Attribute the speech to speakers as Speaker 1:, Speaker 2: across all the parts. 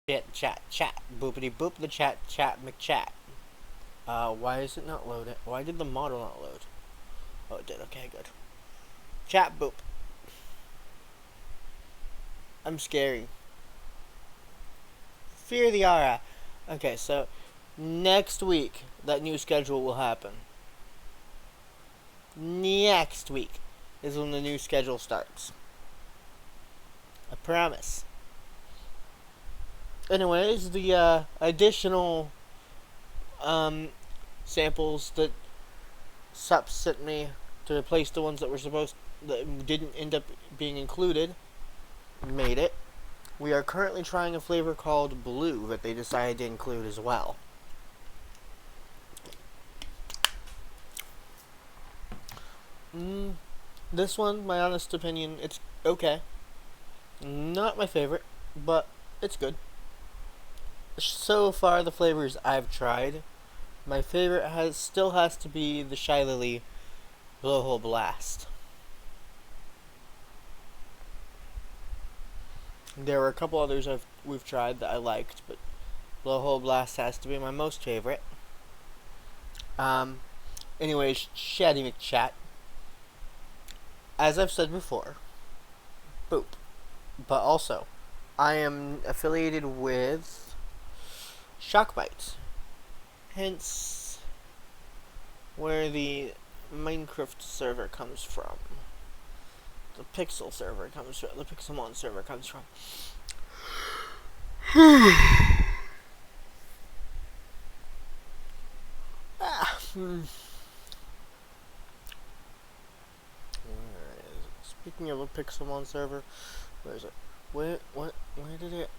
Speaker 1: Chat, boopity boop the chat McChat. Why is it not loading? Why did the model not load? Oh, it did. Okay, good. Chat boop. I'm scary. Fear the aura. Okay, so next week that new schedule will happen. Next week is when the new schedule starts. I promise. Anyways, the additional samples that Sup sent me to replace the ones that didn't end up being included made it. We are currently trying a flavor called Blue that they decided to include as well. This one, my honest opinion, it's okay. Not my favorite, but it's good. So far, the flavors I've tried, my favorite still has to be the Shy Lily Blowhole Blast. There were a couple others we've tried that I liked, but Blowhole Blast has to be my most favorite. Anyways, Shaddy McChat. As I've said before, boop. But also, I am affiliated with Shockbite. Hence, where the Minecraft server comes from. The Pixel server comes from. The Pixelmon server comes from. Speaking of a Pixelmon server, where is it? Where did it?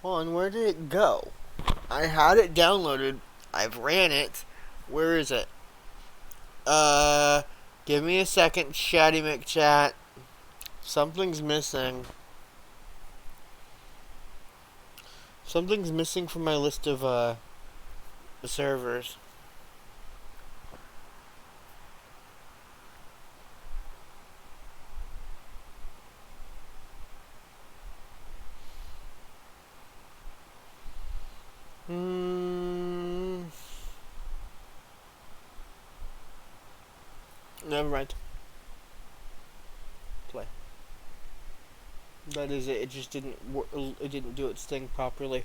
Speaker 1: Hold on, where did it go? I had it downloaded. I've ran it. Where is it? Give me a second, Chatty McChat. Something's missing. Something's missing from my list of, the servers. Never mind. Play. That is it. It just didn't. It didn't do its thing properly.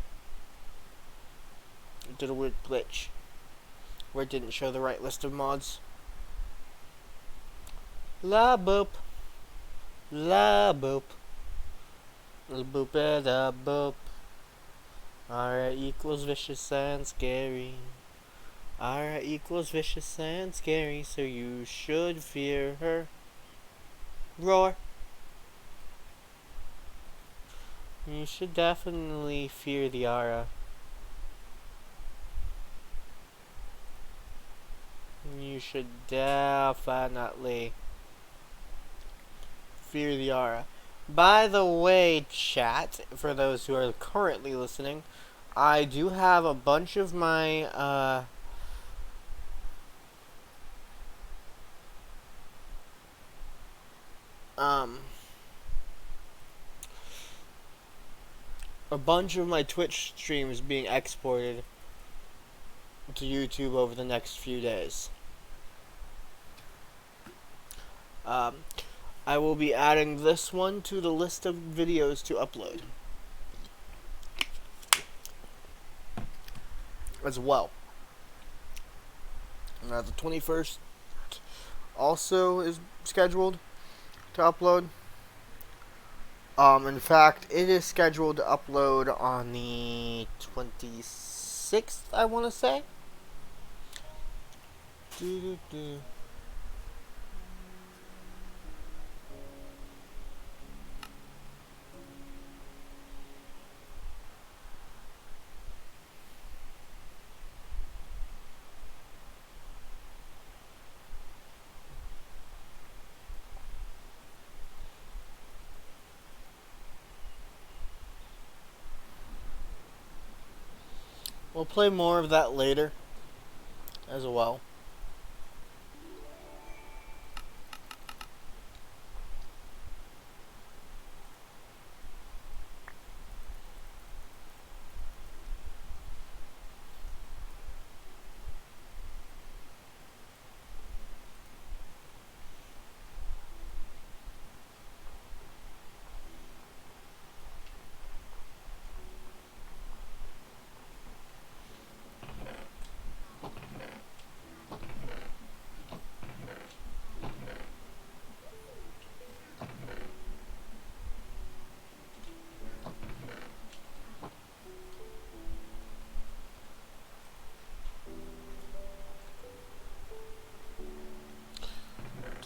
Speaker 1: It did a weird glitch where it didn't show the right list of mods. La boop. La boop. La boop da boop. Aura equals vicious and scary. Aura equals vicious and scary, so you should fear her. Roar. You should definitely fear the aura. You should definitely fear the aura. By the way, chat, for those who are currently listening, I do have a bunch of my, a bunch of my Twitch streams being exported to YouTube over the next few days. I will be adding this one to the list of videos to upload as well. The 21st also is scheduled to upload. In fact, it is scheduled to upload on the 26th, I want to say. We'll play more of that later as well.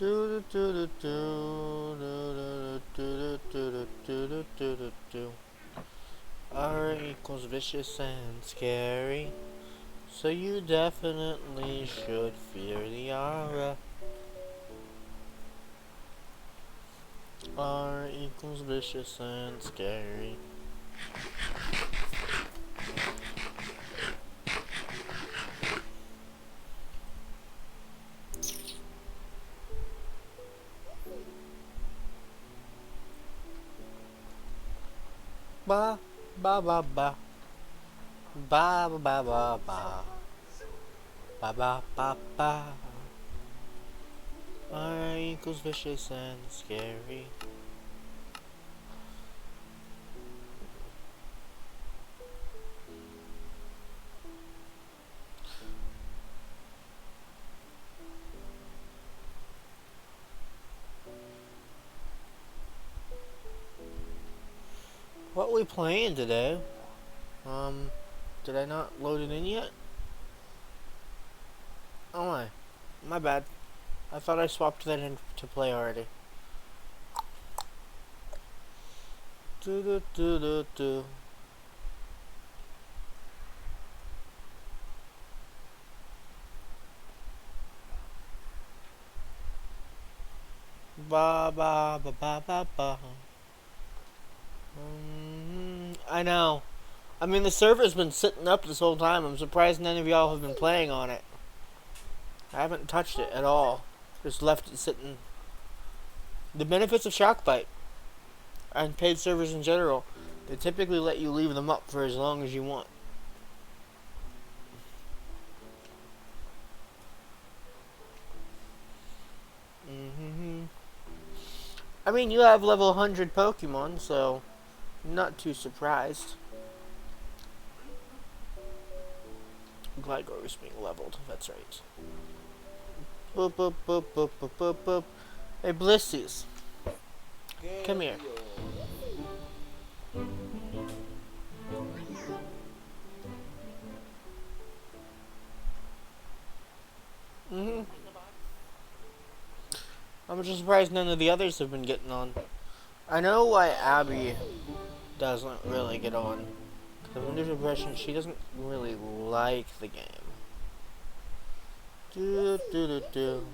Speaker 1: R equals vicious and scary, so you definitely should fear the aura. R equals vicious and scary. Ba ba ba ba ba ba ba ba ba ba ba ba ba. R equals vicious and scary. What are we playing today? Did I not load it in yet? Oh my bad. I thought I swapped that in to play already. Do do do do do. Ba ba ba ba ba ba. I know. I mean, the server's been sitting up this whole time. I'm surprised none of y'all have been playing on it. I haven't touched it at all. Just left it sitting. The benefits of Shockbite and paid servers in general, they typically let you leave them up for as long as you want. I mean, you have level 100 Pokemon, so not too surprised. Gligar is being leveled, that's right. Boop, boop, boop, boop, boop, boop, boop. Hey, Blissies. Come here. I'm just surprised none of the others have been getting on. I know why Abby doesn't really get on. Because I'm under the impression she doesn't really like the game. Do do do do.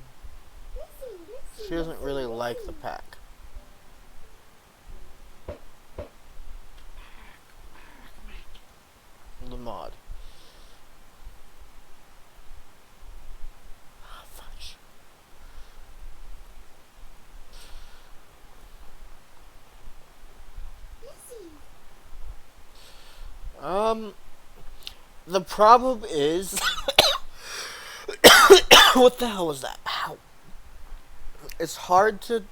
Speaker 1: She doesn't really like the pack. The mod. Ah, fudge. The problem is... What the hell was that? Ow. It's hard to...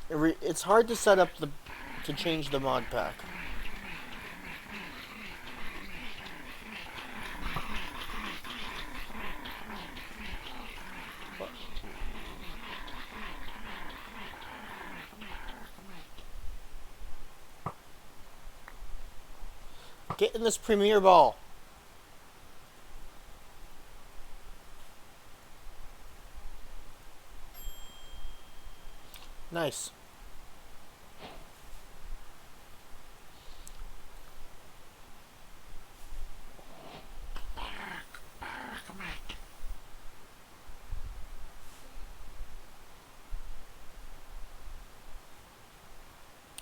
Speaker 1: It's hard to set up the... to change the mod pack. Get in this premier ball. Nice.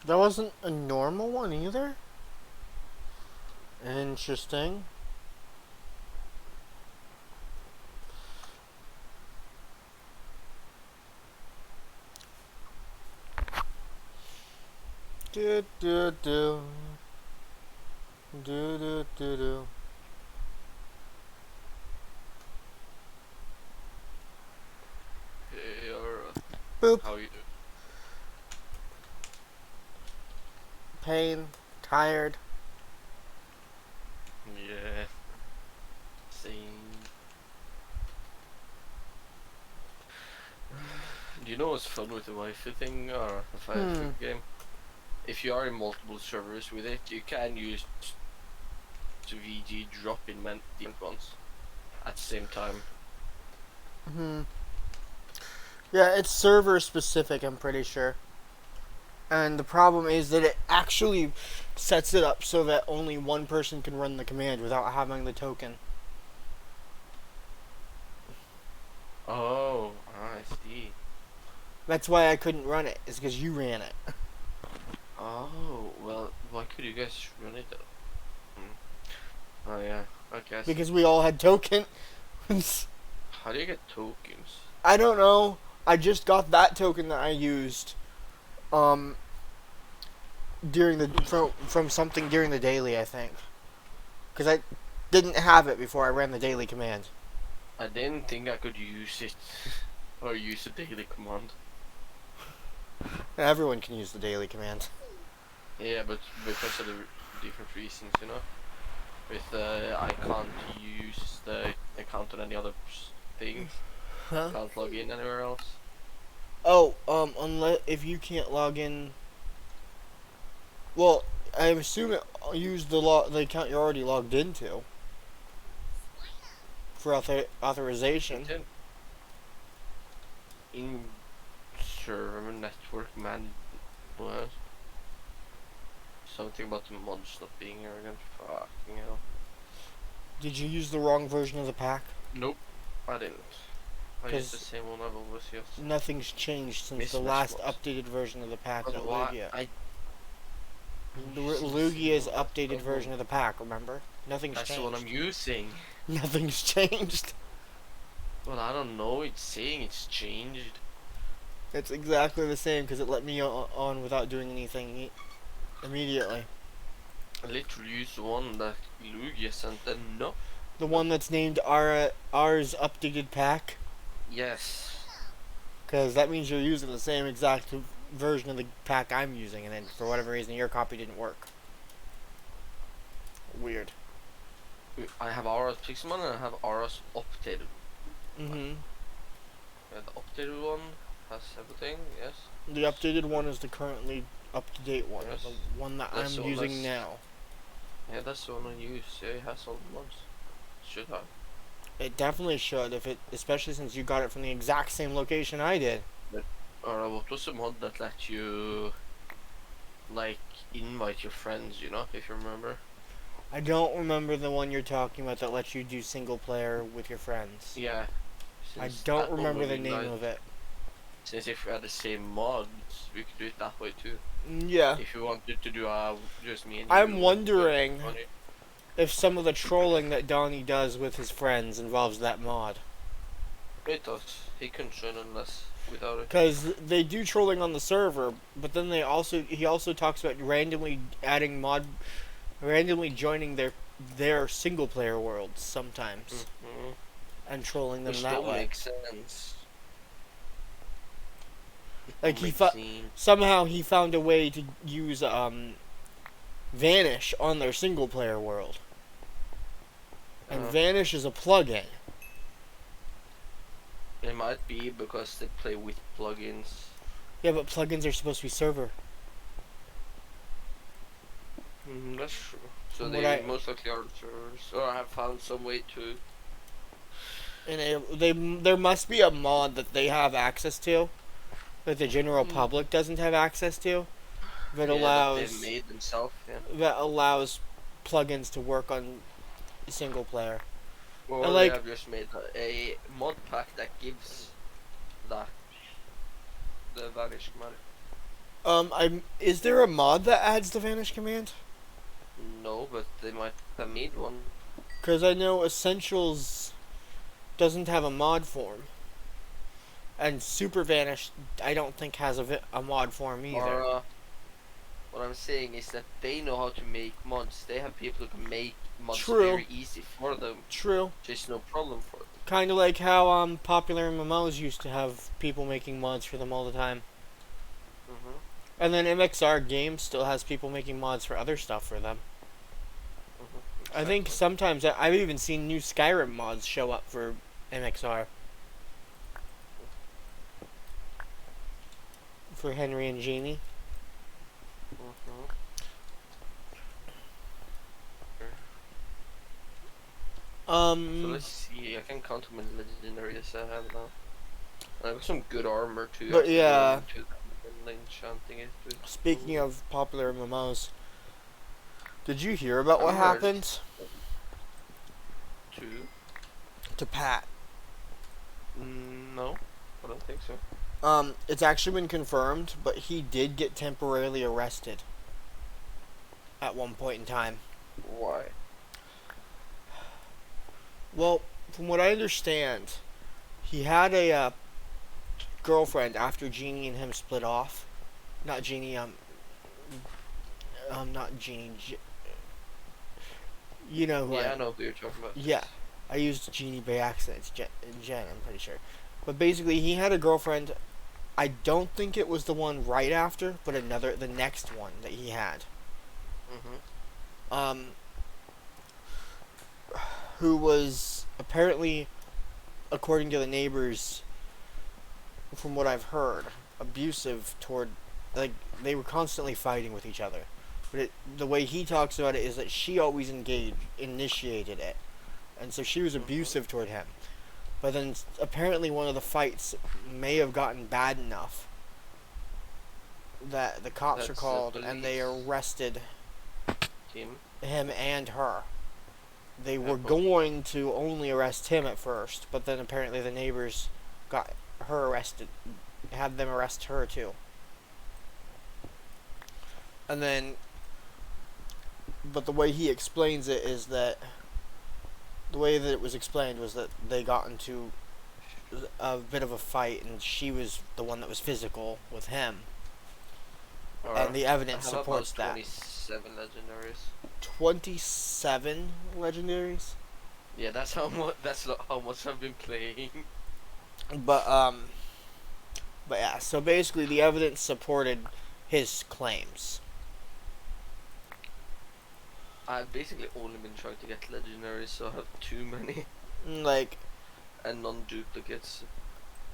Speaker 1: That wasn't a normal one either? Interesting. Do do do. Do do do do.
Speaker 2: Hey, Arra.
Speaker 1: Boop.
Speaker 2: How you doing?
Speaker 1: Pain. Tired.
Speaker 2: Yeah. Same. Do you know what's fun with the Wi-Fi thing or the Wi-Fi game? If you are in multiple servers with it, you can use VG drop in ones at the same time.
Speaker 1: Yeah, it's server specific, I'm pretty sure. And the problem is that it actually sets it up so that only one person can run the command without having the token.
Speaker 2: Oh, I see.
Speaker 1: That's why I couldn't run it, is because you ran it.
Speaker 2: Oh, well, why could you guys run it though? Hmm. Oh yeah, I guess.
Speaker 1: Because we all had tokens.
Speaker 2: How do you get tokens?
Speaker 1: I don't know. I just got that token that I used um during the from something during the daily, I think. Because I didn't have it before I ran the daily command.
Speaker 2: I didn't think I could use it or use a daily command.
Speaker 1: Everyone can use the daily command.
Speaker 2: Yeah, but because of the different reasons, you know. With I can't use the account on any other thing.
Speaker 1: Huh?
Speaker 2: Can't log in anywhere else.
Speaker 1: Oh, unless if you can't log in. Well, I assume it used the account you're already logged into for authorization.
Speaker 2: It's in server network man. What? Something about the mods not being here again. Fucking hell.
Speaker 1: Did you use the wrong version of the pack?
Speaker 2: Nope, I didn't. I used the
Speaker 1: 'Cause
Speaker 2: same one I've always used.
Speaker 1: nothing's changed since the
Speaker 2: Mismatch
Speaker 1: last
Speaker 2: mods.
Speaker 1: updated version of the pack
Speaker 2: But
Speaker 1: that
Speaker 2: why?
Speaker 1: Lugia.
Speaker 2: I
Speaker 1: Lugia's updated version of the pack, remember? Nothing's
Speaker 2: That's the
Speaker 1: changed.
Speaker 2: one I'm using.
Speaker 1: Nothing's changed.
Speaker 2: Well, I don't know. It's saying it's changed.
Speaker 1: It's exactly the same because it let me on without doing anything immediately.
Speaker 2: I literally used the one that Lugia sent and no.
Speaker 1: The one that's named R's updated pack,
Speaker 2: Yes.
Speaker 1: because that means you're using the same exact version of the pack I'm using, and then for whatever reason your copy didn't work. Weird.
Speaker 2: I have Aura's Pixelmon and I have Aura's updated.
Speaker 1: Mm-hmm.
Speaker 2: Yeah, the updated one has everything, yes.
Speaker 1: The updated one is the currently up-to-date one,
Speaker 2: Yes.
Speaker 1: the one that
Speaker 2: That's
Speaker 1: I'm
Speaker 2: the one
Speaker 1: using
Speaker 2: that's-
Speaker 1: now.
Speaker 2: Yeah, that's the one I use. Yeah, it has all the mods. Should have.
Speaker 1: It definitely should, especially since you got it from the exact same location I did.
Speaker 2: Or what was the mod that let you, like, invite your friends, you know, if you remember?
Speaker 1: I don't remember the one you're talking about that lets you do single player with your friends.
Speaker 2: Yeah.
Speaker 1: I
Speaker 2: Since
Speaker 1: don't
Speaker 2: that one
Speaker 1: remember
Speaker 2: would
Speaker 1: the
Speaker 2: be
Speaker 1: name
Speaker 2: nice.
Speaker 1: of it.
Speaker 2: Since if we had the same mods, we could do it that way too.
Speaker 1: Yeah.
Speaker 2: If you wanted to do just me and
Speaker 1: I'm
Speaker 2: you,
Speaker 1: wondering
Speaker 2: on it.
Speaker 1: if some of the trolling that Donnie does with his friends involves that mod.
Speaker 2: It does. He couldn't join unless without it.
Speaker 1: Because they do trolling on the server, but then he also talks about randomly joining their single player worlds sometimes
Speaker 2: Mm-hmm.
Speaker 1: and trolling them
Speaker 2: Which
Speaker 1: that
Speaker 2: don't
Speaker 1: way.
Speaker 2: make sense.
Speaker 1: Like
Speaker 2: Don't make sense.
Speaker 1: somehow he found a way to use Vanish on their single player world, and Vanish is a plugin.
Speaker 2: It might be because they play with plugins.
Speaker 1: Yeah, but plugins are supposed to be server.
Speaker 2: That's true. So
Speaker 1: From
Speaker 2: they
Speaker 1: what
Speaker 2: most likely are servers, or have found some way to.
Speaker 1: There must be a mod that they have access to, that the general public doesn't have access to, that
Speaker 2: That they made themselves. Yeah.
Speaker 1: that allows plugins to work on single player.
Speaker 2: Or
Speaker 1: And
Speaker 2: they
Speaker 1: like,
Speaker 2: have just made a mod pack that gives that the vanish command.
Speaker 1: is there a mod that adds the Vanish command?
Speaker 2: No, but they might have made one.
Speaker 1: Because I know Essentials doesn't have a mod form. And Super Vanish, I don't think has a mod form either.
Speaker 2: Or what I'm saying is that they know how to make mods. They have people who can make mods very easy for them.
Speaker 1: True.
Speaker 2: Just no problem for them.
Speaker 1: Kind of like how popular MMOs used to have people making mods for them all the time.
Speaker 2: Mm-hmm.
Speaker 1: And then MXR Games still has people making mods for other stuff for them.
Speaker 2: Mm-hmm. Exactly.
Speaker 1: I think sometimes I've even seen new Skyrim mods show up for MXR. For Henry and Jeannie.
Speaker 2: Mm-hmm. So let's see. I can count how many legendaries I have now. I got some good armor too
Speaker 1: But
Speaker 2: after
Speaker 1: yeah,
Speaker 2: going to them and enchanting it with
Speaker 1: speaking
Speaker 2: gold.
Speaker 1: of popular MMOs, did you hear about
Speaker 2: I
Speaker 1: what
Speaker 2: remember
Speaker 1: happened
Speaker 2: two.
Speaker 1: to Pat?
Speaker 2: No, I don't think so.
Speaker 1: It's actually been confirmed, but he did get temporarily arrested at one point in time.
Speaker 2: Why?
Speaker 1: Well, from what I understand, he had a girlfriend after Jeannie and him split off. Not Jeannie, not Jeannie. You know who
Speaker 2: Yeah,
Speaker 1: I.
Speaker 2: I know who you're talking about.
Speaker 1: Yeah,
Speaker 2: Yes.
Speaker 1: I used Jeannie by accident. It's Jen, I'm pretty sure. But basically, he had a girlfriend. I don't think it was the one right after, but the next one that he had.
Speaker 2: Mhm.
Speaker 1: Um, who was apparently, according to the neighbors, from what I've heard, abusive toward, like, they were constantly fighting with each other. But the way he talks about it is that she always initiated it, and so she was
Speaker 2: Mhm.
Speaker 1: abusive toward him. But then apparently one of the fights may have gotten bad enough that the cops are
Speaker 2: That's the
Speaker 1: called and they
Speaker 2: police
Speaker 1: arrested
Speaker 2: team.
Speaker 1: him and her. They
Speaker 2: Yeah,
Speaker 1: were
Speaker 2: both.
Speaker 1: going to only arrest him at first, but then apparently the neighbors got her arrested, had them arrest her too. And then, but the way he explains it is that the way that it was explained was that they got into a bit of a fight, and she was the one that was physical with him, and
Speaker 2: Alright.
Speaker 1: the
Speaker 2: I
Speaker 1: evidence
Speaker 2: have about
Speaker 1: supports that.
Speaker 2: 27 legendaries.
Speaker 1: 27 legendaries,
Speaker 2: Yeah, that's how much. That's how much I've been playing.
Speaker 1: but but yeah. So basically, the evidence supported his claims.
Speaker 2: I've basically only been trying to get legendaries, so I have too many
Speaker 1: Like,
Speaker 2: and non-duplicates.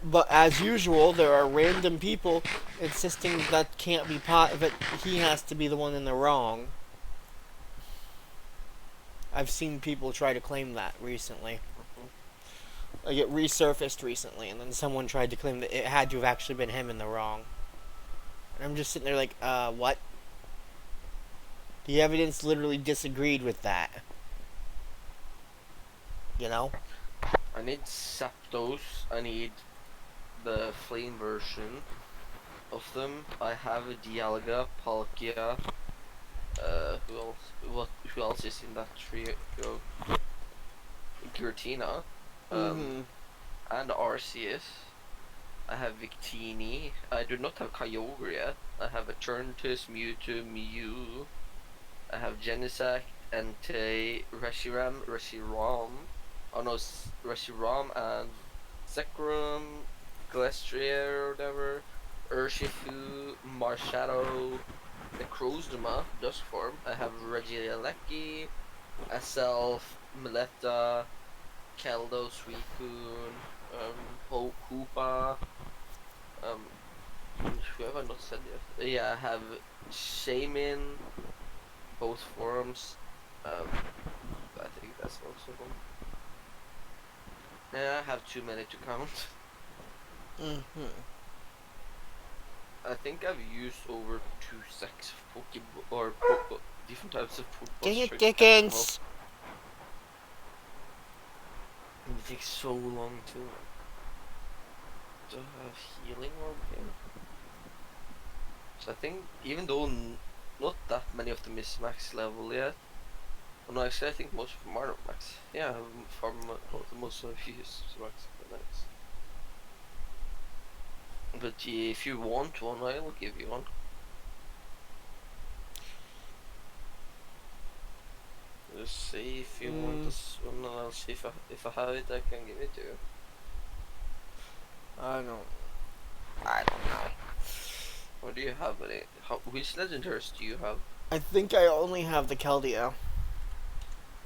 Speaker 1: but as usual, there are random people insisting that can't be that he has to be the one in the wrong. I've seen people try to claim that recently.
Speaker 2: Mhm.
Speaker 1: Like it resurfaced recently, and then someone tried to claim that it had to have actually been him in the wrong. And I'm just sitting there like, what? The evidence literally disagreed with that. You know?
Speaker 2: I need Zapdos. I need the flame version of them. I have a Dialga, Palkia. Who else? Who else is in that trio? Giratina. Um,
Speaker 1: Mm-hmm.
Speaker 2: and Arceus. I have Victini. I do not have Kyogre yet. I have Eternatus, Mewtwo, Mew. I have Genesect, Entei, Reshiram. Oh no, Reshiram and Zekrom, Glastrier or whatever. Urshifu, Marshadow, Necrozma, Dusk form. I have Regieleki, Aself, Mileta, Keldo, Suicune, Hoopa, um, who have I not said yet? Yeah, I have Shaman, both forms. Um, I think that's most of them. Yeah, I have too many to count.
Speaker 1: Mm-hmm.
Speaker 2: I think I've used over 2 sets of Pokeball or different types of
Speaker 1: Dang
Speaker 2: Pokeballs
Speaker 1: it,
Speaker 2: trying to catch them all.
Speaker 1: Dickens!
Speaker 2: And it takes so long to have healing orb here. So I think even though not that many of them is max level yet. Oh, no, actually I think most of them are not max. Yeah, most of you is max. Nice. But yeah, if you want one, I'll give you one. Just see if you want
Speaker 1: Mm,
Speaker 2: this one, and I'll see if I have it, I can give it to you.
Speaker 1: I don't. I don't know.
Speaker 2: Or do you have any? Which legendaries do you have?
Speaker 1: I think I only have the Keldeo.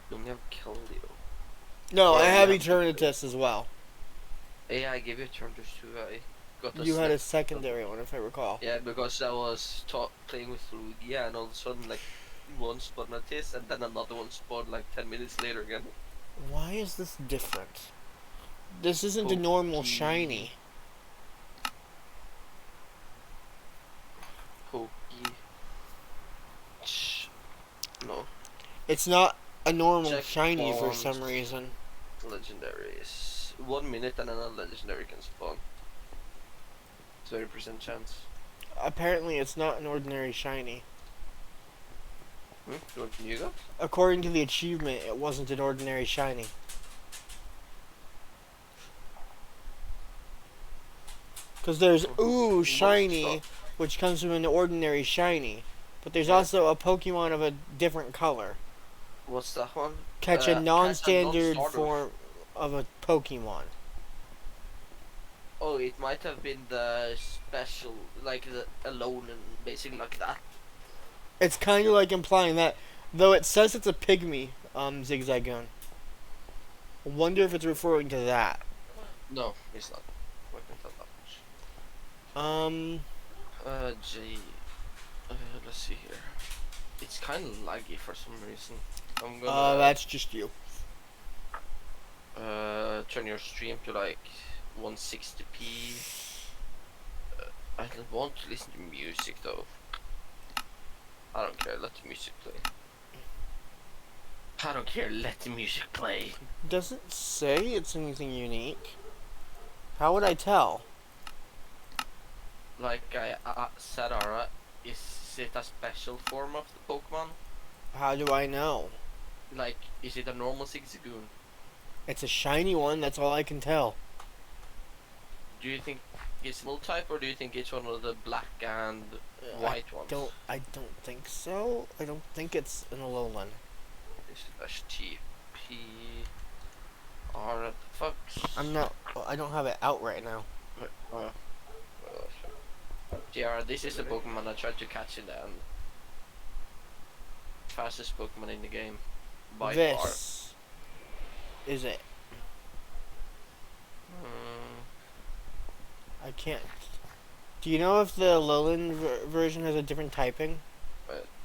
Speaker 2: You only have Keldeo.
Speaker 1: No, I
Speaker 2: Yeah, you
Speaker 1: have
Speaker 2: have.
Speaker 1: Eternatus as well.
Speaker 2: Yeah, I gave you Turtles too. I got a
Speaker 1: You had
Speaker 2: slip.
Speaker 1: a secondary one, if I recall.
Speaker 2: Yeah, because I was playing with Lugia, and all of a sudden, like, one spawned at this, and then another one spawned like 10 minutes later again.
Speaker 1: Why is this different? This isn't a normal
Speaker 2: Poke.
Speaker 1: shiny.
Speaker 2: Pokey. No.
Speaker 1: It's not a normal
Speaker 2: Check
Speaker 1: shiny for some
Speaker 2: spawns.
Speaker 1: reason.
Speaker 2: Legendaries. 1 minute and then a legendary can spawn. 30% chance.
Speaker 1: Apparently, it's not an ordinary shiny.
Speaker 2: You want new got?
Speaker 1: According to the achievement, it wasn't an ordinary shiny. Because there's Ooh Shiny, which comes from an ordinary shiny. But there's also a Pokemon of a different color.
Speaker 2: What's that one?
Speaker 1: Catch a non-standard
Speaker 2: non-starter.
Speaker 1: form of a Pokemon.
Speaker 2: Oh, it might have been the special, like the alone and basically like that.
Speaker 1: It's kind of like implying that, though it says it's a pygmy, Zigzagoon. I wonder if it's referring to that.
Speaker 2: No, it's not. I can tell that much. Gee. Let's see here. It's kind of laggy for some reason. I'm gonna.
Speaker 1: That's just you.
Speaker 2: Turn your stream to like 160p. I don't want to listen to music though. I don't care, let the music play. I don't care, let the music play.
Speaker 1: Doesn't say it's anything unique. How would I tell?
Speaker 2: Like I said, Ara, is it a special form of the Pokemon?
Speaker 1: How do I know?
Speaker 2: Like, is it a normal Zigzagoon?
Speaker 1: It's a shiny one, that's all I can tell.
Speaker 2: Do you think it's multi-type or do you think it's one of the black and white ones?
Speaker 1: I don't think so. I don't think it's an Alolan.
Speaker 2: /TP R fuck.
Speaker 1: I don't have it out right now.
Speaker 2: JR, this is the Pokemon I tried to catch in the end. Fastest Pokemon in the game. By far.
Speaker 1: This is it. I can't. Do you know if the Alolan version has a different typing?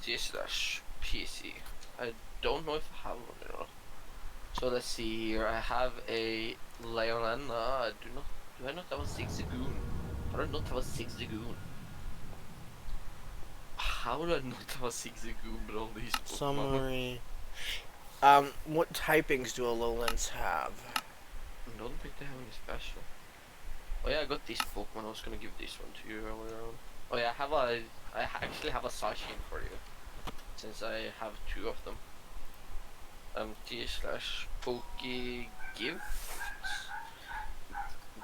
Speaker 2: T/PC. I don't know if I have one or not. So let's see here. I have a Leonana. I do not. Do I not have a Zigzagoon? I do not have a Zigzagoon. How do I not have a Zigzagoon with all these Pokemon?
Speaker 1: Summary. What typings do Alolans have?
Speaker 2: I don't think they have any special. Oh yeah, I got this Pokemon. I was gonna give this one to you earlier on. Oh yeah, I actually have a Sashin for you, since I have 2 of them. T/Poke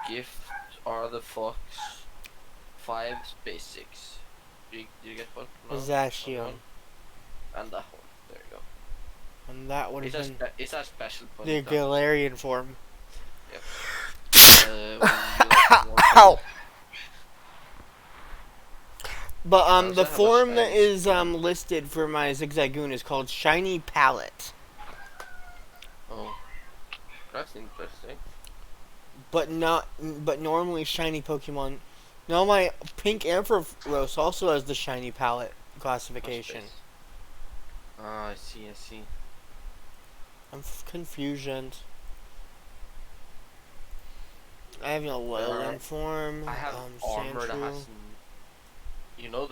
Speaker 2: gift are the fox 5 space 6. Did you get one? No?
Speaker 1: Zacian.
Speaker 2: And that one. There you go.
Speaker 1: And that would have been
Speaker 2: it's a special one.
Speaker 1: the Galarian form.
Speaker 2: Yep.
Speaker 1: Ow! But
Speaker 2: I
Speaker 1: the
Speaker 2: also have a
Speaker 1: form that
Speaker 2: shiny
Speaker 1: is listed for my Zigzagoon is called Shiny Palette.
Speaker 2: Oh, that's interesting.
Speaker 1: But normally shiny Pokemon. Now my pink Ampharos also has the Shiny Palette classification.
Speaker 2: Ah, I see.
Speaker 1: I'm confusion. I have an Alolan form.
Speaker 2: I have armor that has, you know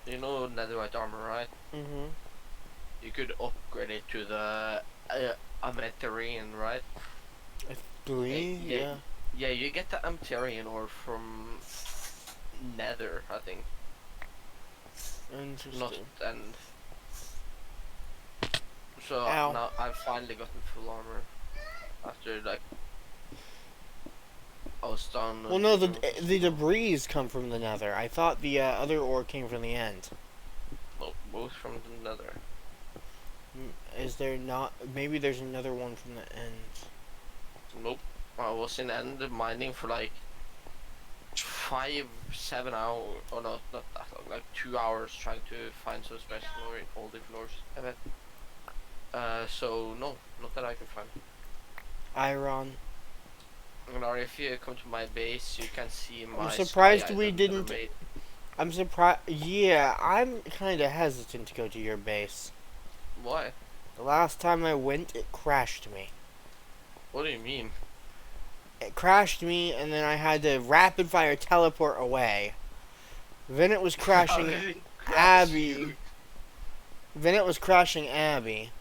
Speaker 2: netherite armor, right?
Speaker 1: Mhm.
Speaker 2: You could upgrade it to the Amethyrian, right?
Speaker 1: Yeah.
Speaker 2: Yeah, you get the Amethyrian ore from Nether, I think.
Speaker 1: Interesting.
Speaker 2: Not and so
Speaker 1: Ow.
Speaker 2: now I've finally gotten full armor after like I was done.
Speaker 1: Well, no, the debris come from the Nether. I thought the other ore came from the end.
Speaker 2: No, both from the Nether.
Speaker 1: Is there not? Maybe there's another one from the end.
Speaker 2: Nope. I was in end mining for like 5-7 hours. Oh no, not that long. Like 2 hours trying to find some special ore in all different ores. I bet. So no, not that I can find.
Speaker 1: Iron.
Speaker 2: Or if you come to my base, you can see my.
Speaker 1: I'm surprised
Speaker 2: sky
Speaker 1: we
Speaker 2: island that I
Speaker 1: didn't.
Speaker 2: made.
Speaker 1: I'm surprised. Yeah, I'm kind of hesitant to go to your base.
Speaker 2: Why?
Speaker 1: The last time I went, it crashed me.
Speaker 2: What do you mean?
Speaker 1: It crashed me, and then I had to rapid fire teleport away. Then it was
Speaker 2: How
Speaker 1: crashing
Speaker 2: did it crash
Speaker 1: Abby.
Speaker 2: you?
Speaker 1: Then it was crashing Abby.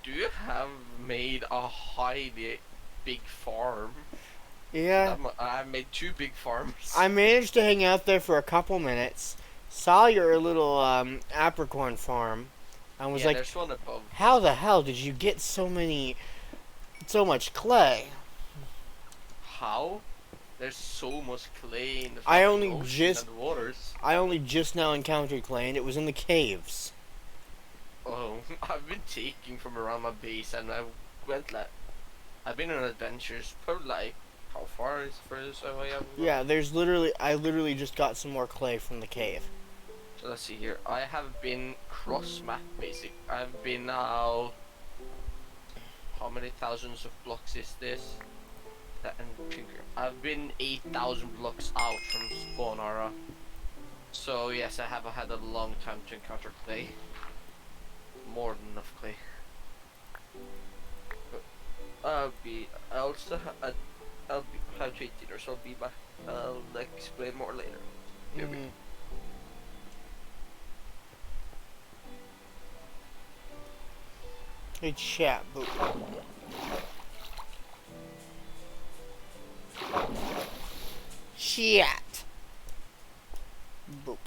Speaker 2: Do you have made a highly big farm?
Speaker 1: Yeah,
Speaker 2: I made two big farms.
Speaker 1: I managed to hang out there for a couple minutes. Saw your little apricorn farm. I was
Speaker 2: Yeah,
Speaker 1: like,
Speaker 2: there's one above.
Speaker 1: how the hell did you get so much clay?
Speaker 2: How? There's so much clay in the
Speaker 1: I
Speaker 2: fucking
Speaker 1: only
Speaker 2: ocean
Speaker 1: just
Speaker 2: and waters.
Speaker 1: I only just now encountered clay, and it was in the caves.
Speaker 2: Oh, I've been taking from around my base, and went like I've been on adventures. Probably like how far is the furthest away I've gone?
Speaker 1: Yeah, I literally just got some more clay from the cave.
Speaker 2: So let's see here. I have been cross map basic. I've been now. How many thousands of blocks is this? That and trigger. I've been 8,000 blocks out from spawn Ara. So yes, I have had a long time to encounter clay. More than enough clay. But I also I'll be have to eat dinner, so I'll be back. I'll explain more later. Here we go.
Speaker 1: Mm. Hey, chat, boop. Chat. Boop.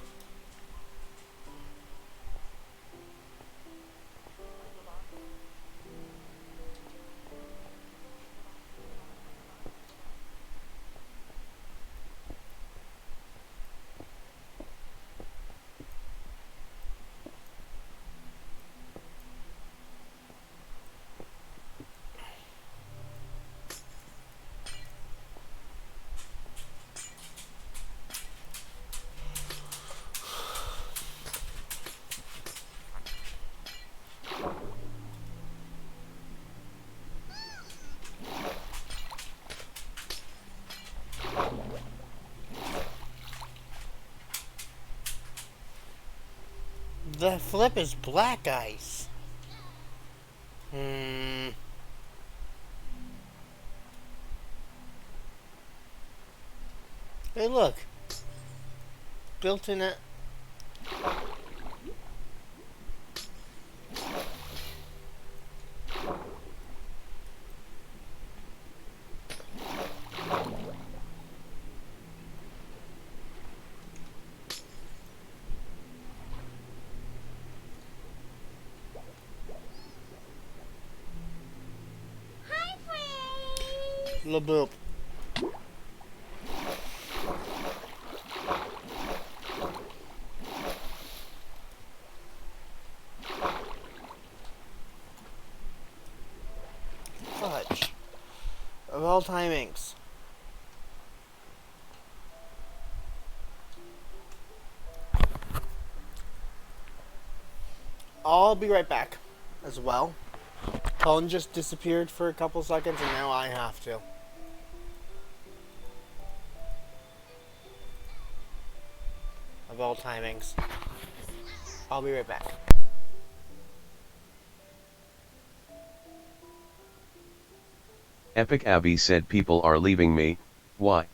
Speaker 1: The flip is black ice. Hmm. Hey, look. Built in it. La boop. Fudge. Of all timings. I'll be right back as well. Colin just disappeared for a couple seconds, and now I have to. Of all timings. I'll be right back.
Speaker 3: Epic Abby said people are leaving me, why?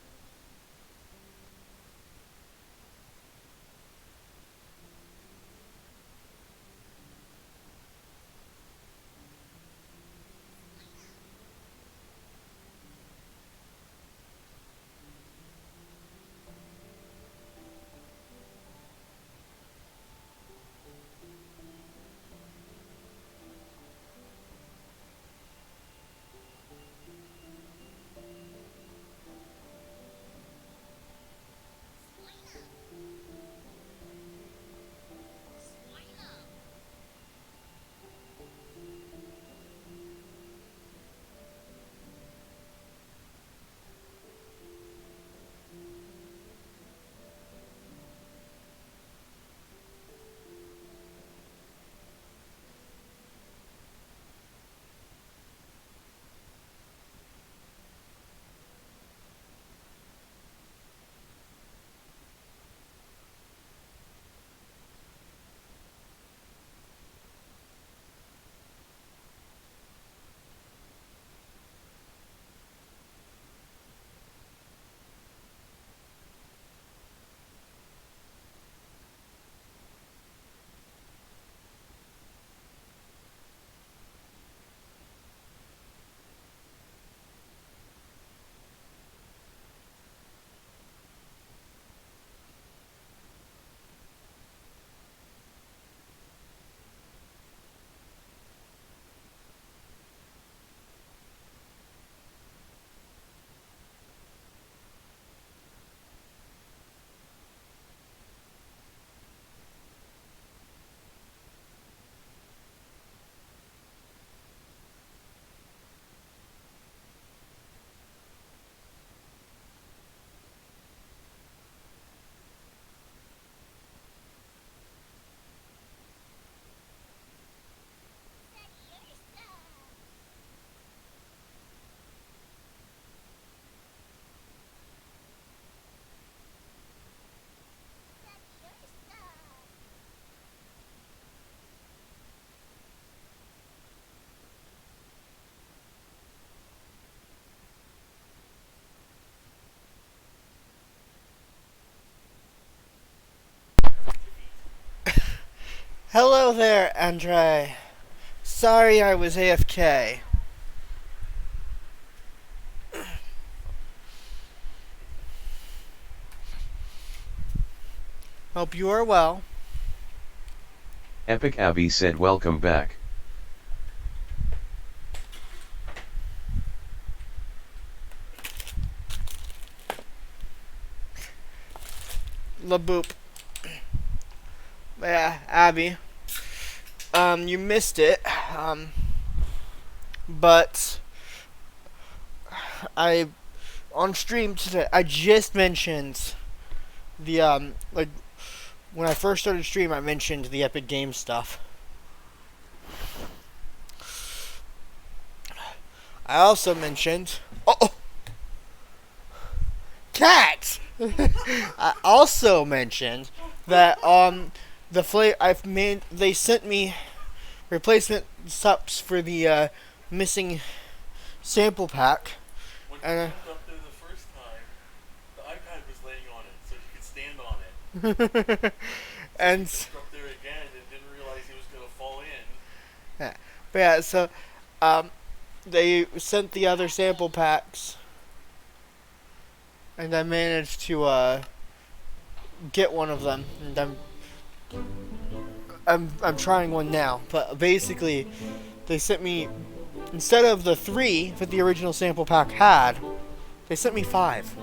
Speaker 1: Hello there, Andre. Sorry I was AFK. Hope you are well.
Speaker 3: Epic Abby said welcome back.
Speaker 1: Laboop. Yeah, Abby. You missed it. But I on stream today I just mentioned the like when I first started stream I mentioned the Epic Games stuff. I also mentioned cat. I also mentioned that they sent me replacement subs for the missing sample pack.
Speaker 4: When you
Speaker 1: And
Speaker 4: jumped up there the first time, the iPad was laying on it, so you could stand on it.
Speaker 1: and
Speaker 4: He jumped up there again and didn't realize he was going to fall in.
Speaker 1: yeah, but yeah, so they sent the other sample packs, and I managed to get one of them, and I'm trying one now. But basically, they sent me instead of the 3 that the original sample pack had, they sent me 5.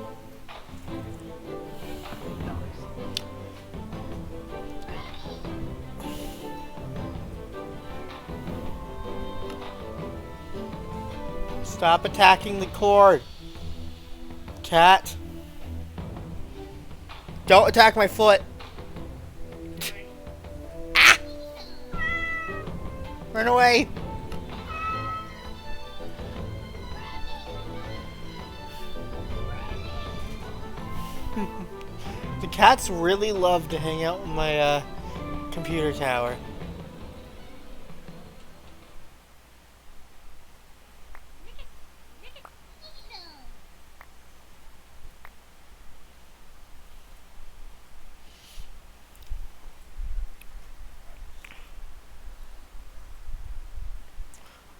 Speaker 1: Stop attacking the cord, cat. Don't attack my foot. Ah! Run away. The cats really love to hang out in my computer tower.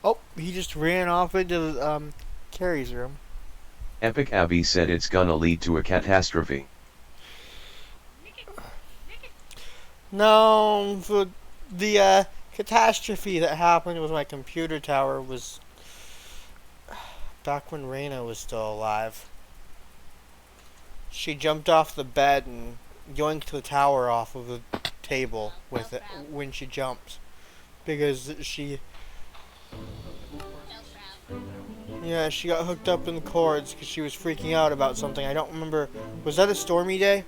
Speaker 1: Oh, he just ran off into Carrie's room.
Speaker 3: Epic Abby said it's gonna lead to a catastrophe.
Speaker 1: No, the catastrophe that happened with my computer tower was back when Raina was still alive. She jumped off the bed and yoinked the tower off of the table with it when she jumped. Because she got hooked up in the cords because she was freaking out about something. I don't remember. Was that a stormy day?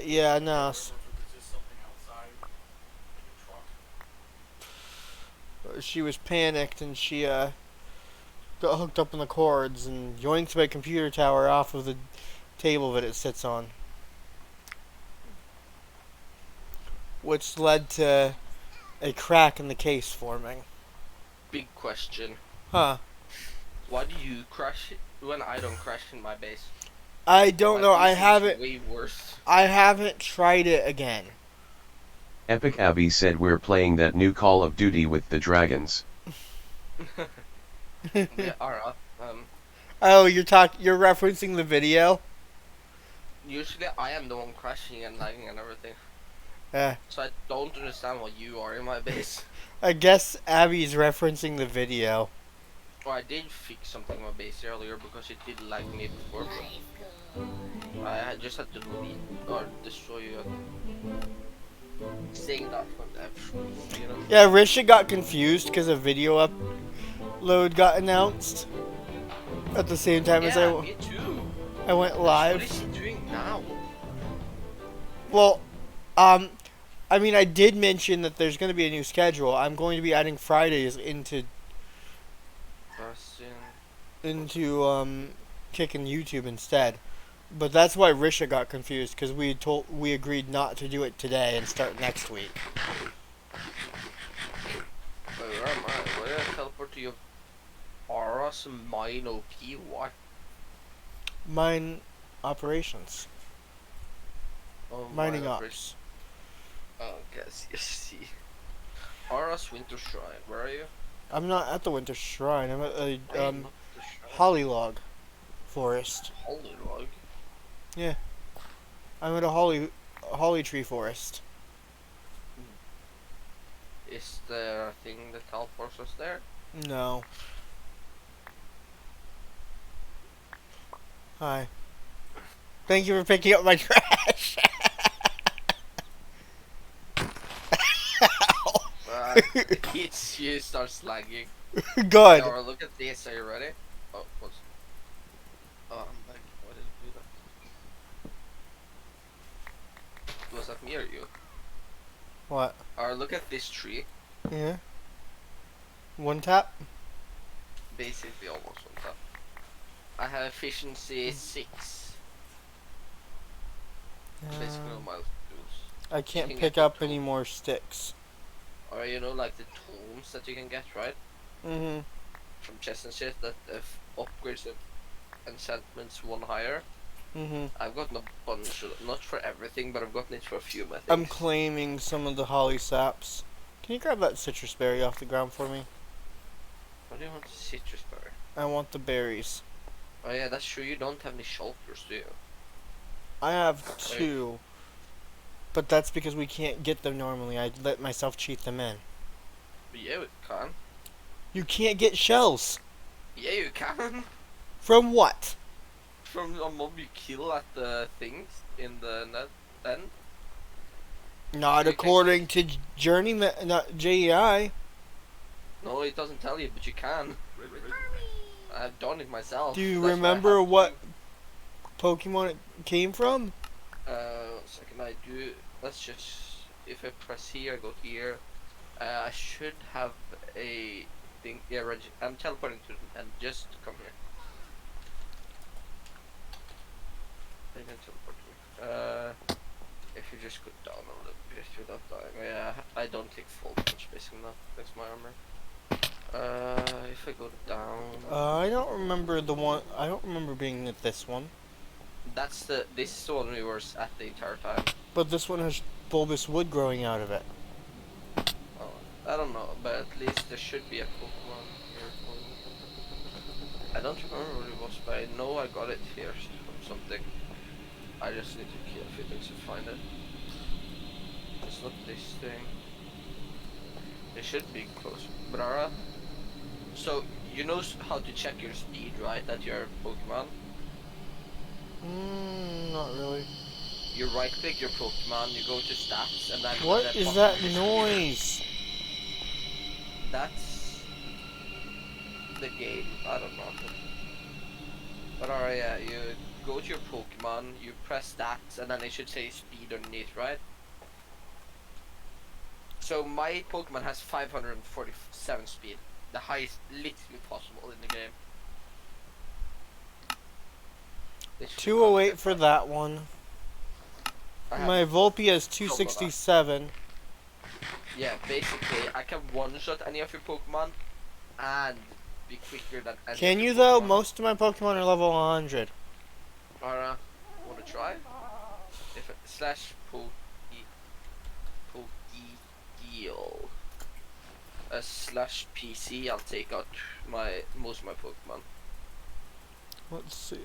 Speaker 1: Yeah, no.
Speaker 4: There's just something outside, like a truck.
Speaker 1: She was panicked and she got hooked up in the cords and yoinked my computer tower off of the table that it sits on. Which led to a crack in the case forming.
Speaker 2: Big question.
Speaker 1: Huh.
Speaker 2: Why do you crash it when I don't crash in my base?
Speaker 1: I don't know.
Speaker 2: My base is way worse.
Speaker 1: I haven't tried it again.
Speaker 3: Epic Abby said we're playing that new Call of Duty with the dragons.
Speaker 2: Yeah, Ara.
Speaker 1: Oh, you're referencing the video?
Speaker 2: Usually I am the one crashing and lagging and everything.
Speaker 1: Yeah.
Speaker 2: So I don't understand why you are in my base.
Speaker 1: I guess Abby's referencing the video.
Speaker 2: Well, I did fix something in my base earlier because it did lag me before. But I just had to delete or destroy you. Saying that from the actual, you know.
Speaker 1: Yeah, Risha got confused because a video upload got announced at the same time as
Speaker 2: Yeah, me too.
Speaker 1: I went
Speaker 2: What
Speaker 1: live.
Speaker 2: is he doing now?
Speaker 1: Well, I mean, I did mention that there's going to be a new schedule. I'm going to be adding Fridays into kicking YouTube instead. But that's why Risha got confused because we agreed not to do it today and start next week.
Speaker 2: Wait, where am I? Where did I teleport to you? Aura's mine OP? What?
Speaker 1: Mine operations.
Speaker 2: Oh,
Speaker 1: Mining
Speaker 2: mine operation.
Speaker 1: ops.
Speaker 2: Oh, guess you see. Arra's Winter Shrine. Where are you?
Speaker 1: I'm not at the Winter Shrine. I'm at a
Speaker 2: I am not the shrine.
Speaker 1: Hollylog forest.
Speaker 2: Holy log.
Speaker 1: Yeah. I'm at a holly tree forest.
Speaker 2: Is there a thing that teleports us there?
Speaker 1: No. Hi. Thank you for picking up my trash.
Speaker 2: It's you starts lagging.
Speaker 1: Good.
Speaker 2: Or look at this. Are you ready? Oh, what's? Oh, I'm like, why did it do that? Was that me or you?
Speaker 1: What?
Speaker 2: Or look at this tree.
Speaker 1: Yeah. One tap.
Speaker 2: Basically, almost on top. I have efficiency 6. Basically, all my tools.
Speaker 1: I can't
Speaker 2: can
Speaker 1: pick
Speaker 2: get the
Speaker 1: up
Speaker 2: tool.
Speaker 1: any more sticks.
Speaker 2: Or you know, like the tomes that you can get, right?
Speaker 1: Mm-hmm.
Speaker 2: From chests and shit that upgrades the enchantments 1 higher.
Speaker 1: Mm-hmm.
Speaker 2: I've gotten a bunch of, not for everything, but I've gotten it for a few of my things.
Speaker 1: I'm claiming some of the holly saps. Can you grab that citrus berry off the ground for me?
Speaker 2: What do you want? Citrus berry?
Speaker 1: I want the berries.
Speaker 2: Oh yeah, that's true. You don't have any shulkers, do you?
Speaker 1: I have 2. But that's because we can't get them normally. I let myself cheat them in.
Speaker 2: Yeah, we can.
Speaker 1: You can't get shells.
Speaker 2: Yeah, you can.
Speaker 1: From what?
Speaker 2: From a mob you kill at the things in the net end.
Speaker 1: Not
Speaker 2: You
Speaker 1: according to Journeyman, not JEI.
Speaker 2: No, it doesn't tell you, but you can. I've done it myself.
Speaker 1: Do you
Speaker 2: That's why I
Speaker 1: remember
Speaker 2: have
Speaker 1: what Pokemon it came from?
Speaker 2: Second, I do. Let's just. If I press here, I go here. I should have a thing. Yeah, I'm teleporting to them, and just come here. They can teleport to me. If you just go down a little bit without dying. Yeah, I don't take full damage basically now. That's my armor. If I go down.
Speaker 1: I don't remember the one. I don't remember being at this one.
Speaker 2: That's the. This is the one we were at the entire time.
Speaker 1: But this one has bulbous wood growing out of it.
Speaker 2: Oh, I don't know, but at least there should be a Pokemon here for me. I don't remember what it was, but I know I got it here from something. I just need to kill a few things to find it. It's not this thing. It should be close. Brara. So, you know how to check your speed, right? At your Pokemon?
Speaker 1: Not really.
Speaker 2: You right click your Pokemon, you go to stats, and then.
Speaker 1: What is that noise?
Speaker 2: That's the game. I don't know. But alright, yeah, you go to your Pokemon, you press stats, and then it should say speed underneath, right? So my Pokemon has 547 speed, the highest literally possible in the game.
Speaker 1: 208 for that one. My Volpe has 267.
Speaker 2: Yeah, basically, I can one-shot any of your Pokemon and be quicker than any
Speaker 1: Can
Speaker 2: of
Speaker 1: you
Speaker 2: your
Speaker 1: though?
Speaker 2: Pokemon.
Speaker 1: Most of my Pokemon are level 100.
Speaker 2: Alright, wanna try? If slash Pokegal slash PC, I'll take out most of my Pokemon.
Speaker 1: Let's see.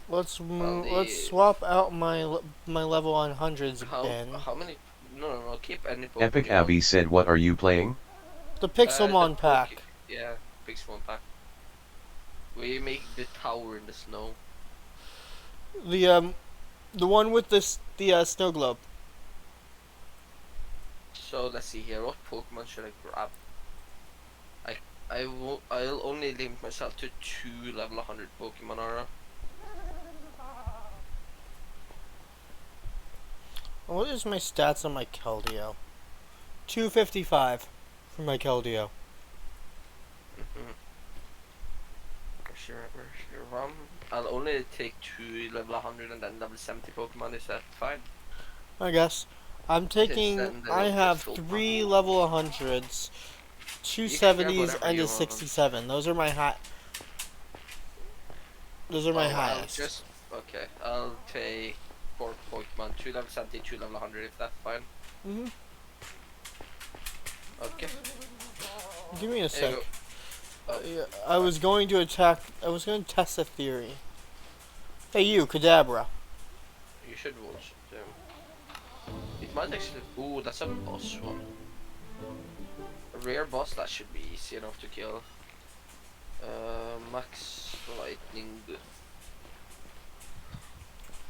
Speaker 1: Let's
Speaker 2: the-
Speaker 1: swap out my level 100s again.
Speaker 2: How many? No, keep any Pokemon.
Speaker 3: Epic Abby said, what are you playing?
Speaker 1: The Pixelmon pack.
Speaker 2: Yeah, Pixelmon pack. We make the tower in the snow.
Speaker 1: The one with the snow globe.
Speaker 2: So let's see here. What Pokemon should I grab? I'll only limit myself to 2 level 100 Pokemon Aura.
Speaker 1: What is my stats on my Keldeo? 255 for my Keldeo.
Speaker 2: Where's your ROM? I'll only take 2 level 100 and then level 70 Pokemon. Is that fine?
Speaker 1: I guess. I'm taking.
Speaker 2: then
Speaker 1: I
Speaker 2: they'll
Speaker 1: have
Speaker 2: just go
Speaker 1: 3 level 100s, 2
Speaker 2: You can grab
Speaker 1: 70s,
Speaker 2: whatever
Speaker 1: and
Speaker 2: you
Speaker 1: a
Speaker 2: want.
Speaker 1: 67. Those are my high. Those are my
Speaker 2: Oh,
Speaker 1: highest.
Speaker 2: Okay, I'll take 4 Pokemon, 2 level 70, 2 level 100, if that's fine.
Speaker 1: Mhm.
Speaker 2: Okay.
Speaker 1: Give me a
Speaker 2: There you
Speaker 1: sec.
Speaker 2: go. Oh,
Speaker 1: Yeah, I was going to attack. I was going to test a theory. Hey, you, Kadabra.
Speaker 2: you should watch it. It might actually. Ooh, that's a boss one. A rare boss that should be easy enough to kill. Max lightning.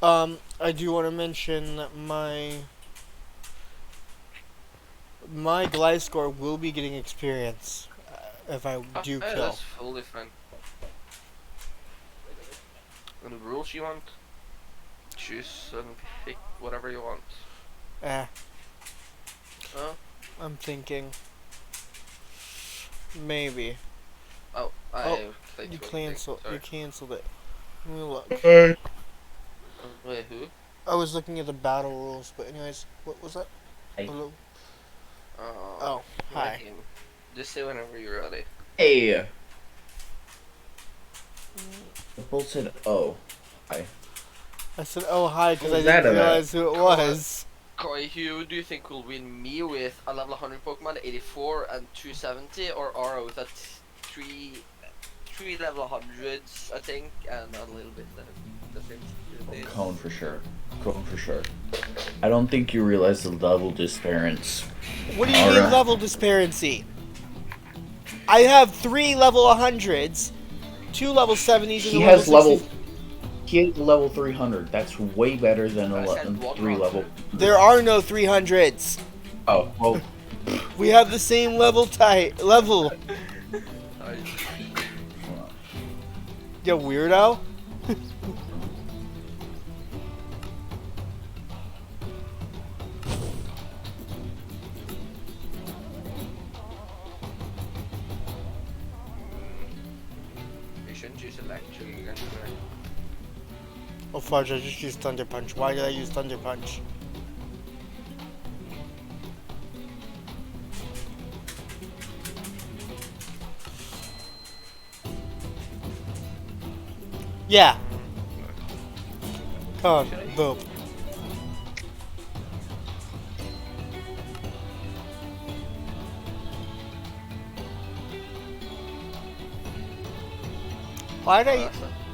Speaker 1: I do want to mention that my Gliscor will be getting experience if I do
Speaker 2: Yeah,
Speaker 1: kill.
Speaker 2: that's fully fine. And the rules you want? Choose and pick whatever you want.
Speaker 1: Eh,
Speaker 2: Oh,
Speaker 1: I'm thinking maybe.
Speaker 2: oh,
Speaker 1: Oh,
Speaker 2: I played
Speaker 1: You
Speaker 2: 20 things,
Speaker 1: canceled.
Speaker 2: sorry.
Speaker 1: You canceled it. Let me look.
Speaker 2: Wait, who?
Speaker 1: I was looking at the battle rules, but anyways, what was that?
Speaker 5: Hey.
Speaker 1: Hello.
Speaker 2: Oh,
Speaker 1: Oh, hi.
Speaker 2: him. Just say whenever you're ready.
Speaker 5: Hey! The bolt said, oh. Hi.
Speaker 1: I said, "Oh hi," because I
Speaker 5: Who's that
Speaker 1: didn't
Speaker 5: about?
Speaker 1: realize who it was.
Speaker 2: Koi, who do you think will win, me with a level 100 Pokemon, 84 and 270, or Aura with a three level 100s, I think, and a little bit the same.
Speaker 5: Cone for sure. Cone for sure. I don't think you realize the level disparity.
Speaker 1: What do you mean
Speaker 5: Alright.
Speaker 1: level disparity? I have 3 level 100s, 2 level 70s,
Speaker 5: He
Speaker 1: and a
Speaker 5: has
Speaker 1: level
Speaker 5: level.
Speaker 1: 60s.
Speaker 5: He has level 300. That's way better than
Speaker 2: I said
Speaker 5: 3 level.
Speaker 1: There are no 300s.
Speaker 5: Oh, well,
Speaker 1: We have the same level level. You weirdo.
Speaker 2: You shouldn't use electric against me.
Speaker 1: Oh fudge! I just used Thunder Punch. Why did I use Thunder Punch? Yeah. Come on, boom. Why did I?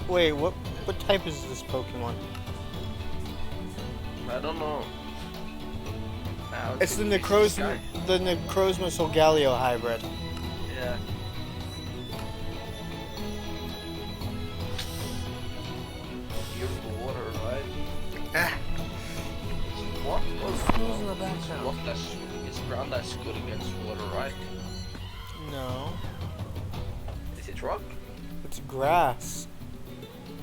Speaker 1: Wait, what type is this Pokemon?
Speaker 2: I don't know.
Speaker 1: It's the
Speaker 2: This guy.
Speaker 1: Necrozma Solgaleo hybrid.
Speaker 2: Yeah. You're water, right?
Speaker 1: Ah.
Speaker 2: What?
Speaker 1: Who's in the background?
Speaker 2: What that's it's ground that's good against water, right?
Speaker 1: No,
Speaker 2: Is it rock?
Speaker 1: it's grass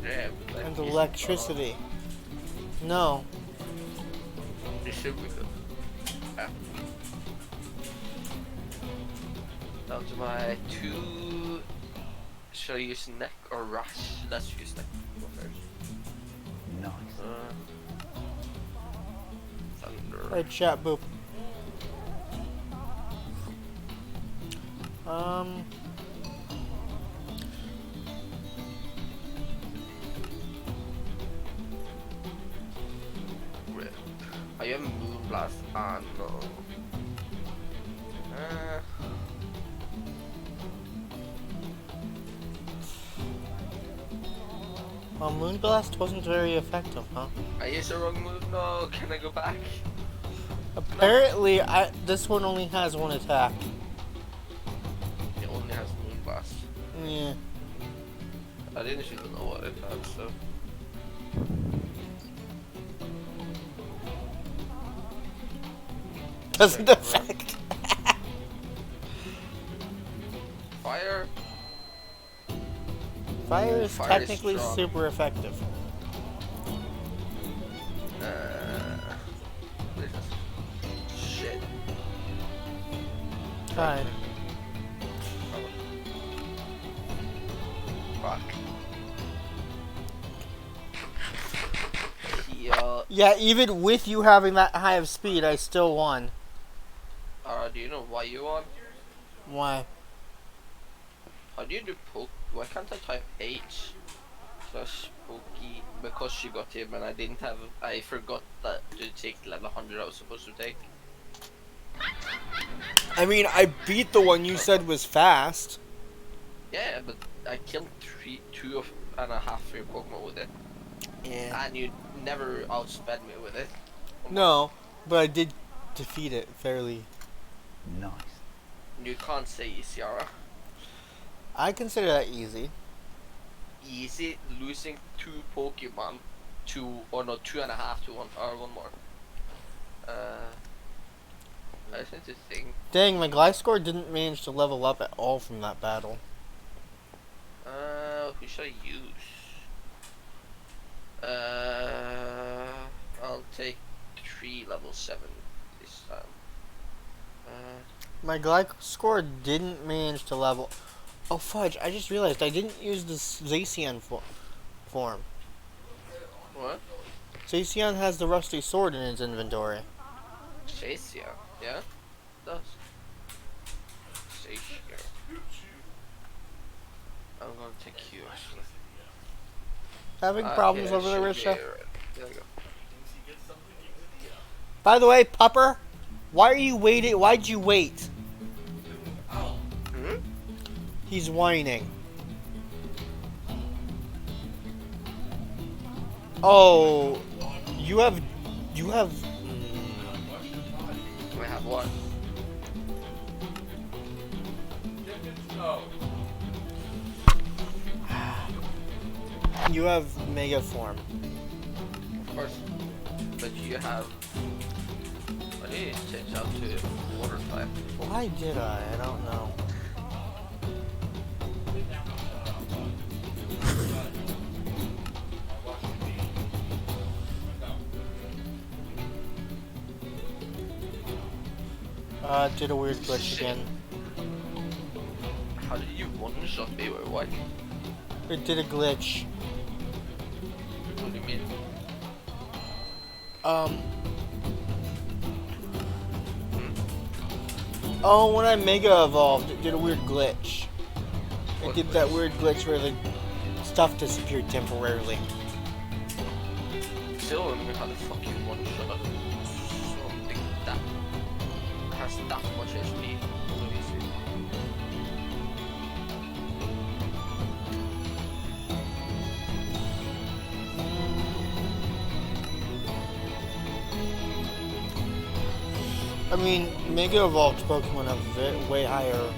Speaker 2: Yeah, but
Speaker 1: and
Speaker 2: is it
Speaker 1: electricity. No,
Speaker 2: It should be good. Yeah. Down to my 2. Should I use neck or rush? Let's use neck. Go first.
Speaker 5: nice.
Speaker 2: Thunder.
Speaker 1: hey chat boop.
Speaker 2: Red. I am Moonblast. Ah, no.
Speaker 1: Well, Moonblast wasn't very effective, huh?
Speaker 2: I used the wrong move. No, can I go back?
Speaker 1: Apparently, this one only has one attack.
Speaker 2: It only has Moonblast.
Speaker 1: Yeah.
Speaker 2: I didn't even know what it had, so.
Speaker 1: Doesn't affect.
Speaker 2: Fire?
Speaker 1: Fire is
Speaker 2: Fire is
Speaker 1: technically
Speaker 2: strong.
Speaker 1: super effective.
Speaker 2: What is this? Shit.
Speaker 1: Hi.
Speaker 2: Fuck. Yeah.
Speaker 1: Yeah, even with you having that high of speed, I still won.
Speaker 2: Do you know why you won?
Speaker 1: Why?
Speaker 2: How do you do poke? Why can't I type H? So spooky because she got him and I didn't have. I forgot that to take level 100 I was supposed to take.
Speaker 1: I mean, I beat the one you said was fast.
Speaker 2: Yeah, but I killed two and a half your Pokemon with it,
Speaker 1: Yeah.
Speaker 2: and you never outsped me with it.
Speaker 1: No, but I did defeat it fairly.
Speaker 5: Nice.
Speaker 2: You can't say easy, Ara.
Speaker 1: I consider that easy.
Speaker 2: Easy losing two Pokemon, two and a half to one or one more. I just need to think.
Speaker 1: Dang, my Gliscor didn't manage to level up at all from that battle.
Speaker 2: Who should I use? I'll take 3 level 7 this time.
Speaker 1: My Gliscor didn't manage to level. Oh fudge! I just realized I didn't use the Zacian form.
Speaker 2: What?
Speaker 1: Zacian has the rusty sword in his inventory.
Speaker 2: Shacia, yeah? It does. Shacia. I'm gonna take you actually.
Speaker 1: Having problems
Speaker 2: Okay,
Speaker 1: over there,
Speaker 2: should be
Speaker 1: Risha?
Speaker 2: right. There we go.
Speaker 1: By the way, Pupper, why are you waiting? Why'd you wait?
Speaker 2: Hmm?
Speaker 1: He's whining. Oh, you have.
Speaker 2: I have one.
Speaker 1: You have Mega Form.
Speaker 2: Of course. But you have. I need to change out to water type.
Speaker 1: Why did I? I don't know. Did a weird glitch
Speaker 2: Shit.
Speaker 1: again.
Speaker 2: How did you one-shot me with what?
Speaker 1: It did a glitch.
Speaker 2: What do you mean?
Speaker 1: Oh, when I Mega Evolved, it did a weird glitch. It
Speaker 2: What
Speaker 1: did that
Speaker 2: glitch?
Speaker 1: weird glitch where the stuff disappeared temporarily.
Speaker 2: Still remember how the fucking one-shot something that has that much HP. So easy.
Speaker 1: I mean, Mega Evolved Pokemon have way higher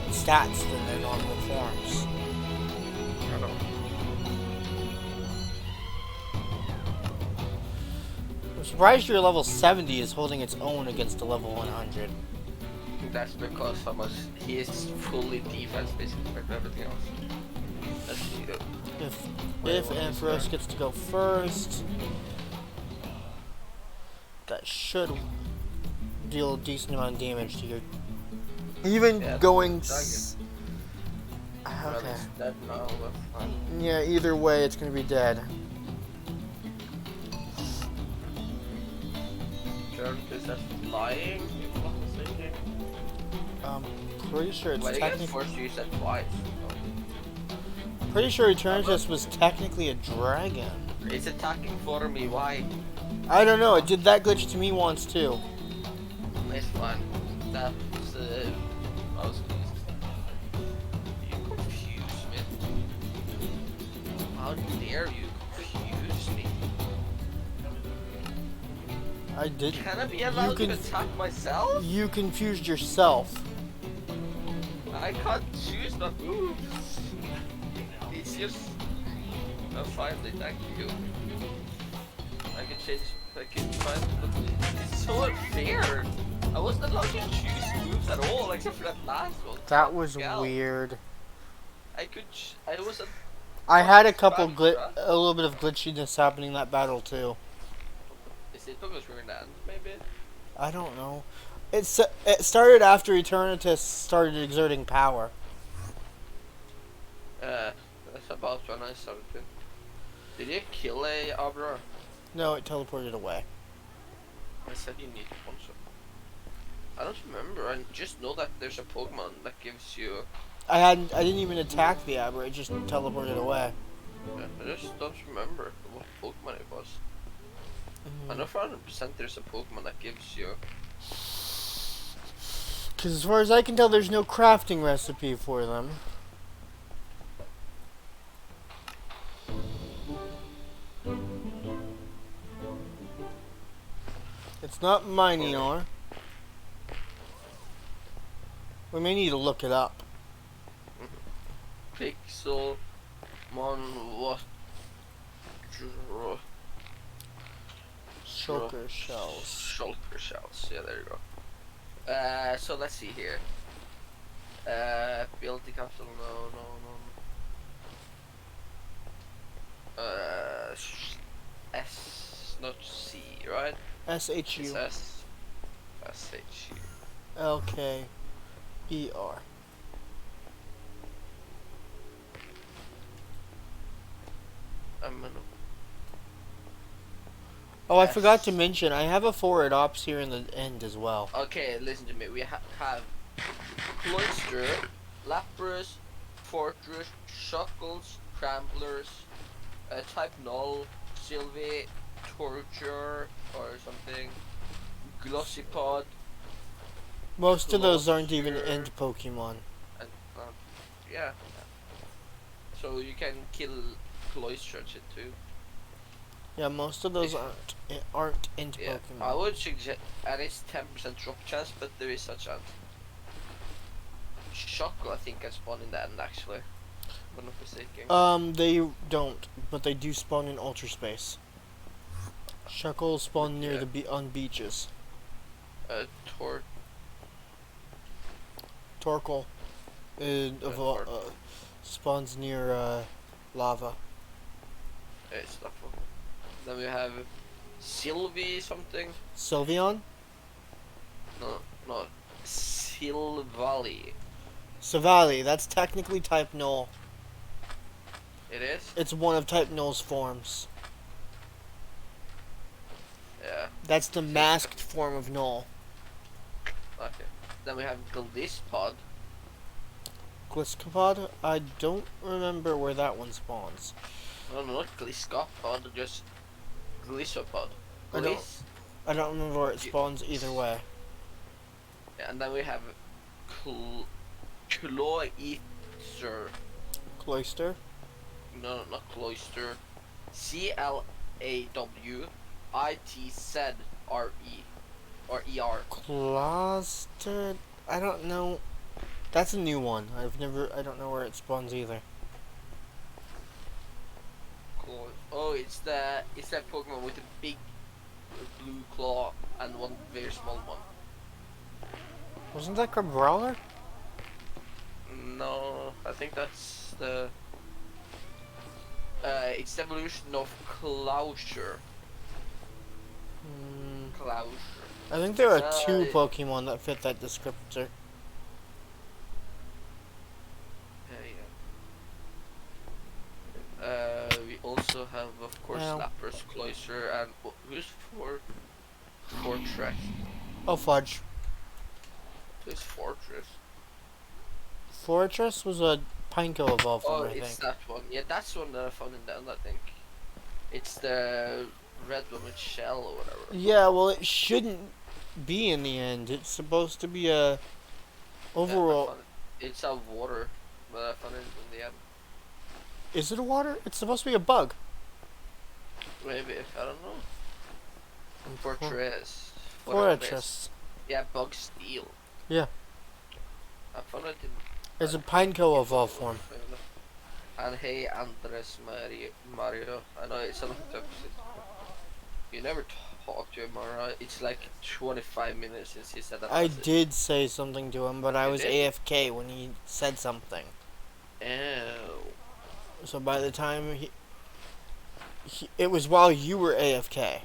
Speaker 1: stats than their normal forms.
Speaker 2: I don't know.
Speaker 1: I'm surprised your level 70 is holding its own against a level 100.
Speaker 2: That's because he is fully defense basically compared to everything else. That's needed.
Speaker 1: If Ampharos gets to go first, that should deal a decent amount of damage to you. Even
Speaker 2: Yeah,
Speaker 1: going.
Speaker 2: Well,
Speaker 1: Okay.
Speaker 2: it's dead now, but fine.
Speaker 1: Yeah, either way, it's gonna be dead.
Speaker 2: Turn is that flying? If I'm not mistaken.
Speaker 1: Pretty sure it's
Speaker 2: Well, you get
Speaker 1: technically.
Speaker 2: forced to use that twice.
Speaker 1: Pretty sure Eternatus was technically a dragon.
Speaker 2: It's attacking for me, why?
Speaker 1: I don't know. It did that glitch to me once too.
Speaker 2: It's fine. That's I was You confuse me. How dare you confuse me?
Speaker 1: I did.
Speaker 2: Can I be allowed to attack myself?
Speaker 1: You confused yourself.
Speaker 2: I can't choose my moves. It's just. Oh, finally, thank you. I can change. I can find. But it's so unfair. I wasn't allowed to choose moves at all, except for that last one.
Speaker 1: That was
Speaker 2: Gal.
Speaker 1: weird.
Speaker 2: I could. I wasn't.
Speaker 1: I had a couple
Speaker 2: Scratch,
Speaker 1: a little bit of glitchiness happening in that battle too.
Speaker 2: Is it because we're in end, maybe?
Speaker 1: I don't know. It started after Eternatus started exerting power.
Speaker 2: That's about when I started to. Did you kill a Abra?
Speaker 1: No, it teleported away.
Speaker 2: I said you need one shot. I don't remember. I just know that there's a Pokemon that gives you.
Speaker 1: I didn't even attack the Abra. It just teleported away.
Speaker 2: I just don't remember what Pokemon it was. I know for 100% there's a Pokemon that gives you.
Speaker 1: Because as far as I can tell, there's no crafting recipe for them. It's not mining ore. We may need to look it up.
Speaker 2: Pixel, Mon, what?
Speaker 1: Shulker shells.
Speaker 2: Shulker shells. Yeah, there you go. So let's see here. Build the capsule. No. S, not C, right? It's
Speaker 1: SHU.
Speaker 2: S. SHU.
Speaker 1: LKER.
Speaker 2: I'm gonna.
Speaker 1: Oh, I forgot to mention, I have a forward ops here in the end as well.
Speaker 2: Okay, listen to me. We have Cloister, Lapras, Fortress, Shuckles, Tramplers, Type Null, Sylvie, Torture, or something, Glossipod,
Speaker 1: Most of those aren't even
Speaker 2: Cloister.
Speaker 1: end Pokemon.
Speaker 2: and yeah. So you can kill Cloister and shit too.
Speaker 1: Yeah, most of those aren't end
Speaker 2: Yeah,
Speaker 1: Pokemon.
Speaker 2: I would suggest, and it's 10% drop chance, but there is a chance. Shuckle, I think, can spawn in the end actually. If I'm not mistaken.
Speaker 1: They don't, but they do spawn in Ultra Space. Shuckles spawn near
Speaker 2: Yeah.
Speaker 1: on beaches.
Speaker 2: Tor.
Speaker 1: Torkoal spawns near lava.
Speaker 2: It's that one. Then we have Sylvie something.
Speaker 1: Sylveon?
Speaker 2: No. Silvally.
Speaker 1: Savali, that's technically type Null.
Speaker 2: It is?
Speaker 1: It's one of type Null's forms.
Speaker 2: Yeah.
Speaker 1: That's the masked form of Null.
Speaker 2: Okay. Then we have Gliscod.
Speaker 1: Gliscopod? I don't remember where that one spawns.
Speaker 2: No, not Gliscopod, just Glisopod.
Speaker 1: I don't remember where it spawns either way.
Speaker 2: Yeah, and then we have Cloyster.
Speaker 1: Cloister?
Speaker 2: No, not Cloister. CLAWITZRE. Or ER.
Speaker 1: Cloister? I don't know. That's a new one. I don't know where it spawns either.
Speaker 2: Oh, it's that Pokemon with a big blue claw and one very small one.
Speaker 1: Wasn't that Crabrawler?
Speaker 2: No, I think that's the. It's the evolution of Clousure. Clousure.
Speaker 1: I think there are two
Speaker 2: it-
Speaker 1: Pokemon that fit that descriptor.
Speaker 2: Yeah. We also have, of course,
Speaker 1: Ow.
Speaker 2: Lapras, Cloyster, and who's Fortress?
Speaker 1: Oh, fudge.
Speaker 2: Who's Fortress?
Speaker 1: Fortress was a Pineco evolved
Speaker 2: Oh,
Speaker 1: one, I
Speaker 2: it's
Speaker 1: think.
Speaker 2: that one. Yeah, that's the one that I found in the end, I think. It's the red one with shell or whatever.
Speaker 1: Yeah, well, it shouldn't be in the end. It's supposed to be a
Speaker 2: Yeah, I
Speaker 1: overall.
Speaker 2: found it. It's a water, but I found it in the end.
Speaker 1: Is it a water? It's supposed to be a bug.
Speaker 2: Maybe, I don't know. Fortress.
Speaker 1: Fortress.
Speaker 2: Yeah, bug steel.
Speaker 1: Yeah.
Speaker 2: I found it in.
Speaker 1: It's a Pineco evolved form.
Speaker 2: And hey, Andres Mario. I know it's a lot of. You never talk to him, alright? It's like 25 minutes since he said that.
Speaker 1: I did say something to him, but I
Speaker 2: You
Speaker 1: was
Speaker 2: did?
Speaker 1: AFK when he said something.
Speaker 2: Oh.
Speaker 1: So by the time it was while you were AFK.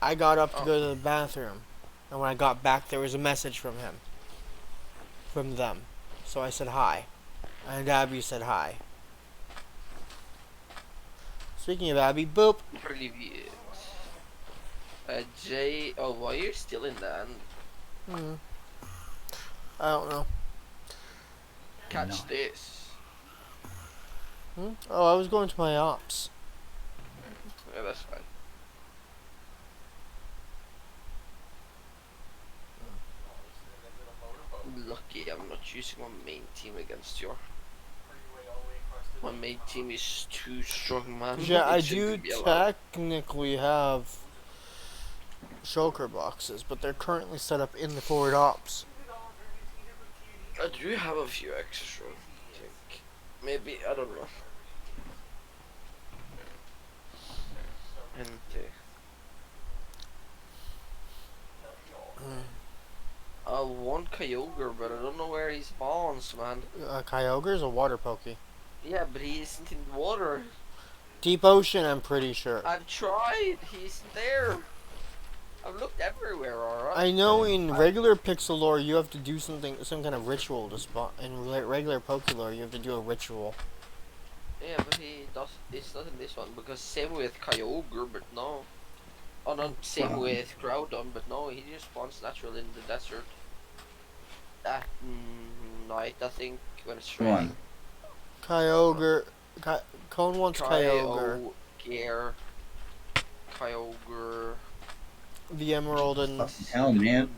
Speaker 1: I got up to go to the bathroom, and when I got back, there was a message from him. From them. So I said hi. And Abby said hi. Speaking of Abby, boop.
Speaker 2: Brilliant. Jay. Oh, why are you still in the end?
Speaker 1: I don't know.
Speaker 2: Catch
Speaker 5: No.
Speaker 2: this.
Speaker 1: Hmm? Oh, I was going to my ops.
Speaker 2: Yeah, that's fine. Lucky I'm not using my main team against you. My main team is too strong, man.
Speaker 1: Yeah, I
Speaker 2: It
Speaker 1: do
Speaker 2: shouldn't be allowed.
Speaker 1: technically have shulker boxes, but they're currently set up in the forward ops.
Speaker 2: I do have a few extra, I think. Maybe, I don't know. Empty. I want Kyogre, but I don't know where he spawns, man.
Speaker 1: Kyogre's a water pokey.
Speaker 2: Yeah, but he isn't in water.
Speaker 1: Deep ocean, I'm pretty sure.
Speaker 2: I've tried. He's there. I've looked everywhere, alright?
Speaker 1: I know in regular pixel lore you have to do some kind of ritual to spawn. In regular Pokelore you have to do a ritual.
Speaker 2: Yeah, but it's not in this one, because same with Kyogre, but no. Oh, no, same with Groudon, but no, he just spawns naturally in the desert. At night, I think, when it's
Speaker 5: Come on.
Speaker 2: raining.
Speaker 1: Kyogre, Cone wants Kyogre.
Speaker 2: Kyogre.
Speaker 1: The Emerald and
Speaker 5: Hell, man.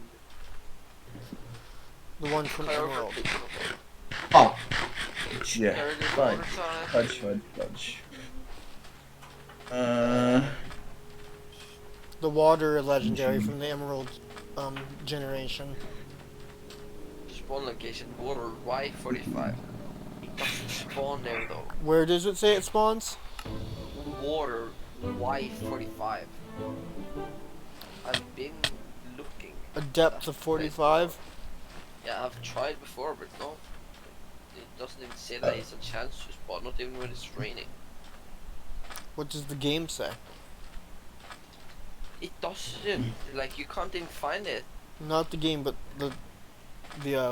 Speaker 1: the one from Emerald.
Speaker 5: Oh. Yeah.
Speaker 2: Kyogre
Speaker 5: Fudge.
Speaker 2: water type.
Speaker 5: Fudge.
Speaker 1: The water legendary from the Emerald generation.
Speaker 2: Spawn location, water, Y45. It doesn't spawn there though.
Speaker 1: Where does it say it spawns?
Speaker 2: Water, Y45. I've been looking.
Speaker 1: A depth of 45.
Speaker 2: Yeah, I've tried before, but no. It doesn't even say that it's a chance to spawn, not even when it's raining.
Speaker 1: What does the game say?
Speaker 2: It doesn't. Like, you can't even find it.
Speaker 1: Not the game, but the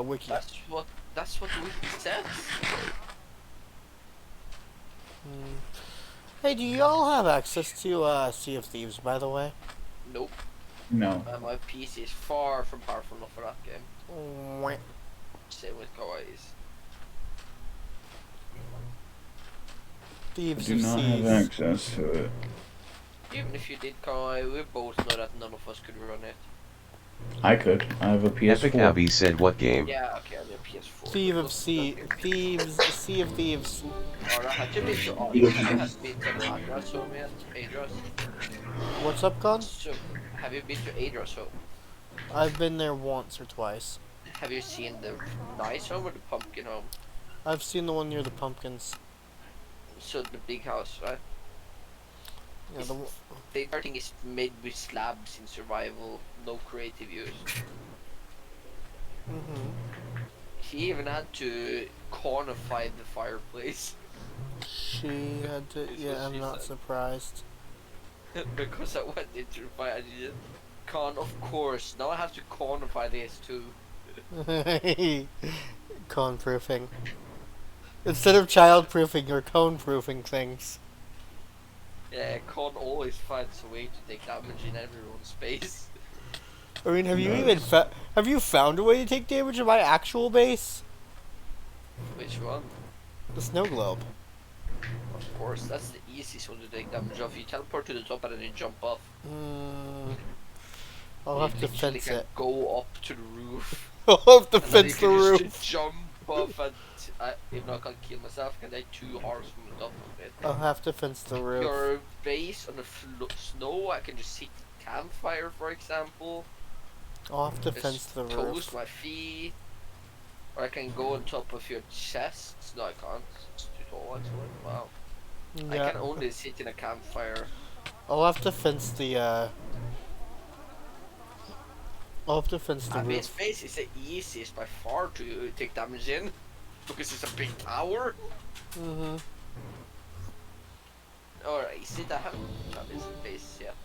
Speaker 1: wiki.
Speaker 2: That's what the wiki says.
Speaker 1: Hey, do y'all have access to Sea of Thieves, by the way?
Speaker 2: Nope.
Speaker 5: No.
Speaker 2: My PC is far from powerful enough for that game.
Speaker 1: Wah.
Speaker 2: Same with Kawaii's.
Speaker 5: I
Speaker 1: Thieves
Speaker 5: do
Speaker 1: of
Speaker 5: not have
Speaker 1: Seas.
Speaker 5: access to it.
Speaker 2: Even if you did Kawaii, we both know that none of us could run it.
Speaker 5: I could. I have a
Speaker 3: Epic
Speaker 5: PS4.
Speaker 3: Abby said what game?
Speaker 2: Yeah, okay, on your PS4.
Speaker 1: Thief
Speaker 2: but
Speaker 1: of
Speaker 2: not
Speaker 1: Sea,
Speaker 2: here.
Speaker 1: Sea of Thieves.
Speaker 2: Alright, have you been to you have been to Adra's home yet? Adra's?
Speaker 1: What's up, Con?
Speaker 2: So, have you been to Adra's home?
Speaker 1: I've been there once or twice.
Speaker 2: Have you seen the nice home or the pumpkin home?
Speaker 1: I've seen the one near the pumpkins.
Speaker 2: So the big house, right?
Speaker 1: Yeah, the one-
Speaker 2: The entire thing is made with slabs in survival, no creative use. He even had to cornify the fireplace.
Speaker 1: She had to.
Speaker 2: That's
Speaker 1: Yeah,
Speaker 2: what
Speaker 1: I'm
Speaker 2: she
Speaker 1: not
Speaker 2: said.
Speaker 1: surprised.
Speaker 2: Because I went into the fire and you con, of course, now I have to cornify this too.
Speaker 1: Cone proofing. Instead of child proofing, you're cone proofing things.
Speaker 2: Yeah, con always finds a way to take damage in everyone's space.
Speaker 1: I mean, have you
Speaker 5: Nice.
Speaker 1: even have you found a way to take damage in my actual base?
Speaker 2: Which one?
Speaker 1: The snow globe.
Speaker 2: Of course, that's the easiest one to take damage off. You teleport to the top and then you jump off.
Speaker 1: I'll
Speaker 2: You
Speaker 1: have to
Speaker 2: literally
Speaker 1: fence
Speaker 2: can
Speaker 1: it.
Speaker 2: go up to the roof.
Speaker 1: I'll have to
Speaker 2: And then you
Speaker 1: fence the
Speaker 2: can
Speaker 1: roof.
Speaker 2: just jump off and even though I can't kill myself, can I 2 hours from the top of it.
Speaker 1: I'll have to fence the roof.
Speaker 2: Your base on the snow, I can just sit campfire, for example.
Speaker 1: I'll have to
Speaker 2: Just
Speaker 1: fence the
Speaker 2: toast
Speaker 1: roof.
Speaker 2: my feet. Or I can go on top of your chest. No, I can't. It's too tall, actually. Wow. I
Speaker 1: Yeah,
Speaker 2: can only sit in a campfire.
Speaker 1: I'll have to fence the. I'll have to fence the
Speaker 2: I mean,
Speaker 1: roof.
Speaker 2: space is the easiest by far to take damage in. Because it's a big tower. Or is it? I haven't tried this base yet.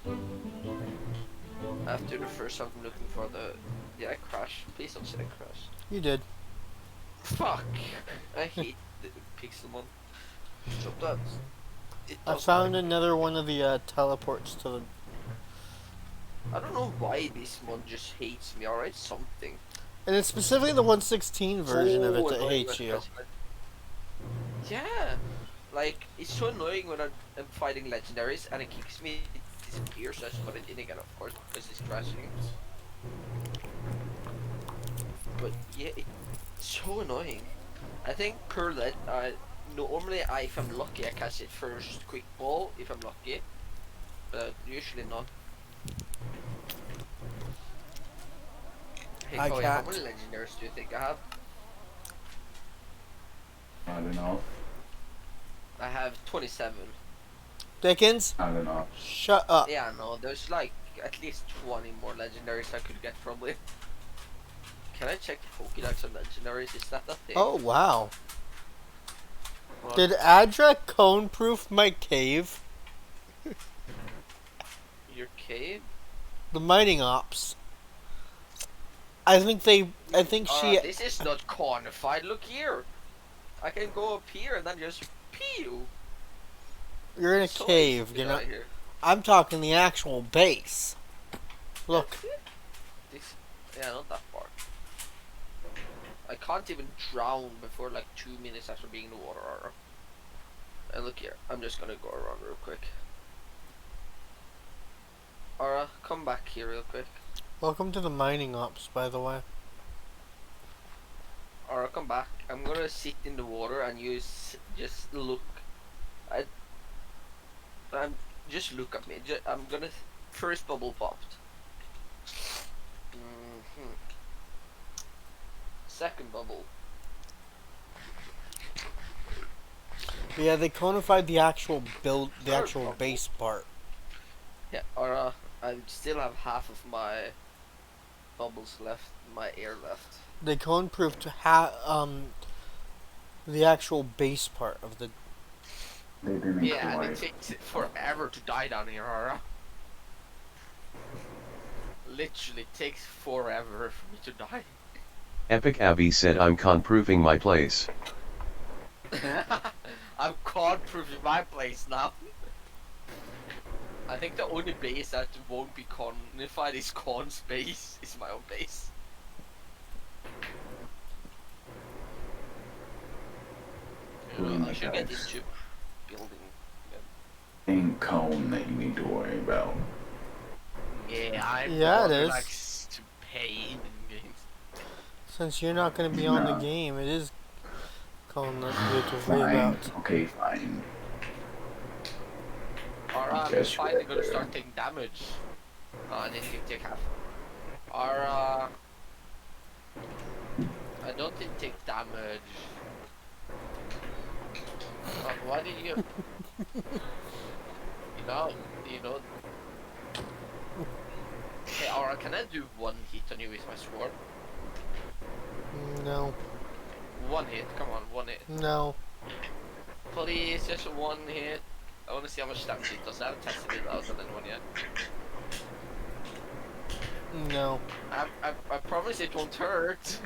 Speaker 2: After the first time I'm looking for the... Did I crash? Please don't say I crashed.
Speaker 1: You did.
Speaker 2: Fuck! I hate the Pixelmon. Stop that. It
Speaker 1: I
Speaker 2: does
Speaker 1: found
Speaker 2: like-
Speaker 1: another one of the teleports to the.
Speaker 2: I don't know why this mon just hates me, alright? Something.
Speaker 1: And it's specifically the 116 version of it
Speaker 2: So
Speaker 1: that
Speaker 2: annoying
Speaker 1: hates
Speaker 2: when
Speaker 1: you.
Speaker 2: pressing it. Yeah! Like, it's so annoying when I'm fighting legendaries and it kicks me, it disappears, so I just put it in again, of course, because it's crashing. But yeah, it's so annoying. I think normally if I'm lucky, I catch it first quick ball if I'm lucky, but usually not. Hey
Speaker 1: Hi,
Speaker 2: Koi, how many
Speaker 1: cat.
Speaker 2: legendaries do you think I have?
Speaker 5: I don't know.
Speaker 2: I have 27.
Speaker 1: Dickens,
Speaker 5: I don't know.
Speaker 1: shut up.
Speaker 2: Yeah, no, there's like at least 20 more legendaries I could get probably. Can I check Pokedex on legendaries? Is that a thing?
Speaker 1: Oh, wow.
Speaker 2: What?
Speaker 1: Did Adra cone-proof my cave?
Speaker 2: Your cave?
Speaker 1: The mining ops. I think she...
Speaker 2: This is not quantified. Look here. I can go up here and then just pew.
Speaker 1: You're in a
Speaker 2: It's so
Speaker 1: cave,
Speaker 2: easy to
Speaker 1: you know?
Speaker 2: die here.
Speaker 1: I'm talking the actual base. Look.
Speaker 2: That's it. This, yeah, not that far. I can't even drown before like 2 minutes after being in the water. Ara. And look here, I'm just gonna go around real quick. Ara, come back here real quick.
Speaker 1: Welcome to the mining ops, by the way.
Speaker 2: Ara, come back. I'm gonna sit in the water and you just look. I'm just look at me. I'm gonna first bubble popped. Second bubble.
Speaker 1: Yeah, they codified the actual build, the
Speaker 2: Third
Speaker 1: actual
Speaker 2: bubble.
Speaker 1: base part.
Speaker 2: Yeah, or I still have half of my bubbles left, my air left.
Speaker 1: They cone-proofed the actual base part of the...
Speaker 5: They didn't
Speaker 2: Yeah, and it
Speaker 5: quite.
Speaker 2: takes it forever to die down here, Ara. Literally takes forever for me to die.
Speaker 3: Epic Abby said I'm con-proofing my place.
Speaker 2: I'm con-proofing my place now. I think the only base that won't be conified is Con's base, is my own base. I should get into building.
Speaker 5: Ain't cone that you need to worry about.
Speaker 2: Yeah, I'm
Speaker 1: Yeah, it is.
Speaker 2: like to pain in games.
Speaker 1: Since you're not going to be on the
Speaker 5: No.
Speaker 1: game, it is cone that you have to worry
Speaker 5: Fine.
Speaker 1: about.
Speaker 5: Okay, fine.
Speaker 2: Alright, I'm
Speaker 5: Guess
Speaker 2: finally
Speaker 5: you're
Speaker 2: gonna
Speaker 5: there.
Speaker 2: start taking damage. I need to take half. Alright. I don't think take damage. Why did you... you know... Hey, Aura, can I do one hit on you with my sword?
Speaker 1: No.
Speaker 2: One hit, come on, one hit.
Speaker 1: No.
Speaker 2: Please, just one hit. I wanna see how much damage it does. I haven't tested it out on anyone yet.
Speaker 1: No.
Speaker 2: I promise it won't hurt.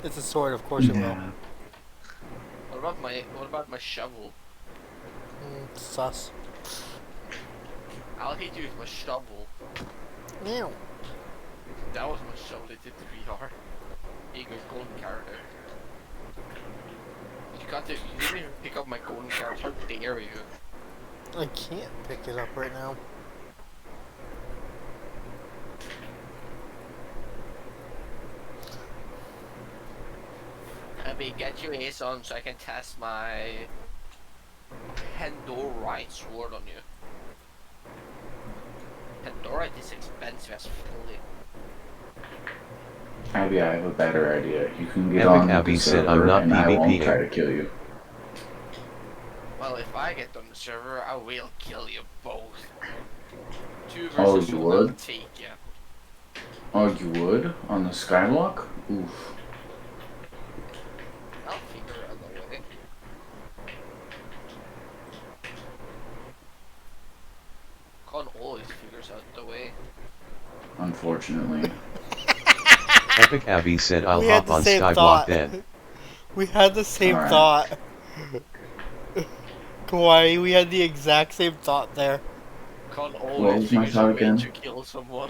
Speaker 1: It's a sword, of course it will.
Speaker 5: Yeah.
Speaker 2: What about my shovel?
Speaker 1: Sus.
Speaker 2: I'll hit you with my shovel.
Speaker 1: Ew.
Speaker 2: That was my shovel, it did 3 hard. Here you go, golden carrot. You didn't even pick up my golden carrot, how dare you?
Speaker 1: I can't pick it up right now.
Speaker 2: Abby, get your ace on so I can test my Pandorite sword on you. Pandorite is expensive as fully.
Speaker 5: Abby, I have a better idea. You can get
Speaker 3: Epic
Speaker 5: on
Speaker 3: Abby
Speaker 5: the
Speaker 3: said
Speaker 5: server
Speaker 3: I'm not
Speaker 5: and I won't
Speaker 3: PvPing.
Speaker 5: try to kill you.
Speaker 2: Well, if I get on the server, I will kill you both. 2
Speaker 5: Oh,
Speaker 2: versus
Speaker 5: you
Speaker 2: 1, I'll
Speaker 5: would?
Speaker 2: take you.
Speaker 5: Oh, you would? On the skyblock? Oof.
Speaker 2: I'll figure out a way. Con always figures out the way.
Speaker 5: Unfortunately.
Speaker 3: Epic Abby said I'll
Speaker 1: We had
Speaker 3: hop
Speaker 1: the
Speaker 3: on
Speaker 1: same
Speaker 3: Skyblock
Speaker 1: thought.
Speaker 3: then.
Speaker 1: We had the same
Speaker 5: Alright.
Speaker 1: thought. Kawaii, we had the exact same thought there.
Speaker 2: Con
Speaker 5: was
Speaker 2: always
Speaker 5: my
Speaker 2: figures a
Speaker 5: thought
Speaker 2: way
Speaker 5: again?
Speaker 2: to kill someone.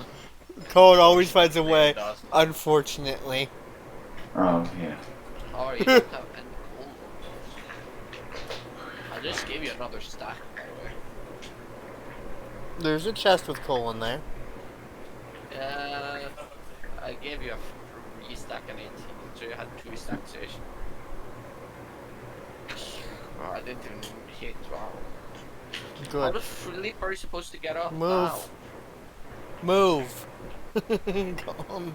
Speaker 1: Code always finds a
Speaker 2: Really
Speaker 1: way,
Speaker 2: does.
Speaker 1: unfortunately.
Speaker 5: Oh, yeah.
Speaker 2: Oh, you don't have any gold. just gave you another stack, by the way.
Speaker 1: There's a chest with coal in there.
Speaker 2: I gave you a free stack and 18, so you had 2 stacks each. Oh, I didn't even hit, wow. How
Speaker 1: Good.
Speaker 2: the flip are you supposed to get up
Speaker 1: Move. Move. Come.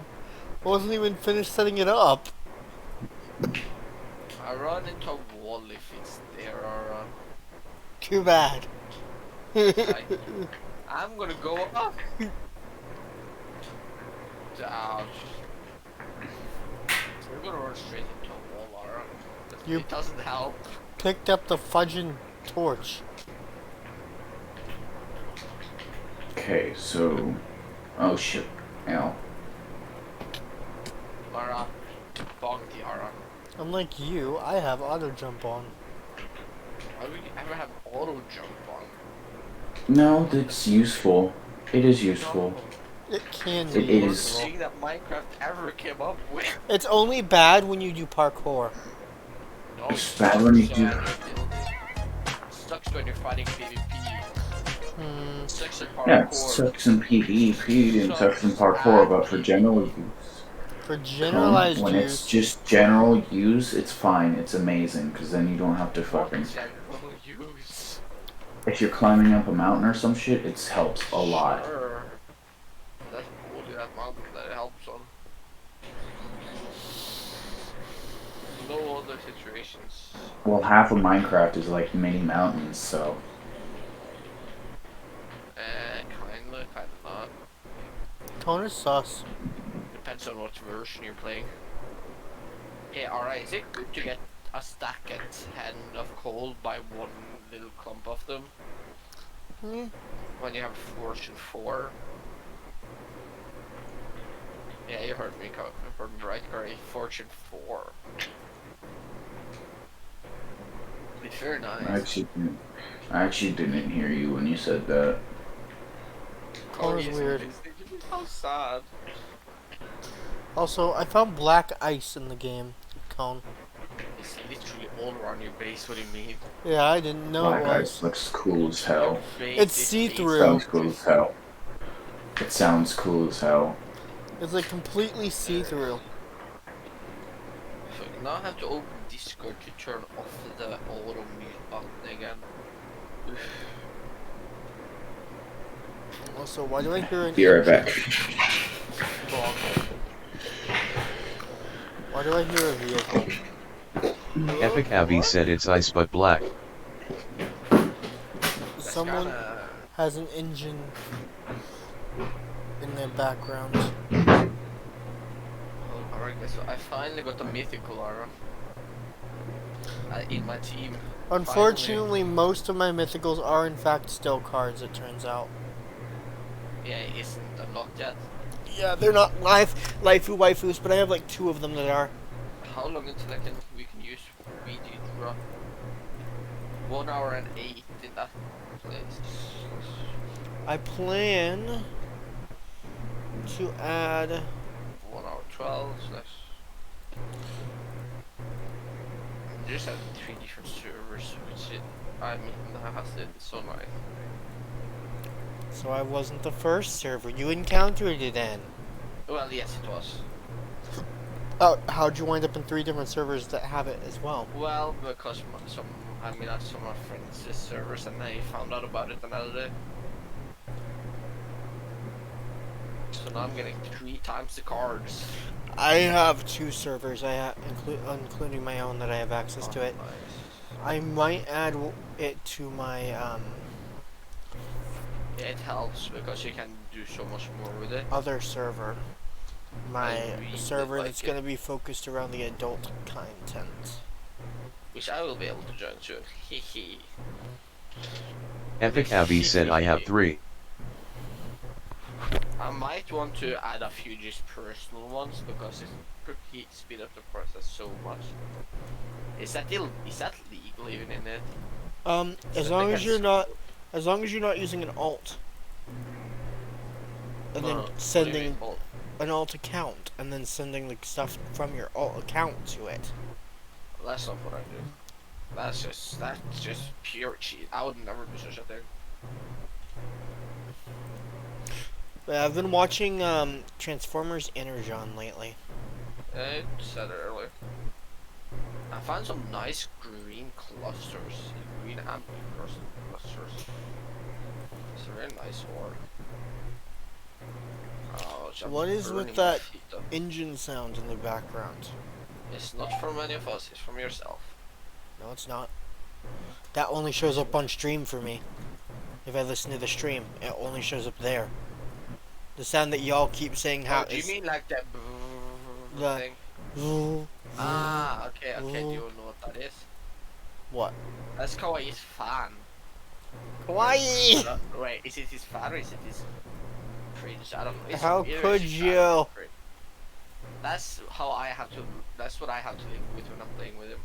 Speaker 1: I wasn't even finished setting it up.
Speaker 2: now? I run into a wall if it's there, or
Speaker 1: Too bad.
Speaker 2: I'm gonna go up. Ouch. We're gonna run straight into a wall, Lara.
Speaker 1: You-
Speaker 2: It doesn't help.
Speaker 1: Picked up the fudging torch.
Speaker 5: Okay, so. Oh shit. Ow.
Speaker 2: Lara. Bonk the Lara.
Speaker 1: Unlike you, I have auto jump on.
Speaker 2: Why would you ever have auto jump on?
Speaker 5: No, that's useful. It is useful.
Speaker 1: It can
Speaker 5: It
Speaker 1: be
Speaker 5: is.
Speaker 1: useful.
Speaker 2: Thing that Minecraft ever came up with.
Speaker 1: It's only bad when you do parkour.
Speaker 2: No,
Speaker 5: It's bad when you do-
Speaker 2: It sucks when you're fighting PvP.
Speaker 1: Hmm.
Speaker 2: Sucks in
Speaker 5: Yeah, it
Speaker 2: parkour.
Speaker 5: sucks in PvP and sucks in parkour, but for general use.
Speaker 1: For generalized
Speaker 5: When it's
Speaker 1: use,
Speaker 5: just general use, it's fine. It's amazing, because then you don't have to fucking.
Speaker 2: General use.
Speaker 5: If you're climbing up a mountain or some shit, it helps a lot.
Speaker 2: Sure. That's only that mountain that it helps on. No other situations.
Speaker 5: Well, half of Minecraft is like mini mountains, so.
Speaker 2: Kinda not.
Speaker 1: tone is sus.
Speaker 2: Depends on what version you're playing. Yeah, alright, is it good to get a stack at 10 of coal by one little clump of them?
Speaker 1: Hmm.
Speaker 2: When you have Fortune 4? Yeah, you heard me, right, Gary? Fortune 4. It's very nice.
Speaker 5: I actually didn't hear you when you said that.
Speaker 1: Tone is weird.
Speaker 2: How sad.
Speaker 1: Also, I found black ice in the game. Cone.
Speaker 2: It's literally all around your base, what do you mean?
Speaker 1: Yeah, I didn't know
Speaker 5: Black
Speaker 1: it
Speaker 5: ice
Speaker 1: was.
Speaker 5: looks cool as hell.
Speaker 1: It's see-through.
Speaker 5: Sounds cool as hell. It sounds cool as hell.
Speaker 1: It's like completely see-through.
Speaker 2: So now I have to open Discord to turn off the auto mute button again. Oof.
Speaker 1: Also, why do I hear an
Speaker 5: Be right back.
Speaker 1: Why do I hear a vehicle?
Speaker 3: Epic Abby said it's ice but black.
Speaker 1: Someone
Speaker 2: Kinda...
Speaker 1: has an engine in their background.
Speaker 2: Alright guys, so I finally got a mythical Aura in my team.
Speaker 1: Unfortunately, most of my mythicals are in fact still cards, it turns out.
Speaker 2: Yeah, it isn't unlocked yet.
Speaker 1: Yeah, they're not Laifu waifus, but I have like 2 of them that are.
Speaker 2: How long until we can use VG bro? 1 hour and 8 in that place.
Speaker 1: I plan to add
Speaker 2: 1 hour 12 slash. You just have 3 different servers, which is, I mean, it's so nice.
Speaker 1: so I wasn't the first server you encountered it in.
Speaker 2: Well, yes, it was.
Speaker 1: Oh, how'd you wind up in 3 different servers that have it as well?
Speaker 2: Well, because some of my friends' servers, and they found out about it another day. So now I'm getting 3 times the cards.
Speaker 1: I have 2 servers, including my own, that I have access to it.
Speaker 2: Nice.
Speaker 1: I might add it to my
Speaker 2: It helps because you can do so much more with it.
Speaker 1: other server. My
Speaker 2: I really
Speaker 1: server
Speaker 2: like
Speaker 1: that's
Speaker 2: it.
Speaker 1: going to be focused around the adult content.
Speaker 2: Which I will be able to join soon. Hehe.
Speaker 3: Epic Abby said I have 3.
Speaker 2: I might want to add a few just personal ones because it pretty speed up the process so much. Is that legal even in it?
Speaker 1: As
Speaker 2: So
Speaker 1: long
Speaker 2: they
Speaker 1: as
Speaker 2: can
Speaker 1: you're not, as long as you're not using an alt, and then sending an alt account, and then sending the stuff from your alt account to it.
Speaker 2: That's not what I do. That's just pure cheat. I would never do such a thing.
Speaker 1: But I've been watching Transformers Energon lately.
Speaker 2: I said it earlier. I found some nice green clusters, green and blue clusters. It's a very nice ore. Oh,
Speaker 1: What is with that engine sound in the background?
Speaker 2: It's not from any of us, it's from yourself.
Speaker 1: No, it's not. That only shows up on stream for me. If I listen to the stream, it only shows up there. The sound that y'all keep saying how
Speaker 2: Do you mean like that
Speaker 1: the
Speaker 2: thing?
Speaker 1: what?
Speaker 2: Ah, okay, do you know what that is? That's Kawaii's fan.
Speaker 1: Kawaii!
Speaker 2: Wait, is it his fan or is it his cringe? I don't know. It's
Speaker 1: How
Speaker 2: weird
Speaker 1: could
Speaker 2: fan
Speaker 1: you?
Speaker 2: or cringe. That's how I have to. That's what I have to live with when I'm playing with him.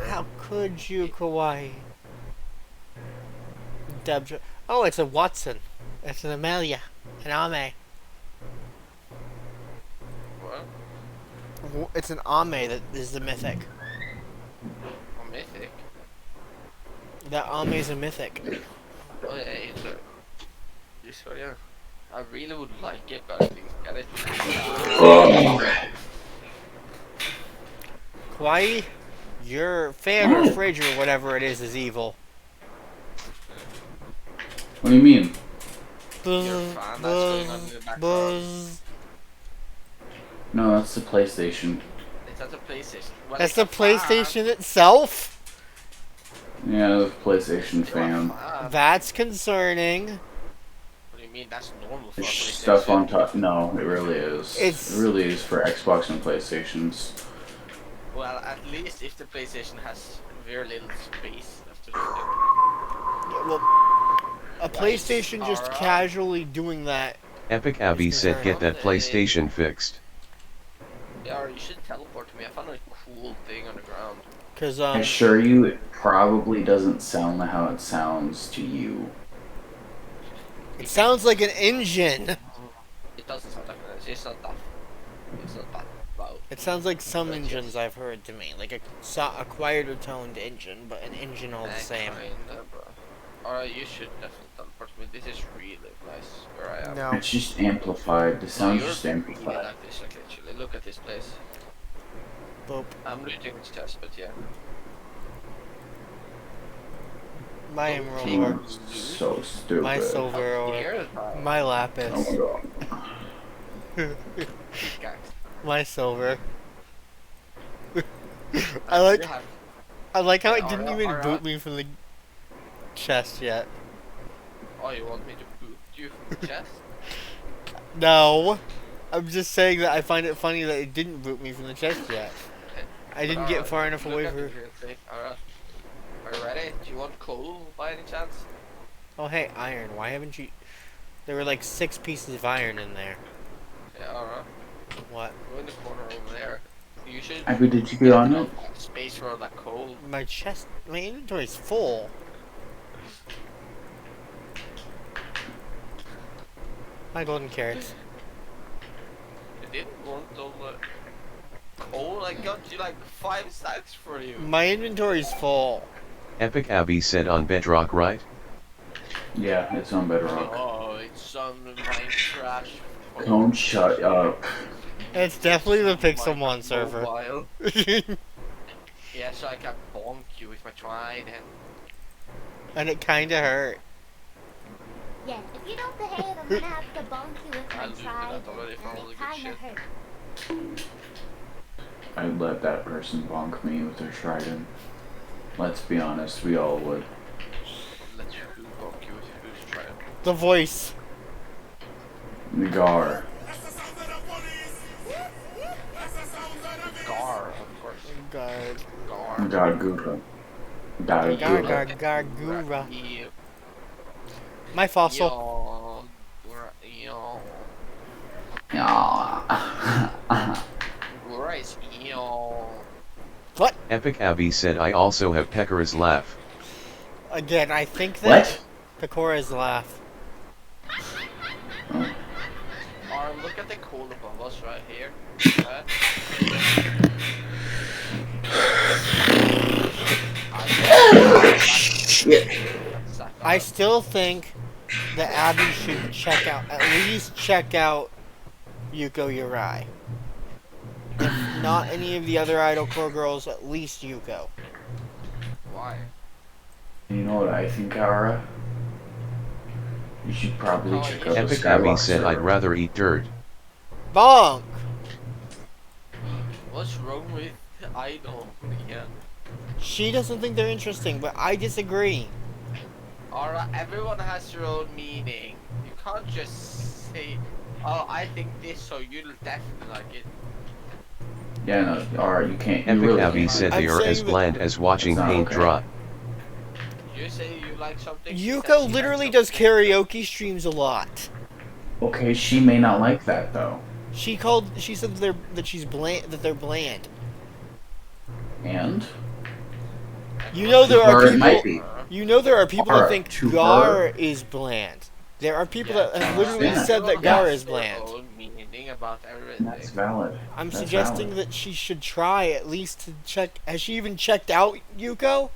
Speaker 1: How could you, Kawaii? Oh, it's a Watson. It's an Amelia. An Ame.
Speaker 2: What?
Speaker 1: It's an Ame that is the mythic.
Speaker 2: A mythic.
Speaker 1: That Ame's a mythic.
Speaker 2: Oh yeah, it's a. This one, yeah. I really would like it, but I think get it.
Speaker 1: Kawaii, your fan or fridge or whatever it is evil.
Speaker 5: What do you mean?
Speaker 2: Your fan that's going on in the background.
Speaker 5: No, that's the PlayStation.
Speaker 2: It's at the PlayStation. Well,
Speaker 1: That's
Speaker 2: it's
Speaker 1: the
Speaker 2: a fan.
Speaker 1: PlayStation itself?
Speaker 5: Yeah, the PlayStation
Speaker 2: You're a
Speaker 5: fan.
Speaker 2: fan.
Speaker 1: That's concerning.
Speaker 2: What do you mean? That's normal for a
Speaker 5: There's
Speaker 2: PlayStation.
Speaker 5: stuff on top. No, it really is.
Speaker 1: It's-
Speaker 5: It really is for Xbox and PlayStations.
Speaker 2: Well, at least if the PlayStation has very little space left to do
Speaker 1: Yeah, well, a PlayStation just
Speaker 2: Alright.
Speaker 1: casually doing that.
Speaker 3: Epic Abby said get that PlayStation fixed.
Speaker 2: it. Yeah, or you should teleport to me. I found a cool thing on the ground.
Speaker 1: Cause
Speaker 5: I assure you, it probably doesn't sound how it sounds to you.
Speaker 1: it sounds like an engine.
Speaker 2: It doesn't sound like that. It's not that. It's not that loud.
Speaker 1: It sounds like some
Speaker 2: But
Speaker 1: engines
Speaker 2: yes.
Speaker 1: I've heard to me, like a quieter toned engine, but an engine all the same.
Speaker 2: Kinda, bro. Alright, you should definitely teleport to me. This is really nice where I am.
Speaker 1: No.
Speaker 5: It's just amplified. The
Speaker 2: No,
Speaker 5: sound's
Speaker 2: you're
Speaker 5: just
Speaker 2: really
Speaker 5: amplified.
Speaker 2: like this, like literally. Look at this place.
Speaker 1: Boop.
Speaker 2: I'm looting this test, but yeah.
Speaker 1: My emerald
Speaker 2: King.
Speaker 1: ore.
Speaker 5: So stupid.
Speaker 1: My silver ore.
Speaker 2: Here's
Speaker 1: My lapis.
Speaker 5: Oh my god.
Speaker 2: guys.
Speaker 1: My silver.
Speaker 2: You
Speaker 1: I like
Speaker 2: have-
Speaker 1: how it
Speaker 2: Yeah,
Speaker 1: didn't
Speaker 2: alright,
Speaker 1: even
Speaker 2: alright.
Speaker 1: boot me from the chest yet.
Speaker 2: Oh, you want me to boot you from the chest?
Speaker 1: No. I'm just saying that I find it funny that it didn't boot me from the chest yet. I didn't get far enough away from.
Speaker 2: Alright. Are you ready? Do you want coal by any chance?
Speaker 1: Oh hey, iron. Why haven't you? There were like 6 pieces of iron in there.
Speaker 2: Yeah, alright.
Speaker 1: What?
Speaker 2: Go in the corner over there. You should.
Speaker 5: Abby, did you get on it?
Speaker 2: Space for that coal.
Speaker 1: My chest, my inventory's full. My golden carrots.
Speaker 2: You didn't want all the coal? I got you like 5 stacks for you.
Speaker 1: My inventory's full.
Speaker 3: Epic Abby said on Bedrock, right?
Speaker 5: Yeah, it's on Bedrock.
Speaker 2: Oh, it's on Minecraft.
Speaker 5: Don't shut up.
Speaker 1: It's definitely the Pixelmon server.
Speaker 2: Mobile. Yeah, so I can bonk you with my trident.
Speaker 1: And it kinda hurt.
Speaker 6: Yeah, if you don't behave, I'm gonna have to bonk you with
Speaker 2: I
Speaker 6: my
Speaker 2: looted
Speaker 6: trident,
Speaker 2: that already for all
Speaker 6: and
Speaker 2: the
Speaker 6: it
Speaker 2: good
Speaker 6: kinda
Speaker 2: shit.
Speaker 6: hurt.
Speaker 5: I'd let that person bonk me with their trident. Let's be honest, we all would.
Speaker 2: Let you bonk you with whose trident.
Speaker 1: The voice.
Speaker 5: Gar.
Speaker 2: Gar, of course.
Speaker 1: God.
Speaker 2: Gar.
Speaker 5: Gargura. Gargura.
Speaker 1: Gargura.
Speaker 2: Yeah.
Speaker 1: My fossil.
Speaker 2: Yo.
Speaker 5: Yeah.
Speaker 2: Gura is yo.
Speaker 1: What?
Speaker 3: Epic Abby said I also have Pekara's laugh.
Speaker 1: Again, I think that
Speaker 5: What?
Speaker 1: Pecora's laugh.
Speaker 2: Or look at the coal above us right here.
Speaker 1: I still think that Abby should at least check out Yuko Uri. If not any of the other Idol Core girls, at least Yuko.
Speaker 2: Why?
Speaker 5: You know what I think, Ara? You should probably
Speaker 2: Oh,
Speaker 5: check
Speaker 2: you
Speaker 5: out the
Speaker 3: Epic Abby
Speaker 5: Skybox
Speaker 3: said I'd
Speaker 5: server.
Speaker 3: rather eat dirt.
Speaker 1: Bonk!
Speaker 2: What's wrong with Idol? Yeah.
Speaker 1: She doesn't think they're interesting, but I disagree.
Speaker 2: Alright, everyone has their own meaning. You can't just say, oh, I think this, so you'll definitely like it.
Speaker 5: Yeah, no, Ara, you can't. You
Speaker 3: Epic
Speaker 5: really
Speaker 3: Abby
Speaker 5: can't.
Speaker 3: said
Speaker 1: I'm
Speaker 3: they are as
Speaker 1: saying that-
Speaker 3: bland as watching
Speaker 5: That's not
Speaker 3: paint
Speaker 5: okay.
Speaker 3: dry.
Speaker 2: You say you like something. she says she
Speaker 1: Yuko
Speaker 2: likes
Speaker 1: literally does
Speaker 2: something.
Speaker 1: karaoke streams a lot.
Speaker 5: Okay, she may not like that though.
Speaker 1: She said that she's bland, that they're bland.
Speaker 5: And
Speaker 1: You know there
Speaker 5: Or
Speaker 1: are
Speaker 5: it might
Speaker 1: people.
Speaker 5: be.
Speaker 1: You know there are people that
Speaker 5: Alright,
Speaker 1: think
Speaker 5: to
Speaker 1: Gar
Speaker 5: her.
Speaker 1: is bland. There are people
Speaker 2: Yeah,
Speaker 1: that have literally
Speaker 5: Yeah.
Speaker 1: said that
Speaker 2: everyone
Speaker 1: Gar
Speaker 2: has
Speaker 1: is
Speaker 2: their
Speaker 1: bland.
Speaker 2: own meaning about everything.
Speaker 5: That's valid.
Speaker 1: I'm
Speaker 5: That's
Speaker 1: suggesting
Speaker 5: valid.
Speaker 1: that she should try at least to check. Has she even checked out Yuko?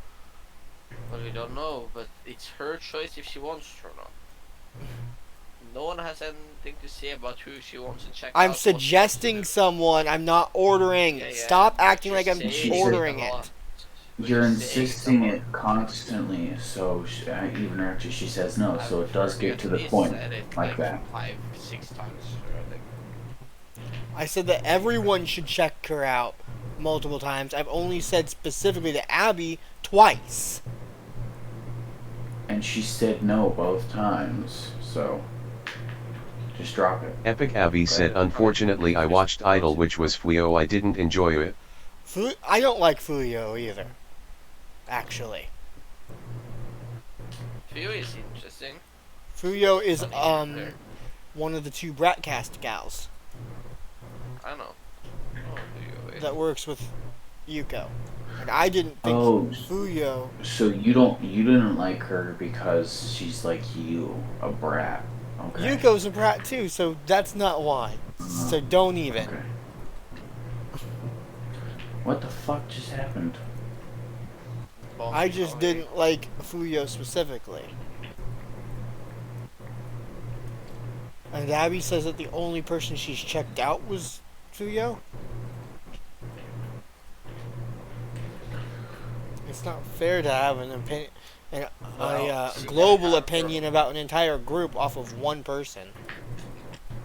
Speaker 2: But we don't know. But it's her choice if she wants to or not. No one has anything to say about who she wants to check out.
Speaker 1: I'm
Speaker 2: what she wants to
Speaker 1: suggesting
Speaker 2: do.
Speaker 1: someone. I'm not ordering.
Speaker 2: Yeah, yeah,
Speaker 1: Stop
Speaker 2: but
Speaker 1: acting
Speaker 2: you're
Speaker 1: like I'm
Speaker 2: saying
Speaker 1: ordering
Speaker 2: a
Speaker 1: it.
Speaker 2: lot. But
Speaker 5: You're
Speaker 2: saying
Speaker 5: insisting
Speaker 2: a lot.
Speaker 5: it constantly, so even after she says no, so it does get to
Speaker 2: At
Speaker 5: the
Speaker 2: least
Speaker 5: point
Speaker 2: said it
Speaker 5: like that.
Speaker 2: 5, 6 times. I think.
Speaker 1: I said that everyone should check her out multiple times. I've only said specifically to Abby twice.
Speaker 5: And she said no both times, so just drop it.
Speaker 3: Epic Abby said unfortunately I watched Idol which was Fuyo, I didn't enjoy it.
Speaker 1: I don't like Fuyo either. Actually,
Speaker 2: Fuyo is interesting.
Speaker 1: Fuyo is
Speaker 2: Funny character.
Speaker 1: one of the two Bratcast gals
Speaker 2: I don't know. Oh, Fuyo is.
Speaker 1: that works with Yuko, and I didn't think
Speaker 5: Oh,
Speaker 1: Fuyo.
Speaker 5: so you didn't like her because she's like you, a brat. Okay.
Speaker 1: Yuko's a brat too, so that's not why. So don't even.
Speaker 5: Okay. What the fuck just happened?
Speaker 1: I just didn't like Fuyo specifically. And Abby says that the only person she's checked out was Fuyo. It's not fair to have an opinion,
Speaker 2: Well,
Speaker 1: a
Speaker 2: she
Speaker 1: global
Speaker 2: can have
Speaker 1: opinion about an entire group off of one person.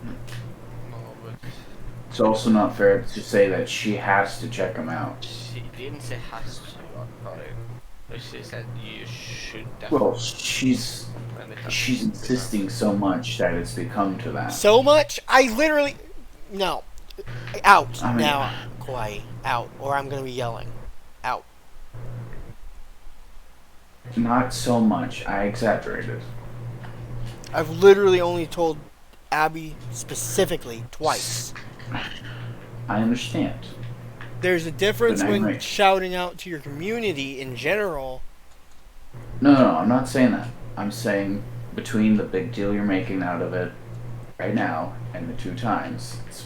Speaker 2: No, but
Speaker 5: It's also not fair to say that she has to check him out.
Speaker 2: she didn't say has to about it. But she said you should definitely.
Speaker 5: Well, she's insisting so much that it's become to that.
Speaker 1: So much, I literally no, out
Speaker 5: I mean-
Speaker 1: now, Kauai, out, or I'm gonna be yelling, out.
Speaker 5: Not so much. I exaggerated.
Speaker 1: I've literally only told Abby specifically twice.
Speaker 5: I understand.
Speaker 1: There's a difference
Speaker 5: But
Speaker 1: when
Speaker 5: anyway.
Speaker 1: shouting out to your community in general.
Speaker 5: No, I'm not saying that. I'm saying between the big deal you're making out of it right now and the 2 times, it's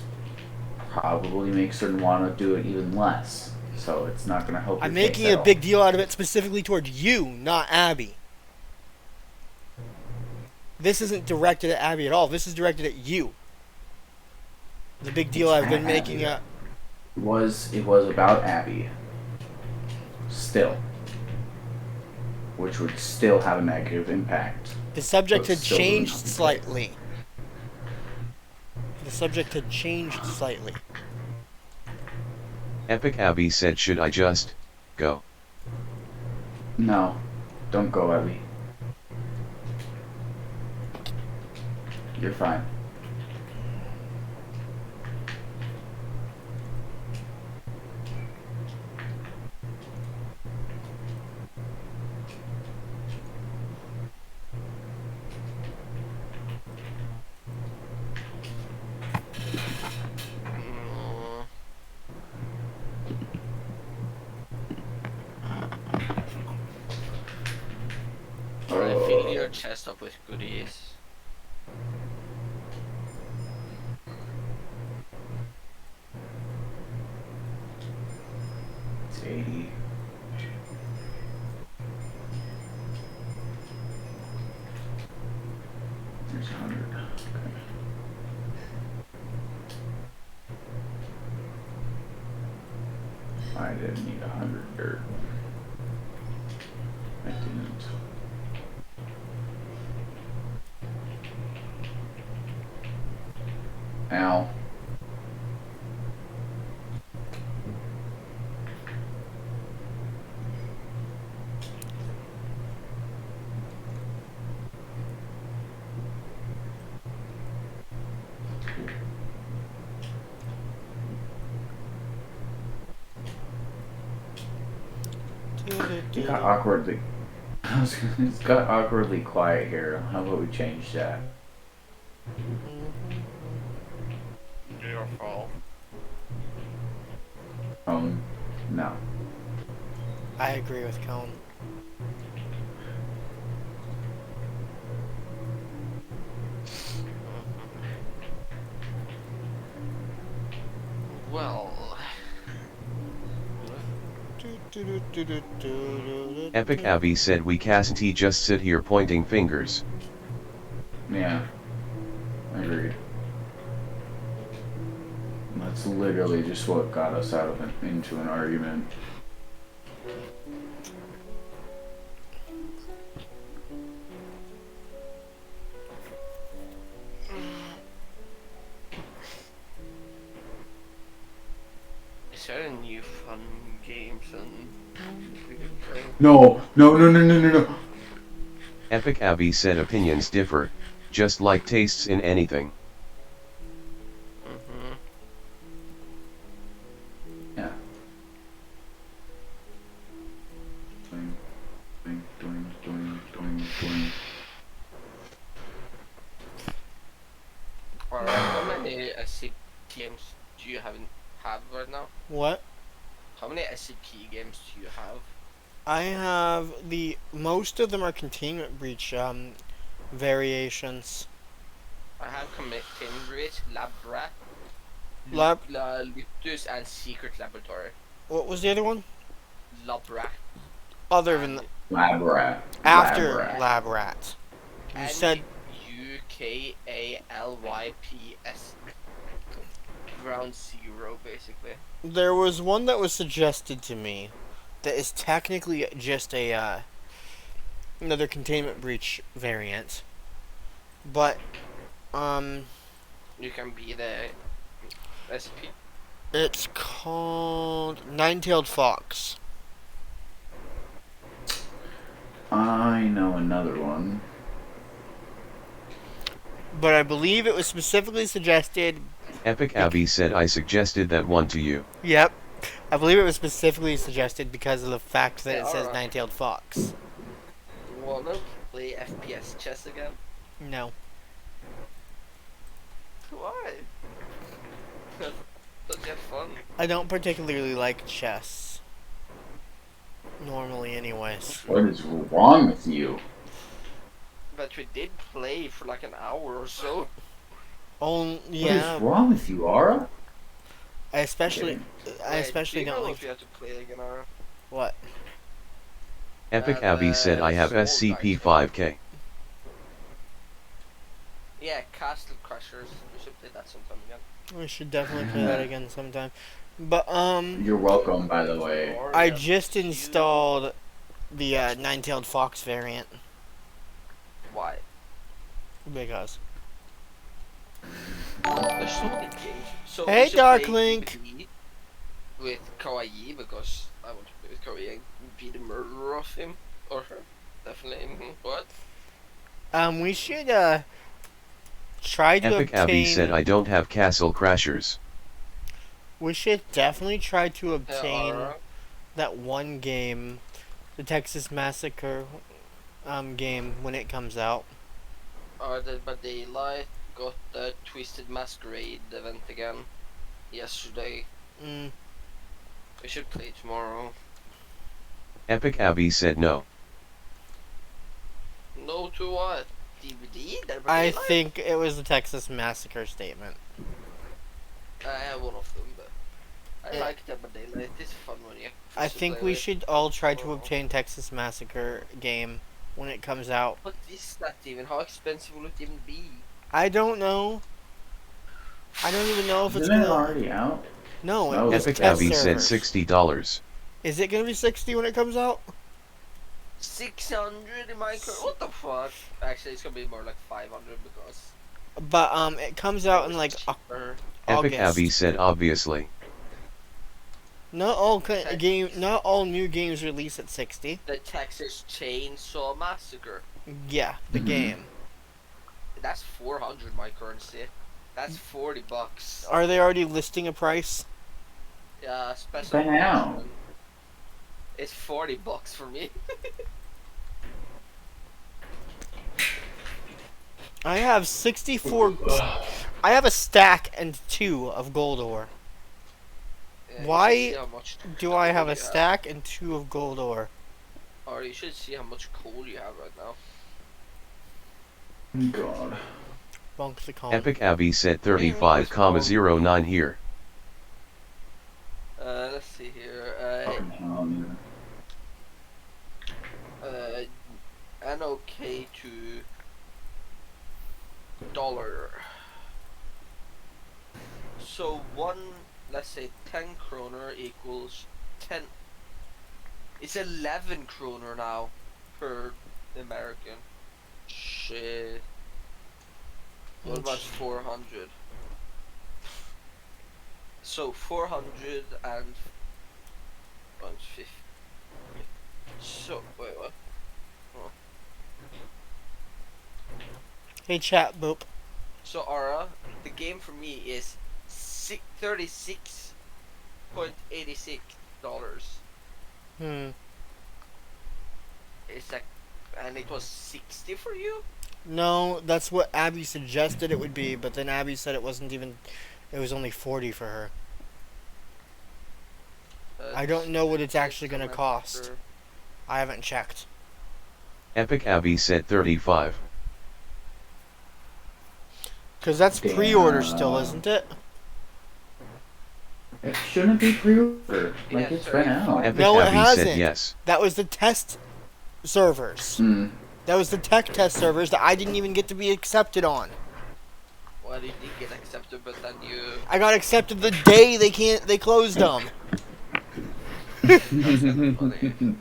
Speaker 5: probably makes her want to do it even less. So it's not going to help.
Speaker 1: I'm
Speaker 5: your
Speaker 1: making
Speaker 5: case
Speaker 1: a
Speaker 5: at all.
Speaker 1: big deal out of it specifically towards you, not Abby. This isn't directed at Abby at all. This is directed at you. The big deal I've been making out.
Speaker 5: It was about Abby. Still. Which would still have a negative impact.
Speaker 1: The subject
Speaker 5: But
Speaker 1: had
Speaker 5: still would
Speaker 1: changed
Speaker 5: not be
Speaker 1: slightly. The subject had changed slightly.
Speaker 3: Epic Abby said should I just go?
Speaker 5: No. Don't go, Abby. You're fine.
Speaker 2: Mm. Alright, fill your chest up with goodies.
Speaker 5: It's 80. There's 100. Okay. I didn't need 100 dirt. I didn't. Ow. It got awkwardly. It's got awkwardly quiet here. How about we change that?
Speaker 2: Your fault.
Speaker 5: No.
Speaker 1: I agree with Cone.
Speaker 2: Well,
Speaker 3: Epic Abby said we can't just sit here pointing fingers.
Speaker 5: Yeah. Agreed. That's literally just what got us out of into an argument.
Speaker 2: is there any new fun games and we can play?
Speaker 5: No. No.
Speaker 3: Epic Abby said opinions differ, just like tastes in anything.
Speaker 2: Mm-hmm.
Speaker 5: Yeah. Doing.
Speaker 2: Alright, how many SCP games do you have right now?
Speaker 1: What?
Speaker 2: How many SCP games do you have?
Speaker 1: I have most of them are containment breach variations.
Speaker 2: I have Containment Breach, Lab Rat,
Speaker 1: Lab.
Speaker 2: Lutus, and Secret Laboratory.
Speaker 1: What was the other one?
Speaker 2: Lab Rat.
Speaker 1: Other than
Speaker 5: Lab rat.
Speaker 1: after
Speaker 5: Lab rat.
Speaker 1: Lab Rat. You said
Speaker 2: UKALYPS. Ground Zero, basically.
Speaker 1: there was one that was suggested to me that is technically just a another containment breach variant, but
Speaker 2: You can be the SP.
Speaker 1: it's called Nine-Tailed Fox.
Speaker 5: I know another one.
Speaker 1: But I believe it was specifically suggested.
Speaker 3: Epic Abby said I suggested that one to you.
Speaker 1: Yep. I believe it was specifically suggested because of the fact that
Speaker 2: Yeah,
Speaker 1: it says
Speaker 2: alright.
Speaker 1: Nine-Tailed Fox.
Speaker 2: Wanna play FPS chess again?
Speaker 1: No.
Speaker 2: Why? Don't get fun.
Speaker 1: I don't particularly like chess. Normally, anyways.
Speaker 5: What is wrong with you?
Speaker 2: But we did play for like an hour or so.
Speaker 1: Oh,
Speaker 5: What
Speaker 1: yeah.
Speaker 5: is wrong with you, Ara?
Speaker 1: I especially
Speaker 2: Do you
Speaker 1: don't
Speaker 2: know
Speaker 1: like.
Speaker 2: if you have to play again or
Speaker 1: What?
Speaker 3: Epic Abby said I have
Speaker 2: small
Speaker 3: SCP-5K.
Speaker 2: yeah, Castle Crushers. We should play that sometime again.
Speaker 1: We should definitely play that again sometime. But,
Speaker 5: You're welcome, by the way.
Speaker 1: I just installed the Nine-Tailed Fox variant.
Speaker 2: Why?
Speaker 1: Because.
Speaker 2: There's so many games. So
Speaker 1: Hey,
Speaker 2: we should play
Speaker 1: Darklink.
Speaker 2: DBD with Kawaii because I want to play with Kawaii and be the murderer of him or her. Definitely. What?
Speaker 1: We should, try to
Speaker 3: Epic Abby said
Speaker 1: obtain.
Speaker 3: I don't have Castle Crashers.
Speaker 1: We should definitely try to obtain
Speaker 2: Alright.
Speaker 1: that one game, the Texas Massacre, game when it comes out.
Speaker 2: Dead by Daylight got the Twisted Masquerade event again yesterday.
Speaker 1: Mm.
Speaker 2: We should play tomorrow.
Speaker 3: Epic Abby said no.
Speaker 2: No to what? DVD? Dead by
Speaker 1: I
Speaker 2: Daylight?
Speaker 1: think it was the Texas Massacre statement.
Speaker 2: I have one of them, but I
Speaker 1: Yeah.
Speaker 2: like Dead by Daylight. It's fun when you.
Speaker 1: I
Speaker 2: first
Speaker 1: think
Speaker 2: play
Speaker 1: we
Speaker 2: with.
Speaker 1: should all try to
Speaker 2: Oh.
Speaker 1: obtain Texas Massacre game when it comes out.
Speaker 2: What is that even? How expensive will it even be?
Speaker 1: I don't know. I don't even know if it's
Speaker 5: Isn't it
Speaker 1: gonna.
Speaker 5: already out?
Speaker 1: No, it
Speaker 5: No.
Speaker 1: was
Speaker 3: Epic
Speaker 1: test
Speaker 3: Abby said
Speaker 1: servers.
Speaker 3: $60.
Speaker 1: Is it gonna be 60 when it comes out?
Speaker 2: 600 in Minecraft? What the fuck? Actually, it's gonna be more like 500 because
Speaker 1: But it comes out in like
Speaker 2: cheaper.
Speaker 3: Epic Abby
Speaker 1: August.
Speaker 3: said obviously.
Speaker 1: Not all
Speaker 2: Okay.
Speaker 1: not all new games release at 60.
Speaker 2: The Texas Chainsaw Massacre.
Speaker 1: Yeah, the
Speaker 5: Mhm.
Speaker 1: game.
Speaker 2: That's 400 my currency. That's $40.
Speaker 1: Are they already listing a price?
Speaker 2: Yeah, special
Speaker 5: By now.
Speaker 2: edition. It's $40 for me.
Speaker 1: I have 64. I have a stack and 2 of gold ore.
Speaker 2: Yeah, you
Speaker 1: Why
Speaker 2: should see how much
Speaker 1: Do I have
Speaker 2: coal
Speaker 1: a
Speaker 2: you
Speaker 1: stack and 2 of gold ore?
Speaker 2: Or you should see how much coal you have right now.
Speaker 5: God.
Speaker 1: Bonk the con.
Speaker 3: Epic Abby said 35,09 here.
Speaker 2: Let's see here.
Speaker 5: Fucking hell, man.
Speaker 2: NOK to dollar. So let's say 10 kroner equals 10. It's 11 kroner now per American. Shit. What about 400? So 400 and 150. So wait, what?
Speaker 1: Hey chat, boop.
Speaker 2: So Ara, the game for me is $36.86. It's like, and it was 60 for you.
Speaker 1: No, that's what Abby suggested it would be, but then Abby said it wasn't even. It was only 40 for her. I don't know what it's actually gonna cost. I haven't checked.
Speaker 3: Epic Abby said 35.
Speaker 1: Cause that's pre-order still, isn't it?
Speaker 5: It shouldn't be pre-order. Like
Speaker 2: Yeah,
Speaker 5: it's been out.
Speaker 3: Epic
Speaker 1: No, it
Speaker 3: Abby
Speaker 1: hasn't.
Speaker 3: said yes.
Speaker 1: That was the test servers.
Speaker 5: Hmm.
Speaker 1: That was the tech test servers that I didn't even get to be accepted on.
Speaker 2: Well, you did get accepted, but then you.
Speaker 1: I got accepted the day they closed them.
Speaker 2: That's kind of funny.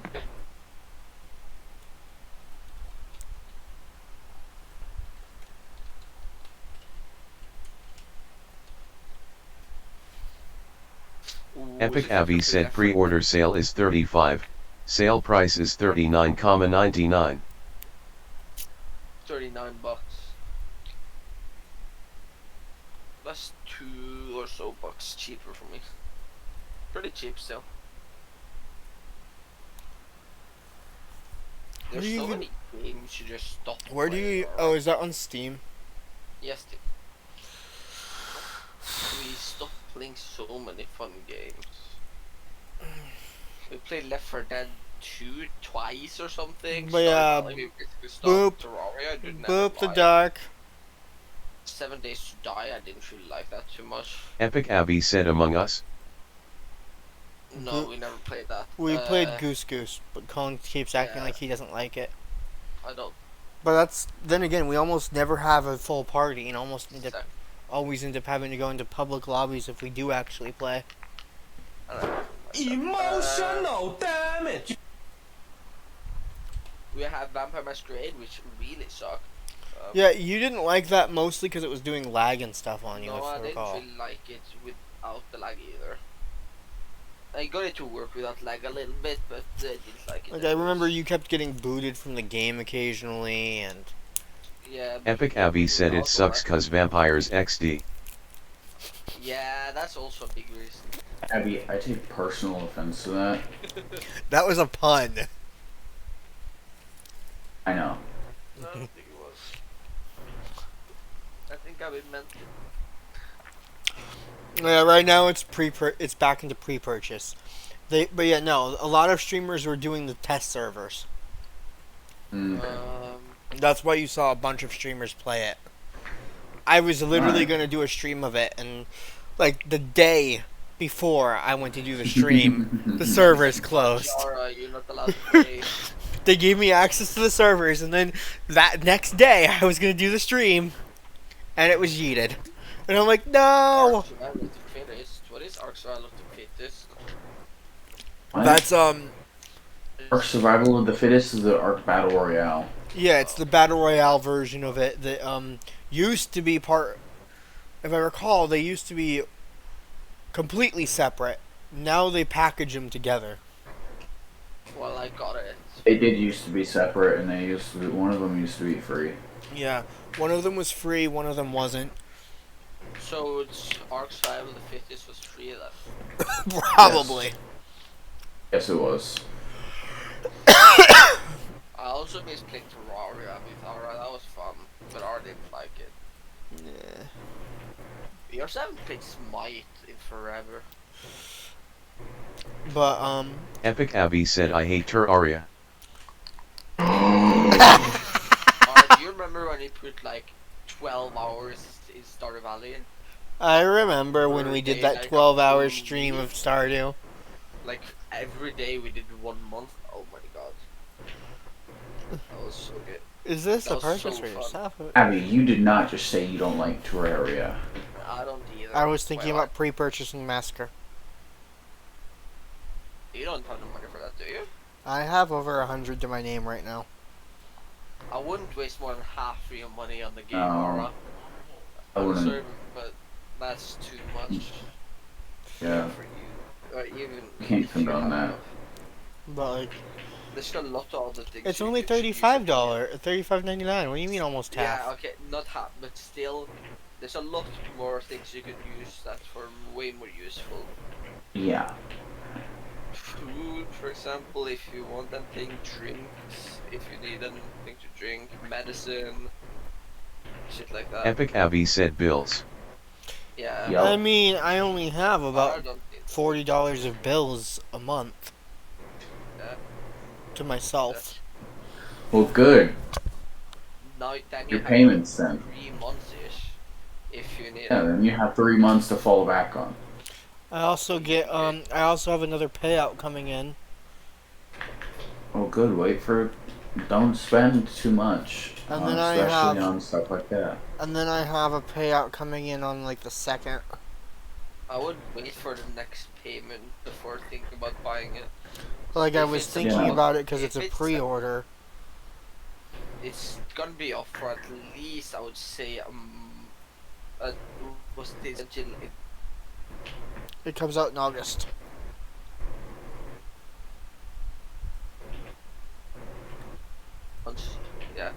Speaker 2: Ooh,
Speaker 3: Epic
Speaker 2: is it
Speaker 3: Abby
Speaker 2: free
Speaker 3: said
Speaker 2: left?
Speaker 3: pre-order sale is 35. Sale price is 39,99.
Speaker 2: $39. That's $2 or so cheaper for me. Pretty cheap still.
Speaker 1: Where
Speaker 2: There's
Speaker 1: do you
Speaker 2: so
Speaker 1: even-
Speaker 2: many games you just stop.
Speaker 1: Where do
Speaker 2: playing
Speaker 1: you?
Speaker 2: or,
Speaker 1: Oh,
Speaker 2: like,
Speaker 1: is that on Steam?
Speaker 2: yes, dude. We stopped playing so many fun games. We played Left 4 Dead 2 twice or something.
Speaker 1: But yeah,
Speaker 2: Stardew Valley, we basically
Speaker 1: boop,
Speaker 2: stopped Terraria. I didn't
Speaker 1: Boop the
Speaker 2: like.
Speaker 1: dark.
Speaker 2: 7 Days to Die, I didn't really like that too much.
Speaker 3: Epic Abby said Among Us.
Speaker 2: No, we never played that.
Speaker 1: We played Goose Goose, but Colin keeps acting
Speaker 2: yeah.
Speaker 1: like he doesn't like it.
Speaker 2: I don't.
Speaker 1: But that's then again, we almost never have a full party, and
Speaker 2: Exact-
Speaker 1: always end up having to go into public lobbies if we do actually play.
Speaker 2: I don't know.
Speaker 7: Emotional damage.
Speaker 2: We have Vampire Masquerade, which really sucked.
Speaker 1: Yeah, you didn't like that mostly because it was doing lag and stuff on you,
Speaker 2: No,
Speaker 1: if
Speaker 2: I
Speaker 1: I
Speaker 2: didn't
Speaker 1: recall.
Speaker 2: really like it without the lag either. I got it to work without lag a little bit, but I didn't like it.
Speaker 1: Like, I remember you kept getting booted from the game occasionally, and
Speaker 2: Yeah.
Speaker 3: Epic Abby said it sucks cause vampires XD.
Speaker 2: Yeah, that's also a big reason.
Speaker 5: Abby, I take personal offense to that.
Speaker 1: that was a pun.
Speaker 5: I know.
Speaker 2: No, I don't think it was. I think I meant it.
Speaker 1: Yeah, right now it's it's back into pre-purchase. But yeah, no, a lot of streamers were doing the test servers.
Speaker 5: Mm.
Speaker 1: That's why you saw a bunch of streamers play it. I was literally
Speaker 5: Alright.
Speaker 1: gonna do a stream of it, and like the day before I went to do the stream, the servers closed.
Speaker 2: Yara, you're not allowed to play.
Speaker 1: They gave me access to the servers, and then that next day I was gonna do the stream, and it was yeeted. And I'm like, no.
Speaker 2: Ark Survival of the Fittest. What is Ark Survival of the Fittest?
Speaker 5: What?
Speaker 1: That's
Speaker 5: Ark Survival of the Fittest is the Ark Battle Royale.
Speaker 1: yeah, it's the battle royale version of it that used to be part. If I recall, they used to be completely separate. Now they package them together.
Speaker 2: Well, I got it.
Speaker 5: They did used to be separate, and they used to be, one of them used to be free.
Speaker 1: Yeah, one of them was free, one of them wasn't.
Speaker 2: So it's Ark Survival of the Fittest was free then.
Speaker 1: Probably.
Speaker 5: Yes, it was.
Speaker 2: I also misplayed Terraria with Aura. That was fun, but Aura didn't like it.
Speaker 1: Yeah.
Speaker 2: We also haven't played Smite in forever.
Speaker 1: But
Speaker 3: Epic Abby said I hate Terraria.
Speaker 2: Do you remember when he put like 12 hours in Stardew Valley?
Speaker 1: I remember when
Speaker 2: Or
Speaker 1: we did
Speaker 2: they,
Speaker 1: that
Speaker 2: like,
Speaker 1: 12-hour
Speaker 2: approved
Speaker 1: stream
Speaker 2: me.
Speaker 1: of Stardew.
Speaker 2: Like every day we did 1 month. Oh my god. That was so good.
Speaker 1: Is this
Speaker 2: That
Speaker 1: a
Speaker 2: was
Speaker 1: purchase
Speaker 2: so
Speaker 1: for
Speaker 2: fun.
Speaker 1: yourself?
Speaker 5: Abby, you did not just say you don't like Terraria.
Speaker 2: I don't either.
Speaker 1: I was thinking
Speaker 2: Wait,
Speaker 1: about pre-purchasing Massacre.
Speaker 2: You don't have the money for that, do you?
Speaker 1: I have over 100 to my name right now.
Speaker 2: I wouldn't waste more than half of your money on the game,
Speaker 5: No.
Speaker 2: Aura.
Speaker 5: I
Speaker 2: I'm
Speaker 5: wouldn't.
Speaker 2: sorry, but that's too much.
Speaker 5: Yeah.
Speaker 2: For you. Or even
Speaker 5: You can't
Speaker 2: if you
Speaker 5: condone
Speaker 2: have
Speaker 5: that.
Speaker 2: enough.
Speaker 1: But like,
Speaker 2: There's a lot of other things.
Speaker 1: it's
Speaker 2: you
Speaker 1: only
Speaker 2: could use
Speaker 1: $35,
Speaker 2: it for.
Speaker 1: $35.99. What do you mean almost half?
Speaker 2: Yeah, okay, not half, but still, there's a lot more things you could use that for way more useful.
Speaker 5: Yeah.
Speaker 2: Food, for example, if you want anything, drinks, if you need anything to drink, medicine, shit like that.
Speaker 3: Epic Abby said bills.
Speaker 2: Yeah.
Speaker 5: Yep.
Speaker 1: I mean, I only have
Speaker 2: I
Speaker 1: about
Speaker 2: don't need
Speaker 1: $40 of bills a month
Speaker 2: that.
Speaker 1: to myself.
Speaker 5: Well, good.
Speaker 2: Now then you
Speaker 5: Your
Speaker 2: have
Speaker 5: payments then.
Speaker 2: 3 months-ish, if you need
Speaker 5: Yeah,
Speaker 2: it.
Speaker 5: then you have 3 months to fall back on.
Speaker 1: I also get I also have another payout coming in.
Speaker 5: Oh, good. Wait for. Don't spend too much.
Speaker 1: And then I
Speaker 5: especially
Speaker 1: have-
Speaker 5: on stuff like that.
Speaker 1: And then I have a payout coming in on like the 2nd.
Speaker 2: I would wait for the next payment before thinking about buying it.
Speaker 1: Like I
Speaker 2: If
Speaker 1: was
Speaker 2: it's
Speaker 1: thinking
Speaker 5: Yeah.
Speaker 1: about it because
Speaker 2: if
Speaker 1: it's a
Speaker 2: it's a-
Speaker 1: pre-order.
Speaker 2: It's gonna be off for at least, I would say, was this until
Speaker 1: It comes out in August.
Speaker 2: months? Yeah.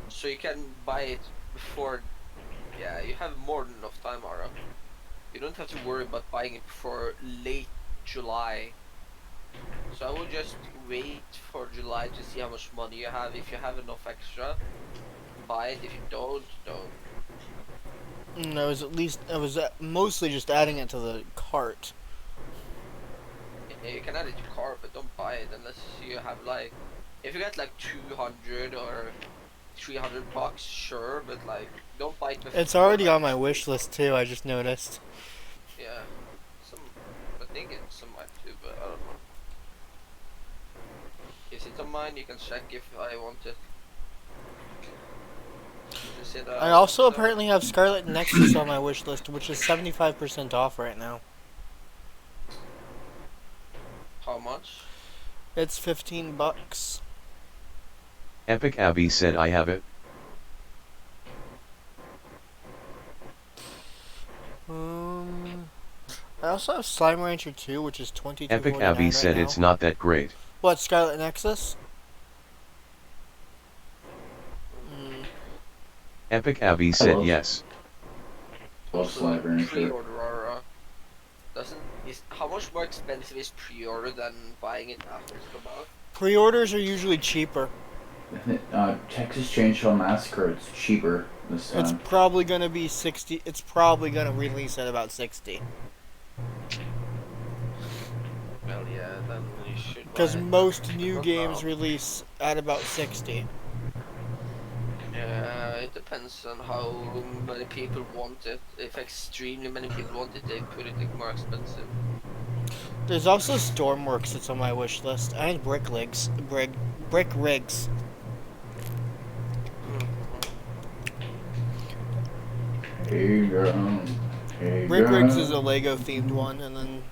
Speaker 2: So you can buy it before. Yeah, you have more than enough time, Ara. You don't have to worry about buying it before late July. So I would just wait for July to see how much money you have. If you have enough extra, buy it. If you don't, don't.
Speaker 1: And I was mostly just adding it to the cart.
Speaker 2: Yeah, you can add it to cart, but don't buy it unless you have like, if you get like 200 or 300 bucks, sure, but like, don't buy it before.
Speaker 1: It's already on my wish list too. I just noticed.
Speaker 2: Yeah, I think some might too, but I don't know. Is it on mine? You can check if I want it. Is it,
Speaker 1: I also apparently have Scarlet Nexus on my wish list, which is 75% off right now.
Speaker 2: How much?
Speaker 1: It's $15.
Speaker 3: Epic Abby said I have it.
Speaker 1: I also have Slime Rancher 2, which is $22.49
Speaker 3: Epic Abby
Speaker 1: right
Speaker 3: said
Speaker 1: now.
Speaker 3: it's not that great.
Speaker 1: What, Scarlet Nexus? Mm,
Speaker 3: Epic Abby said
Speaker 5: Hello.
Speaker 3: yes.
Speaker 2: Also,
Speaker 5: Slime Rancher.
Speaker 2: pre-order or how much more expensive is pre-order than buying it after it's come out?
Speaker 1: pre-orders are usually cheaper.
Speaker 5: Texas Chainsaw Massacre, it's cheaper this
Speaker 1: It's
Speaker 5: time.
Speaker 1: probably gonna be 60. It's probably gonna release at about 60.
Speaker 2: Well, yeah, then you should.
Speaker 1: Because
Speaker 2: buy it.
Speaker 1: most new
Speaker 2: Not
Speaker 1: games
Speaker 2: now.
Speaker 1: release at about 60.
Speaker 2: Yeah, it depends on how many people want it. If extremely many people want it, they put it more expensive.
Speaker 1: There's also Stormworks that's on my wish list, and Brick Rigs.
Speaker 5: Hey girl. Hey
Speaker 1: Brick
Speaker 5: girl.
Speaker 1: Rigs is a Lego themed one, and then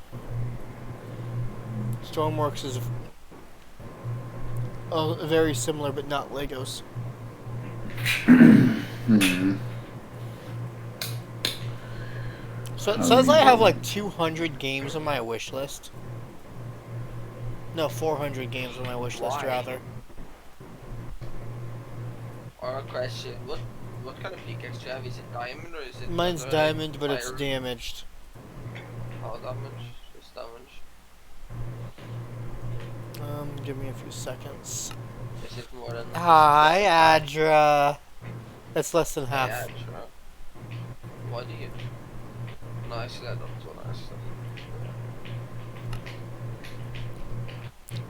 Speaker 1: Stormworks is very similar but not Legos. So it says I have like 200 games on my wish list. No, 400 games on my wish list,
Speaker 2: Why?
Speaker 1: rather.
Speaker 2: Or a question, what kind of pickaxe do you have? Is it diamond or is it...
Speaker 1: Mine's
Speaker 2: like,
Speaker 1: diamond, but it's
Speaker 2: fire?
Speaker 1: damaged.
Speaker 2: How damage? It's damage.
Speaker 1: Give me a few seconds.
Speaker 2: Is it more than...
Speaker 1: Hi, Adra. It's less than half.
Speaker 2: Yeah, sure. Why do you... No, actually I don't want to ask them.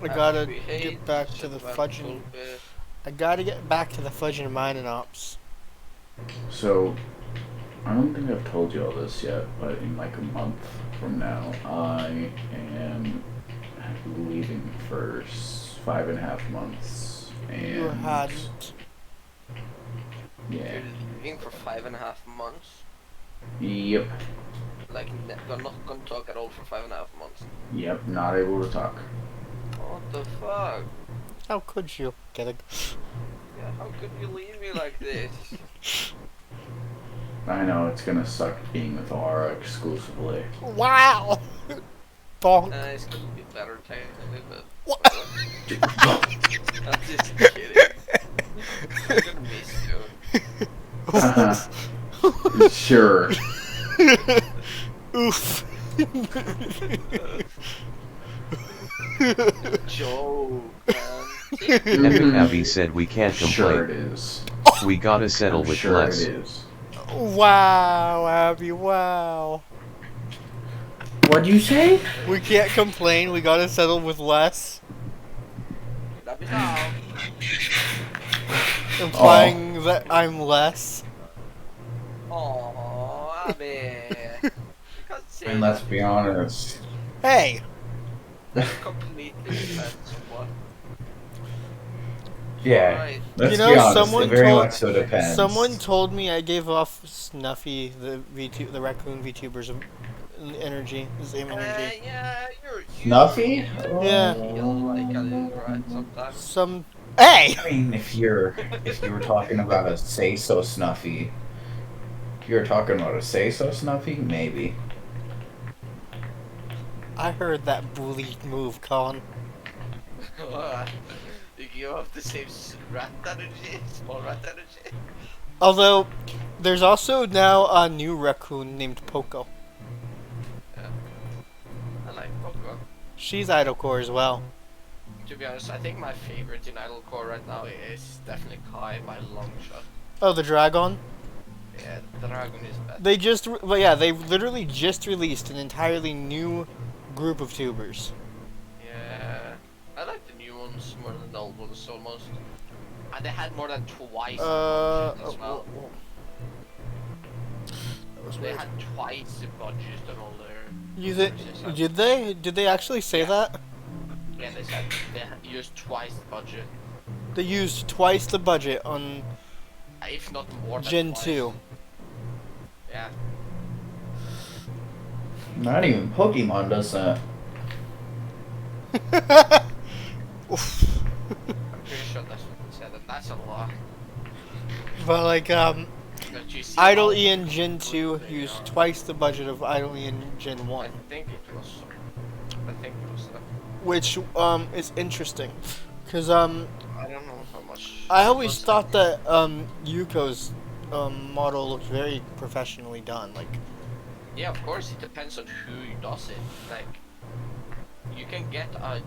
Speaker 1: I gotta
Speaker 2: Actually,
Speaker 1: get
Speaker 2: hate
Speaker 1: back to the
Speaker 2: Superman
Speaker 1: fudging.
Speaker 2: full bit.
Speaker 1: I gotta get back to the fudging mining ops.
Speaker 5: So, I don't think I've told you all this yet, but in like a month from now, I am leaving for 5.5 months. And
Speaker 1: You hadn't.
Speaker 5: yeah,
Speaker 2: You're leaving for 5.5 months?
Speaker 5: yep,
Speaker 2: Like, you're not gonna talk at all for 5.5 months.
Speaker 5: yep, not able to talk.
Speaker 2: What the fuck?
Speaker 1: How could you? Get a...
Speaker 2: Yeah, how could you leave me like this?
Speaker 5: I know it's gonna suck being with Aura exclusively.
Speaker 1: Wow! Bonk.
Speaker 2: It's gonna be better technically, but...
Speaker 1: What?
Speaker 2: I'm just kidding. I'm gonna miss you.
Speaker 5: Sure.
Speaker 1: Oof.
Speaker 2: Joke, man.
Speaker 3: Epic Abby said we can't
Speaker 5: Sure it
Speaker 3: complain.
Speaker 5: is.
Speaker 3: We gotta settle
Speaker 5: I'm
Speaker 3: with
Speaker 5: sure
Speaker 3: less.
Speaker 5: it is.
Speaker 1: Wow, Abby, wow.
Speaker 5: What'd you say?
Speaker 1: We can't complain, we gotta settle with less.
Speaker 2: Let me know.
Speaker 1: Implying that I'm less.
Speaker 2: Aww, Abby. You can't say
Speaker 5: And let's be honest.
Speaker 1: Hey!
Speaker 2: that. Completely depends on what.
Speaker 5: Yeah.
Speaker 2: Right.
Speaker 5: Let's
Speaker 1: You know,
Speaker 5: be honest.
Speaker 1: someone
Speaker 5: It very
Speaker 1: told-
Speaker 5: much so depends.
Speaker 1: Someone told me I gave off Snuffy, the raccoon VTubers energy, the same energy.
Speaker 2: Yeah, you're
Speaker 5: Snuffy?
Speaker 1: Yeah.
Speaker 2: feel like a little right sometimes.
Speaker 1: Hey!
Speaker 5: I mean, if you were talking about a say so Snuffy, if you were talking about a say so Snuffy, maybe.
Speaker 1: I heard that bully move, Colin.
Speaker 2: You give off the same rat energy, small rat energy.
Speaker 1: Although, there's also now a new raccoon named Poco.
Speaker 2: I like Pokegal.
Speaker 1: She's Idlecore as well.
Speaker 2: To be honest, I think my favorite in Idlecore right now is definitely Kai by a long shot.
Speaker 1: Oh, the Dragon?
Speaker 2: Yeah, the dragon is best.
Speaker 1: They they literally just released an entirely new group of tubers.
Speaker 2: Yeah, I like the new ones more than the old ones almost. And they had more than twice the budget as well.
Speaker 1: That was
Speaker 2: They
Speaker 1: weird.
Speaker 2: had twice the budget than all their...
Speaker 1: Did they? Did they actually say
Speaker 2: Yeah.
Speaker 1: that?
Speaker 2: Yeah, they said they used twice the budget.
Speaker 1: They used twice the budget on
Speaker 2: If not more than
Speaker 1: Gen
Speaker 2: twice.
Speaker 1: 2.
Speaker 2: Yeah.
Speaker 5: Not even Pokemon does that.
Speaker 1: Oof.
Speaker 2: I'm pretty sure that's what they said, and that's a lot.
Speaker 1: But like,
Speaker 2: But you see
Speaker 1: Idle
Speaker 2: how
Speaker 1: Ian Gen
Speaker 2: good
Speaker 1: 2
Speaker 2: they
Speaker 1: used
Speaker 2: are.
Speaker 1: twice the budget of Idle Ian Gen 1.
Speaker 2: I think it was that.
Speaker 1: Which is interesting. Because
Speaker 2: I don't know how much.
Speaker 1: I always
Speaker 2: was
Speaker 1: thought that Yuko's model looked very professionally done. Like,
Speaker 2: Yeah, of course, it depends on who does it. Like, you can get a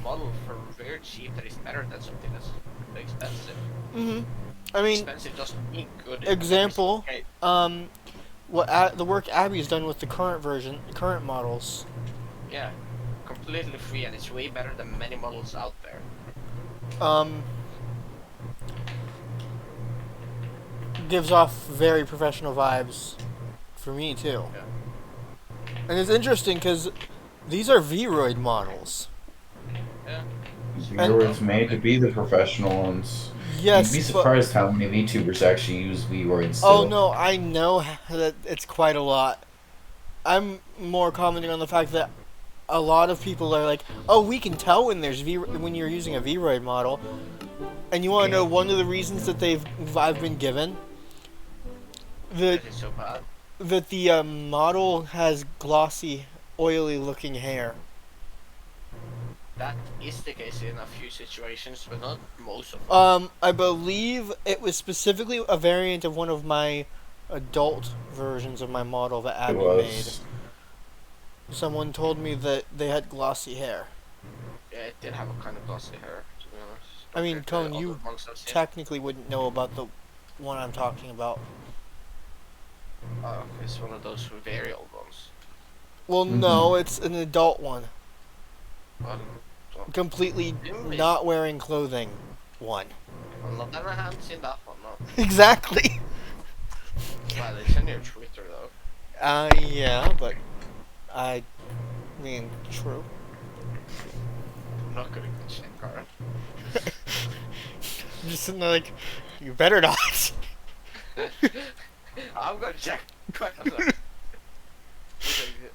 Speaker 2: model for very cheap that is better than something that's expensive.
Speaker 1: I mean,
Speaker 2: Expensive doesn't mean good.
Speaker 1: example,
Speaker 2: Okay.
Speaker 1: the work Abby's done with the current models.
Speaker 2: Yeah, completely free, and it's way better than many models out there.
Speaker 1: Gives off very professional vibes for me too.
Speaker 2: Yeah.
Speaker 1: And it's interesting because these are Vroid models.
Speaker 2: Yeah.
Speaker 5: V-Roids made to be the professional ones.
Speaker 1: Yes,
Speaker 5: You'd be
Speaker 1: but
Speaker 5: surprised how many VTubers actually use V-Roids
Speaker 1: oh
Speaker 5: still.
Speaker 1: no, I know that it's quite a lot. I'm more commenting on the fact that a lot of people are like, "Oh, we can tell when when you're using a V-Roid model." And you want to know one of the reasons that I've been given that
Speaker 2: That is so bad.
Speaker 1: the model has glossy, oily looking hair.
Speaker 2: That is the case in a few situations, but not most of them.
Speaker 1: I believe it was specifically a variant of one of my adult versions of my model that
Speaker 5: It
Speaker 1: Abby made.
Speaker 5: was.
Speaker 1: Someone told me that they had glossy hair.
Speaker 2: Yeah, it did have a kind of glossy hair, to be honest.
Speaker 1: I mean,
Speaker 2: compared to
Speaker 1: Cone,
Speaker 2: other
Speaker 1: you
Speaker 2: ones I've seen.
Speaker 1: technically wouldn't know about the one I'm talking about.
Speaker 2: Oh, it's one of those very old ones.
Speaker 1: Well, no, it's an adult one.
Speaker 2: Well,
Speaker 1: Completely
Speaker 2: Really?
Speaker 1: not wearing clothing one.
Speaker 2: then I haven't seen that one, no.
Speaker 1: Exactly.
Speaker 2: Well, it's on your Twitter, though.
Speaker 1: Yeah, but I mean, true.
Speaker 2: I'm not gonna check, Karen.
Speaker 1: Just sitting there like, you better not.
Speaker 2: I'm gonna check.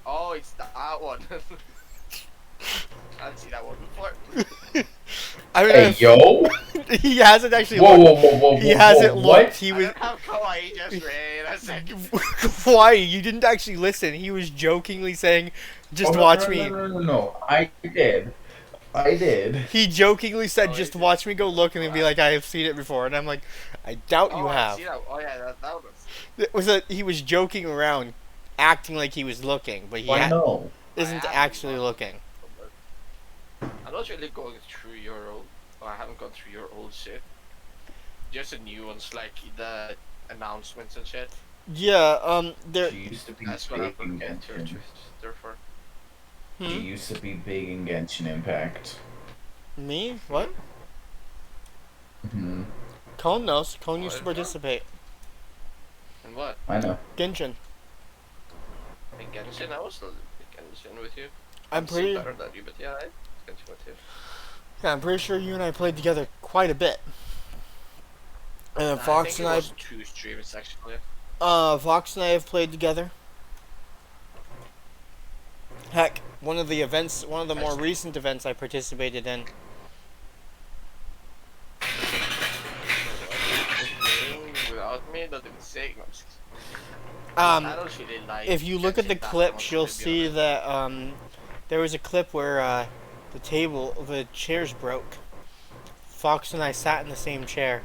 Speaker 2: Oh, it's that one. I've seen that one before.
Speaker 1: I mean,
Speaker 5: Hey, yo!
Speaker 1: he hasn't actually
Speaker 5: Whoa,
Speaker 1: looked.
Speaker 5: whoa, whoa, whoa,
Speaker 1: He
Speaker 5: whoa,
Speaker 1: hasn't
Speaker 5: whoa,
Speaker 1: looked.
Speaker 5: what?
Speaker 1: He
Speaker 2: I
Speaker 1: was.
Speaker 2: don't have kawaii just wait a second.
Speaker 1: Why? You didn't actually listen. He was jokingly saying, "Just
Speaker 5: Oh, no,
Speaker 1: watch
Speaker 5: no,
Speaker 1: me."
Speaker 5: No. I did.
Speaker 1: He jokingly said,
Speaker 2: Oh,
Speaker 1: "Just
Speaker 2: he
Speaker 1: watch me go look," and then be like, "I have seen it before," and I'm like, "I doubt you
Speaker 2: I
Speaker 1: have."
Speaker 2: see that. Oh yeah, that was.
Speaker 1: It was he was joking around, acting like he was looking, but he
Speaker 5: Why no?
Speaker 1: isn't
Speaker 2: I haven't
Speaker 1: actually
Speaker 2: looked.
Speaker 1: looking.
Speaker 2: I'm not really going through your old. I haven't gone through your old shit. Just the new ones, like the announcements and shit.
Speaker 1: Yeah, there.
Speaker 5: She used to be
Speaker 2: That's what I'm
Speaker 5: big in
Speaker 2: looking at your
Speaker 5: Genshin.
Speaker 2: Twitter for.
Speaker 5: She used to be big in Genshin Impact.
Speaker 1: Me? What?
Speaker 5: Hmm.
Speaker 1: Cone knows. Cone used to
Speaker 2: What?
Speaker 1: participate.
Speaker 2: And what?
Speaker 5: I know.
Speaker 1: Genshin.
Speaker 2: In Genshin, I was still in Genshin with you.
Speaker 1: I'm
Speaker 2: I've seen
Speaker 1: pretty.
Speaker 2: better than you, but yeah, I Genshin with you.
Speaker 1: Yeah, I'm pretty sure you and I played together quite a bit. And then Fox and
Speaker 2: I
Speaker 1: I.
Speaker 2: think it was 2 streams actually.
Speaker 1: Fox and I have played together. Heck, one of the events, one of the more recent events I participated in.
Speaker 2: Without me, not even saying. No, I'm just kidding.
Speaker 1: Um,
Speaker 2: I don't really like
Speaker 1: if you look at the
Speaker 2: Genshin that
Speaker 1: clips,
Speaker 2: much,
Speaker 1: you'll
Speaker 2: to be
Speaker 1: see
Speaker 2: honest.
Speaker 1: that there was a clip where the chairs broke. Fox and I sat in the same chair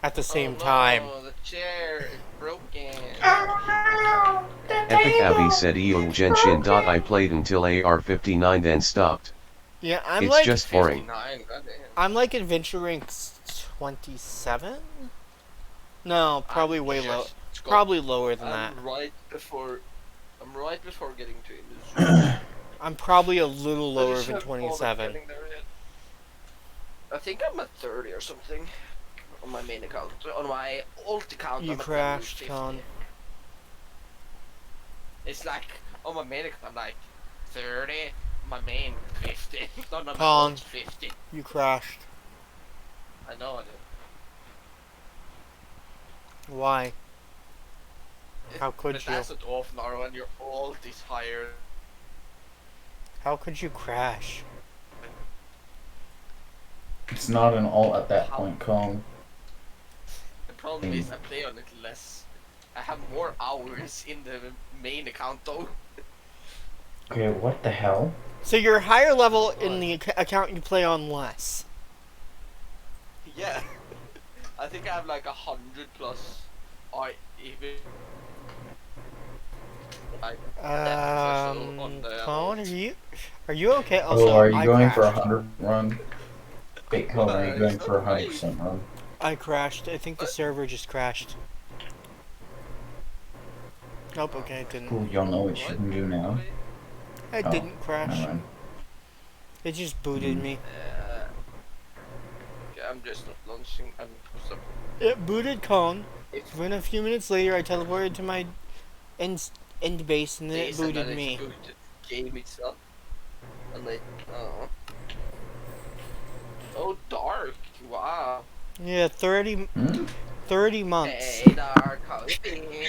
Speaker 1: at the same time.
Speaker 2: Oh, the chair is broken.
Speaker 3: Epic Abby said Eon Genshin. I played until AR59 then stopped.
Speaker 1: Yeah, I'm
Speaker 3: It's
Speaker 1: like
Speaker 3: just boring.
Speaker 2: 59, goddamn.
Speaker 1: I'm like Adventure Rank 27. No, probably
Speaker 2: I'm
Speaker 1: way low.
Speaker 2: just got-
Speaker 1: Probably lower than that.
Speaker 2: I'm right before getting to Indus.
Speaker 1: I'm probably a little
Speaker 2: I
Speaker 1: lower
Speaker 2: just
Speaker 1: than
Speaker 2: haven't bothered
Speaker 1: 27.
Speaker 2: getting there yet. I think I'm at 30 or something on my main account. On my alt account,
Speaker 1: You
Speaker 2: I'm at
Speaker 1: crashed,
Speaker 2: 50.
Speaker 1: Con.
Speaker 2: It's like on my main account, I'm like 30. My main 50. No, my
Speaker 1: Con.
Speaker 2: alt 50.
Speaker 1: You crashed.
Speaker 2: I know I did.
Speaker 1: Why? How could
Speaker 2: But
Speaker 1: you?
Speaker 2: that's not off now when your alt is higher.
Speaker 1: How could you crash?
Speaker 5: It's not an alt at that point, Cone.
Speaker 2: The problem is I play on it less. I have more hours in the main account though.
Speaker 5: Okay, what the hell?
Speaker 1: So you're higher level in the account you play on less.
Speaker 2: Yeah. I think I have like 100 plus. Or even. Like, on the
Speaker 1: Colin,
Speaker 2: alt.
Speaker 1: are you okay?
Speaker 5: Oh,
Speaker 1: Also,
Speaker 5: are you
Speaker 1: I
Speaker 5: going for
Speaker 1: crashed.
Speaker 5: 100 run? Wait, Cone, are you going for 100% run?
Speaker 1: I crashed. I think the server just crashed. Nope. Okay, it didn't.
Speaker 5: Cool, y'all know what you can do now.
Speaker 1: It
Speaker 5: Oh,
Speaker 1: didn't crash.
Speaker 5: Never mind.
Speaker 1: It just booted me.
Speaker 2: Okay, I'm just not launching. I'm stop.
Speaker 1: It booted Cone. Then a few minutes later, I teleported to my end base, and then it booted me.
Speaker 2: Booted game itself. And like, oh.
Speaker 1: Yeah, 30 months.
Speaker 2: Hey, dark, how you feeling?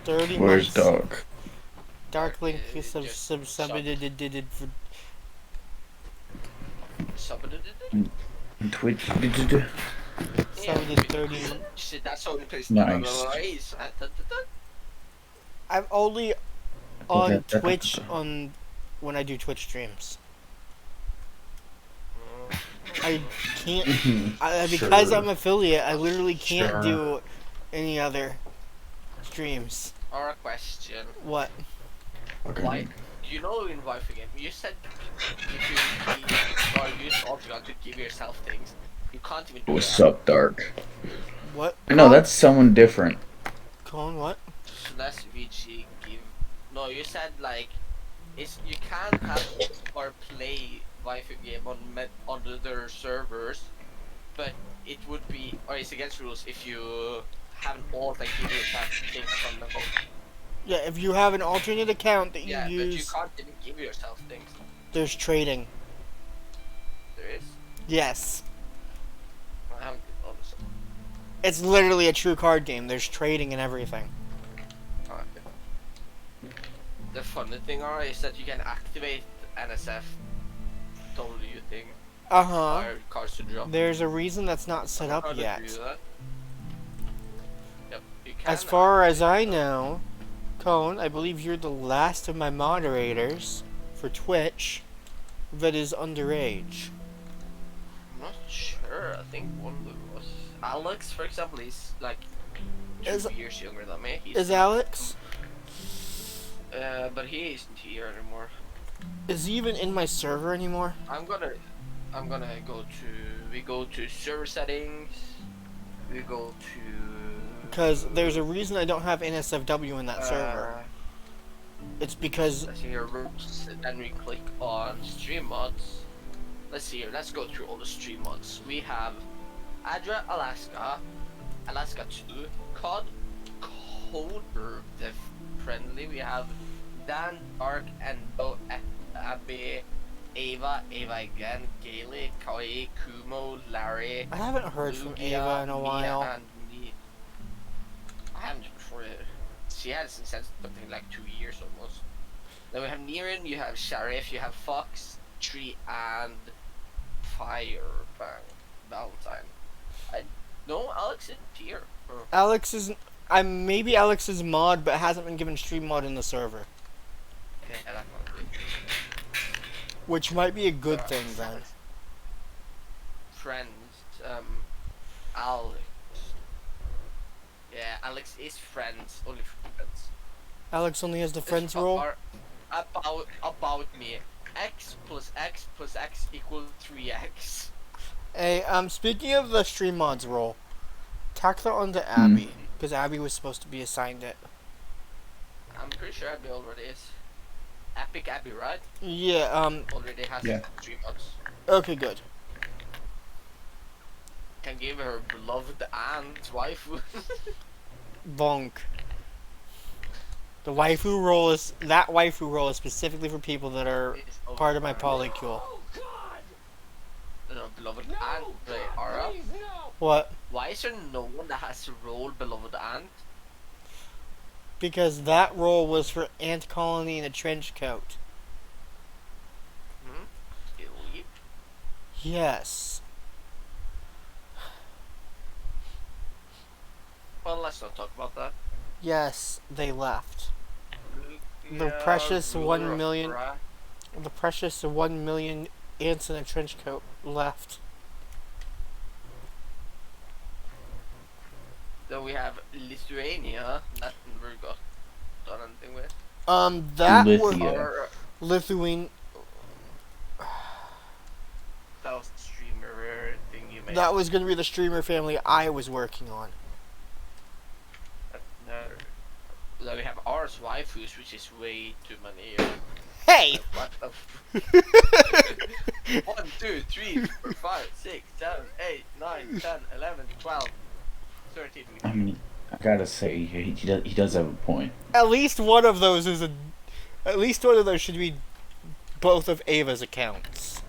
Speaker 1: 30
Speaker 5: Where's
Speaker 1: months.
Speaker 5: dog?
Speaker 1: Dark Link
Speaker 2: just
Speaker 1: submitted for
Speaker 5: Twitch.
Speaker 2: Yeah,
Speaker 1: submitted 30 months.
Speaker 2: shit, that's only place
Speaker 5: Nice.
Speaker 1: I'm only on
Speaker 5: Okay.
Speaker 1: Twitch when I do Twitch streams. I can't because I'm affiliate. I literally can't do any other streams.
Speaker 2: Or a question.
Speaker 1: What?
Speaker 2: Why? You know in Wi-Fi game, you said if you or use Pokegal to give yourself things, you can't even do
Speaker 5: What's
Speaker 2: that.
Speaker 5: up, Dark?
Speaker 1: What?
Speaker 5: I know that's someone different.
Speaker 1: Colin, what?
Speaker 2: So that's VG give. No, you said like, you can't have or play Wi-Fi game on other servers, but it would be, or it's against rules if you have an alt and give yourself things from the phone.
Speaker 1: Yeah, if you have an alternate account that you
Speaker 2: Yeah, but you
Speaker 1: use,
Speaker 2: can't even give yourself things.
Speaker 1: there's trading.
Speaker 2: There is.
Speaker 1: Yes.
Speaker 2: I haven't all this.
Speaker 1: It's literally a true card game. There's trading and everything.
Speaker 2: Oh, okay. The funny thing is that you can activate NSF W thing.
Speaker 1: Uh-huh.
Speaker 2: Fire cards to drop.
Speaker 1: There's a reason that's not set
Speaker 2: How
Speaker 1: up
Speaker 2: to
Speaker 1: yet.
Speaker 2: do that. Yep, you can.
Speaker 1: As far as I know, Cone, I believe you're the last of my moderators for Twitch that is underage.
Speaker 2: I'm not sure. I think one of them was Alex, for example. He's like 2 years younger than me.
Speaker 1: Is Alex?
Speaker 2: But he isn't here anymore.
Speaker 1: Is he even in my server anymore?
Speaker 2: I'm gonna we go to server settings. We go to.
Speaker 1: Because there's a reason I don't have NSFW in that server. It's because
Speaker 2: Let's see here, then we click on stream mods. Let's see here, let's go through all the stream mods. We have Adra Alaska, Alaska 2, COD, Coder the Friendly. We have Dan, Ark, Endo, Abby, Ava again, Gailey, Kai, Kumo, Larry.
Speaker 1: I haven't heard from
Speaker 2: Lugia,
Speaker 1: Ava in a
Speaker 2: Mia,
Speaker 1: while.
Speaker 2: and me. I haven't for it. She hasn't since something like 2 years almost. Then we have Niren, you have Sheriff, you have Fox, Tree, and Firebang Valentine. No, Alex isn't here.
Speaker 1: Alex is. Maybe Alex is mod, but hasn't been given stream mod in the server.
Speaker 2: Yeah, that might be.
Speaker 1: Which might be a good thing then.
Speaker 2: Friends, Alex. Yeah, Alex is friends, only friends.
Speaker 1: Alex only has the friends role.
Speaker 2: About me. X plus X plus X equals 3X.
Speaker 1: Hey, speaking of the stream mods role, tack that onto Abby, because Abby was supposed to be assigned it.
Speaker 2: I'm pretty sure Abby already is. Epic Abby, right?
Speaker 1: Yeah,
Speaker 2: Already has 3 mods.
Speaker 1: okay, good.
Speaker 2: Can give her beloved aunt waifu.
Speaker 1: Bonk. The waifu role is specifically for people that are part of my polycule.
Speaker 2: No, beloved aunt, wait, Ara?
Speaker 1: What?
Speaker 2: Why is there no one that has the role beloved aunt?
Speaker 1: Because that role was for Ant Colony in a trench coat.
Speaker 2: Elite?
Speaker 1: Yes.
Speaker 2: Well, let's not talk about that.
Speaker 1: Yes, they left. The
Speaker 2: Yeah,
Speaker 1: precious
Speaker 2: ruler
Speaker 1: 1
Speaker 2: of
Speaker 1: million.
Speaker 2: Ra.
Speaker 1: The precious 1 million ants in a trench coat left.
Speaker 2: Then we have Lithuania. That never got done anything with.
Speaker 1: That was
Speaker 5: Lithia.
Speaker 2: Or,
Speaker 1: Lithuania.
Speaker 2: that was the streamer thing you made.
Speaker 1: That was going to be the streamer family I was working on.
Speaker 2: No. Then we have Ars waifus, which is way too many.
Speaker 1: Hey!
Speaker 2: What the? 1, 2, 3, 4, 5, 6, 7, 8, 9, 10, 11, 12, 13.
Speaker 5: I mean, I gotta say, he does have a point.
Speaker 1: At least one of those is At least one of those should be both of Ava's accounts.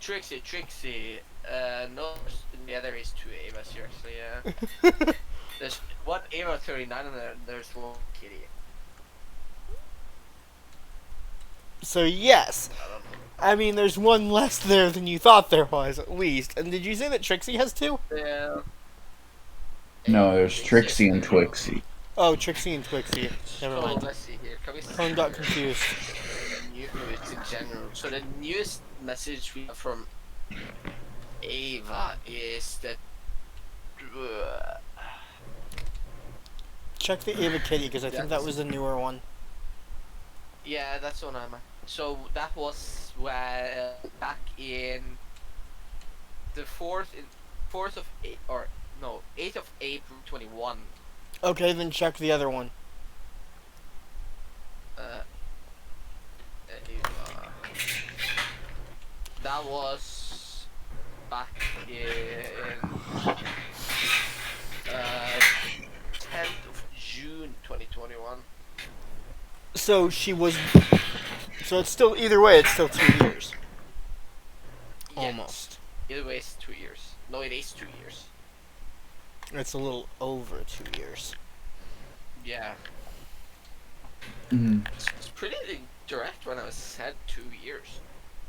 Speaker 2: Trixie. No, yeah, there is two Avas here actually. Yeah, there's one Ava 39 and there's one Kitty.
Speaker 1: So yes,
Speaker 2: I don't know.
Speaker 1: I mean there's one less there than you thought there was at least. And did you say that Trixie has two?
Speaker 2: Yeah.
Speaker 5: No, there's Trixie and
Speaker 2: Trixie.
Speaker 5: Twixie.
Speaker 1: Oh, Trixie and Twixie. Never
Speaker 2: So
Speaker 1: mind.
Speaker 2: let's see here. Can we
Speaker 1: Phone got confused.
Speaker 2: news in general? So the newest message we have from Ava is that
Speaker 1: Check the Ava Kitty because I think that was the newer one.
Speaker 2: yeah, that's the one I'm at. So that was back in the 4th of April, 8th of April 21.
Speaker 1: Okay, then check the other one.
Speaker 2: Ava. That was back in 10th of June 2021.
Speaker 1: So she was. So it's still either way. It's still 2 years.
Speaker 2: Yes.
Speaker 1: Almost.
Speaker 2: Either way, it's 2 years. No, it is 2 years.
Speaker 1: It's a little over 2 years.
Speaker 2: Yeah.
Speaker 5: Mm.
Speaker 2: It's pretty direct when I said 2 years.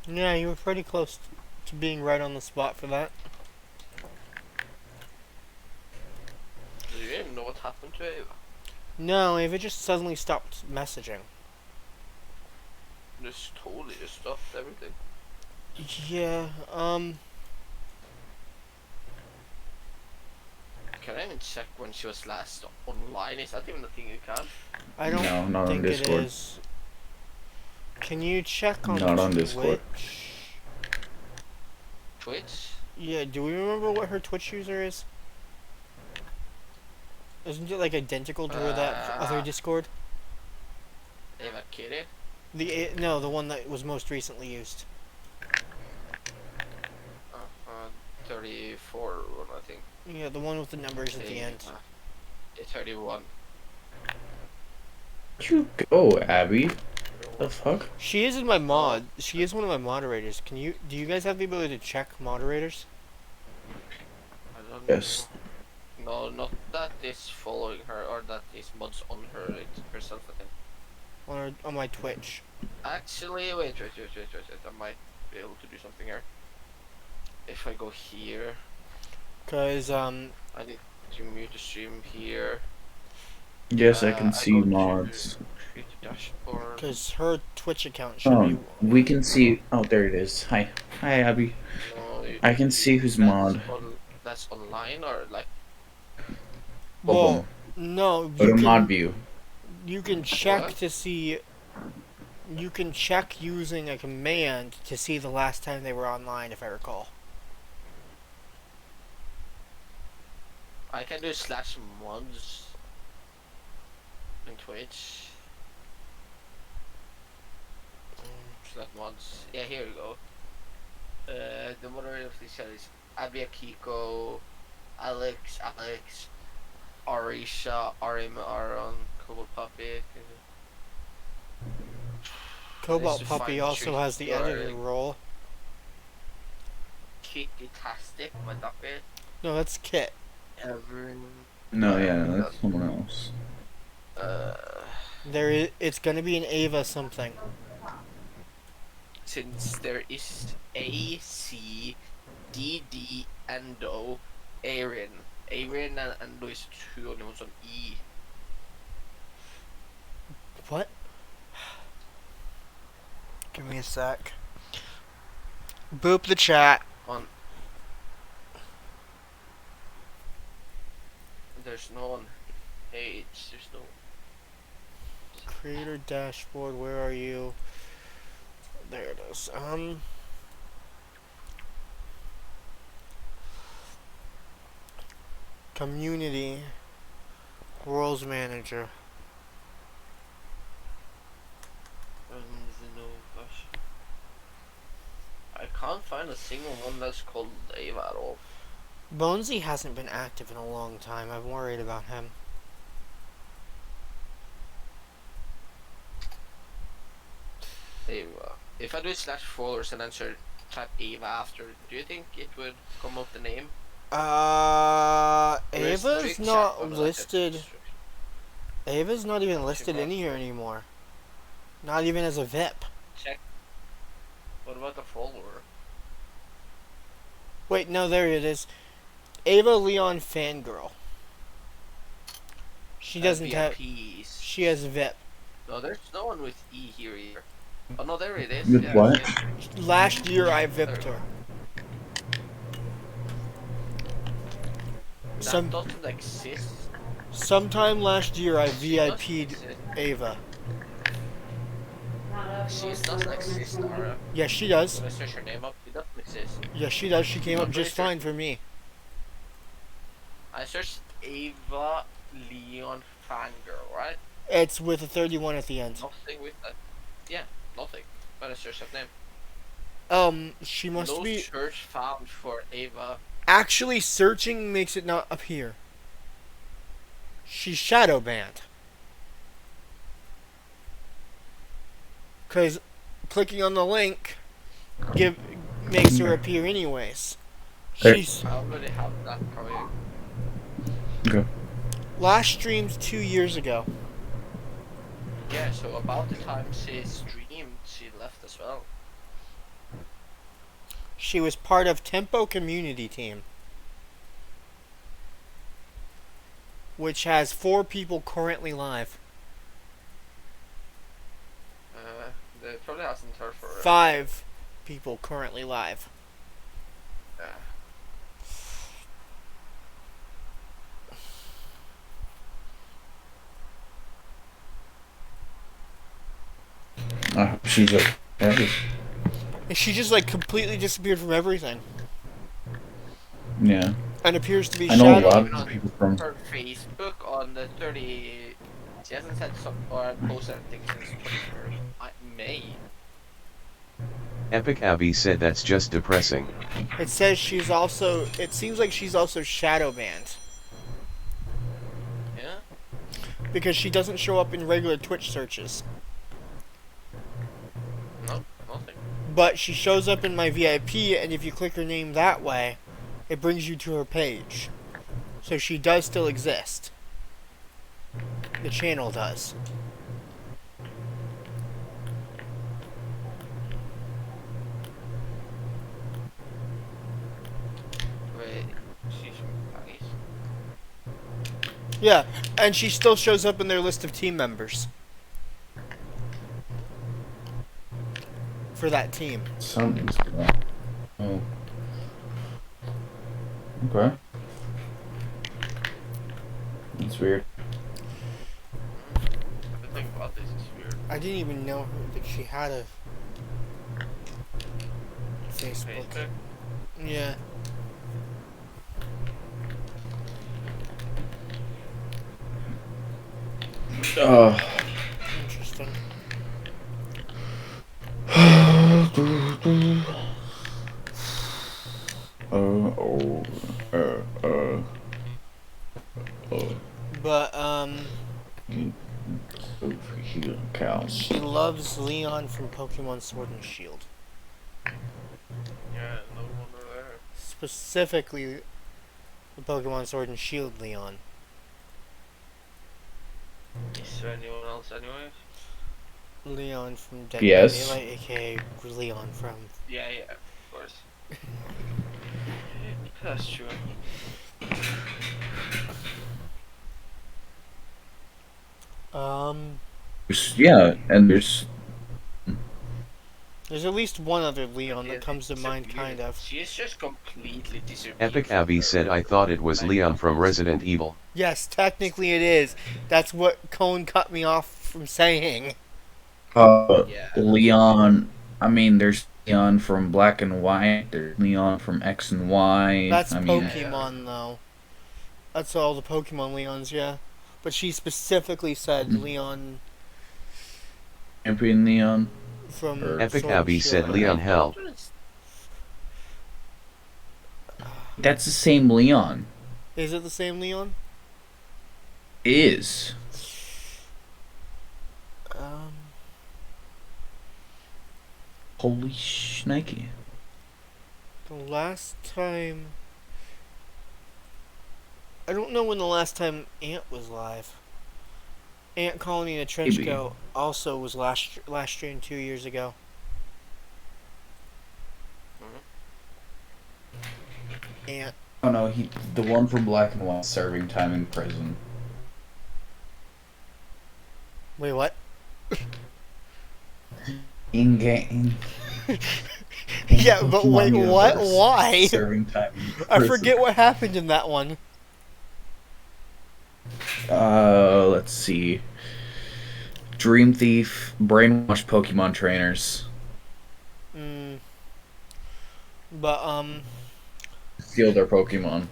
Speaker 1: Yeah, you were pretty close to being right on the spot for that.
Speaker 2: Do you even know what happened to Ava?
Speaker 1: No, Ava just suddenly stopped messaging.
Speaker 2: Just totally just stopped everything.
Speaker 1: Yeah,
Speaker 2: Can I even check when she was last online? Is that even a thing you can?
Speaker 1: I don't
Speaker 5: No, not on
Speaker 1: think it
Speaker 5: Discord.
Speaker 1: is. Can you check on
Speaker 5: Not on
Speaker 1: Twitch?
Speaker 5: Discord.
Speaker 2: Twitch?
Speaker 1: Yeah, do we remember what her Twitch user is? Isn't it like identical to that other Discord?
Speaker 2: Ava Kitty?
Speaker 1: No, the one that was most recently used.
Speaker 2: 34 one, I think.
Speaker 1: Yeah, the one with the numbers at the end.
Speaker 2: 31.
Speaker 5: Where'd you go, Abby? The fuck?
Speaker 1: She is in my mod. She is one of my moderators. Do you guys have the ability to check moderators?
Speaker 2: I don't
Speaker 5: Yes.
Speaker 2: know. No, not that is following her or that is mods on her herself, I think.
Speaker 1: On my Twitch.
Speaker 2: Actually, wait. I might be able to do something here. If I go here,
Speaker 1: Cause
Speaker 2: I need to mute the stream here.
Speaker 5: Yes, I can see
Speaker 2: go to
Speaker 5: mods.
Speaker 2: create a dashboard.
Speaker 1: Cause her Twitch account should
Speaker 5: Oh,
Speaker 1: be.
Speaker 5: we can see. Oh, there it is. Hi, Abby.
Speaker 2: No,
Speaker 5: I can see who's mod.
Speaker 2: That's online or like.
Speaker 1: Well, no.
Speaker 5: Go to mod view.
Speaker 1: You can check
Speaker 2: What?
Speaker 1: to see. You can check using a command to see the last time they were online, if I recall.
Speaker 2: I can do /mods in Twitch. /mods. Yeah, here we go. The moderator of this channel is Abby Akiko, Alex, Arisha, Arim, Aaron, Cobalt Puppy.
Speaker 1: Cobalt
Speaker 2: to
Speaker 1: Puppy
Speaker 2: find
Speaker 1: also
Speaker 2: Tricky
Speaker 1: has the editor
Speaker 2: Darling.
Speaker 1: role.
Speaker 2: Kitty-tastic, my duppet.
Speaker 1: No, that's Kit.
Speaker 2: Everyone.
Speaker 5: No, yeah, that's someone else.
Speaker 1: It's gonna be an Ava something.
Speaker 2: Since there is A, C, D, D, and O, Aaron. Aaron and Ando is two only ones on E.
Speaker 1: What? Give me a sec. Boop the chat.
Speaker 2: There's no one H, there's no.
Speaker 1: Creator dashboard, where are you? There it is. Community. Roles manager.
Speaker 2: No, gosh. I can't find a single one that's called Ava at all.
Speaker 1: Bonesy hasn't been active in a long time. I'm worried about him.
Speaker 2: Ava. If I do /followers and enter type Ava after, do you think it would come up the name? Or is
Speaker 1: Ava's
Speaker 2: Trick
Speaker 1: not
Speaker 2: Shack gonna, like, have
Speaker 1: listed.
Speaker 2: restriction?
Speaker 1: Ava's not even
Speaker 2: She
Speaker 1: listed
Speaker 2: must
Speaker 1: anywhere
Speaker 2: be.
Speaker 1: anymore. Not even as a VIP.
Speaker 2: Check. What about the follower?
Speaker 1: Wait, no, there it is. Ava Leon Fangirl. She doesn't have.
Speaker 2: VIPs.
Speaker 1: She has VIP.
Speaker 2: No, there's no one with E here either. Oh no, there it is.
Speaker 5: With
Speaker 2: Yeah,
Speaker 5: what?
Speaker 2: I see it.
Speaker 1: Last year I
Speaker 2: There
Speaker 1: VIP'd
Speaker 2: we
Speaker 1: her.
Speaker 2: That
Speaker 1: Some
Speaker 2: doesn't exist.
Speaker 1: sometime last year I
Speaker 2: She doesn't
Speaker 1: VIP'd
Speaker 2: exist.
Speaker 1: Ava.
Speaker 2: She doesn't exist, Ara.
Speaker 1: Yes, she does.
Speaker 2: When I search her name up, it doesn't exist.
Speaker 1: Yes, she does. She came
Speaker 2: I'm
Speaker 1: up just
Speaker 2: pretty sure.
Speaker 1: fine for me.
Speaker 2: I searched Ava Leon Fangirl, right?
Speaker 1: It's with a 31 at the end.
Speaker 2: Nothing with that. Yeah, nothing. When I searched that name.
Speaker 1: She must
Speaker 2: No
Speaker 1: be
Speaker 2: search found for Ava.
Speaker 1: actually searching makes it not appear. She's shadow banned. Cause clicking on the link makes her appear anyways.
Speaker 5: Okay.
Speaker 1: She's
Speaker 2: I already have that probably.
Speaker 5: Okay.
Speaker 1: last streamed 2 years ago.
Speaker 2: Yeah, so about the time she streamed, she left as well.
Speaker 1: She was part of Tempo Community Team, which has 4 people currently live.
Speaker 2: They probably hasn't heard for
Speaker 1: 5 people currently live.
Speaker 2: Yeah.
Speaker 5: She's like, hey.
Speaker 1: And she just like completely disappeared from everything
Speaker 5: Yeah.
Speaker 1: and appears to be
Speaker 5: I know a
Speaker 1: shadow.
Speaker 5: lot
Speaker 2: Even
Speaker 5: of
Speaker 2: on
Speaker 5: people from.
Speaker 2: her Facebook on the 30. She hasn't said some or posted anything since 21st May.
Speaker 3: Epic Abby said that's just depressing.
Speaker 1: It says she's also. It seems like she's also shadow banned
Speaker 2: Yeah?
Speaker 1: because she doesn't show up in regular Twitch searches.
Speaker 2: No, nothing.
Speaker 1: But she shows up in my VIP, and if you click her name that way, it brings you to her page. So she does still exist. The channel does.
Speaker 2: Wait, she's from Paris.
Speaker 1: Yeah, and she still shows up in their list of team members for that team.
Speaker 5: Something's wrong. Oh. Okay. That's weird.
Speaker 2: Everything about this is weird.
Speaker 1: I didn't even know that she had a Facebook.
Speaker 2: Facebook?
Speaker 1: Yeah. Interesting.
Speaker 5: Oh.
Speaker 1: But
Speaker 5: Overheating cows.
Speaker 1: she loves Leon from Pokemon Sword and Shield.
Speaker 2: Yeah, no wonder there.
Speaker 1: Specifically the Pokemon Sword and Shield Leon.
Speaker 2: Is there anyone else anyways?
Speaker 1: Leon from Dead
Speaker 5: Yes.
Speaker 1: by Daylight, aka Leon from
Speaker 2: Yeah, of course. That's true.
Speaker 5: Yeah, and there's
Speaker 1: there's at least one other Leon
Speaker 2: Yeah,
Speaker 1: that comes to mind, kind of.
Speaker 2: She is just completely disappeared.
Speaker 3: Epic
Speaker 2: from
Speaker 3: Abby
Speaker 2: her
Speaker 3: said I thought it was
Speaker 2: life
Speaker 3: Leon
Speaker 2: after
Speaker 3: from
Speaker 2: this.
Speaker 3: Resident Evil.
Speaker 1: Yes, technically it is. That's what Cone cut me off from saying.
Speaker 2: Yeah.
Speaker 5: Leon. I mean, there's Leon from Black and White. There's Leon from X and Y.
Speaker 1: That's
Speaker 5: I mean,
Speaker 1: Pokemon, though. That's all the Pokemon Leons, yeah. But she specifically said Leon
Speaker 5: Champion Leon.
Speaker 1: from
Speaker 3: Epic
Speaker 1: Sword and
Speaker 3: Abby
Speaker 1: Shield.
Speaker 3: said Leon Hell.
Speaker 5: That's the same Leon.
Speaker 1: Is it the same Leon?
Speaker 5: Is.
Speaker 1: Um,
Speaker 5: Holy shnikey.
Speaker 1: The last time... I don't know when the last time Ant was live. Ant Colony in a Trench
Speaker 5: Maybe.
Speaker 1: Coat also was last stream 2 years ago. Ant.
Speaker 5: Oh no, the one from Black and White serving time in prison.
Speaker 1: Wait, what?
Speaker 5: In game.
Speaker 1: Yeah, but wait, what? Why?
Speaker 5: Serving time in prison.
Speaker 1: I forget what happened in that one.
Speaker 5: Let's see. Dream Thief, brainwash Pokemon trainers.
Speaker 1: But,
Speaker 5: Steal their Pokemon.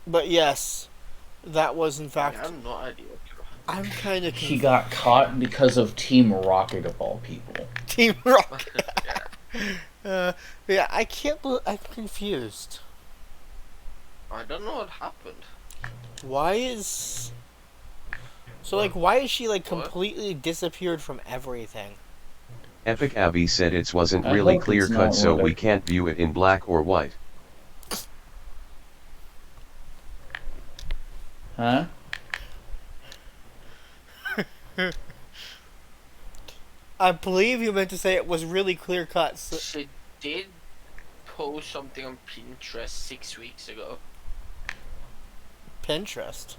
Speaker 1: But yes, that was in fact...
Speaker 2: I have no idea.
Speaker 1: I'm kind of
Speaker 5: He got caught because of Team Rocket of all people.
Speaker 1: Team Rocket. Yeah, I can't believe... I'm confused.
Speaker 2: I don't know what happened.
Speaker 1: Why is... So, like, why is she, like,
Speaker 2: What?
Speaker 1: completely disappeared from everything?
Speaker 3: Epic Abby said it wasn't
Speaker 5: I
Speaker 3: really
Speaker 5: hope it's
Speaker 3: clear
Speaker 5: not
Speaker 3: cut, so
Speaker 5: what I-
Speaker 3: we can't view it in black or white.
Speaker 5: Huh?
Speaker 1: I believe you meant to say it was really clear cut. So...
Speaker 2: She did post something on Pinterest 6 weeks ago.
Speaker 1: Pinterest.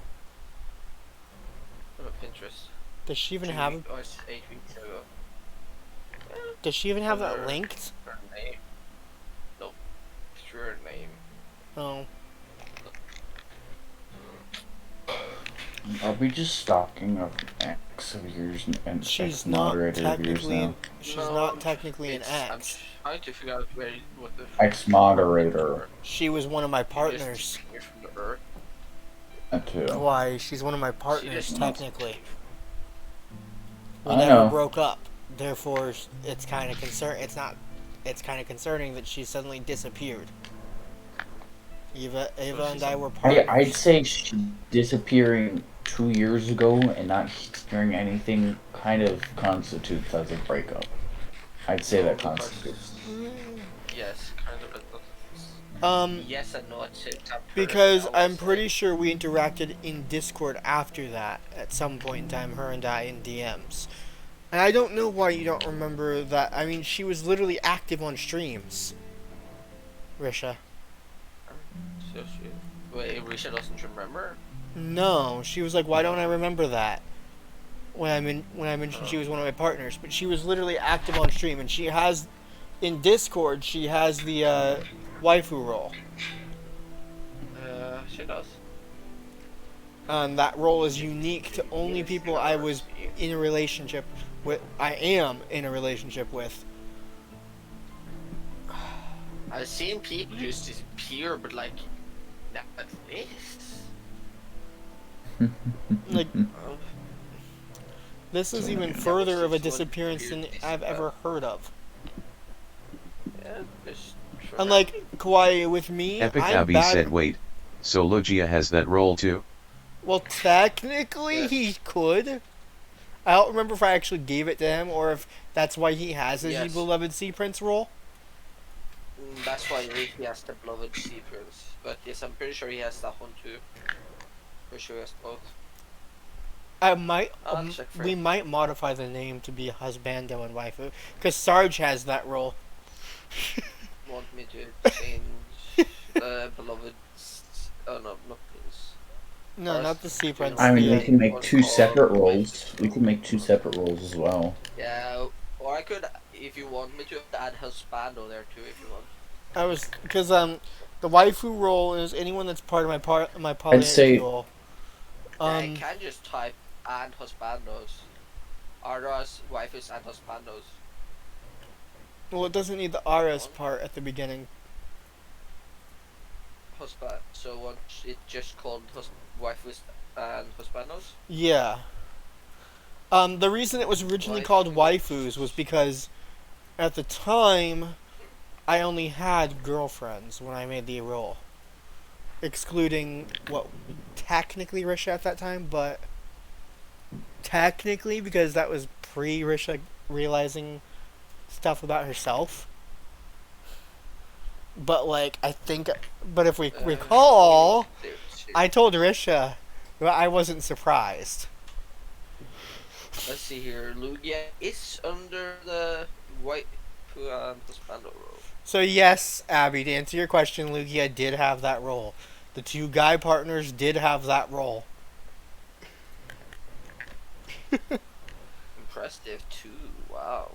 Speaker 2: On Pinterest.
Speaker 1: Does she even have...
Speaker 2: Or 8 weeks ago.
Speaker 1: Does she even have that
Speaker 2: Her-
Speaker 1: linked?
Speaker 2: Her name. Nope. It's her name.
Speaker 1: Oh.
Speaker 5: Are we just stalking of X of yours and
Speaker 1: She's
Speaker 5: X
Speaker 1: not
Speaker 5: moderator of yours
Speaker 1: technically...
Speaker 5: now?
Speaker 1: She's
Speaker 2: No,
Speaker 1: not technically an
Speaker 2: I'm
Speaker 1: ex.
Speaker 2: trying to figure out what the
Speaker 5: X moderator.
Speaker 1: She was one of my
Speaker 2: Just
Speaker 1: partners.
Speaker 2: disappeared from the earth.
Speaker 5: That too.
Speaker 1: Why? She's one of my partners,
Speaker 2: just-
Speaker 1: technically. We
Speaker 5: I
Speaker 1: never
Speaker 5: know.
Speaker 1: broke up. Therefore, it's kind of It's kind of concerning that she suddenly disappeared. Eva and I were partners.
Speaker 5: I'd say disappearing 2 years ago and not hearing anything kind of constitutes as a breakup. I'd say that constitutes.
Speaker 2: Yes, kind of. Yes and no at the same time.
Speaker 1: Because
Speaker 2: I
Speaker 1: I'm
Speaker 2: would
Speaker 1: pretty
Speaker 2: say.
Speaker 1: sure we interacted in Discord after that at some point in time, her and I in DMs. And I don't know why you don't remember that. I mean, she was literally active on streams. Risha.
Speaker 2: So wait, Risha doesn't remember?
Speaker 1: No, she was like, why don't I remember that? When I mentioned she was one of my partners, but she was literally active on stream, and she has, in Discord, she has the waifu role.
Speaker 2: She does.
Speaker 1: That role is unique to only people I was in a relationship with. I am in a relationship with.
Speaker 2: I've seen people just disappear, but like, not at this.
Speaker 1: Like,
Speaker 2: Oh,
Speaker 1: this is even
Speaker 2: that
Speaker 1: further
Speaker 2: was
Speaker 1: of a
Speaker 2: just one
Speaker 1: disappearance than
Speaker 2: weird
Speaker 1: I've ever heard of.
Speaker 2: yeah, just.
Speaker 1: And like, Kawaii, with me,
Speaker 3: Epic
Speaker 1: I'm
Speaker 3: Abby
Speaker 1: bad.
Speaker 3: said wait, so Logia has that role too?
Speaker 1: Well, technically,
Speaker 2: Yes.
Speaker 1: he could. I don't remember if I actually gave it to him or if that's why he has his
Speaker 2: Yes.
Speaker 1: beloved Sea Prince role.
Speaker 2: That's why he has the beloved secrets. But yes, I'm pretty sure he has that one too. Pretty sure he has both.
Speaker 1: I might,
Speaker 2: I'll check for
Speaker 1: we
Speaker 2: it.
Speaker 1: might modify the name to be husbando and waifu, because Sarge has that role.
Speaker 2: Want me to change beloved? Oh no, not this.
Speaker 1: No, not the Sea Prince.
Speaker 5: I mean,
Speaker 1: the,
Speaker 5: we can make
Speaker 2: One
Speaker 5: two
Speaker 2: called
Speaker 5: separate
Speaker 2: Waifu.
Speaker 5: roles. We can make two separate roles as well.
Speaker 2: Yeah, or I could, if you want me to, add husbando there too, if you want.
Speaker 1: I was because the waifu role is anyone that's part of my
Speaker 5: I'd say-
Speaker 1: polyamorous.
Speaker 2: Yeah, I can just type and husbandos. Aras, waifus, and husbandos.
Speaker 1: Well, it doesn't need the Aras part at the beginning.
Speaker 2: Husband. So what? It just called waifus and husbandos.
Speaker 1: Yeah. The reason it was originally called waifus was because at the time I only had girlfriends when I made the role. Excluding what technically Risha at that time, but technically because that was pre Risha realizing stuff about herself. But like, but if we recall, I told Risha that I wasn't surprised.
Speaker 2: Let's see here. Lugia is under the white Pando role.
Speaker 1: So yes, Abby, to answer your question, Lugia did have that role. The two guy partners did have that role.
Speaker 2: Impressive too. Wow.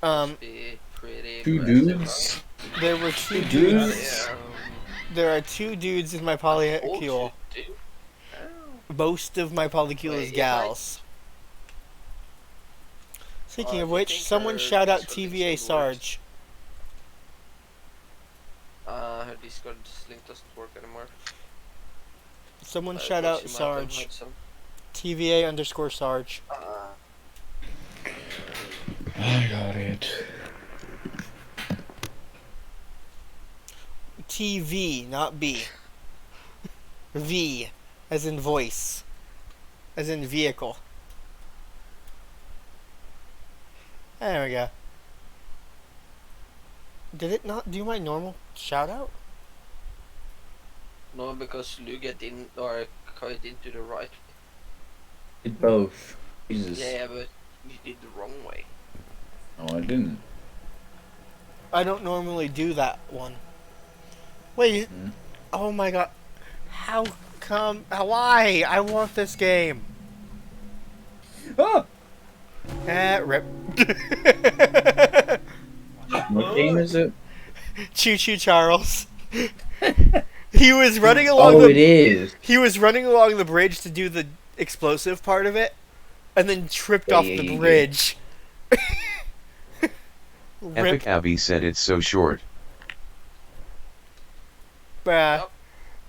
Speaker 1: Um,
Speaker 2: Must be pretty
Speaker 5: Two
Speaker 2: impressive,
Speaker 5: dudes.
Speaker 1: there were two
Speaker 5: dudes.
Speaker 1: dudes.
Speaker 2: Huh?
Speaker 1: There are two dudes in my
Speaker 2: Told
Speaker 1: polycule.
Speaker 2: you, dude. Oh.
Speaker 1: Most of my polycule is
Speaker 2: Wait,
Speaker 1: gals. Speaking
Speaker 2: I
Speaker 1: of which,
Speaker 2: think
Speaker 1: someone
Speaker 2: her
Speaker 1: shout out
Speaker 2: Discord link
Speaker 1: TVA
Speaker 2: doesn't work.
Speaker 1: Sarge.
Speaker 2: Her Discord link doesn't work anymore.
Speaker 1: Someone
Speaker 2: I
Speaker 1: shout
Speaker 2: thought
Speaker 1: out
Speaker 2: she might have
Speaker 1: Sarge.
Speaker 2: had some.
Speaker 1: TVA_Sarge.
Speaker 5: I got it.
Speaker 1: TV, not B. V, as in voice. As in vehicle. There we go. Did it not do my normal shout out?
Speaker 2: No, because Lugia didn't, or Kai didn't do the right.
Speaker 5: Did both. Jesus.
Speaker 2: Yeah, but you did the wrong way.
Speaker 5: No, I didn't.
Speaker 1: I don't normally do that one. Wait.
Speaker 5: Hmm?
Speaker 1: Oh my god. How come? Why? I want this game.
Speaker 5: Oh!
Speaker 1: Rip.
Speaker 5: What game is it?
Speaker 1: Choo Choo Charles. He was running along
Speaker 5: Oh, it is.
Speaker 1: He was running along the bridge to do the explosive part of it, and then tripped off the bridge.
Speaker 3: Epic Abby said it's so short.
Speaker 1: Yep.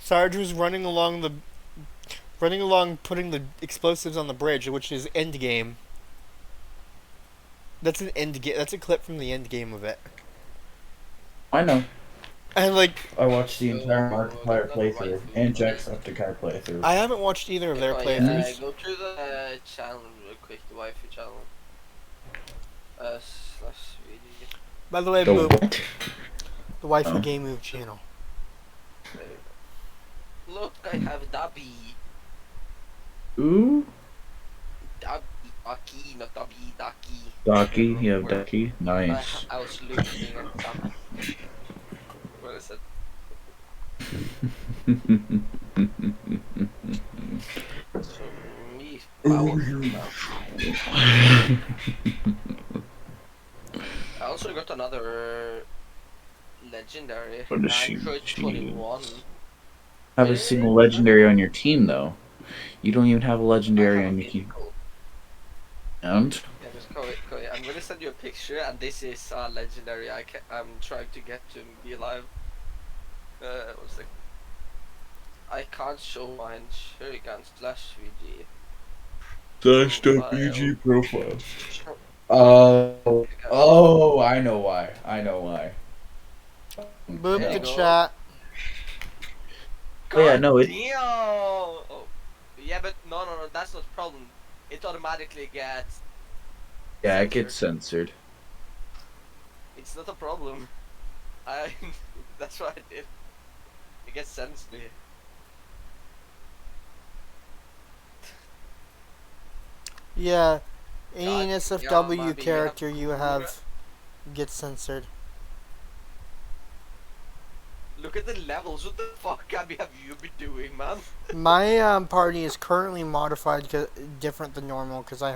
Speaker 1: Sarge was running along putting the explosives on the bridge, which is end game. That's an end game. That's a clip from the end game of it.
Speaker 5: I know.
Speaker 1: And like,
Speaker 5: I watched the entire Markiplier playthrough and Jacksepticeye playthrough.
Speaker 1: I haven't watched either of their
Speaker 2: Yeah,
Speaker 1: playthroughs.
Speaker 2: go through the channel real quick, the waifu channel. Slash video.
Speaker 1: By the way,
Speaker 5: The
Speaker 1: Boop,
Speaker 5: what?
Speaker 1: the waifu
Speaker 5: Oh.
Speaker 1: game move channel.
Speaker 2: Look, I have Dabby.
Speaker 5: Ooh?
Speaker 2: Aki, not Dabby, Daki.
Speaker 5: Ducky, you have Ducky. Nice.
Speaker 2: I was looking at Dabby. What is it? So, me, I also got another legendary.
Speaker 5: What is she?
Speaker 2: Android 21.
Speaker 5: Have a single legendary on your team, though. You don't even have a
Speaker 2: I
Speaker 5: legendary
Speaker 2: have
Speaker 5: on
Speaker 2: a
Speaker 5: your team.
Speaker 2: mythical.
Speaker 5: And?
Speaker 2: Yeah, just Koi, I'm gonna send you a picture, and this is legendary. I'm trying to get to be alive. What's the? I can't show mine. Shuriken slash VG.
Speaker 5: Dash
Speaker 2: WG
Speaker 5: profile. Oh, I know why.
Speaker 1: Boop
Speaker 2: There
Speaker 1: the
Speaker 2: you go.
Speaker 1: chat.
Speaker 5: Oh, yeah, no, it-
Speaker 2: Damn! Oh. Yeah, but no, that's not the problem. It automatically gets.
Speaker 5: Yeah, it gets censored.
Speaker 2: It's not a problem. That's what I did. It gets censored.
Speaker 1: Yeah, any
Speaker 2: God,
Speaker 1: SFW
Speaker 2: yeah, Bobby,
Speaker 1: character
Speaker 2: yeah.
Speaker 1: you have gets censored.
Speaker 2: Look at the levels. What the fuck have you been doing, man?
Speaker 1: My party is currently modified different than normal because I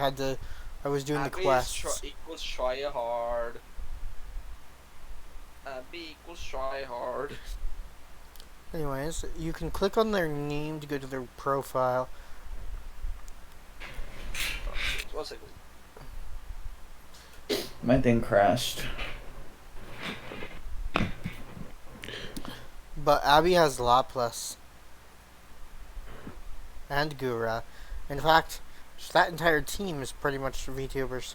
Speaker 1: was doing the
Speaker 2: Abby
Speaker 1: quests.
Speaker 2: equals try hard. Abby equals try hard.
Speaker 1: Anyways, you can click on their name to go to their profile.
Speaker 2: 1 second.
Speaker 5: My thing crashed.
Speaker 1: But Abby has Laplas. And Gura. In fact, that entire team is pretty much VTubers.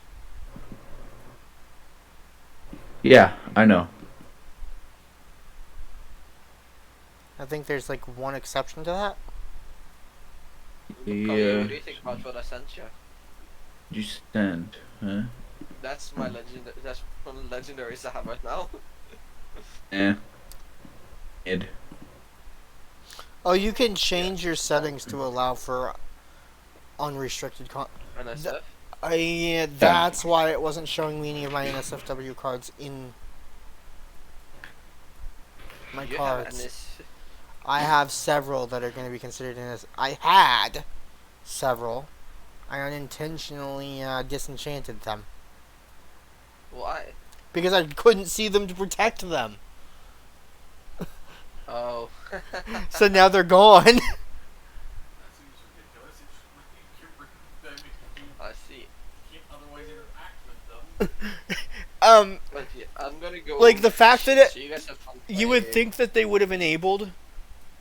Speaker 5: Yeah, I know.
Speaker 1: I think there's like one exception to that.
Speaker 2: Kanye, what do you think about what I sent you?
Speaker 5: You sent, huh?
Speaker 2: That's my legend. That's one of the legendaries I have right now.
Speaker 5: Eh. Id.
Speaker 1: Oh, you can change your settings to allow for unrestricted
Speaker 2: NSF.
Speaker 1: yeah, that's why it wasn't showing me any of my NSFW cards in my
Speaker 2: You
Speaker 1: cards.
Speaker 2: have NS.
Speaker 1: I have several that are going to be considered I had several. I unintentionally disenchanted them.
Speaker 2: Why?
Speaker 1: Because I couldn't see them to protect them.
Speaker 2: Oh.
Speaker 1: So now they're gone.
Speaker 4: That seems ridiculous.
Speaker 2: I see.
Speaker 4: You can't otherwise interact with them.
Speaker 2: But yeah, I'm gonna go.
Speaker 1: Like the fact that
Speaker 2: So you guys have fun
Speaker 1: you would
Speaker 2: playing.
Speaker 1: think that they would have enabled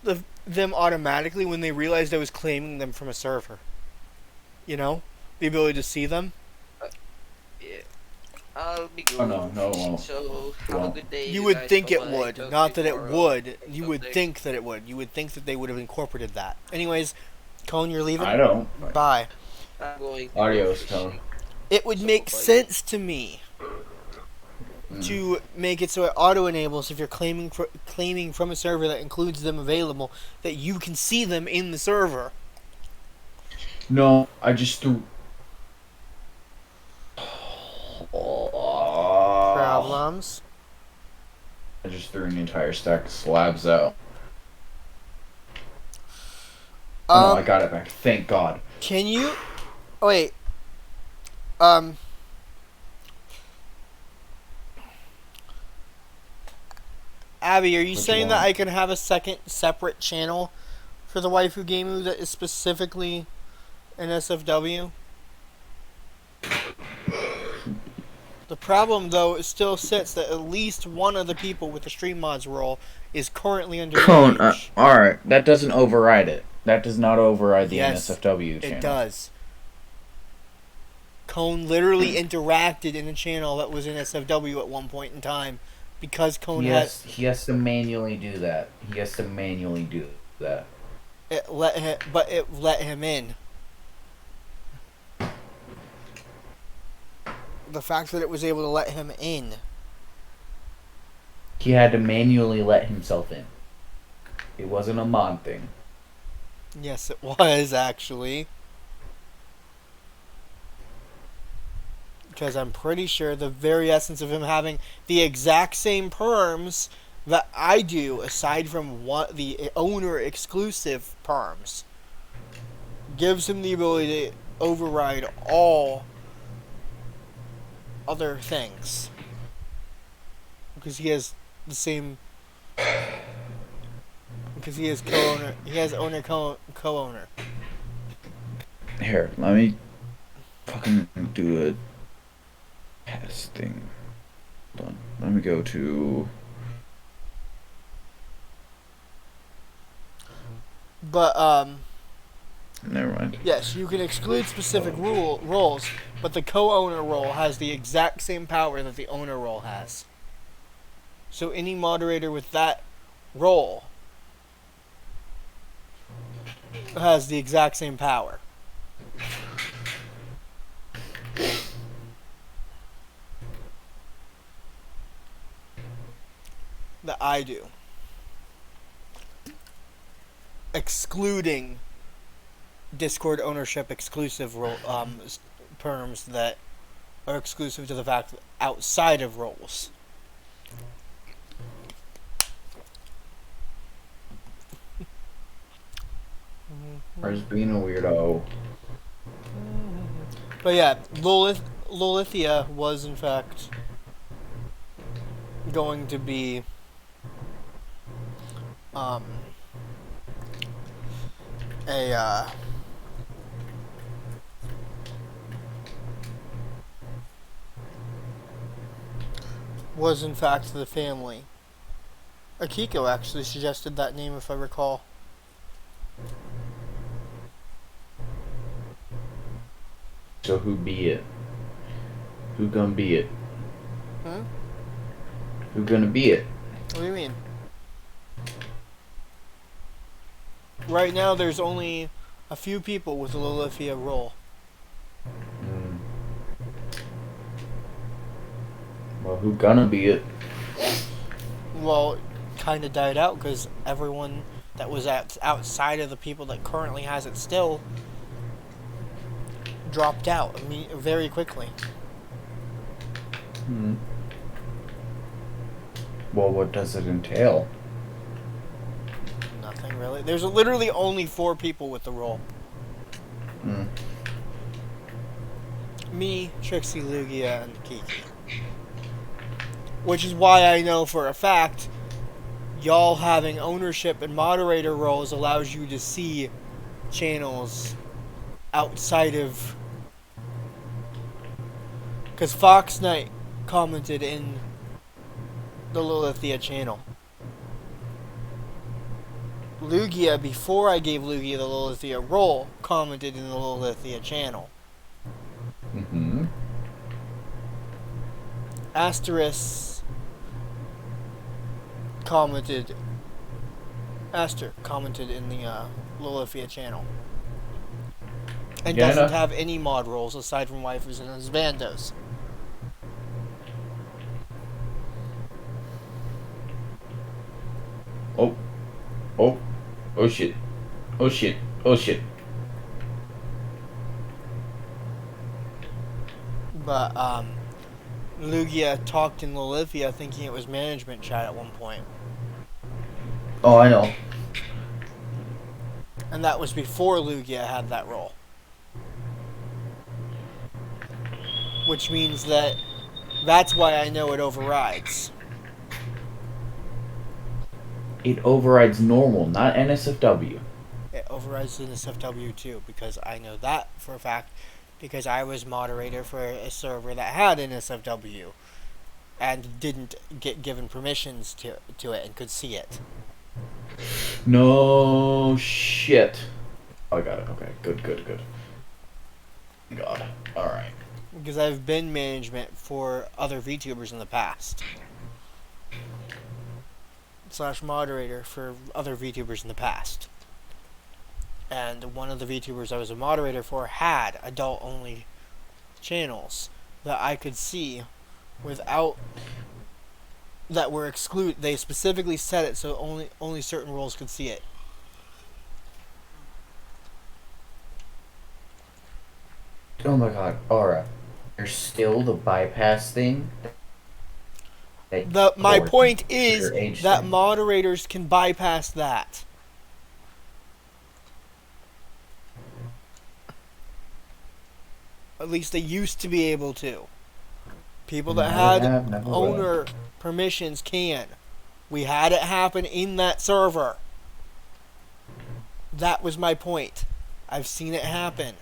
Speaker 1: them automatically when they realized I was claiming them from a server. You know? The ability to see them.
Speaker 2: Yeah. I'll be
Speaker 5: Oh,
Speaker 2: going.
Speaker 5: no, it won't.
Speaker 2: So
Speaker 5: It
Speaker 2: have
Speaker 5: won't.
Speaker 2: a good day.
Speaker 1: You would
Speaker 2: guys.
Speaker 1: think it
Speaker 2: Bye-bye.
Speaker 1: would.
Speaker 2: Talk
Speaker 1: Not
Speaker 2: to
Speaker 1: that it
Speaker 2: tomorrow.
Speaker 1: would. You would
Speaker 2: Someday.
Speaker 1: think that it would. You would think that they would have incorporated that. Anyways, Cone, you're leaving?
Speaker 5: I don't.
Speaker 1: Bye.
Speaker 2: I'm going. To
Speaker 5: Adios,
Speaker 2: go
Speaker 5: Cone.
Speaker 2: fishing.
Speaker 1: It would
Speaker 2: So
Speaker 1: make
Speaker 2: bye.
Speaker 1: sense to me to make it so it auto enables if you're claiming from a server that includes them available that you can see them in the server.
Speaker 5: No, I just threw.
Speaker 1: Problems.
Speaker 5: I just threw an entire stack of slabs out. Oh, no, I got it back. Thank God.
Speaker 1: Can you? Oh, wait. Abby, are you
Speaker 5: What you
Speaker 1: saying that
Speaker 5: want?
Speaker 1: I can have a second separate channel for the Waifu Gameu that is specifically an SFW? The problem, though, it still sits that at least one of the people with the stream mods role is currently
Speaker 5: Cone,
Speaker 1: underage.
Speaker 5: alright, that doesn't override it. That does not override the
Speaker 1: Yes,
Speaker 5: NSFW channel.
Speaker 1: It does. Cone literally interacted in a channel that was in SFW at one point in time because Cone
Speaker 5: Yes, he has to manually do that. He has to manually do that.
Speaker 1: it let him in. The fact that it was able to let him in.
Speaker 5: He had to manually let himself in. It wasn't a mod thing.
Speaker 1: Yes, it was actually. Because I'm pretty sure the very essence of him having the exact same perms that I do, aside from the owner exclusive perms, gives him the ability to override all other things. Because he has the same. Because he is co-owner. He has owner co-owner.
Speaker 5: Here, let me fucking do a test thing. Hold on. Let me go to.
Speaker 1: But
Speaker 5: Never mind.
Speaker 1: yes, you can exclude specific roles, but the co-owner role has the exact same power that the owner role has. So any moderator with that role has the exact same power. That I do. Excluding Discord ownership exclusive perms that are exclusive to the fact outside of roles.
Speaker 5: Or just being a weirdo.
Speaker 1: But yeah, Lolithia was in fact going to be a was in fact the family. Akiko actually suggested that name if I recall.
Speaker 5: So who be it? Who gonna be it?
Speaker 1: Hmm?
Speaker 5: Who gonna be it?
Speaker 1: What do you mean? Right now there's only a few people with the Lolithia role.
Speaker 5: Well, who gonna be it?
Speaker 1: Well, kind of died out because everyone that was outside of the people that currently has it still dropped out very quickly.
Speaker 5: Hmm. Well, what does it entail?
Speaker 1: Nothing really. There's literally only 4 people with the role.
Speaker 5: Hmm.
Speaker 1: Me, Trixie, Lugia, and Kiki. Which is why I know for a fact y'all having ownership and moderator roles allows you to see channels outside of... Because Fox Knight commented in the Lilithia channel. Lugia, before I gave Lugia the Lilithia role, commented in the Lilithia channel.
Speaker 5: Mm-hmm.
Speaker 1: Asterisk commented in the Lilithia channel. And
Speaker 5: Yeah, I
Speaker 1: doesn't
Speaker 5: know.
Speaker 1: have any mod roles aside from waifus and his Vandos.
Speaker 5: Oh. Oh. Oh shit. Oh shit. Oh shit.
Speaker 1: But Lugia talked in Lilithia thinking it was management chat at one point.
Speaker 5: Oh, I know.
Speaker 1: And that was before Lugia had that role. Which means that's why I know it overrides.
Speaker 5: It overrides normal, not NSFW.
Speaker 1: It overrides the NSFW too, because I know that for a fact, because I was moderator for a server that had NSFW and didn't get given permissions to it and could see it.
Speaker 5: No shit. Oh, I got it. Okay. Good, good, good. God. Alright.
Speaker 1: Because I've been management for other VTubers in the past. / moderator for other VTubers in the past. And one of the VTubers I was a moderator for had adult-only channels that I could see without... that were excluded. They specifically said it so only certain roles could see it.
Speaker 5: Oh my god. Aura. There's still the bypass thing?
Speaker 1: My point is
Speaker 5: your age
Speaker 1: that
Speaker 5: thing.
Speaker 1: moderators can bypass that. At least they used to be able to. People that had owner permissions can. We had it happen in that server. That was my point. I've seen it happen.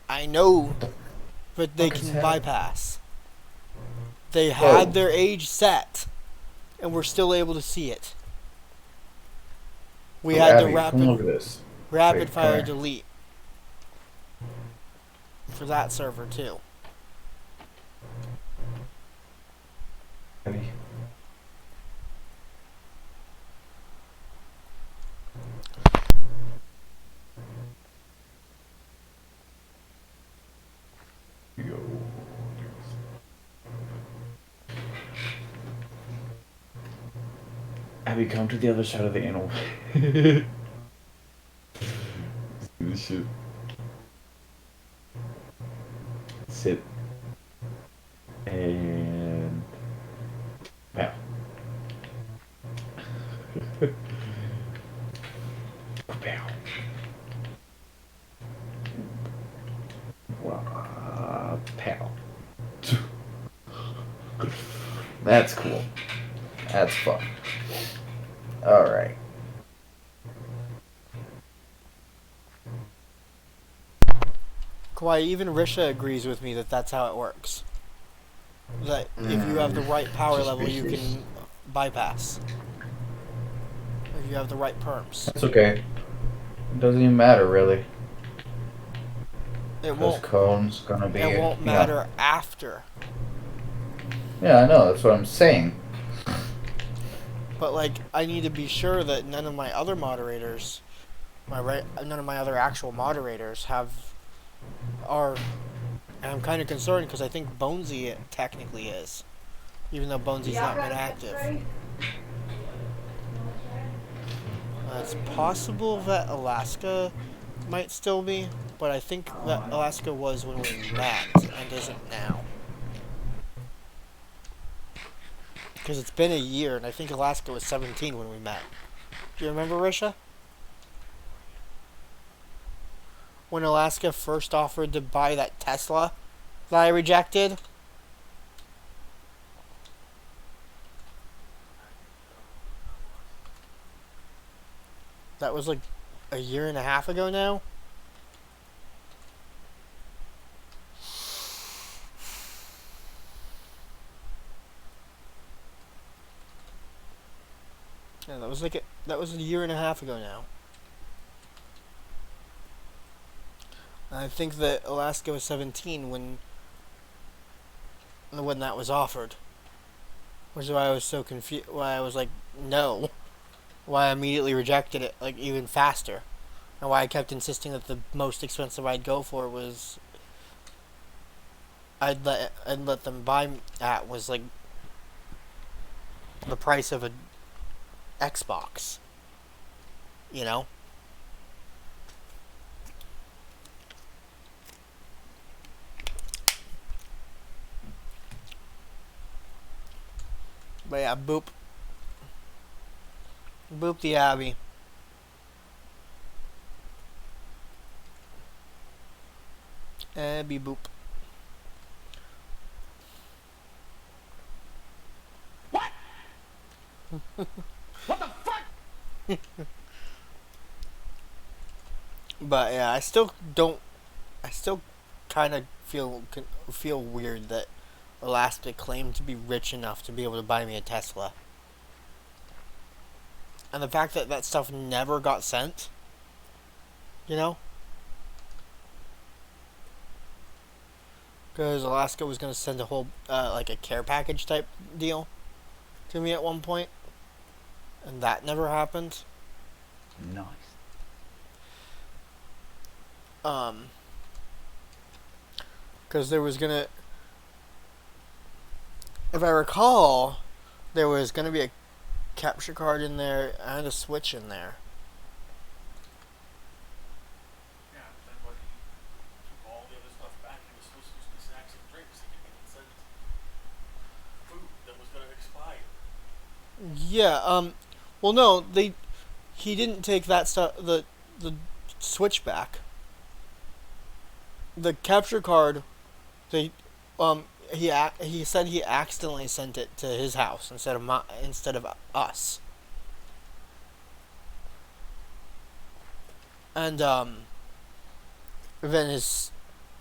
Speaker 1: I know, but they can bypass. They had their age set, and we're still able to see it. We had
Speaker 5: Abby,
Speaker 1: the
Speaker 5: come look at this.
Speaker 1: rapid
Speaker 5: Wait,
Speaker 1: fire
Speaker 5: come here.
Speaker 1: delete for that server too.
Speaker 5: Abby. Yo. Abby, come to the other side of the anal. Let's do this shit. Sit. And... Pow. Pow. Pow. That's cool. That's fun. Alright.
Speaker 1: Kawaii, even Risha agrees with me that that's how it works. That if you have the right power level, you can bypass. If you have the right perms.
Speaker 5: That's okay. It doesn't even matter, really.
Speaker 1: It
Speaker 5: Because
Speaker 1: won't.
Speaker 5: Cone's gonna be...
Speaker 1: It won't matter after.
Speaker 5: Yeah, I know. That's what I'm saying.
Speaker 1: But like, I need to be sure that none of my other moderators, none of my other actual moderators are And I'm kind of concerned because I think Bonesy technically is. Even though Bonesy's not been active. It's possible that Alaska might still be, but I think that Alaska was when we met and isn't now. Because it's been a year, and I think Alaska was 17 when we met. Do you remember, Risha? When Alaska first offered to buy that Tesla that I rejected? That was like a year and a half ago now? Yeah, that was a year and a half ago now. I think that Alaska was 17 when that was offered. Which is why I was so confused. Why I was like, no. Why I immediately rejected it, like, even faster. And why I kept insisting that the most expensive I'd go for was... I'd let them buy at was, like, the price of a Xbox. You know? But yeah, boop. Boop the Abbey. Abby boop.
Speaker 7: What? What the fuck?
Speaker 1: But yeah, I still kind of feel weird that Alaska claimed to be rich enough to be able to buy me a Tesla. And the fact that that stuff never got sent, you know? Because Alaska was going to send a whole, like a care package type deal to me at one point. And that never happened.
Speaker 5: Nice.
Speaker 1: Because there was going to... If I recall, there was going to be a capture card in there and a Switch in there.
Speaker 4: Yeah, but then when he took all the other stuff back, he was supposed to use the snacks and drinks. He didn't even send food that was going to expire.
Speaker 1: Yeah, well no, he didn't take that stuff, the Switch back. The capture card, he said he accidentally sent it to his house instead of us. And then his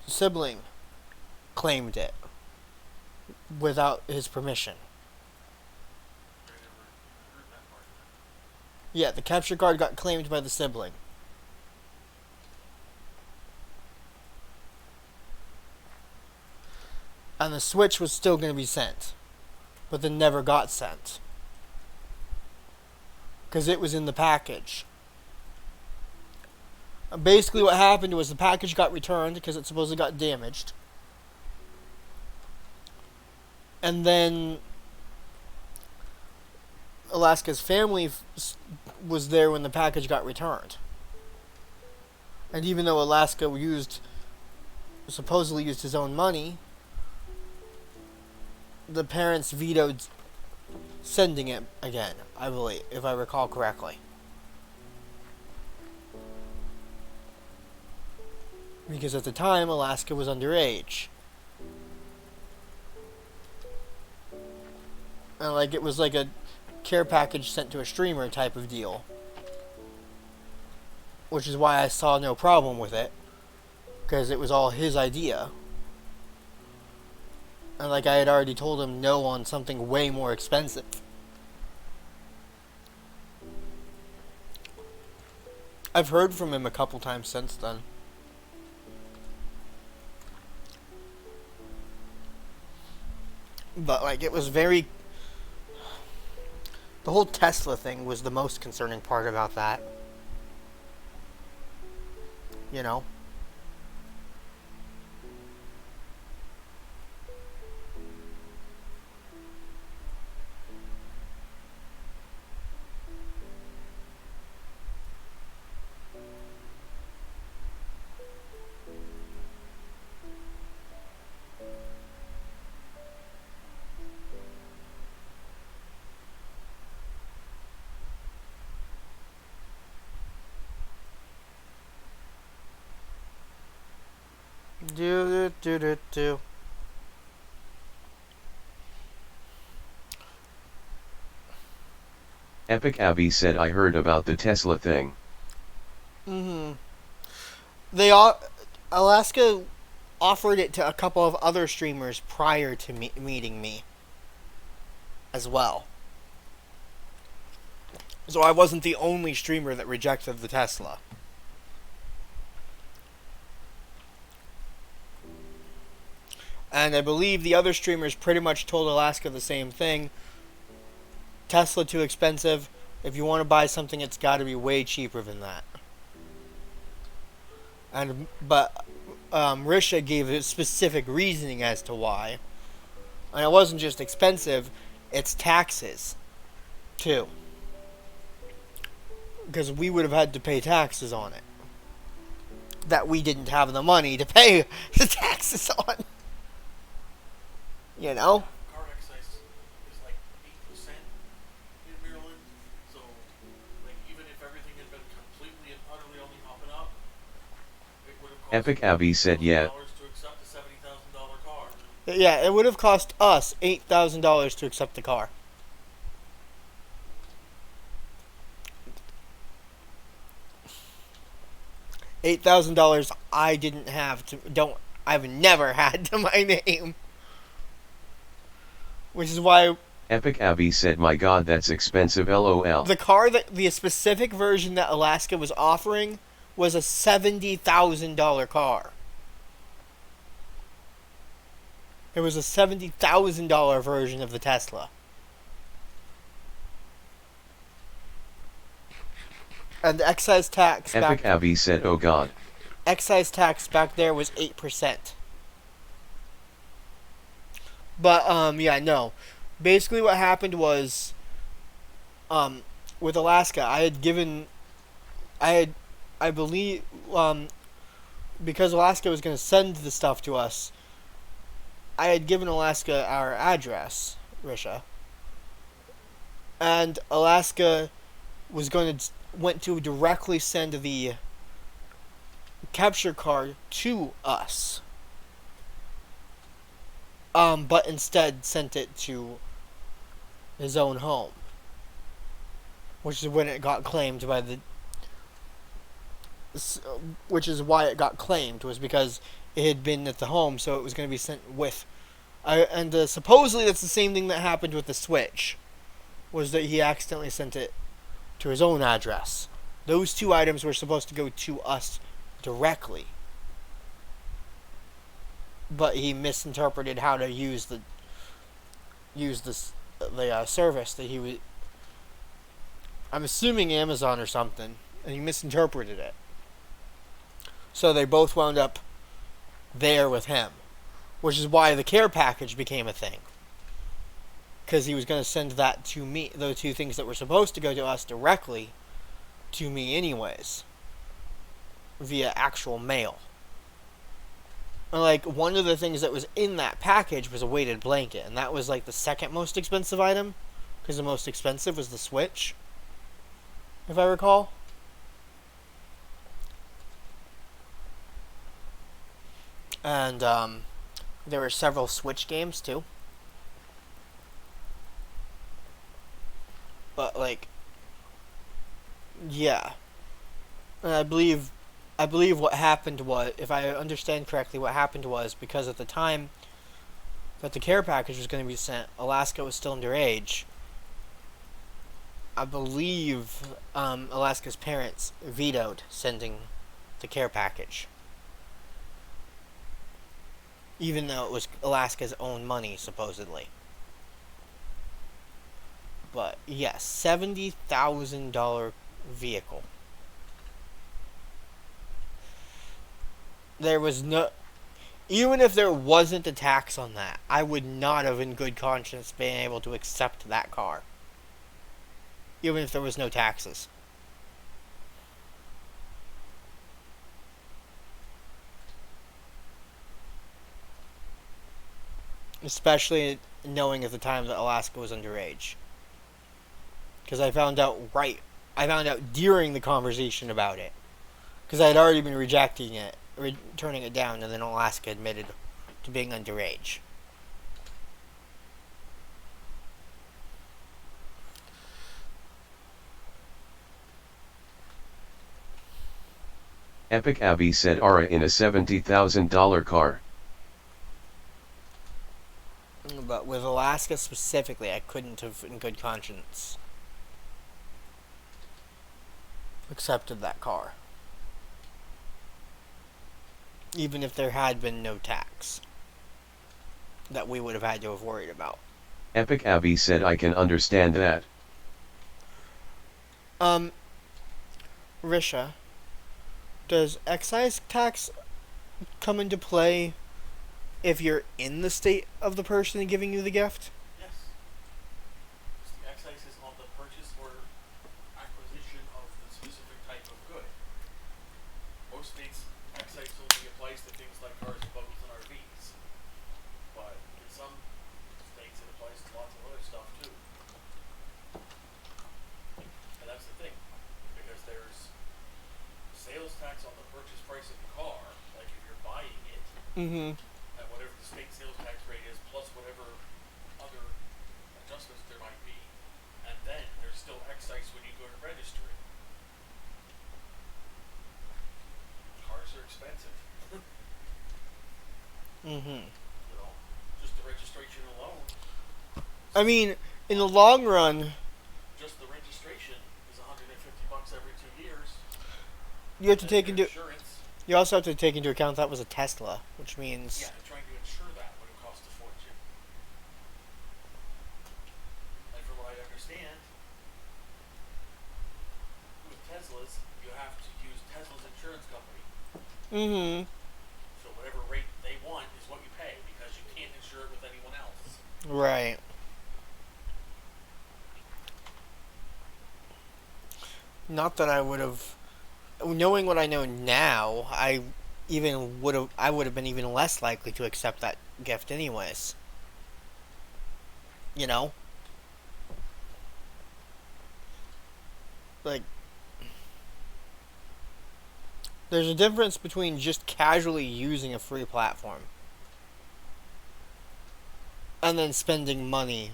Speaker 1: sibling claimed it without his permission.
Speaker 4: I never even heard that part of it.
Speaker 1: Yeah, the capture card got claimed by the sibling. And the Switch was still going to be sent. But then never got sent. Because it was in the package. Basically what happened was the package got returned because it supposedly got damaged. And then Alaska's family was there when the package got returned. And even though Alaska supposedly used his own money, the parents vetoed sending it again, I believe, if I recall correctly. Because at the time, Alaska was underage. And like it was like a care package sent to a streamer type of deal. Which is why I saw no problem with it. Because it was all his idea. And like I had already told him no on something way more expensive. I've heard from him a couple times since then. But like it was very... The whole Tesla thing was the most concerning part about that. You know? Do do do do do.
Speaker 3: Epic Abby said I heard about the Tesla thing.
Speaker 1: Mm-hmm. They all Alaska offered it to a couple of other streamers prior to meeting me as well. So I wasn't the only streamer that rejected the Tesla. And I believe the other streamers pretty much told Alaska the same thing. Tesla too expensive. If you want to buy something, it's got to be way cheaper than that. But Risha gave a specific reasoning as to why. And it wasn't just expensive, it's taxes, too. Because we would have had to pay taxes on it. That we didn't have the money to pay the taxes on. You know?
Speaker 4: Car excise is like 8% in Maryland. So, like, even if everything had been completely and utterly on the up and up, it would have cost
Speaker 3: Epic Abby said yeah.
Speaker 4: $1,000 to accept a $70,000 car.
Speaker 1: Yeah, it would have cost us $8,000 to accept the car. $8,000 I didn't have to I've never had to my name. Which is why
Speaker 3: Epic Abby said my god that's expensive lol.
Speaker 1: the specific version that Alaska was offering was a $70,000 car. It was a $70,000 version of the Tesla. And the excise tax
Speaker 3: Epic Abby said oh god.
Speaker 1: Excise tax back there was 8%. But yeah, no. Basically what happened was with Alaska, I believe because Alaska was going to send the stuff to us, I had given Alaska our address, Risha. And Alaska went to directly send the capture card to us. But instead sent it to his own home. Which is when it got claimed by which is why it got claimed, was because it had been at the home, so it was going to be sent with. And supposedly that's the same thing that happened with the Switch, was that he accidentally sent it to his own address. Those two items were supposed to go to us directly. But he misinterpreted how to use the service that he was. I'm assuming Amazon or something, and he misinterpreted it. So they both wound up there with him, which is why the care package became a thing. Because he was going to send that to me, those two things that were supposed to go to us directly, to me anyways, via actual mail. And like, one of the things that was in that package was a weighted blanket, and that was like the second most expensive item, because the most expensive was the Switch, if I recall. And there were several Switch games too. But like, yeah, and I believe what happened was, if I understand correctly, what happened was, because at the time that the care package was going to be sent, Alaska was still underage. I believe Alaska's parents vetoed sending the care package, even though it was Alaska's own money, supposedly. But yes, $70,000 vehicle. There was no... Even if there wasn't a tax on that, I would not have in good conscience been able to accept that car. Even if there was no taxes. Especially knowing at the time that Alaska was underage. Because I found out during the conversation about it. Because I had already been rejecting it turning it down, and then Alaska admitted to being underage.
Speaker 3: Epic Abby said Ara in a $70,000 car.
Speaker 1: But with Alaska specifically, I couldn't have, in good conscience, accepted that car. Even if there had been no tax that we would have had to have worried about.
Speaker 3: Epic Abby said I can understand that.
Speaker 1: Risha, does excise tax come into play if you're in the state of the person giving you the gift?
Speaker 4: Yes. The excise is on the purchase or acquisition of the specific type of good. Most states, excise only applies to things like cars, boats, and RVs. But in some states, it applies to lots of other stuff too. And that's the thing, because there's sales tax on the purchase price of the car, like if you're buying it,
Speaker 1: Mm-hmm.
Speaker 4: at whatever the state sales tax rate is, plus whatever other adjustments there might be. And then there's still excise when you go to register it. Cars are expensive.
Speaker 1: Mm-hmm.
Speaker 4: You know, just the registration alone,
Speaker 1: I mean, in the long run,
Speaker 4: just the registration is $150 every 2 years.
Speaker 1: you have to
Speaker 4: And
Speaker 1: take
Speaker 4: your
Speaker 1: into.
Speaker 4: insurance.
Speaker 1: You also have to take into account that was a Tesla, which means.
Speaker 4: Yeah, and trying to insure that would have cost a fortune. And from what I understand, with Teslas, you have to use Tesla's insurance company.
Speaker 1: Mm-hmm.
Speaker 4: So whatever rate they want is what you pay, because you can't insure it with anyone else.
Speaker 1: Right. Not that I would have, knowing what I know now, I would have been even less likely to accept that gift anyways. You know? Like, there's a difference between just casually using a free platform and then spending money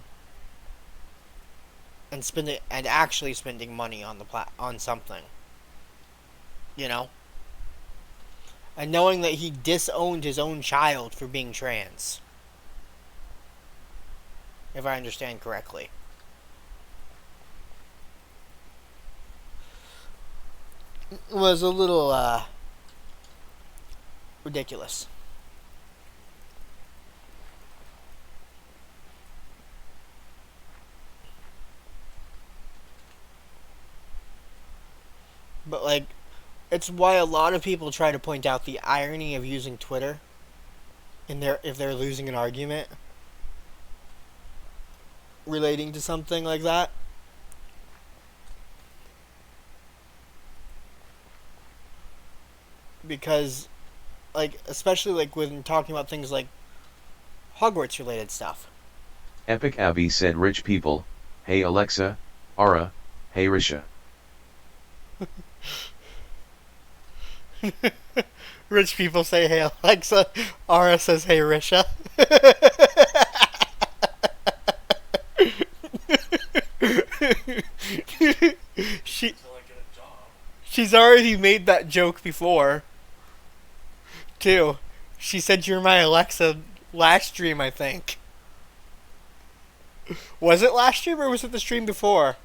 Speaker 1: and actually spending money on on something. You know? And knowing that he disowned his own child for being trans. If I understand correctly. Was a little ridiculous. But like, it's why a lot of people try to point out the irony of using Twitter if they're losing an argument relating to something like that. Because, like, especially like when talking about things like Hogwarts related stuff.
Speaker 3: Epic Abby said rich people, hey Alexa, Ara, hey Risha.
Speaker 1: Rich people say, hey Alexa. Ara says, hey Risha.
Speaker 4: Until I get a job.
Speaker 1: She's already made that joke before. Too. She said you're my Alexa last stream, I think. Was it last stream or was it the stream before?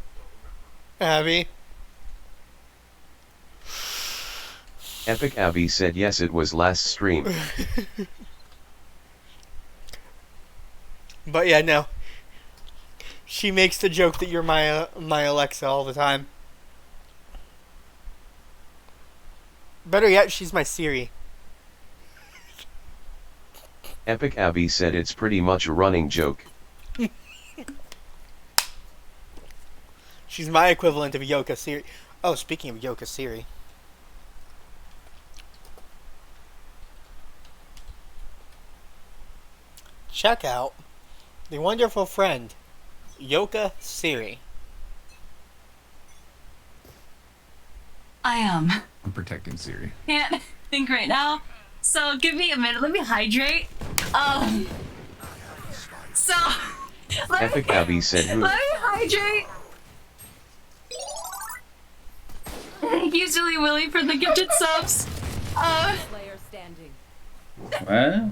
Speaker 1: Abby?
Speaker 3: Epic Abby said yes, it was last stream.
Speaker 1: But yeah, no. She makes the joke that you're my Alexa all the time. Better yet, she's my Siri.
Speaker 3: Epic Abby said it's pretty much a running joke.
Speaker 1: She's my equivalent of Yoka Siri. Oh, speaking of Yoka Siri. Check out the wonderful friend, Yoka Siri.
Speaker 8: I'm protecting Siri.
Speaker 9: Can't think right now. So give me a minute. Let me hydrate. So
Speaker 3: Epic Abby said who?
Speaker 9: let me hydrate. Thank you, Silly Willy, for the gifted subs.
Speaker 10: Player standing.
Speaker 5: What?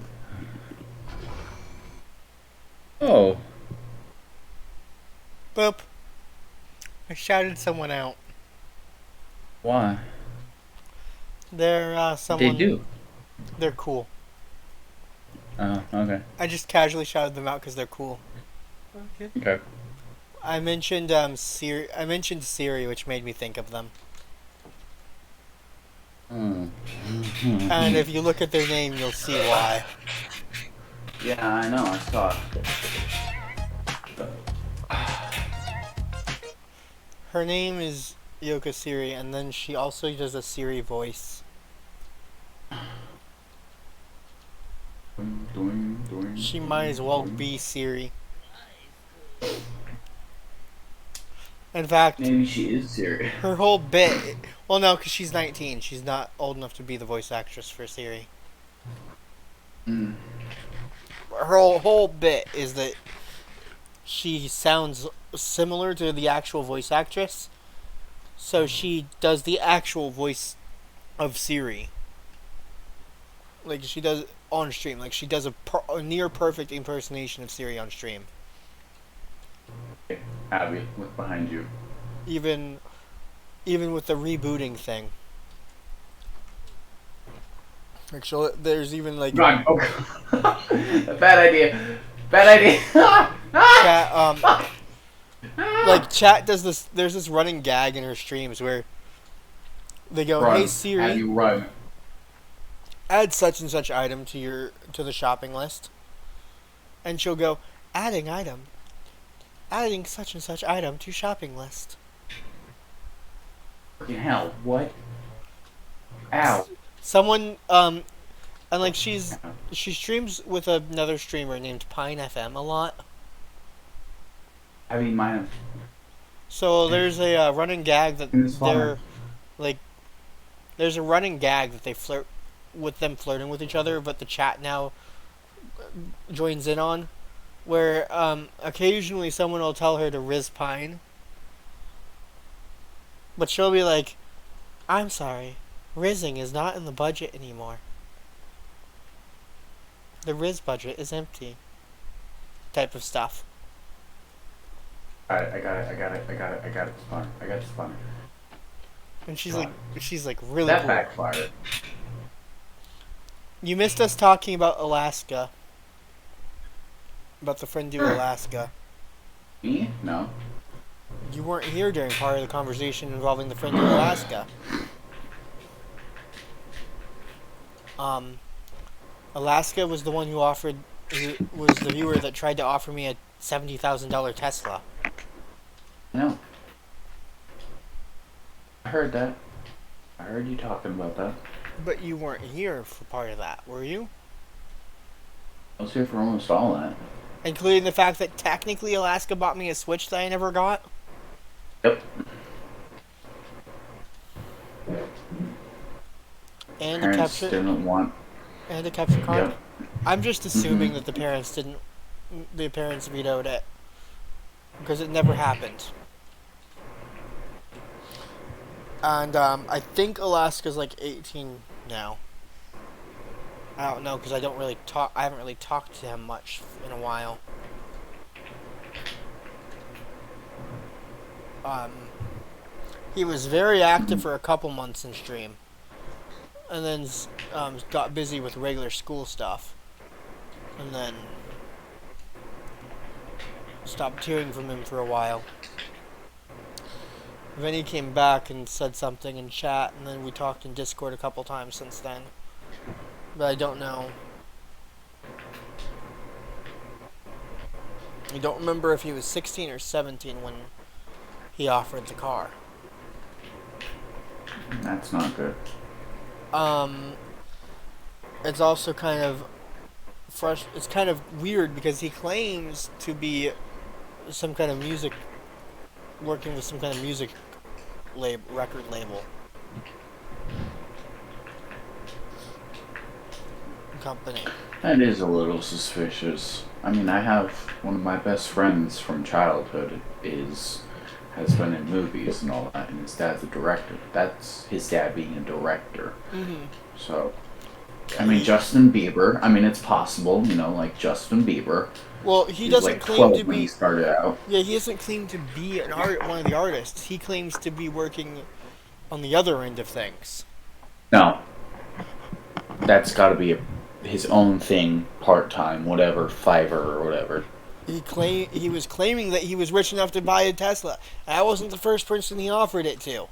Speaker 5: Oh.
Speaker 1: Boop. I shouted someone out.
Speaker 5: Why?
Speaker 1: They're someone.
Speaker 5: They do.
Speaker 1: They're cool.
Speaker 5: Oh, okay.
Speaker 1: I just casually shouted them out because they're cool.
Speaker 5: Okay.
Speaker 1: I mentioned Siri. I mentioned Siri, which made me think of them. And if you look at their name, you'll see why.
Speaker 5: Yeah, I know. I saw it.
Speaker 1: Her name is Yoka Siri, and then she also does a Siri voice. She might as well be Siri. In fact,
Speaker 5: Maybe she is serious.
Speaker 1: her whole bit. Well, no, because she's 19. She's not old enough to be the voice actress for Siri.
Speaker 5: Mm.
Speaker 1: Her whole bit is that she sounds similar to the actual voice actress, so she does the actual voice of Siri. Like she does on stream. Like she does a near perfect impersonation of Siri on stream.
Speaker 5: Abby, look behind you.
Speaker 1: Even with the rebooting thing. Like there's even like
Speaker 5: Run! Oh. Bad idea. Bad idea.
Speaker 1: chat, like chat does this. There's this running gag in her streams where they go,
Speaker 5: Run.
Speaker 1: "Hey Siri,
Speaker 5: Abby, run.
Speaker 1: add such and such item to the shopping list," and she'll go, "Adding item, adding such and such item to shopping list."
Speaker 5: Fucking hell! What? Ow!
Speaker 1: Someone and like she streams with another streamer named Pine FM a lot.
Speaker 5: I mean, mine.
Speaker 1: So there's a running gag that
Speaker 5: In this
Speaker 1: they're like. There's a running gag that they flirt with them flirting with each other, but the chat now joins in on, where occasionally someone will tell her to Riz Pine, but she'll be like, "I'm sorry, Rizzing is not in the budget anymore. The Riz budget is empty." Type of stuff.
Speaker 5: Alright, I got it. Spawner. I got the spawner.
Speaker 1: And she's like really
Speaker 5: That
Speaker 1: cool.
Speaker 5: backfired.
Speaker 1: You missed us talking about Alaska. About the friend duo Alaska.
Speaker 5: Me? No.
Speaker 1: You weren't here during part of the conversation involving the friend duo Alaska. Alaska was the one who was the viewer that tried to offer me a $70,000 Tesla.
Speaker 5: No. I heard that. I heard you talking about that.
Speaker 1: But you weren't here for part of that, were you?
Speaker 5: I was here for almost all that.
Speaker 1: Including the fact that technically Alaska bought me a Switch that I never got?
Speaker 5: Yep.
Speaker 1: And
Speaker 5: Parents didn't want.
Speaker 1: And a capture card?
Speaker 5: Yep.
Speaker 1: I'm just assuming that the parents vetoed it. Because it never happened. And I think Alaska's like 18 now. I don't know because I haven't really talked to him much in a while. He was very active for a couple months in stream. And then got busy with regular school stuff. And then stopped hearing from him for a while. Then he came back and said something in chat, and then we talked in Discord a couple times since then. But I don't know. I don't remember if he was 16 or 17 when he offered the car.
Speaker 5: That's not good.
Speaker 1: It's also kind of it's kind of weird because he claims to be working with some kind of music record label. company.
Speaker 5: That is a little suspicious. I mean, I have one of my best friends from childhood has been in movies and all that, and his dad's a director. That's his dad being a director.
Speaker 1: Mm-hmm.
Speaker 5: So, I mean, Justin Bieber. I mean, it's possible, you know, like Justin Bieber.
Speaker 1: Well,
Speaker 5: He was like 12 when he started out.
Speaker 1: Yeah, he doesn't claim to be one of the artists. He claims to be working on the other end of things.
Speaker 5: No, that's got to be his own thing, part time, whatever, Fiverr or whatever.
Speaker 1: He was claiming that he was rich enough to buy a Tesla. I wasn't the first person he offered it to.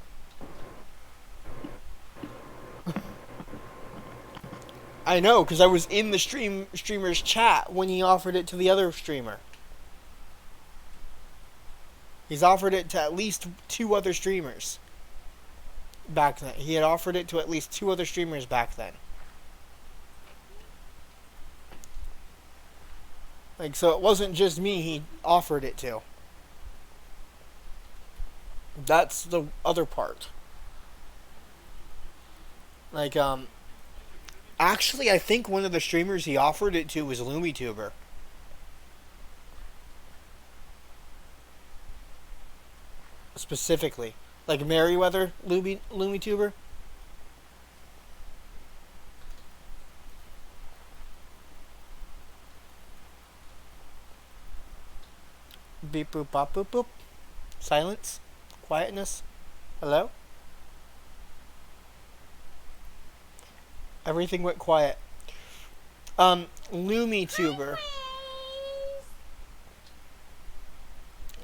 Speaker 1: I know, because I was in the streamer's chat when he offered it to the other streamer. He's offered it to at least 2 other streamers back then. He had offered it to at least 2 other streamers back then. Like, so it wasn't just me he offered it to. That's the other part. Like, actually, I think one of the streamers he offered it to was LumiTuber. Specifically. Like Merryweather LumiTuber. Beep boop bop boop boop. Silence. Quietness. Hello? Everything went quiet. LumiTuber.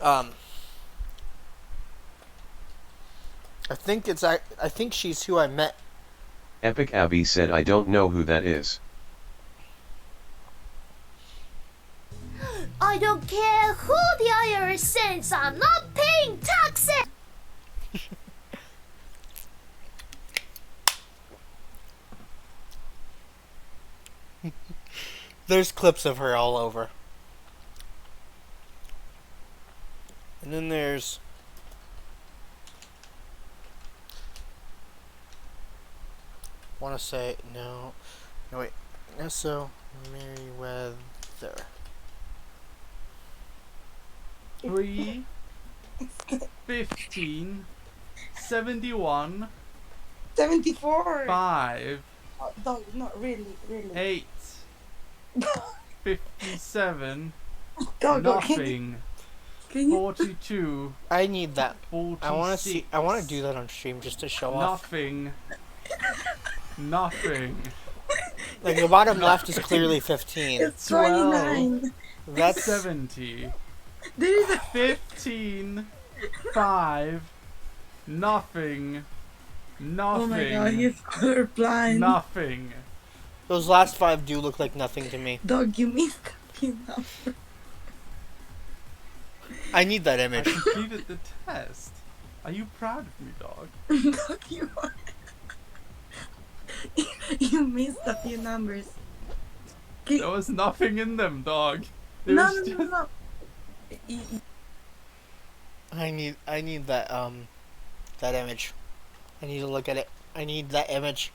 Speaker 1: I think she's who I met.
Speaker 3: Epic Abby said I don't know who that is.
Speaker 6: I don't care who the IRS sends, I'm not paying taxes!
Speaker 1: There's clips of her all over. And then there's... want to say... No, wait. So, Merryweather.
Speaker 11: 3, 15, 71,
Speaker 12: 74.
Speaker 11: 5,
Speaker 12: Oh, dog, not really.
Speaker 11: 8, 57,
Speaker 12: Dog,
Speaker 11: nothing,
Speaker 12: can you
Speaker 11: 42,
Speaker 1: I need that.
Speaker 11: 46,
Speaker 1: I want to do that on stream just to show off.
Speaker 11: Nothing.
Speaker 1: Like the bottom left is clearly 15.
Speaker 12: It's 29.
Speaker 1: That's
Speaker 11: 70.
Speaker 12: There is a
Speaker 11: 15, 5, nothing.
Speaker 12: Oh my god, he's colorblind.
Speaker 11: Nothing.
Speaker 1: Those last 5 do look like nothing to me.
Speaker 12: Dog, you missed the number.
Speaker 1: I need that
Speaker 11: I
Speaker 1: image.
Speaker 11: completed the test. Are you proud of me, dog?
Speaker 12: Dog, you are. You missed a few numbers.
Speaker 11: There was nothing in them, dog.
Speaker 12: No.
Speaker 1: I need that that image. I need to look at it. I need that image.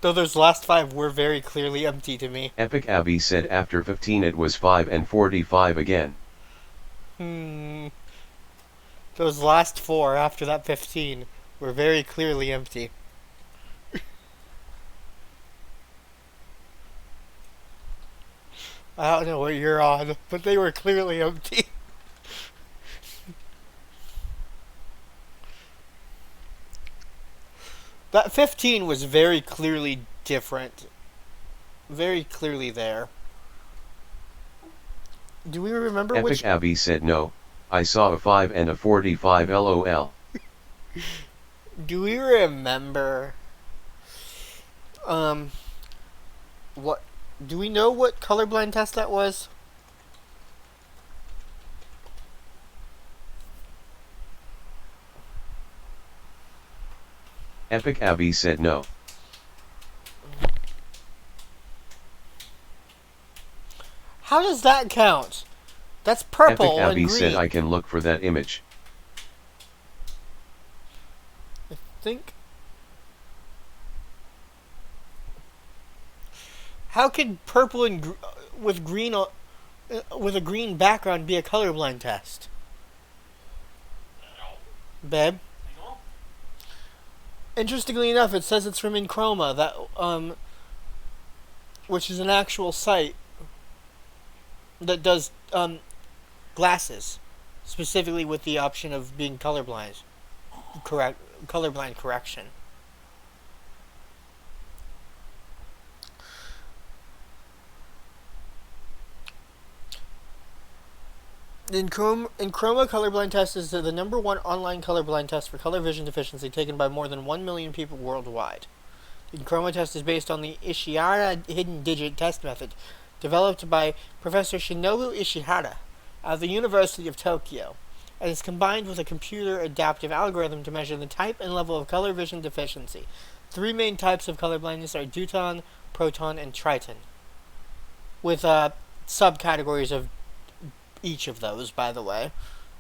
Speaker 1: Though those last 5 were very clearly empty to me.
Speaker 3: Epic Abby said after 15 it was 5 and 45 again.
Speaker 1: Those last 4 after that 15 were very clearly empty. I don't know what you're on, but they were clearly empty. That 15 was very clearly different. Very clearly there. Do we remember
Speaker 3: Epic
Speaker 1: which...
Speaker 3: Abby said no, I saw a 5 and a 45 LOL.
Speaker 1: Do we remember... what... Do we know what colorblind test that was?
Speaker 3: Epic Abby said no.
Speaker 1: How does that count? That's purple
Speaker 3: Epic Abby
Speaker 1: and green.
Speaker 3: said I can look for that image.
Speaker 1: think. How could purple and with green with a green background be a colorblind test? Babe. Interestingly enough, it says it's from Enchroma, that which is an actual site that does glasses, specifically with the option of being colorblind correction. Enchroma colorblind test is the number one online colorblind test for color vision deficiency taken by more than 1 million people worldwide. The Enchroma test is based on the Ishihara hidden digit test method, developed by Professor Shinobu Ishihara at the University of Tokyo, and is combined with a computer adaptive algorithm to measure the type and level of color vision deficiency. 3 main types of colorblindness are deuton, proton, and triton, with subcategories of each of those, by the way.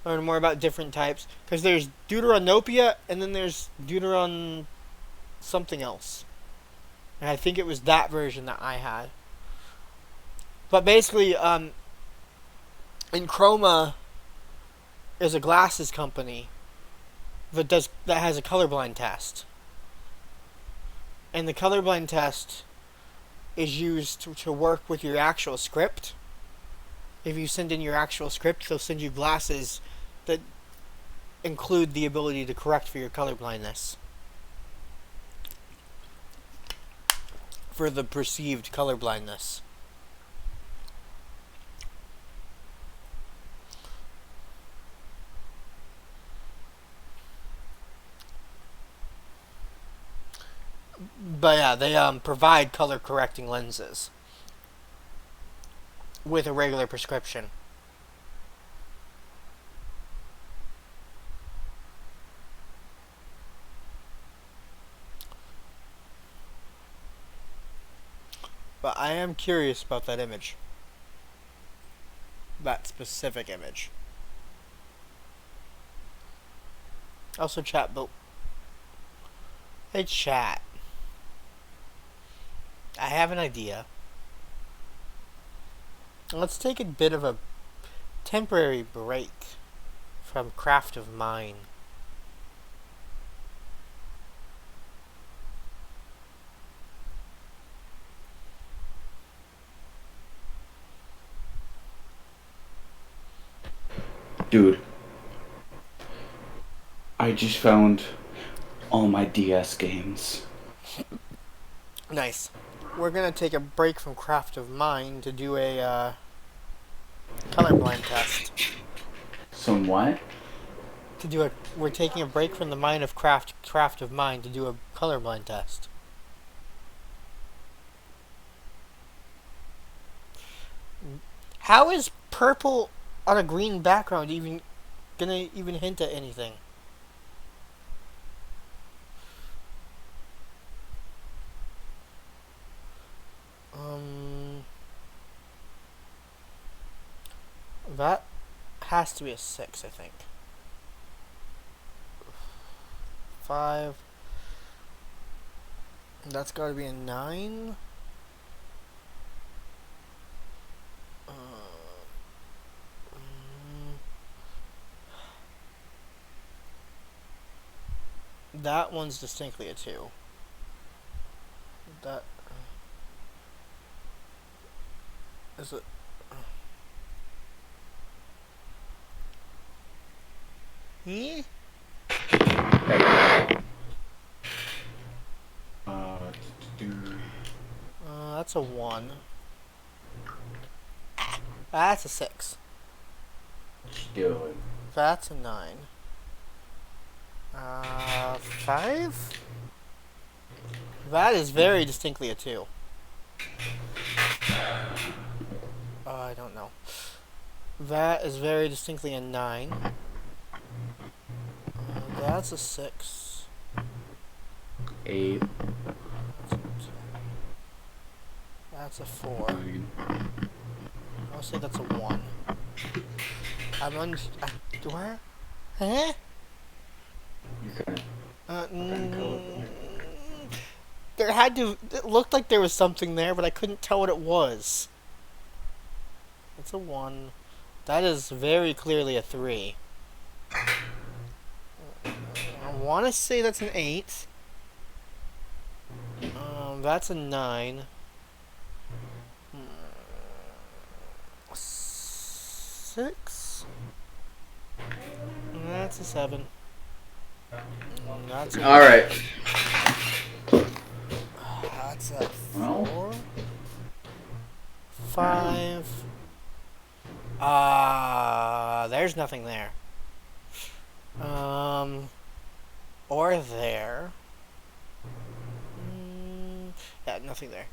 Speaker 1: Learn more about different types, because there's deuteranopia, and then there's deuteron something else. And I think it was that version that I had. But basically, Enchroma is a glasses company that has a colorblind test. And the colorblind test is used to work with your actual script. If you send in your actual script, they'll send you glasses that include the ability to correct for your colorblindness. For the perceived colorblindness. But yeah, they provide color correcting lenses with a regular prescription. But I am curious about that image. That specific image. Also chat, but hey chat. I have an idea. Let's take a bit of a temporary break from Craft of Mine.
Speaker 5: Dude, I just found all my DS games.
Speaker 1: Nice. We're gonna take a break from Craft of Mine to do a colorblind test.
Speaker 5: Some what?
Speaker 1: We're taking a break from the mine of Craft of Mine to do a colorblind test. How is purple on a green background gonna hint at anything? That has to be a 6, I think. 5. That's got to be a 9. That one's distinctly a 2. That is it. Yeah. That's a 1. That's a 6.
Speaker 5: Good.
Speaker 1: That's a 9. 5? That is very distinctly a 2. I don't know. That is very distinctly a 9. That's a 6.
Speaker 5: 8.
Speaker 1: That's a 4. I'll say that's a 1. Do I? Huh?
Speaker 5: You're gonna
Speaker 1: There had to. It looked like there was something there, but I couldn't tell what it was. It's a 1. That is very clearly a 3. I want to say that's an 8. That's a 9. 6. That's a 7. That's a
Speaker 5: All right.
Speaker 1: That's a 4.
Speaker 5: Well.
Speaker 1: 5. There's nothing there. Or there. Yeah, nothing there.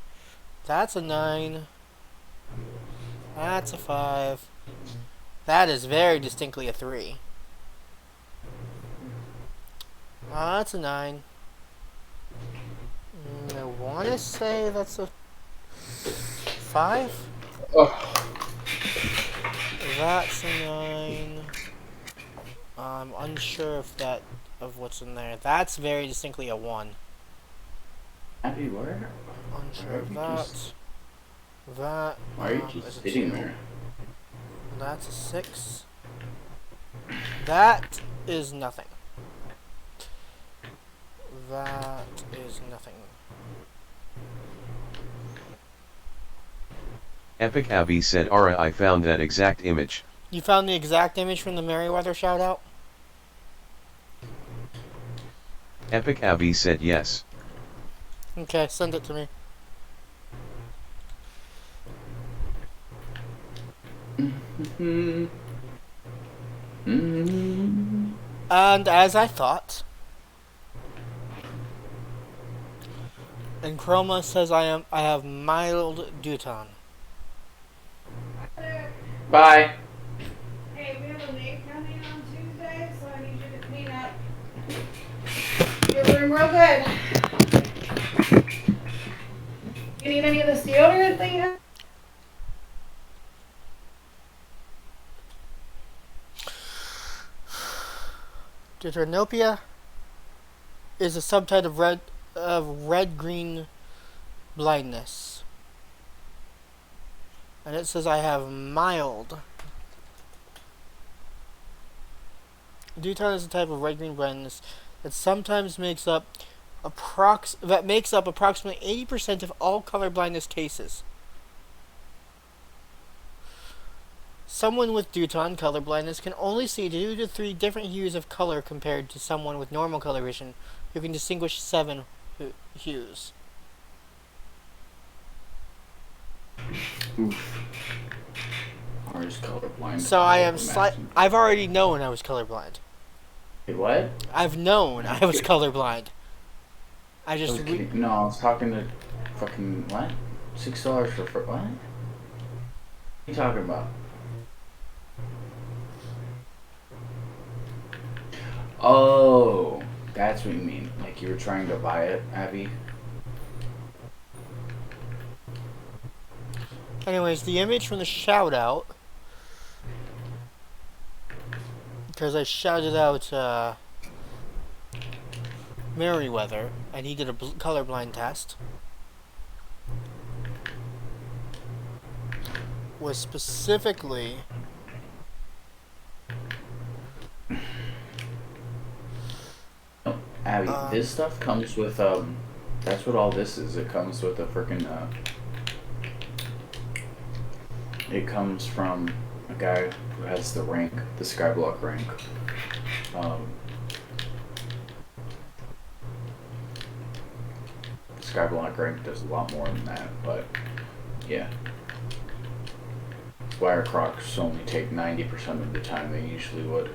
Speaker 1: That's a 9. That's a 5. That is very distinctly a 3. That's a 9. I want to say that's a 5.
Speaker 5: Oh.
Speaker 1: That's a 9. I'm unsure of what's in there. That's very distinctly a 1.
Speaker 5: Abby, where?
Speaker 1: Unsure of that. That.
Speaker 5: Why are you just sitting there?
Speaker 1: That's a 6. That is nothing. That is nothing.
Speaker 3: Epic Avi said, Ara, I found that exact image.
Speaker 1: You found the exact image from the Merryweather shoutout?
Speaker 3: Epic Avi said yes.
Speaker 1: Okay, send it to me. And as I thought, and Chroma says I have mild Duton.
Speaker 5: Bye.
Speaker 13: Hey, we have a maid coming on Tuesday, so I need you to clean up your room real good. You need any of this deodorant that you have?
Speaker 1: Deuteranopia is a subtype of red-green blindness. And it says I have mild. Duton is a type of red-green blindness that sometimes makes up approximately 80% of all color blindness cases. Someone with Duton color blindness can only see 2 to 3 different hues of color compared to someone with normal color vision who can distinguish 7 hues.
Speaker 5: Oof. Ours colorblind.
Speaker 1: So I've already known I was colorblind.
Speaker 5: Wait, what?
Speaker 1: I've known I was colorblind. I just
Speaker 5: no, I was talking to fucking what? $6 for what? What are you talking about? Oh, that's what you mean. Like you were trying to buy it, Abby?
Speaker 1: Anyways, the image from the shout out, because I shouted out Merryweather and he did a colorblind test, was specifically
Speaker 5: Abby, this stuff comes with that's what all this is. It comes with a freaking it comes from a guy who has the rank, the Skyblock rank. Skyblock rank does a lot more than that, but yeah. Wire crocs only take 90% of the time they usually would.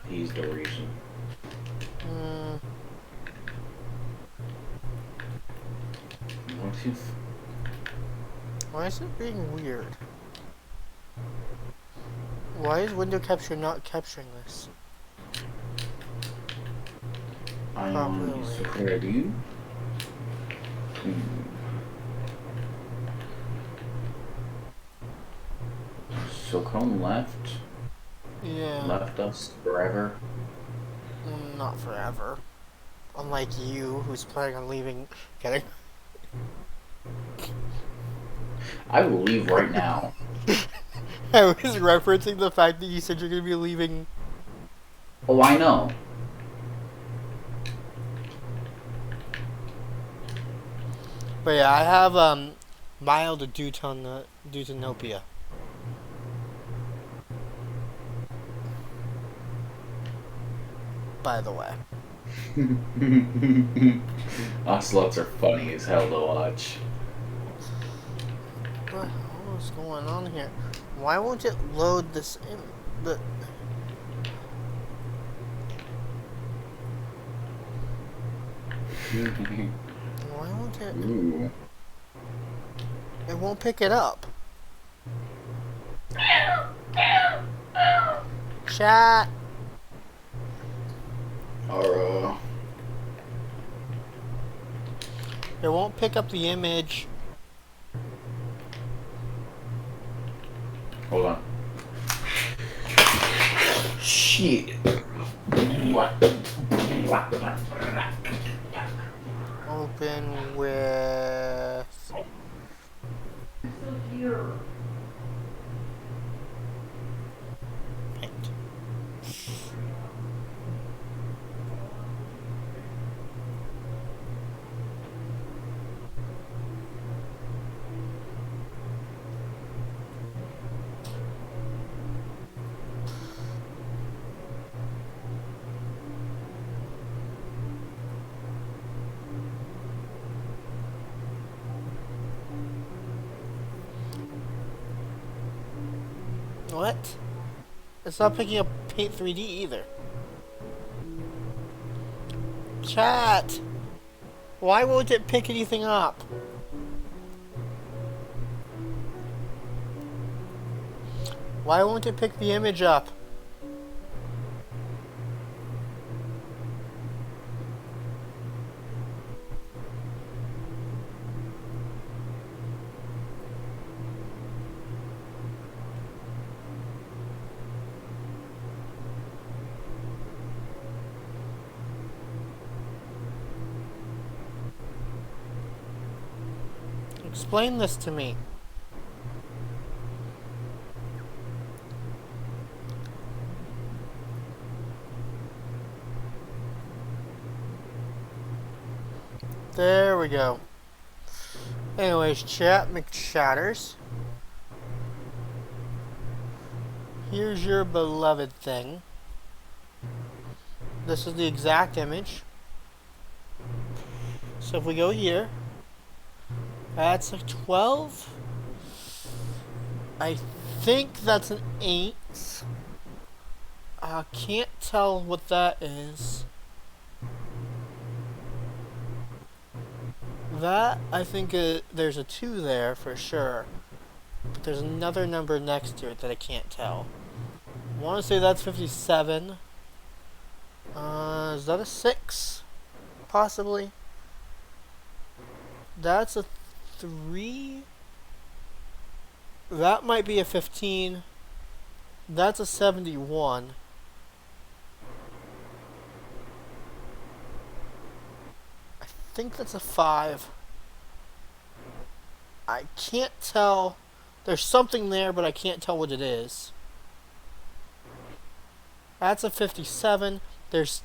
Speaker 5: He's the reason.
Speaker 1: Why is it being weird? Why is window capture not capturing this?
Speaker 5: I am prepared you. So Cone left?
Speaker 1: Yeah.
Speaker 5: Left us forever?
Speaker 1: Not forever. Unlike you, who's planning on leaving. Kidding.
Speaker 5: I will leave right now.
Speaker 1: I was referencing the fact that you said you're going to be leaving.
Speaker 5: Oh, I know.
Speaker 1: But yeah, I have mild deutonopia. By the way.
Speaker 5: Ocelots are funny as hell to watch.
Speaker 1: What is going on here? Why won't it load this in the... Why won't it...
Speaker 5: Ooh.
Speaker 1: It won't pick it up. Chat.
Speaker 5: Arra.
Speaker 1: It won't pick up the image.
Speaker 5: Hold on. Shit.
Speaker 1: Open with... Paint. What? It's not picking up Paint 3D either. Chat! Why won't it pick anything up? Why won't it pick the image up? Explain this to me. There we go. Anyways, chat McChatters. Here's your beloved thing. This is the exact image. So if we go here, that's a 12. I think that's an 8. I can't tell what that is. That, I think there's a 2 there for sure. But there's another number next to it that I can't tell. I want to say that's 57. Is that a 6? Possibly. That's a 3. That might be a 15. That's a 71. I think that's a 5. I can't tell. There's something there, but I can't tell what it is. That's a 57. There's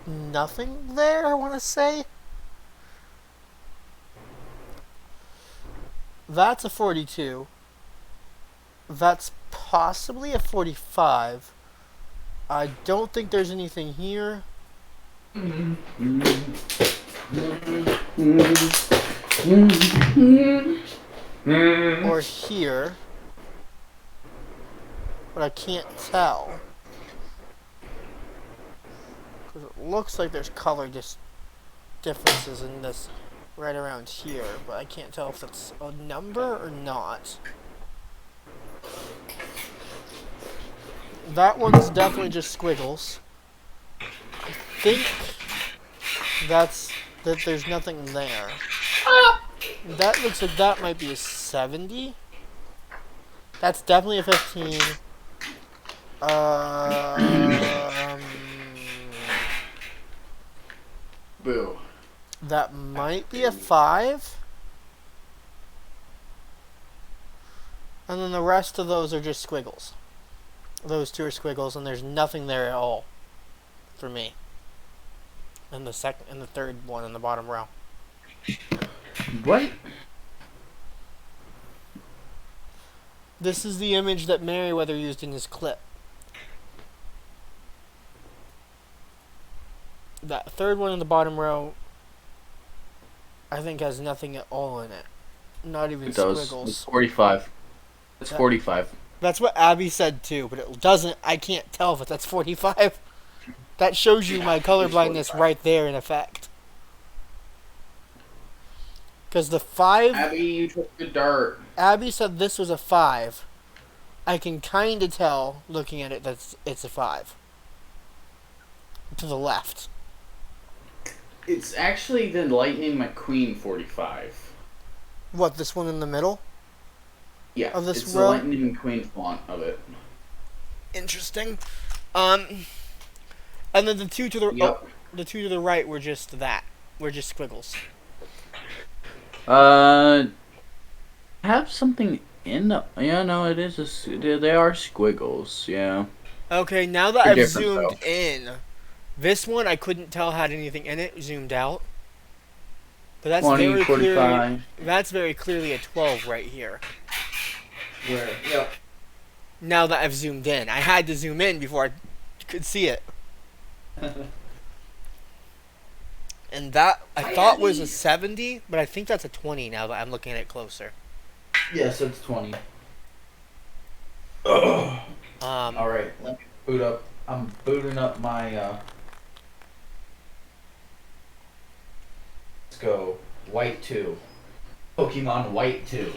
Speaker 1: nothing there, I want to say. That's a 42. That's possibly a 45. I don't think there's anything here. Or here. But I can't tell. Because it looks like there's color differences in this right around here, but I can't tell if that's a number or not. That one's definitely just squiggles. I think that there's nothing there. That looks like that might be a 70. That's definitely a 15.
Speaker 5: Boo.
Speaker 1: That might be a 5. And then the rest of those are just squiggles. Those two are squiggles, and there's nothing there at all for me. And the third one in the bottom row.
Speaker 5: What?
Speaker 1: This is the image that Merriweather used in his clip. That third one in the bottom row, I think, has nothing at all in it. Not even
Speaker 5: It does.
Speaker 1: squiggles.
Speaker 5: It's 45. It's 45.
Speaker 1: That's what Abby said too, but it doesn't. I can't tell if that's 45. That shows you my colorblindness right there in effect. Because the 5...
Speaker 5: Abby, you took the dart.
Speaker 1: Abby said this was a 5. I can kind of tell, looking at it, that it's a 5. To the left.
Speaker 5: It's actually the Lightning McQueen 45.
Speaker 1: What, this one in the middle?
Speaker 5: Yeah,
Speaker 1: of this
Speaker 5: it's
Speaker 1: row?
Speaker 5: the Lightning McQueen font of it.
Speaker 1: Interesting. And then the two to the the two to the right were just that. Were just squiggles.
Speaker 5: Have something in the... Yeah, no, it is they are squiggles, yeah.
Speaker 1: Okay, now that
Speaker 5: They're
Speaker 1: I've
Speaker 5: different,
Speaker 1: zoomed
Speaker 5: though.
Speaker 1: in, this one I couldn't tell had anything in it, zoomed out. But that's
Speaker 5: 20,
Speaker 1: very
Speaker 5: 45.
Speaker 1: clearly, that's very clearly a 12 right here.
Speaker 5: Where? Yep.
Speaker 1: Now that I've zoomed in. I had to zoom in before I could see it. And that, I thought was a 70, but I think that's a 20 now that I'm looking at it closer.
Speaker 5: Yes, it's 20. Alright, let me boot up. I'm booting up my, Let's go. White 2. Pokemon White 2.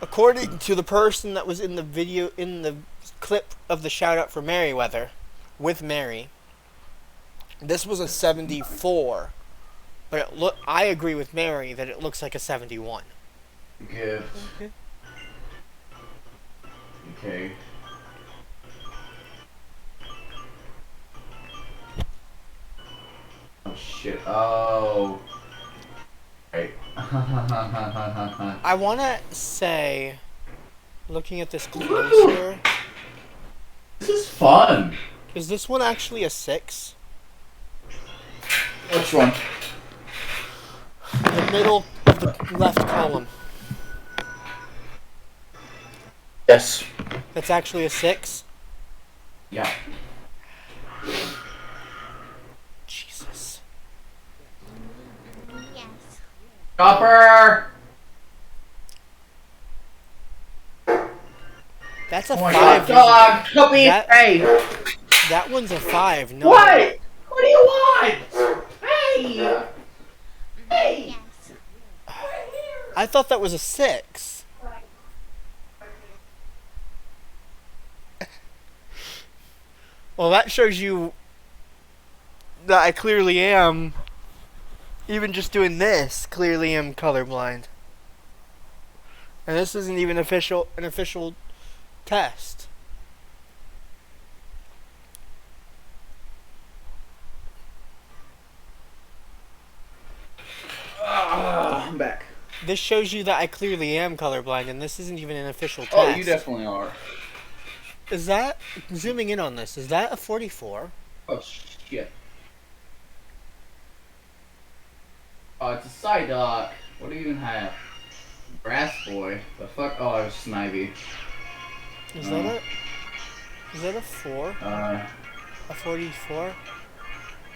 Speaker 1: According to the person that was in the video, in the clip of the shout out for Merriweather, with Mary, this was a 74. But I agree with Mary that it looks like a 71.
Speaker 5: Good. Okay. Oh shit. Oh. Right.
Speaker 1: I want to say, looking at this closer,
Speaker 5: This is fun.
Speaker 1: is this one actually a 6?
Speaker 5: Which one?
Speaker 1: The middle of the left column.
Speaker 5: Yes.
Speaker 1: That's actually a 6?
Speaker 5: Yeah.
Speaker 1: Jesus.
Speaker 6: Yes.
Speaker 5: Copper!
Speaker 1: That's a
Speaker 5: Oh my
Speaker 1: 5.
Speaker 5: God, dog! Help me!
Speaker 1: That-
Speaker 5: Hey!
Speaker 1: That one's a 5. No.
Speaker 5: What? What do you want? Hey! Hey!
Speaker 6: Yes.
Speaker 1: I thought that was a 6. Well, that shows you that I clearly am, even just doing this, clearly am colorblind. And this isn't even an official test.
Speaker 5: I'm back.
Speaker 1: This shows you that I clearly am colorblind, and this isn't even an official test.
Speaker 5: Oh, you definitely are.
Speaker 1: Is that, zooming in on this, is that a 44?
Speaker 5: Oh, shit. Oh, it's a Psyduck. What do you even have? Grass Boy. The fuck? Oh, it was Snivy.
Speaker 1: Is that a 4? A 44?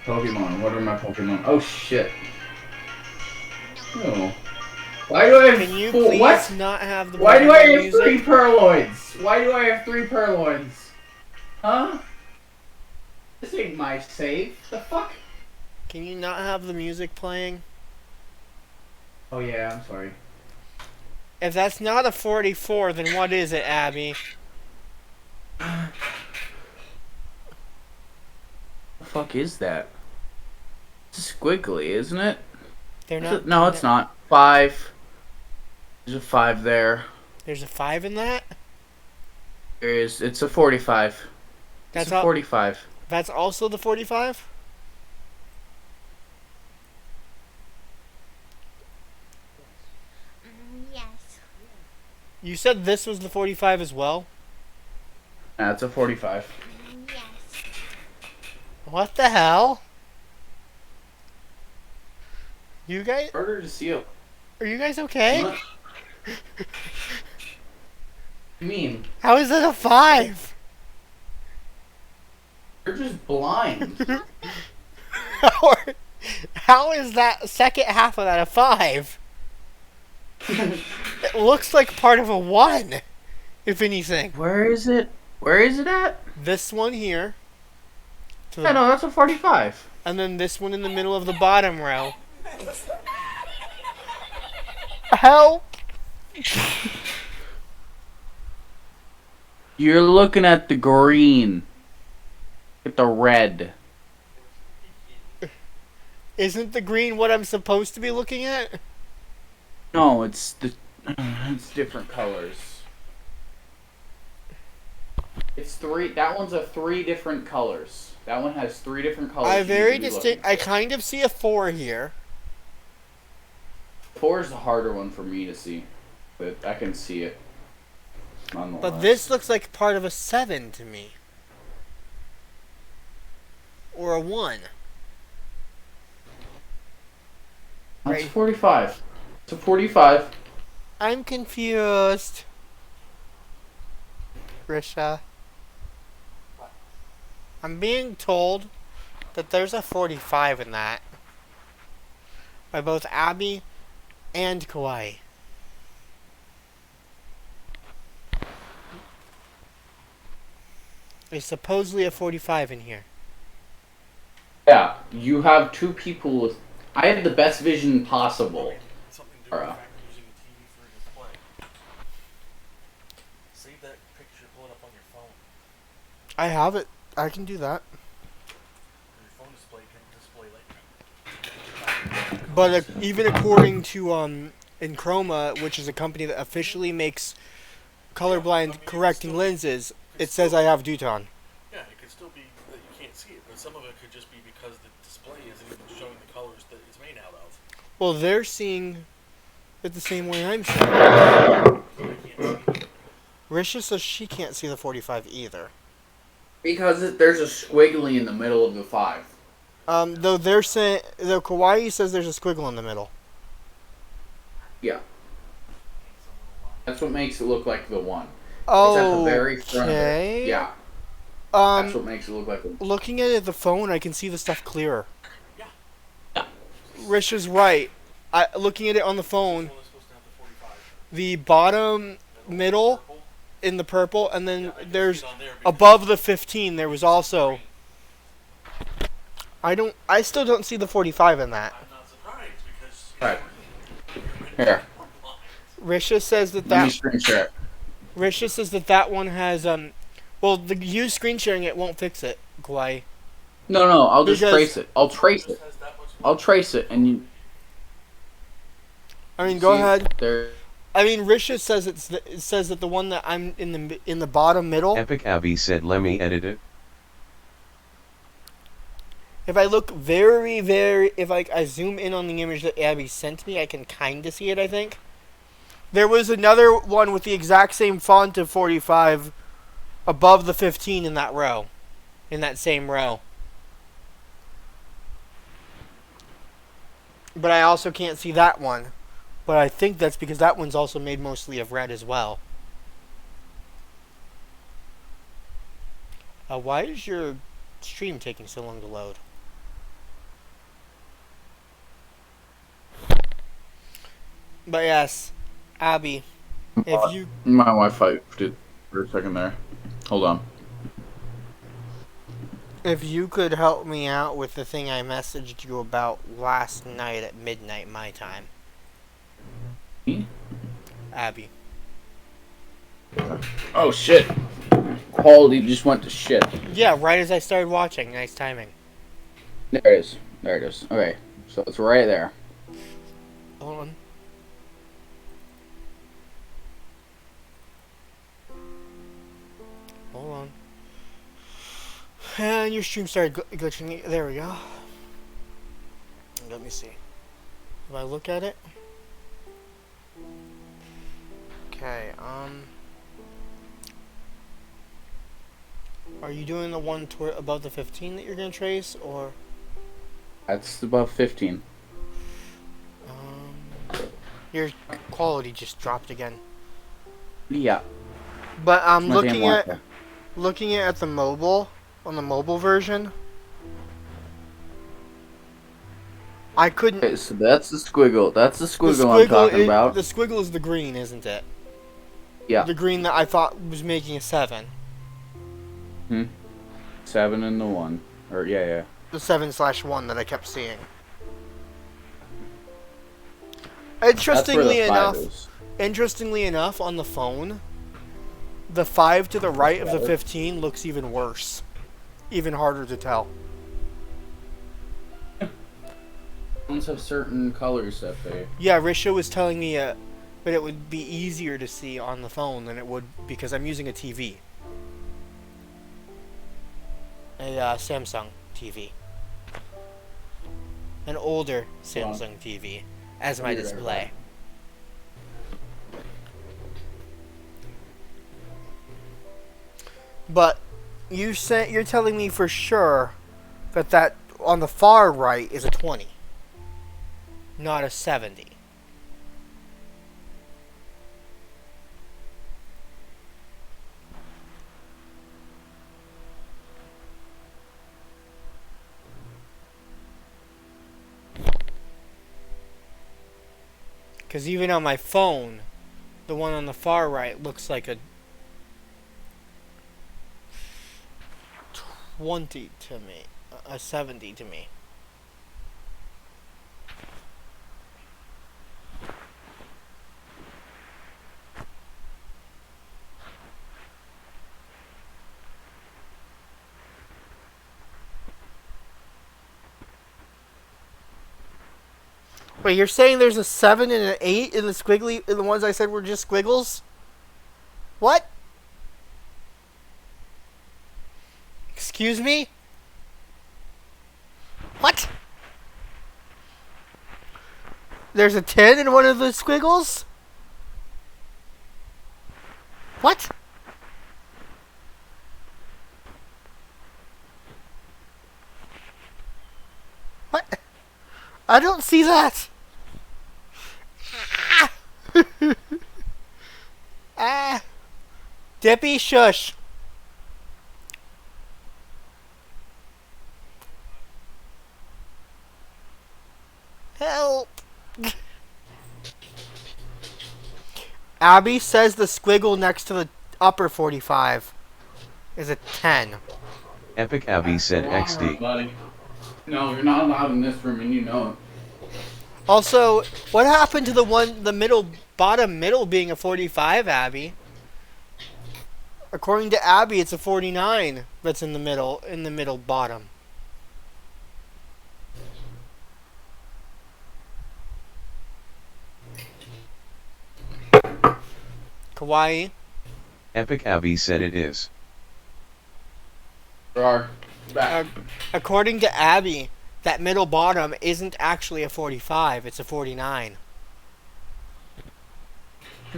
Speaker 5: Pokemon. What are my Pokemon? Oh, shit. No. Why do I have
Speaker 1: Can you
Speaker 5: four?
Speaker 1: please
Speaker 5: What?
Speaker 1: not have the
Speaker 5: Why do I have
Speaker 1: music?
Speaker 5: 3 Purloins? Why do I have 3 Purloins? Huh? This ain't my save. The fuck?
Speaker 1: Can you not have the music playing?
Speaker 5: Oh yeah, I'm sorry.
Speaker 1: If that's not a 44, then what is it, Abby?
Speaker 5: The fuck is that? It's squiggly, isn't it?
Speaker 1: They're
Speaker 5: Is
Speaker 1: not.
Speaker 5: it? No, it's not. 5. There's a 5 there.
Speaker 1: There's a 5 in that?
Speaker 5: It's a 45.
Speaker 1: That's
Speaker 5: It's a 45.
Speaker 1: That's also the 45?
Speaker 6: Yes.
Speaker 1: You said this was the 45 as well?
Speaker 5: That's a 45.
Speaker 6: Yes.
Speaker 1: What the hell? You guys?
Speaker 5: Harder to see it.
Speaker 1: Are you guys okay?
Speaker 5: What do you mean?
Speaker 1: How is that a 5?
Speaker 5: You're just blind.
Speaker 1: How is that second half of that a 5? It looks like part of a 1, if anything.
Speaker 5: Where is it? Where is it at?
Speaker 1: This one here.
Speaker 5: Yeah, no, that's a 45.
Speaker 1: And then this one in the middle of the bottom row. Help!
Speaker 5: You're looking at the green. At the red.
Speaker 1: Isn't the green what I'm supposed to be looking at?
Speaker 5: No, it's it's different colors. It's 3. That one's a 3 different colors. That one has 3 different colors.
Speaker 1: I very distinct. I kind of see a 4 here.
Speaker 5: 4 is the harder one for me to see, but I can see it. Nonetheless.
Speaker 1: But this looks like part of a 7 to me. Or a 1.
Speaker 5: That's
Speaker 1: Right.
Speaker 5: 45. It's a 45.
Speaker 1: I'm confused. Risha. I'm being told that there's a 45 in that. By both Abby and Kawaii. There's supposedly a 45 in here.
Speaker 5: Yeah, you have 2 people with... I have the best vision possible.
Speaker 4: Something to do with the fact you're using a TV for a display. Save that picture, pull it up on your phone.
Speaker 1: I have it. I can do that.
Speaker 4: Your phone display can display like...
Speaker 1: But even according to Enchroma, which is a company that officially makes colorblind correcting lenses, it says I have Duton.
Speaker 4: Yeah, it could still be that you can't see it, but some of it could just be because the display isn't even showing the colors that it's made out of.
Speaker 1: Well, they're seeing it the same way I'm seeing it. Risha says she can't see the 45 either.
Speaker 5: Because there's a squiggly in the middle of the 5.
Speaker 1: Though Kawaii says there's a squiggle in the middle.
Speaker 5: Yeah. That's what makes it look like the 1.
Speaker 1: Oh,
Speaker 5: it's at the very front of
Speaker 1: okay.
Speaker 5: it. Yeah. That's what makes it look like the 1.
Speaker 1: Looking at the phone, I can see the stuff clearer. Yeah. Risha's right. Looking at it on the phone, the bottom middle in the purple, and then there's above the 15. There was also. I still don't see the 45 in that.
Speaker 4: I'm not surprised because...
Speaker 5: Right. Here.
Speaker 1: Risha says that
Speaker 5: Let me screen share it.
Speaker 1: Risha says that one has well, you screen sharing it won't fix it, Kawaii.
Speaker 5: No, I'll just trace it. I'll trace it. I'll trace it, and you...
Speaker 1: I mean, go ahead.
Speaker 5: There.
Speaker 1: I mean, Risha says it says that the one that I'm in the bottom middle.
Speaker 3: Epic Abby said, "Let me edit it."
Speaker 1: If I look very, if I zoom in on the image that Abby sent me, I can kind of see it, I think. There was another one with the exact same font of 45 above the 15 in that row. In that same row. But I also can't see that one. But I think that's because that one's also made mostly of red as well. Why is your stream taking so long to load? But yes, Abby, if you...
Speaker 5: My Wi-Fi did for a second there. Hold on.
Speaker 1: If you could help me out with the thing I messaged you about last night at midnight my time.
Speaker 5: Me?
Speaker 1: Abby.
Speaker 5: Oh shit. Quality just went to shit.
Speaker 1: Yeah, right as I started watching. Nice timing.
Speaker 5: There it is. There it is. Okay. So it's right there.
Speaker 1: Hold on. And your stream started glitching. There we go. Let me see. If I look at it. Okay, are you doing the one above the 15 that you're gonna trace, or?
Speaker 5: That's above 15.
Speaker 1: Your quality just dropped again.
Speaker 5: Yeah.
Speaker 1: But I'm
Speaker 5: My damn Wi-Fi.
Speaker 1: looking at the mobile, on the mobile version. I couldn't.
Speaker 5: Okay, so that's the squiggle. That's the squiggle I'm talking about.
Speaker 1: The squiggle is the green, isn't it?
Speaker 5: Yeah.
Speaker 1: The green that I thought was making a 7.
Speaker 5: 7 and the 1. Or, yeah.
Speaker 1: The 7/1 that I kept seeing. Interestingly enough, on the phone, the 5 to the right of the 15 looks even worse. Even harder to tell.
Speaker 5: Phones have certain colors that they...
Speaker 1: Yeah, Risha was telling me but it would be easier to see on the phone than it would because I'm using a TV. A Samsung TV. An older Samsung TV as my display. But you're telling me for sure that on the far right is a 20, not a 70. Because even on my phone, the one on the far right looks like a 20 to me, a 70 to me. Wait, you're saying there's a 7 and an 8 in the squiggly, in the ones I said were just squiggles? What? Excuse me? What? There's a 10 in one of the squiggles? What? What? I don't see that. Dippy, shush. Help. Abby says the squiggle next to the upper 45 is a 10.
Speaker 3: Epic Abby said XD.
Speaker 5: Buddy. No, you're not allowed in this room and you know it.
Speaker 1: Also, what happened to the bottom middle being a 45, Abby? According to Abby, it's a 49 that's in the middle bottom. Kawaii?
Speaker 3: Epic Abby said it is.
Speaker 1: According to Abby, that middle bottom isn't actually a 45, it's a 49.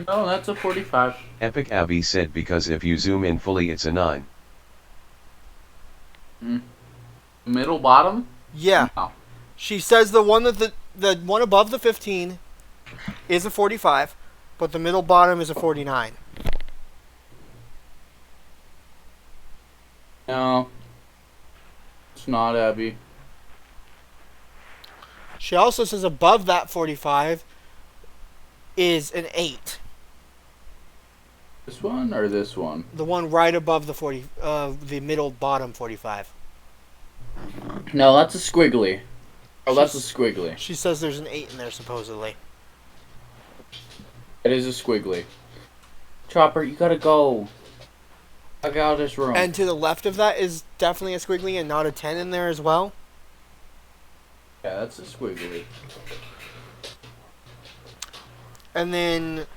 Speaker 5: No, that's a 45.
Speaker 3: Epic Abby said because if you zoom in fully it's a 9.
Speaker 5: Middle bottom?
Speaker 1: Yeah.
Speaker 5: No.
Speaker 1: She says the one above the 15 is a 45, but the middle bottom is a 49.
Speaker 5: No. It's not, Abby.
Speaker 1: She also says above that 45 is an 8.
Speaker 5: This one or this one?
Speaker 1: The one right above the middle bottom 45.
Speaker 5: No, that's a squiggly. Oh, that's a squiggly.
Speaker 1: She says there's an 8 in there, supposedly.
Speaker 5: It is a squiggly. Chopper, you gotta go. I got out of this room.
Speaker 1: And to the left of that is definitely a squiggly and not a 10 in there as well.
Speaker 5: Yeah, that's a squiggly.
Speaker 1: And then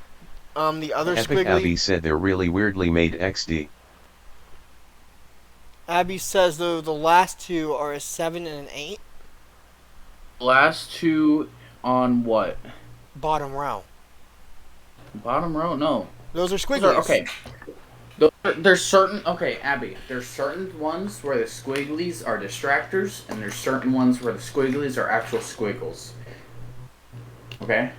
Speaker 1: the other
Speaker 3: Epic
Speaker 1: squiggly...
Speaker 3: Abby said they're really weirdly made XD.
Speaker 1: Abby says though the last two are a 7 and an 8.
Speaker 5: Last two on what?
Speaker 1: Bottom row.
Speaker 5: Bottom row? No.
Speaker 1: Those are
Speaker 5: Those
Speaker 1: squigglies.
Speaker 5: are, okay. There's certain... Okay, Abby. There's certain ones where the squigglies are distractors, and there's certain ones where the squigglies are actual squiggles. Okay?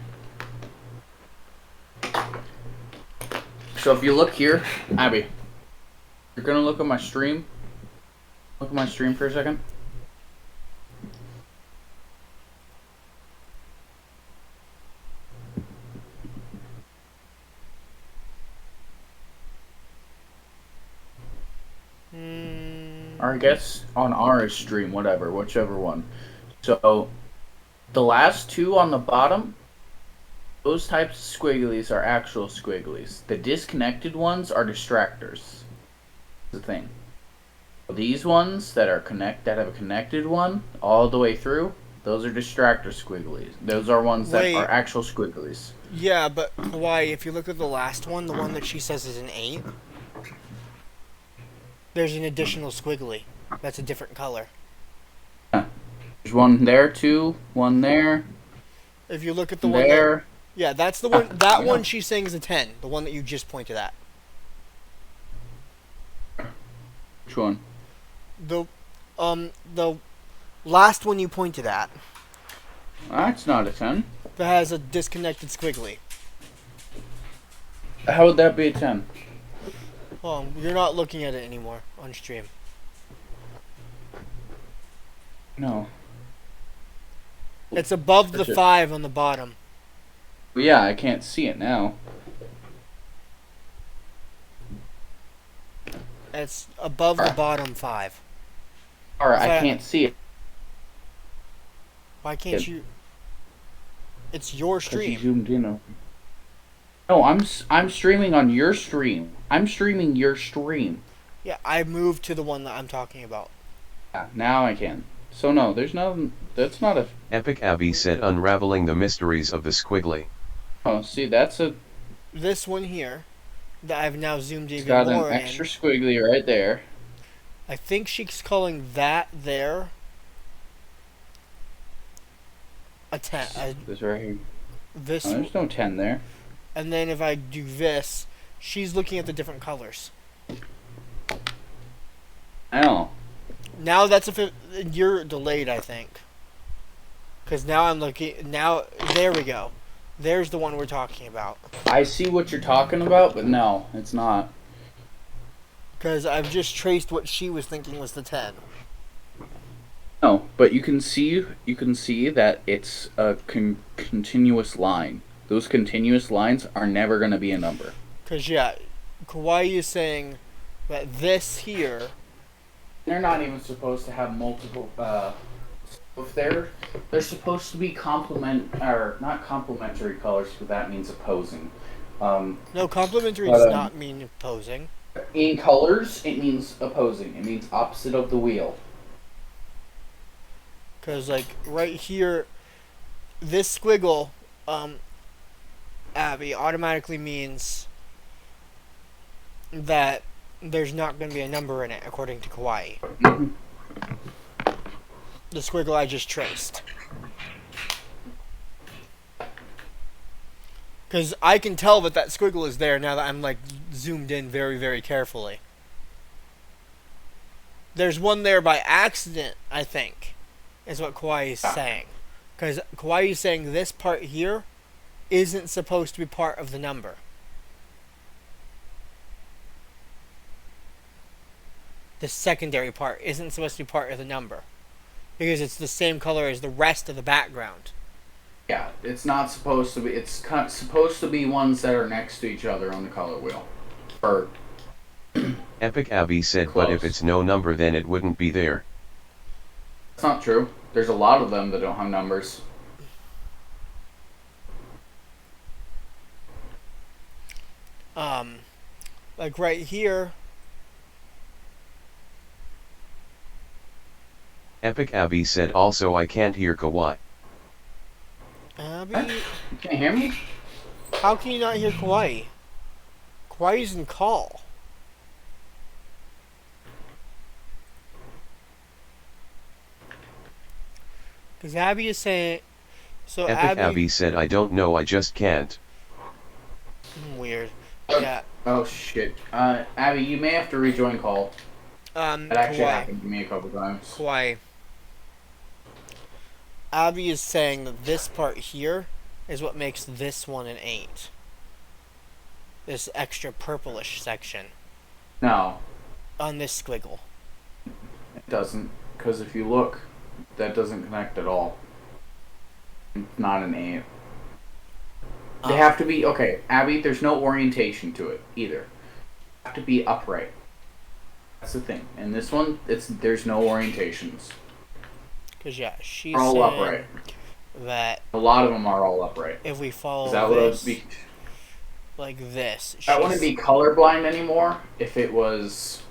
Speaker 5: So if you look here, Abby, you're gonna look at my stream. Look at my stream for a second. Or I guess on our stream, whatever, whichever one. So, the last two on the bottom, those types of squigglies are actual squigglies. The disconnected ones are distractors. That's the thing. These ones that have a connected one all the way through, those are distractor squigglies. Those are ones that are actual squigglies.
Speaker 1: Yeah, but Hawaii, if you look at the last one, the one that she says is an 8, there's an additional squiggly. That's a different color.
Speaker 5: There's one there too, one there.
Speaker 1: If you look at the one there, yeah, that's the one. That one she's saying is a 10. The one that you just pointed at.
Speaker 5: Which one?
Speaker 1: The last one you pointed at.
Speaker 5: That's not a 10.
Speaker 1: That has a disconnected squiggly.
Speaker 5: How would that be a 10?
Speaker 1: Well, you're not looking at it anymore on stream.
Speaker 5: No.
Speaker 1: It's above the 5 on the bottom.
Speaker 5: Well, yeah, I can't see it now.
Speaker 1: It's above the bottom 5.
Speaker 5: Alright, I can't see it.
Speaker 1: Why can't you? It's your stream.
Speaker 5: You zoomed in over. No, I'm streaming on your stream. I'm streaming your stream.
Speaker 1: Yeah, I moved to the one that I'm talking about.
Speaker 5: Yeah, now I can. So no, there's no. That's not a.
Speaker 3: Epic Abby said unraveling the mysteries of the squiggly.
Speaker 5: Oh, see, that's a.
Speaker 1: This one here, that I've now zoomed even
Speaker 5: got
Speaker 1: more
Speaker 5: an extra squiggly right there.
Speaker 1: I think she's calling that there a 10.
Speaker 5: This right here.
Speaker 1: This.
Speaker 5: Oh, there's no 10 there.
Speaker 1: And then if I do this, she's looking at the different colors.
Speaker 5: Oh.
Speaker 1: Now that's you're delayed, I think. Because now I'm looking. Now there we go. There's the one we're talking about.
Speaker 5: I see what you're talking about, but no, it's not.
Speaker 1: Because I've just traced what she was thinking was the 10.
Speaker 5: No, but you can see that it's a continuous line. Those continuous lines are never going to be a number.
Speaker 1: Because, yeah, Kawaii is saying that this here...
Speaker 5: They're not even supposed to have multiple... if they're supposed to be not complementary colors, but that means opposing.
Speaker 1: No, complementary does not mean opposing.
Speaker 5: In colors, it means opposing. It means opposite of the wheel.
Speaker 1: Because, like, right here, this squiggle... Abby, automatically means that there's not going to be a number in it, according to Kawaii. The squiggle I just traced. Because I can tell that that squiggle is there now that I'm, like, zoomed in very, very carefully. There's one there by accident, I think, is what Kawaii is saying. Because Kawaii is saying this part here isn't supposed to be part of the number. The secondary part isn't supposed to be part of the number. Because it's the same color as the rest of the background.
Speaker 5: Yeah, it's not supposed to be. It's supposed to be ones that are next to each other on the color wheel. Or
Speaker 3: Epic Abby said, close. But if it's no number then it wouldn't be there.
Speaker 5: That's not true. There's a lot of them that don't have numbers.
Speaker 1: Like right here.
Speaker 3: Epic Abby said also I can't hear Kawaii.
Speaker 1: Abby?
Speaker 5: You can't hear me?
Speaker 1: How can you not hear Kawaii? Kawaii's in call. Because Abby is saying. So
Speaker 3: Epic Abby said I don't know, I just can't.
Speaker 1: Weird. Yeah.
Speaker 5: Oh shit. Abby, you may have to rejoin call. That actually
Speaker 1: Kawaii.
Speaker 5: happened to me a couple times.
Speaker 1: Kawaii. Abby is saying that this part here is what makes this one an 8. This extra purplish section.
Speaker 5: No.
Speaker 1: On this squiggle.
Speaker 5: It doesn't. Because if you look, that doesn't connect at all. It's not an 8. They have to be, okay, Abby, there's no orientation to it either. They have to be upright. That's the thing. And this one, there's no orientations.
Speaker 1: Because, yeah, she's
Speaker 5: all
Speaker 1: saying
Speaker 5: upright.
Speaker 1: That
Speaker 5: a lot of them are all upright.
Speaker 1: If we follow
Speaker 5: Is that
Speaker 1: this,
Speaker 5: what it would be?
Speaker 1: Like this.
Speaker 5: That wouldn't be colorblind anymore if it was,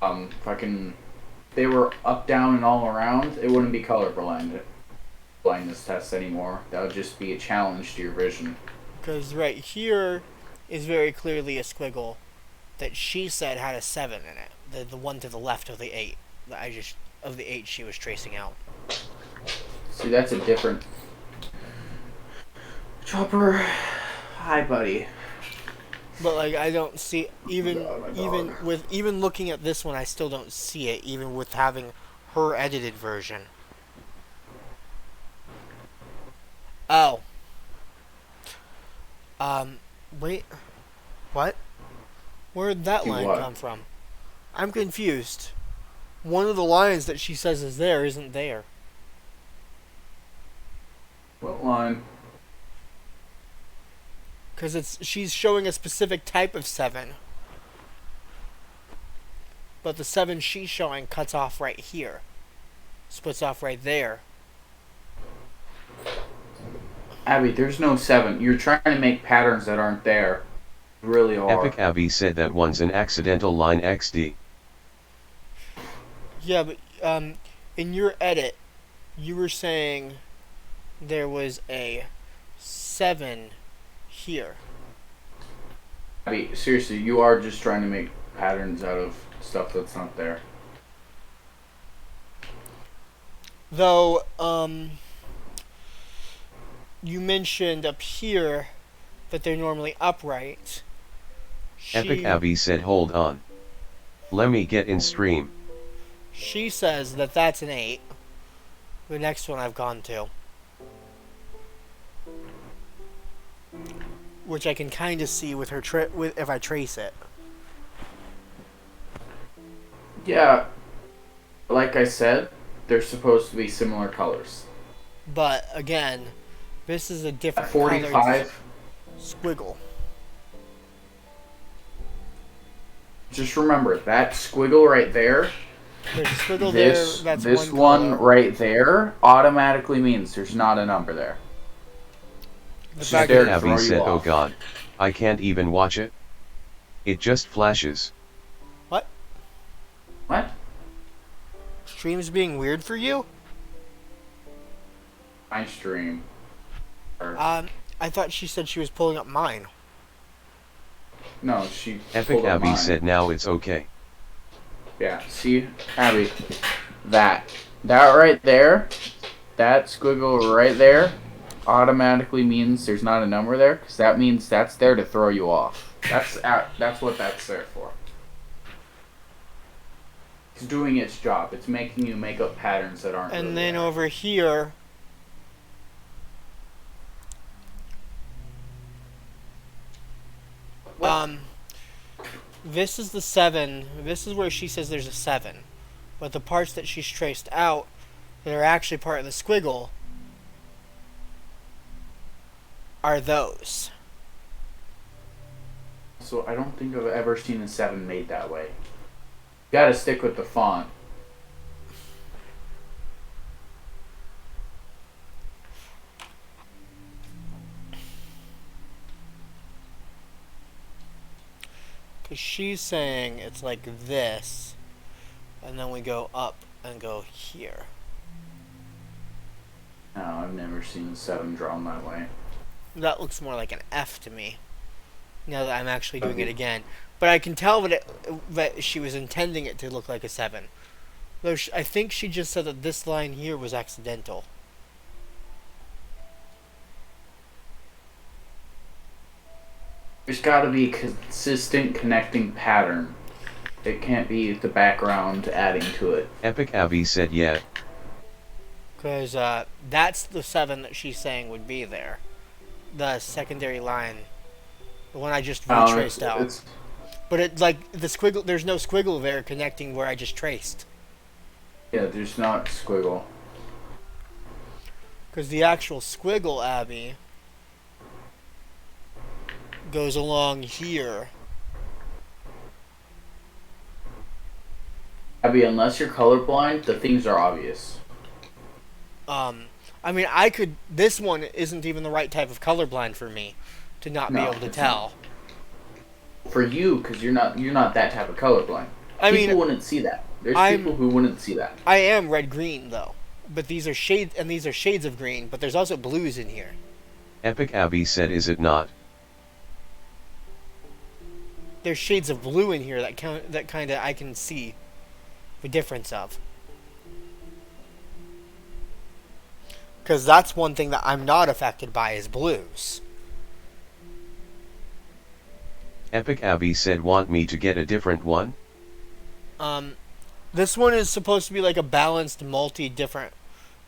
Speaker 5: fucking, they were up, down, and all around. It wouldn't be blindness test anymore. That would just be a challenge to your vision.
Speaker 1: Because right here is very clearly a squiggle that she said had a 7 in it. The one to the left of the 8. Of the 8 she was tracing out.
Speaker 5: See, that's a different. Chopper, hi, buddy.
Speaker 1: But like, I don't see even looking at this one, I still don't see it, even with having her edited version. Oh. Wait. What? Where'd that line come from? I'm confused. One of the lines that she says is there isn't there.
Speaker 5: What line?
Speaker 1: Because she's showing a specific type of 7. But the 7 she's showing cuts off right here. Splits off right there.
Speaker 5: Abby, there's no 7. You're trying to make patterns that aren't there. Really are.
Speaker 3: Epic Abby said that one's an accidental line XD.
Speaker 1: Yeah, but in your edit, you were saying there was a 7 here.
Speaker 5: Abby, seriously, you are just trying to make patterns out of stuff that's not there.
Speaker 1: Though, you mentioned up here that they're normally upright.
Speaker 3: Epic Abby said hold on. Let me get in stream.
Speaker 1: She says that that's an 8. The next one I've gone to. Which I can kind of see with her if I trace it.
Speaker 5: Yeah, like I said, they're supposed to be similar colors.
Speaker 1: But again, this is a different
Speaker 5: 45
Speaker 1: squiggle.
Speaker 5: Just remember that squiggle right there.
Speaker 1: There's a squiggle
Speaker 5: this,
Speaker 1: there. That's
Speaker 5: this
Speaker 1: one
Speaker 5: one right there automatically means there's not a number there.
Speaker 3: Epic Abby said, "Oh God, I can't even watch it. It just flashes."
Speaker 1: What?
Speaker 5: What?
Speaker 1: Stream's being weird for you?
Speaker 5: My stream.
Speaker 1: I thought she said she was pulling up mine.
Speaker 5: No, she.
Speaker 3: Epic Abby said now it's okay.
Speaker 5: Yeah, see, Abby, that right there, that squiggle right there, automatically means there's not a number there, because that means that's there to throw you off. That's what that's there for. It's doing its job. It's making you make up patterns that aren't.
Speaker 1: And
Speaker 5: really
Speaker 1: then
Speaker 5: there.
Speaker 1: over here. This is the 7. This is where she says there's a 7. But the parts that she's traced out that are actually part of the squiggle are those.
Speaker 5: So I don't think I've ever seen a 7 made that way. You gotta stick with the font.
Speaker 1: Because she's saying it's like this, and then we go up and go here.
Speaker 5: No, I've never seen a 7 drawn that way.
Speaker 1: That looks more like an F to me, now that I'm actually doing it again. But I can tell that she was intending it to look like a 7. Though I think she just said that this line here was accidental.
Speaker 5: There's got to be a consistent connecting pattern. It can't be the background adding to it.
Speaker 3: Epic Avi said yeah.
Speaker 1: Because that's the 7 that she's saying would be there. The secondary line. The one I just retraced out. But it, like, the squiggle, there's no squiggle there connecting where I just traced.
Speaker 5: Yeah, there's not squiggle.
Speaker 1: Because the actual squiggle, Abby, goes along here.
Speaker 5: Abby, unless you're colorblind, the things are obvious.
Speaker 1: I mean, I could. This one isn't even the right type of colorblind for me to not be able to tell.
Speaker 5: Not. For you, because you're not that type of colorblind. People wouldn't see that. There's people who wouldn't see that.
Speaker 1: I am red green though, but these are shades, and these are shades of green. But there's also blues in here.
Speaker 3: Epic Avi said, "Is it not?"
Speaker 1: There's shades of blue in here that kind of I can see the difference of. Because that's one thing that I'm not affected by is blues.
Speaker 3: Epic Avi said, "Want me to get a different one?"
Speaker 1: This one is supposed to be like a balanced, multicolor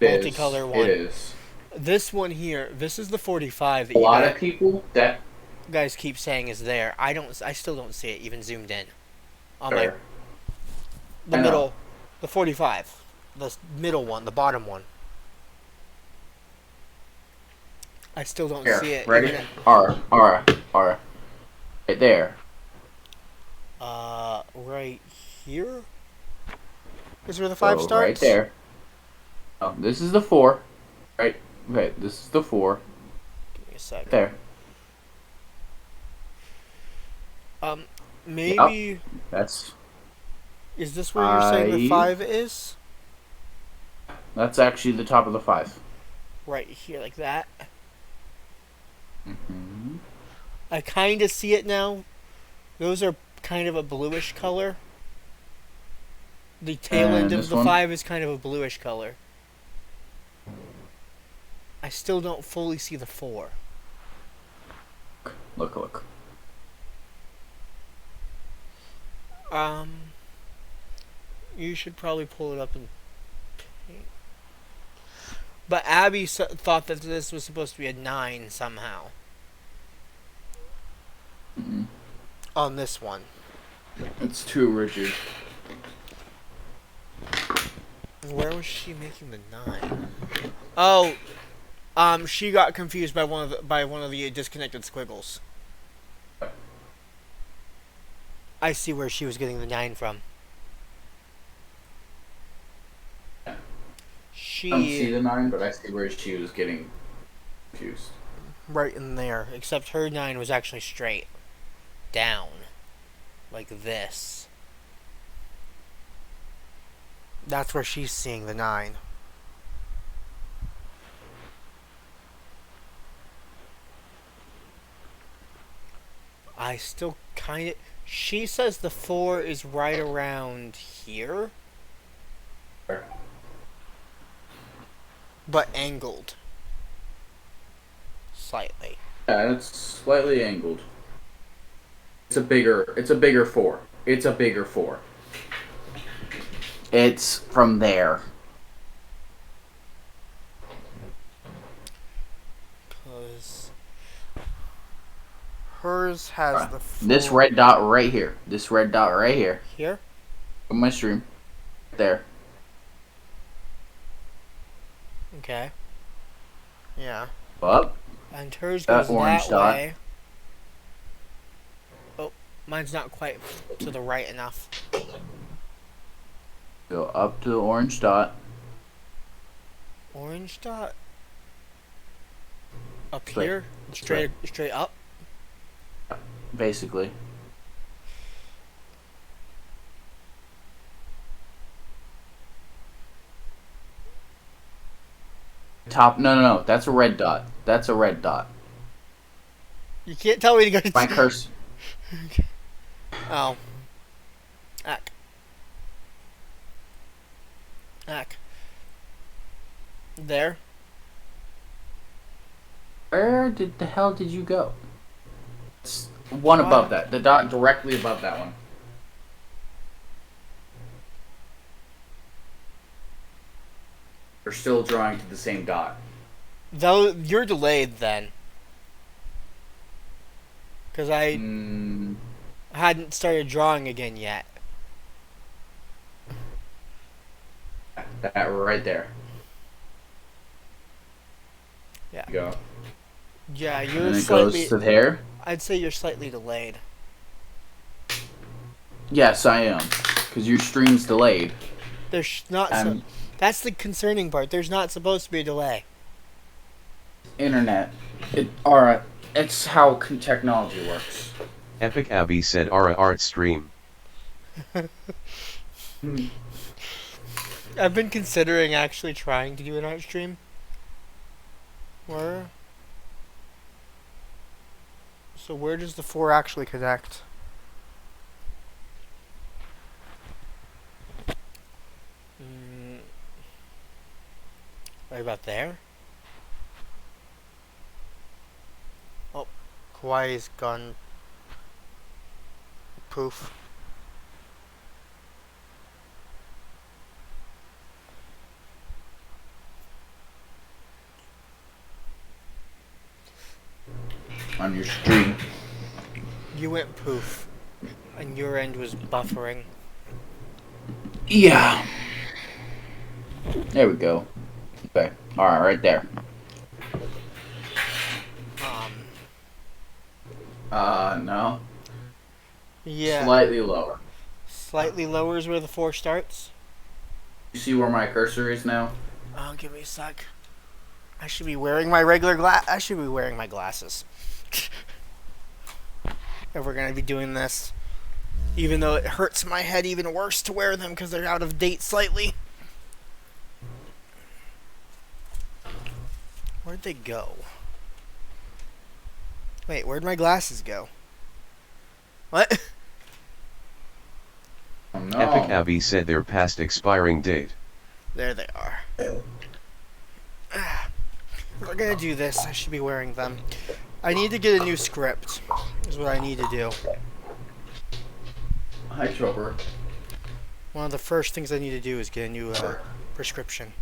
Speaker 1: one.
Speaker 5: It is.
Speaker 1: This one here, this is the 45 that
Speaker 5: a lot of people that
Speaker 1: guys keep saying is there. I still don't see it even zoomed in. On
Speaker 5: sure.
Speaker 1: the middle, the 45, the middle one, the bottom one. I still don't see it.
Speaker 5: Ready? Aura. Right there.
Speaker 1: Right here? Is where the 5 starts?
Speaker 5: Right there. Oh, this is the 4. Right. Okay, this is the 4.
Speaker 1: Give me a second.
Speaker 5: There.
Speaker 1: Maybe...
Speaker 5: Yep, that's...
Speaker 1: Is this where you're saying the 5 is?
Speaker 5: That's actually the top of the 5.
Speaker 1: Right here, like that.
Speaker 5: Mm-hmm.
Speaker 1: I kind of see it now. Those are kind of a bluish color. The tail end of the 5 is kind of a bluish color. I still don't fully see the 4.
Speaker 5: Look.
Speaker 1: You should probably pull it up and paint. But Abby thought that this was supposed to be a 9 somehow.
Speaker 5: Mm-mm.
Speaker 1: On this one.
Speaker 5: It's too rigid.
Speaker 1: Where was she making the 9? Oh, she got confused by one of the disconnected squiggles. I see where she was getting the 9 from.
Speaker 5: I don't see the 9, but I see where she was getting confused.
Speaker 1: Right in there, except her 9 was actually straight down, like this. That's where she's seeing the 9. I still kind of... She says the 4 is right around here.
Speaker 5: Where?
Speaker 1: But angled. Slightly.
Speaker 5: Yeah, it's slightly angled. It's a bigger 4. It's a bigger 4. It's from there.
Speaker 1: Because hers has the 4.
Speaker 5: This red dot right here.
Speaker 1: Here?
Speaker 5: On my stream. There.
Speaker 1: Okay. Yeah.
Speaker 5: Up.
Speaker 1: And hers goes
Speaker 5: orange
Speaker 1: that way. Oh, mine's not quite to the right enough.
Speaker 5: Go up to the orange dot.
Speaker 1: Orange dot? Up
Speaker 5: Straight.
Speaker 1: here? Straight up?
Speaker 5: Basically. Top. No. That's a red dot.
Speaker 1: You can't tell me to go to...
Speaker 5: My curse.
Speaker 1: Oh. Ack. Heck. There.
Speaker 5: Where the hell did you go? It's one above that. The dot directly above that one. We're still drawing to the same dot.
Speaker 1: Though you're delayed then. Because I hadn't started drawing again yet.
Speaker 5: That right there.
Speaker 1: Yeah.
Speaker 5: Go.
Speaker 1: Yeah, you're
Speaker 5: And it
Speaker 1: slightly.
Speaker 5: goes to there.
Speaker 1: I'd say you're slightly delayed.
Speaker 5: Yes, I am. Because your stream's delayed.
Speaker 1: There's not. That's the concerning part. There's not supposed to be a delay.
Speaker 5: Internet. Alright. It's how technology works.
Speaker 3: Epic Abby said Ara art stream.
Speaker 1: I've been considering actually trying to do an art stream. So where does the 4 actually connect? Right about there? Oh, Kawhi's gone. Poof.
Speaker 5: On your stream.
Speaker 1: You went poof. And your end was buffering.
Speaker 5: Yeah. There we go. Okay. Alright, right there. No.
Speaker 1: Yeah.
Speaker 5: Slightly lower.
Speaker 1: Slightly lower is where the 4 starts?
Speaker 5: You see where my cursor is now?
Speaker 1: Oh, give me a sec. I should be wearing my regular I should be wearing my glasses. If we're gonna be doing this. Even though it hurts my head even worse to wear them because they're out of date slightly. Where'd they go? Wait, where'd my glasses go? What?
Speaker 5: Oh, no.
Speaker 3: Epic Abby said they're past expiring date.
Speaker 1: There they are. If we're gonna do this, I should be wearing them. I need to get a new script, is what I need to do.
Speaker 5: Hi, Chopper.
Speaker 1: One of the first things I need to do is get a new prescription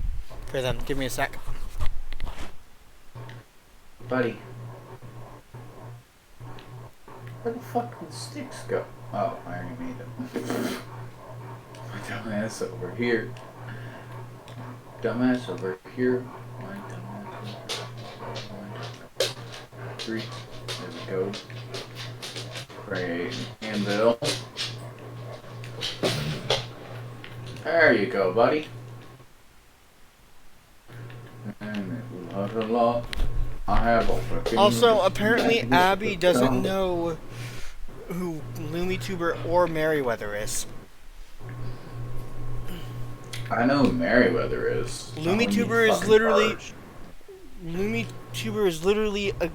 Speaker 1: for them. Give me a sec.
Speaker 5: Buddy. Where the fuck did the sticks go? Oh, I already made them. My dumbass over here. Dumbass over here. My dumbass over here. 3. There we go. Create anvil. There you go, buddy. And la la la. I have a fucking.
Speaker 1: Also, apparently Abby doesn't know who LumiTuber or Merryweather is.
Speaker 5: I know who Merryweather is.
Speaker 1: LumiTuber is literally LumiTuber is literally a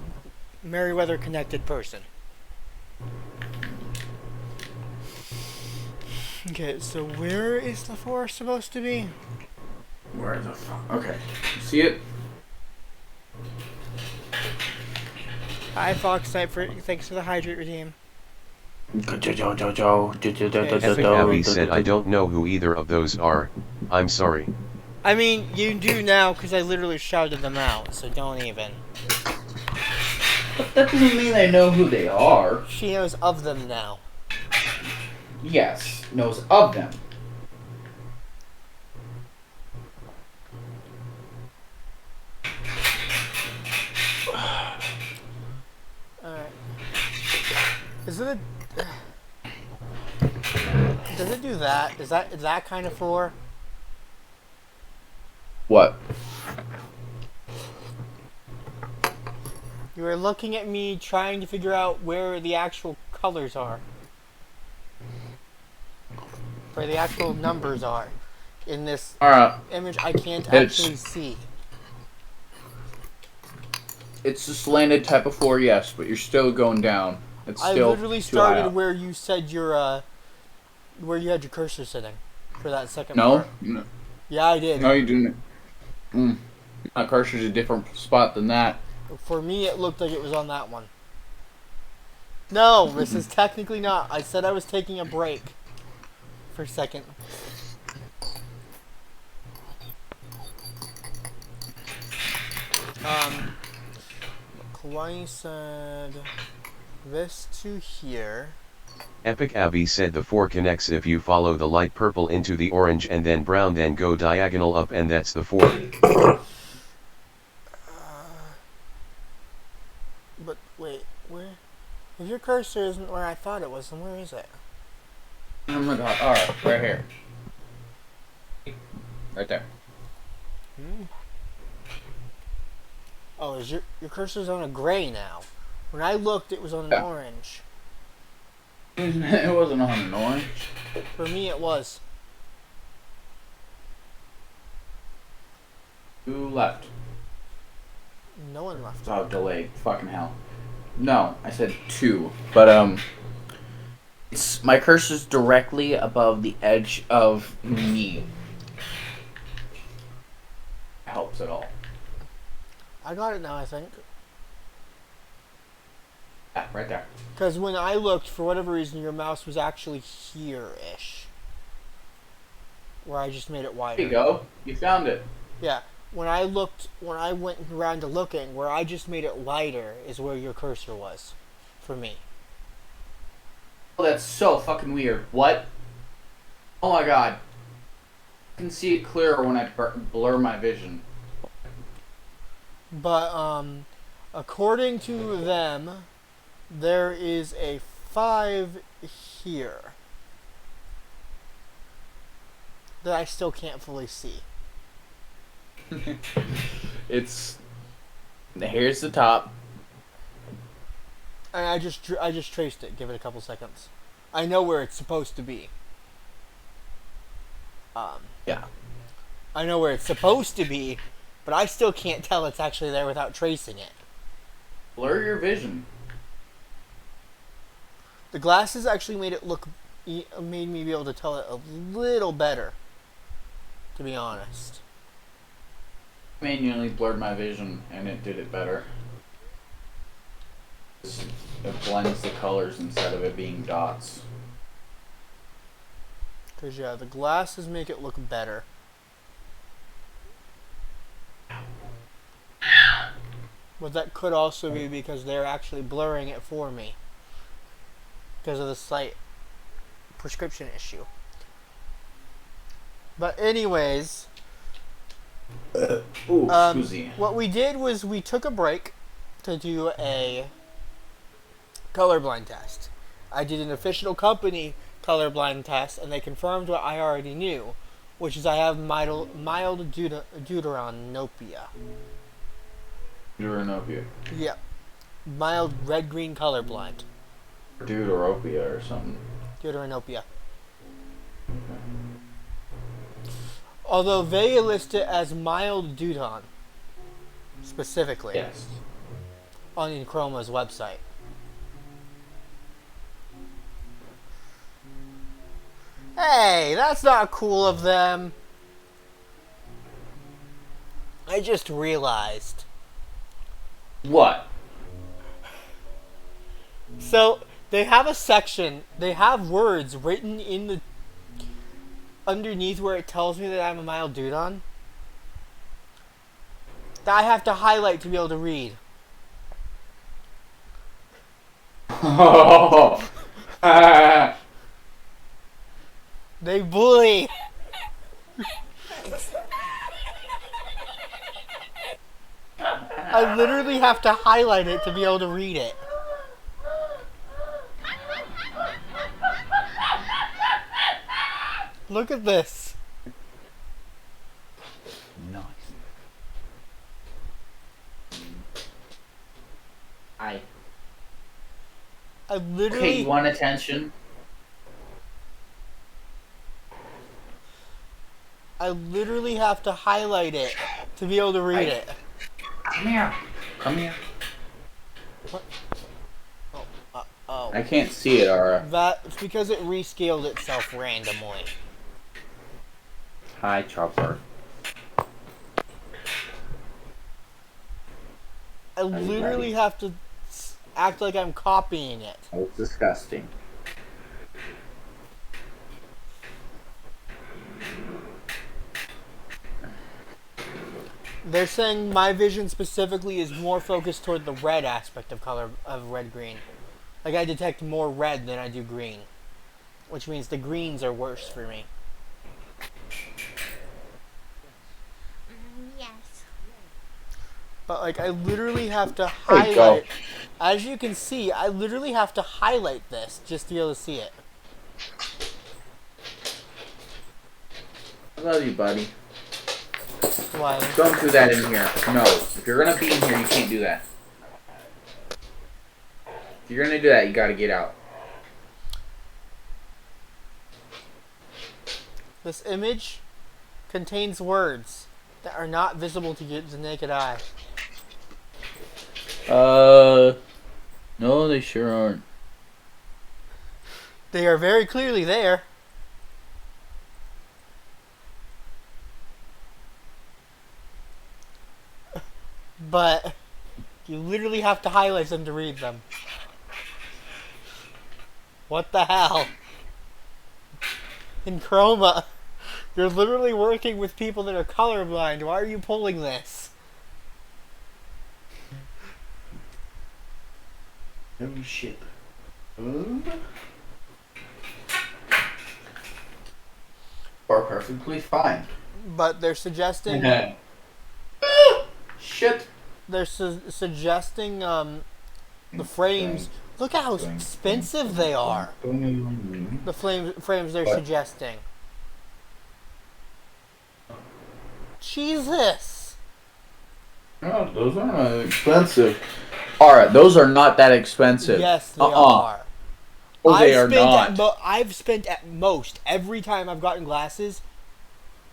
Speaker 1: Merryweather connected person. Okay, so where is the 4 supposed to be?
Speaker 5: Where the fuck? Okay, you see it?
Speaker 1: Hi, Fox Sniper. Thanks for the hydrate redeem.
Speaker 3: Epic Abby said I don't know who either of those are. I'm sorry.
Speaker 1: I mean, you do now because I literally shouted them out, so don't even.
Speaker 5: But that doesn't mean I know who they are.
Speaker 1: She knows of them now.
Speaker 5: Yes, knows of them.
Speaker 1: Alright. Is it a... Does it do that? Is that kind of 4?
Speaker 5: What?
Speaker 1: You were looking at me trying to figure out where the actual colors are. Where the actual numbers are. In this image I can't actually see.
Speaker 5: It's a slanted type of 4, yes, but you're still going down. It's still
Speaker 1: I literally started where you said your where you had your cursor sitting for that second part. Yeah, I did.
Speaker 5: No, you didn't. My cursor's a different spot than that.
Speaker 1: For me, it looked like it was on that one. No, this is technically not. I said I was taking a break for a second. Kawaii said this to here.
Speaker 3: Epic Abby said the 4 connects if you follow the light purple into the orange and then brown, then go diagonal up, and that's the 4.
Speaker 1: But wait, where? If your cursor isn't where I thought it was, then where is it?
Speaker 5: Oh my god, alright, right here. Right there.
Speaker 1: Oh, is your cursor's on a gray now? When I looked, it was on an orange.
Speaker 5: It wasn't on an orange.
Speaker 1: For me, it was.
Speaker 5: Who left?
Speaker 1: No one left.
Speaker 5: Oh, delayed. Fucking hell. No, I said 2. But, it's, my cursor's directly above the edge of me. Helps at all.
Speaker 1: I got it now, I think.
Speaker 5: Yeah, right there.
Speaker 1: Because when I looked, for whatever reason, your mouse was actually here-ish. Where I just made it wider.
Speaker 5: There you go. You found it.
Speaker 1: Yeah. When I went around to looking, where I just made it wider is where your cursor was. For me.
Speaker 5: Oh, that's so fucking weird. What? Oh my god. I can see it clearer when I blur my vision.
Speaker 1: But, according to them, there is a 5 here that I still can't fully see.
Speaker 5: It's... Here's the top.
Speaker 1: And I just traced it. Give it a couple seconds. I know where it's supposed to be.
Speaker 5: Yeah.
Speaker 1: I know where it's supposed to be, but I still can't tell it's actually there without tracing it.
Speaker 5: Blur your vision.
Speaker 1: The glasses actually made me be able to tell it a little better, to be honest.
Speaker 5: Manually blurred my vision and it did it better. It blends the colors instead of it being dots.
Speaker 1: Because, yeah, the glasses make it look better. But that could also be because they're actually blurring it for me. Because of the slight prescription issue. But anyways, what we did was we took a break to do a colorblind test. I did an official company colorblind test, and they confirmed what I already knew, which is I have mild deuteranopia.
Speaker 5: Deuteranopia.
Speaker 1: Yeah. Mild red-green colorblind.
Speaker 5: Deuteropia or something.
Speaker 1: Deuteranopia. Although they list it as mild deuton, specifically.
Speaker 5: Yes.
Speaker 1: On Chroma's website. Hey, that's not cool of them. I just realized.
Speaker 5: What?
Speaker 1: So, they have a section, they have words written in the underneath where it tells me that I'm a mild deuton that I have to highlight to be able to read.
Speaker 5: Oh.
Speaker 1: They bully. I literally have to highlight it to be able to read it. Look at this.
Speaker 5: Nice.
Speaker 1: I literally...
Speaker 5: Okay, you want attention?
Speaker 1: I literally have to highlight it to be able to read it.
Speaker 5: Come here. Come here.
Speaker 1: What? Oh.
Speaker 5: I can't see it, Ara.
Speaker 1: That's because it rescaled itself randomly.
Speaker 5: Hi, Chopper.
Speaker 1: I literally have to act like I'm copying it.
Speaker 5: It's disgusting.
Speaker 1: They're saying my vision specifically is more focused toward the red aspect of color of red-green. Like I detect more red than I do green, which means the greens are worse for me.
Speaker 6: Yes.
Speaker 1: But like I literally have to
Speaker 5: There you go.
Speaker 1: highlight. As you can see, I literally have to highlight this just to be able to see it.
Speaker 5: I love you, buddy.
Speaker 1: Why?
Speaker 5: Don't do that in here. No. If you're gonna be in here, you can't do that. If you're gonna do that, you gotta get out.
Speaker 1: This image contains words that are not visible to the naked eye.
Speaker 5: No, they sure aren't.
Speaker 1: They are very clearly there. But you literally have to highlight them to read them. What the hell? In Chroma, you're literally working with people that are colorblind. Why are you pulling this?
Speaker 5: Oh shit. Are perfectly fine.
Speaker 1: But they're suggesting...
Speaker 5: Shit.
Speaker 1: They're suggesting the frames... Look how expensive they are. The frames they're suggesting. Jesus.
Speaker 5: No, those aren't that expensive. Alright, those are not that expensive.
Speaker 1: Yes, they are.
Speaker 5: Oh, they are not.
Speaker 1: I've spent at most, every time I've gotten glasses,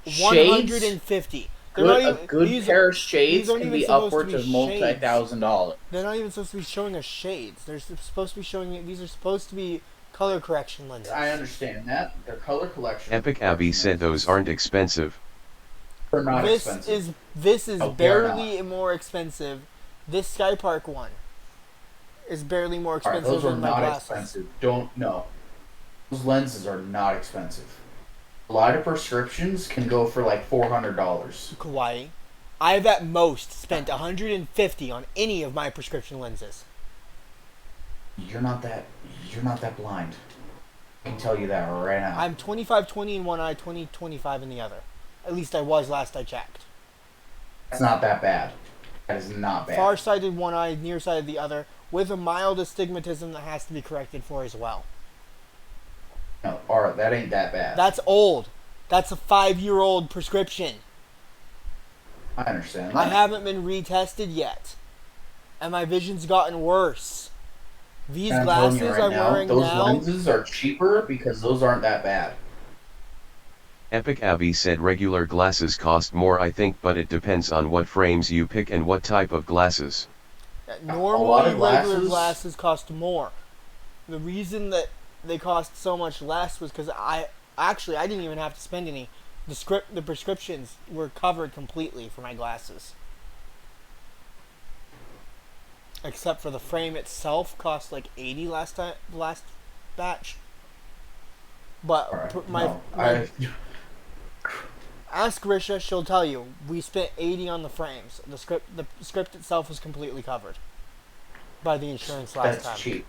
Speaker 1: $150.
Speaker 5: A good pair of shades can be upwards of multi-$1,000.
Speaker 1: They're not even supposed to be showing us shades. They're supposed to be showing... These are supposed to be color correction lenses.
Speaker 5: I understand that. They're color collection.
Speaker 3: Epic Abby said those aren't expensive.
Speaker 5: They're not expensive.
Speaker 1: This is barely more expensive. This Sky Park one is barely more expensive than my glasses.
Speaker 5: Those are not expensive. No. Those lenses are not expensive. A lot of prescriptions can go for like $400.
Speaker 1: Kawaii, I've at most spent $150 on any of my prescription lenses.
Speaker 5: You're not that blind. I can tell you that right now.
Speaker 1: I'm 25/20 in one eye, 20/25 in the other. At least I was last I checked.
Speaker 5: That's not that bad. That is not bad.
Speaker 1: Far-sighted one eye, nearsighted the other, with a mild astigmatism that has to be corrected for as well.
Speaker 5: No, alright, that ain't that bad.
Speaker 1: That's old. That's a 5-year-old prescription.
Speaker 5: I understand that.
Speaker 1: I haven't been retested yet. And my vision's gotten worse. These glasses I'm wearing now...
Speaker 5: Those lenses are cheaper because those aren't that bad.
Speaker 3: Epic Abby said regular glasses cost more, I think, but it depends on what frames you pick and what type of glasses.
Speaker 1: Normally, regular glasses cost more. The reason that they cost so much less was because I didn't even have to spend any. The prescriptions were covered completely for my glasses. Except for the frame itself cost like $80 last batch. But ask Risha, she'll tell you. We spent $80 on the frames. The script itself was completely covered by the insurance last time.
Speaker 5: That's cheap.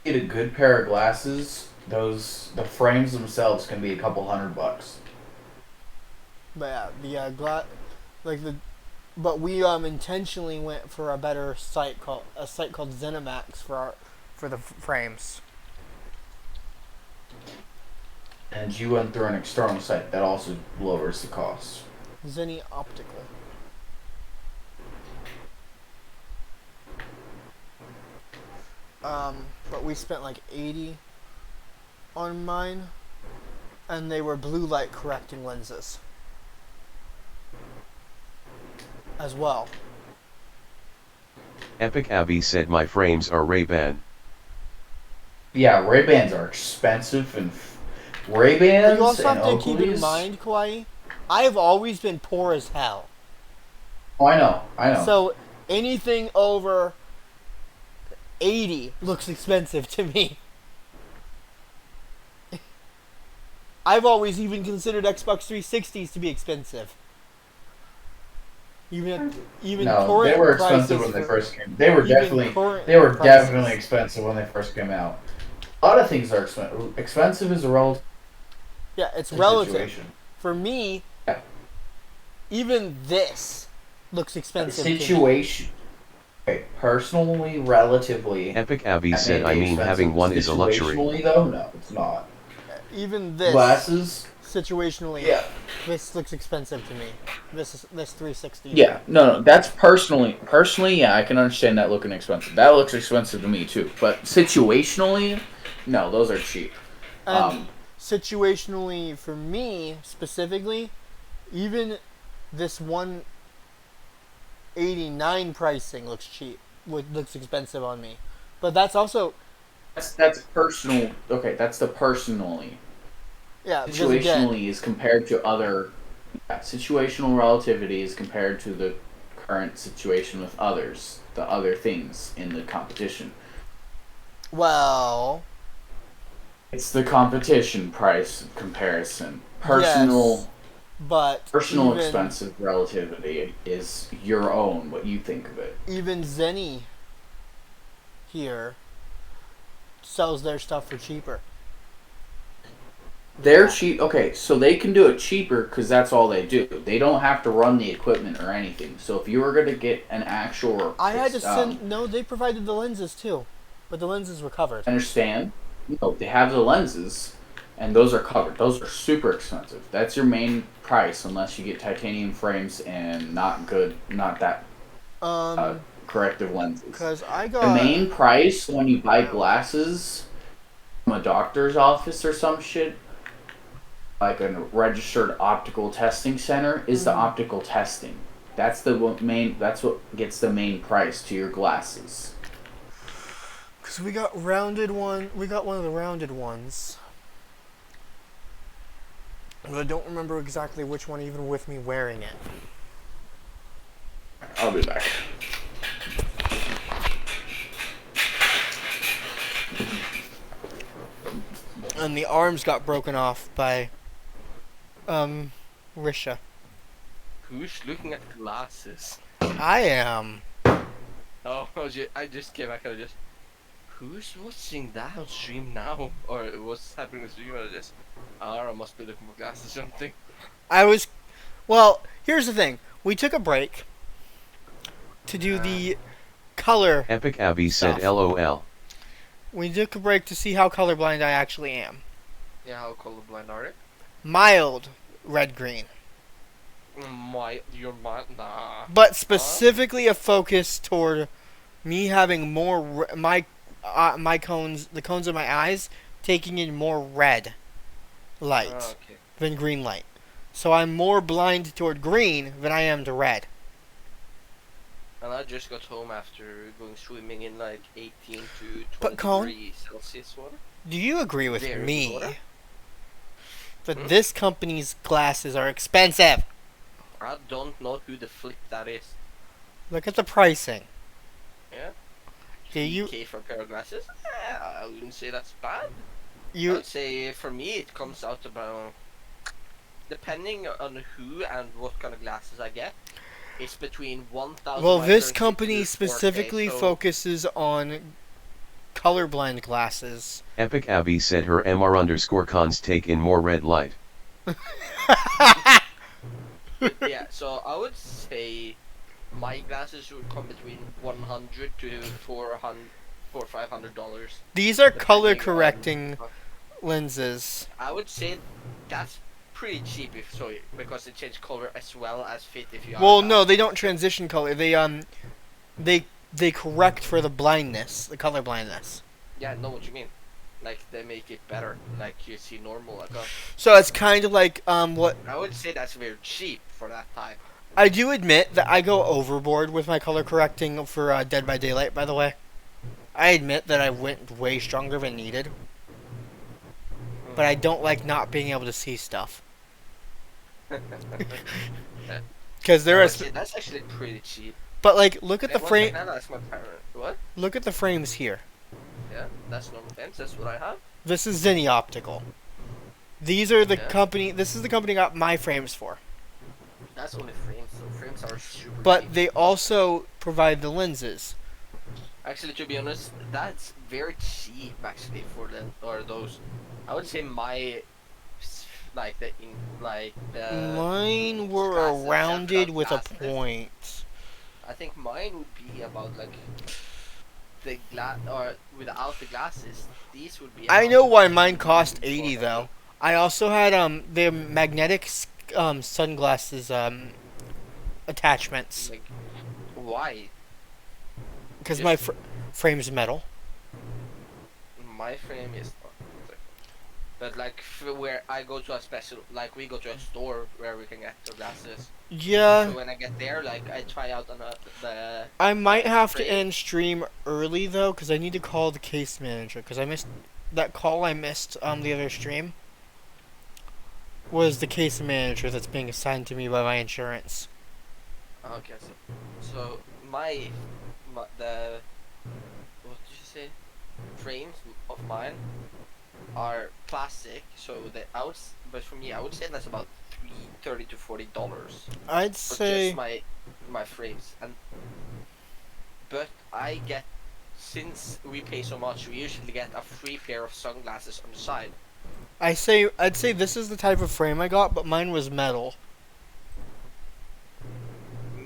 Speaker 5: Get a good pair of glasses. The frames themselves can be a couple $100.
Speaker 1: But yeah, but we intentionally went for a better site called ZeniMax for the frames.
Speaker 5: And you went through an external site that also lowers the cost.
Speaker 1: Zenny Optical. But we spent like $80 on mine, and they were blue light correcting lenses as well.
Speaker 3: Epic Abby said my frames are Ray-Ban.
Speaker 5: Yeah, Ray-Bans are expensive, and Ray-Bans
Speaker 1: You also
Speaker 5: and
Speaker 1: have to keep in
Speaker 5: Oakleys.
Speaker 1: mind, Kawaii, I've always been poor as hell.
Speaker 5: Oh, I know.
Speaker 1: So anything over 80 looks expensive to me. I've always even considered Xbox 360s to be expensive. Even
Speaker 5: No,
Speaker 1: current
Speaker 5: they were expensive
Speaker 1: prices
Speaker 5: when they
Speaker 1: for-
Speaker 5: first came. They were
Speaker 1: even
Speaker 5: definitely
Speaker 1: current
Speaker 5: definitely
Speaker 1: prices.
Speaker 5: expensive when they first came out. A lot of things are expensive. Expensive is a relative
Speaker 1: Yeah, it's relative.
Speaker 5: situation.
Speaker 1: For me,
Speaker 5: Yeah.
Speaker 1: even this looks expensive to me.
Speaker 5: Situation. Okay, personally, relatively.
Speaker 3: Epic Avi
Speaker 5: that
Speaker 3: said,
Speaker 5: may
Speaker 3: I
Speaker 5: be
Speaker 3: mean, having
Speaker 5: expensive.
Speaker 3: one is a luxury.
Speaker 5: Situationally, though, no, it's not.
Speaker 1: Even this
Speaker 5: Glasses.
Speaker 1: situationally,
Speaker 5: Yeah.
Speaker 1: this looks expensive to me. This 360.
Speaker 5: Yeah, no, that's personally, yeah, I can understand that looking expensive. That looks expensive to me too. But situationally, no, those are cheap.
Speaker 1: And situationally, for me specifically, even this 189 pricing looks cheap. Looks expensive on me. But that's also
Speaker 5: that's personal. Okay, that's the personally.
Speaker 1: yeah. Because again,
Speaker 5: Situationally is compared to other. Yeah, situational relativity is compared to the current situation with others, the other things in the competition.
Speaker 1: well,
Speaker 5: It's the competition price comparison. Personal.
Speaker 1: yes, but
Speaker 5: Personal
Speaker 1: even,
Speaker 5: expensive relativity is your own, what you think of it.
Speaker 1: Even Zenny here sells their stuff for cheaper.
Speaker 5: They're cheap. Okay, so they can do it cheaper because that's all they do. They don't have to run the equipment or anything. So if you were going to get an actual...
Speaker 1: I had to send... No, they provided the lenses too. But the lenses were covered.
Speaker 5: Understand? No, they have the lenses, and those are covered. Those are super expensive. That's your main price unless you get titanium frames and not that corrective lenses.
Speaker 1: Because I got...
Speaker 5: The main price when you buy glasses from a doctor's office or some shit, like a registered optical testing center, is the optical testing. That's the main. That's what gets the main price to your glasses.
Speaker 1: Because we got rounded one. We got one of the rounded ones. But I don't remember exactly which one, even with me wearing it.
Speaker 5: I'll be back.
Speaker 1: And the arms got broken off by Risha.
Speaker 2: Who's looking at glasses?
Speaker 1: I am.
Speaker 2: Oh, I just came back and I just... Who's watching that on stream now? Or what's happening on stream? I just... I must be looking for glasses or something.
Speaker 1: Well, here's the thing. We took a break to do the color
Speaker 3: Epic Avi
Speaker 1: stuff.
Speaker 3: said LOL.
Speaker 1: We took a break to see how colorblind I actually am.
Speaker 2: Yeah, how colorblind are you?
Speaker 1: Mild red-green.
Speaker 2: You're mild? Nah.
Speaker 1: But specifically a focus toward me having more... my cones, the cones of my eyes, taking in more red light than green light. So I'm more blind toward green than I am to red.
Speaker 2: And I just got home after going swimming in like 18 to 20
Speaker 1: Colin,
Speaker 2: degrees Celsius water.
Speaker 1: Do you agree with
Speaker 2: Very
Speaker 1: me
Speaker 2: good water.
Speaker 1: that this company's glasses are expensive?
Speaker 2: I don't know who the flip that is.
Speaker 1: Look at the pricing.
Speaker 2: Yeah?
Speaker 1: Do you...
Speaker 2: $3K for a pair of glasses? I wouldn't say that's bad.
Speaker 1: You...
Speaker 2: I would say for me it comes out about... Depending on who and what kind of glasses I get, it's between 1,000.
Speaker 1: Well, this company specifically focuses on colorblind glasses.
Speaker 3: Epic Avi said her MR_cons take in more red light.
Speaker 2: Yeah, so I would say my glasses would come between $100 to $400 or $500.
Speaker 1: These are color correcting lenses.
Speaker 2: I would say that's pretty cheap because they change color as well as fit if you.
Speaker 1: Well, no, they don't transition color. They correct for the blindness, the color blindness.
Speaker 2: Yeah, I know what you mean. Like they make it better, like you see normal. Like
Speaker 1: so it's kind of like what
Speaker 2: I would say that's very cheap for that type.
Speaker 1: I do admit that I go overboard with my color correcting for Dead by Daylight. By the way, I admit that I went way stronger than needed. but I don't like not being able to see stuff. Because there
Speaker 2: No,
Speaker 1: is,
Speaker 2: that's actually pretty cheap.
Speaker 1: but like, look at the
Speaker 2: One thing
Speaker 1: frame.
Speaker 2: I asked my parent. What?
Speaker 1: Look at the frames here.
Speaker 2: Yeah, that's normal frames. That's what I have.
Speaker 1: This is Zinni Optical. These are the
Speaker 2: Yeah.
Speaker 1: company. This is the company I got my frames for.
Speaker 2: That's only frames. So frames are super
Speaker 1: But
Speaker 2: cheap.
Speaker 1: they also provide the lenses.
Speaker 2: Actually, to be honest, that's very cheap actually for them or those. I would say my like the
Speaker 1: Mine were
Speaker 2: glasses,
Speaker 1: rounded
Speaker 2: without
Speaker 1: with a
Speaker 2: glasses.
Speaker 1: point.
Speaker 2: I think mine would be about like the glass or without the glasses. These would be.
Speaker 1: I
Speaker 2: about
Speaker 1: know why mine cost 80
Speaker 2: 400.
Speaker 1: though. I also had the magnetic sunglasses attachments
Speaker 2: Like, why?
Speaker 1: because
Speaker 2: Just-
Speaker 1: my frame's metal.
Speaker 2: My frame is not. But like where I go to a special, like we go to a store where we can get the glasses.
Speaker 1: Yeah.
Speaker 2: So when I get there, like I try out on the.
Speaker 1: I might have to
Speaker 2: frame.
Speaker 1: end stream early though because I need to call the case manager because I missed that call I missed the other stream. Was the case manager that's being assigned to me by my insurance.
Speaker 2: Okay, so my the what did you say? Frames of mine are plastic, so but for me I would say that's about $30 to $40.
Speaker 1: I'd
Speaker 2: For
Speaker 1: say
Speaker 2: just my frames, but I get, since we pay so much, we usually get a free pair of sunglasses on the side.
Speaker 1: I'd say this is the type of frame I got, but mine was metal.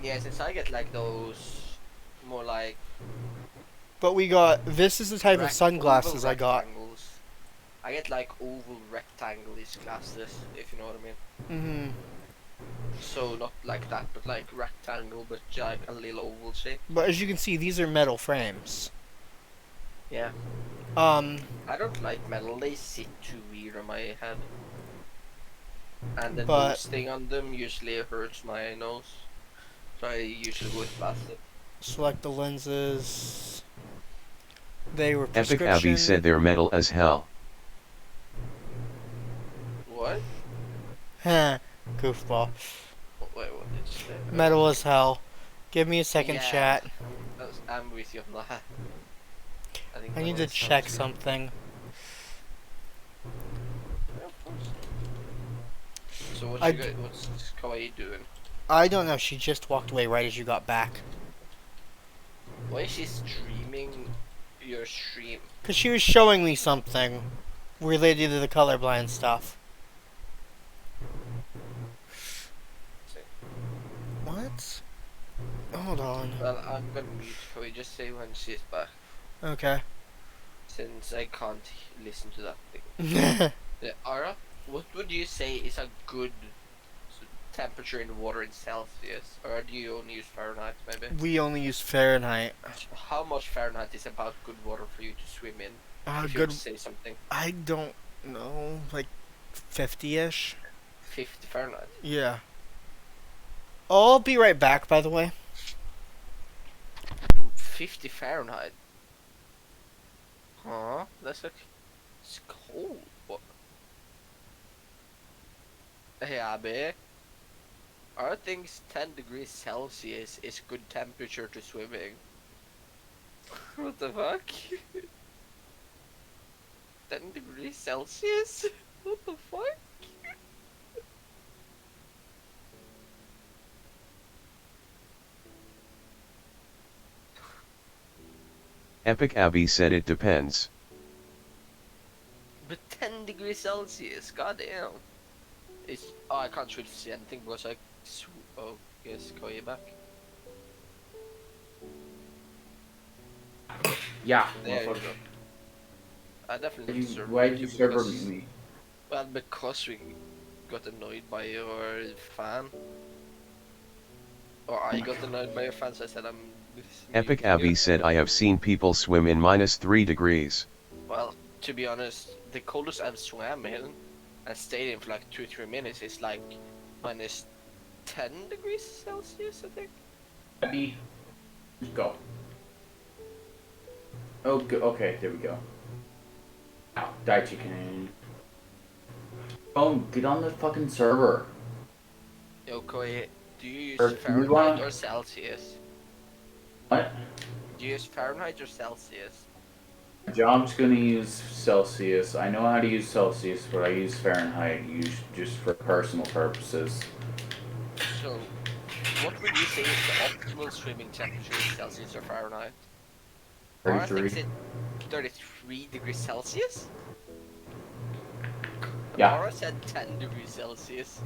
Speaker 2: Yeah, since I get like those more like.
Speaker 1: But we got this is the type of sunglasses
Speaker 2: oval
Speaker 1: I got.
Speaker 2: rectangles. I get like oval rectangle-ish glasses, if you know what I mean.
Speaker 1: Mhm.
Speaker 2: So not like that, but like rectangle, but like a little oval shape.
Speaker 1: But as you can see, these are metal frames.
Speaker 2: Yeah.
Speaker 1: Um.
Speaker 2: I don't like metal. They sit too weird on my head. And the
Speaker 1: But-
Speaker 2: nose thing on them usually hurts my nose. So I usually go with plastic.
Speaker 1: Select the lenses. They were
Speaker 3: Epic
Speaker 1: prescription.
Speaker 3: Abby said they're metal as hell.
Speaker 2: What?
Speaker 1: Huh. Goofball.
Speaker 2: Wait, what did you say?
Speaker 1: Metal as hell. Give me a second,
Speaker 2: Yeah.
Speaker 1: chat.
Speaker 2: I'm with you on that. think
Speaker 1: I need
Speaker 2: metal
Speaker 1: to
Speaker 2: sounds
Speaker 1: check
Speaker 2: good.
Speaker 1: something.
Speaker 2: Yeah, of course. So what's Kawaii doing?
Speaker 1: I don't know. She just walked away right as you got back.
Speaker 2: Why is she streaming your stream?
Speaker 1: Because she was showing me something related to the colorblind stuff. What? Hold on.
Speaker 2: Well, I'm gonna mute Kawaii, just say when she's back.
Speaker 1: Okay.
Speaker 2: Since I can't listen to that thing. Ara, what would you say is a good temperature in water in Celsius? Or do you only use Fahrenheit, maybe?
Speaker 1: We only use Fahrenheit.
Speaker 2: How much Fahrenheit is about good water for you to swim in? If you
Speaker 1: Good.
Speaker 2: would say something.
Speaker 1: I don't know. Like 50-ish?
Speaker 2: 50 Fahrenheit.
Speaker 1: Yeah. I'll be right back, by the way.
Speaker 2: 50 Fahrenheit? Huh? That's like... It's cold. What? Hey, Abby. I think 10 degrees Celsius is good temperature to swim in. What the fuck? 10 degrees Celsius? What the fuck?
Speaker 3: Epic Abby said it depends.
Speaker 2: But 10 degrees Celsius, goddamn. It's... Oh, I can't really see anything because I... Oh, yes, call you back.
Speaker 5: Yeah,
Speaker 2: There you
Speaker 5: motherfucker.
Speaker 2: go. I definitely deserve
Speaker 5: Why
Speaker 2: it
Speaker 5: did you server
Speaker 2: because-
Speaker 5: me?
Speaker 2: Well, because we got annoyed by your fan. Or I got annoyed by your fan, so I said I'm...
Speaker 3: Epic Abby said I have seen people swim in -3 degrees.
Speaker 2: Well, to be honest, the coldest I've swam in and stayed in for like 2-3 minutes is like -10 degrees Celsius, I think.
Speaker 5: Abby, go. Oh, okay, there we go. Ow, die chicken. Oh, get on the fucking server.
Speaker 2: Yo, Koi, do you use
Speaker 5: Or do we
Speaker 2: Fahrenheit
Speaker 5: wanna-
Speaker 2: or Celsius?
Speaker 5: What?
Speaker 2: Do you use Fahrenheit or Celsius?
Speaker 5: Job's gonna use Celsius. I know how to use Celsius, but I use Fahrenheit just for personal purposes.
Speaker 2: So, what would you say is the optimal streaming temperature in Celsius or Fahrenheit? Mara
Speaker 5: 33.
Speaker 2: thinks it 33 degrees Celsius?
Speaker 5: Yeah.
Speaker 2: Mara said 10 degrees Celsius,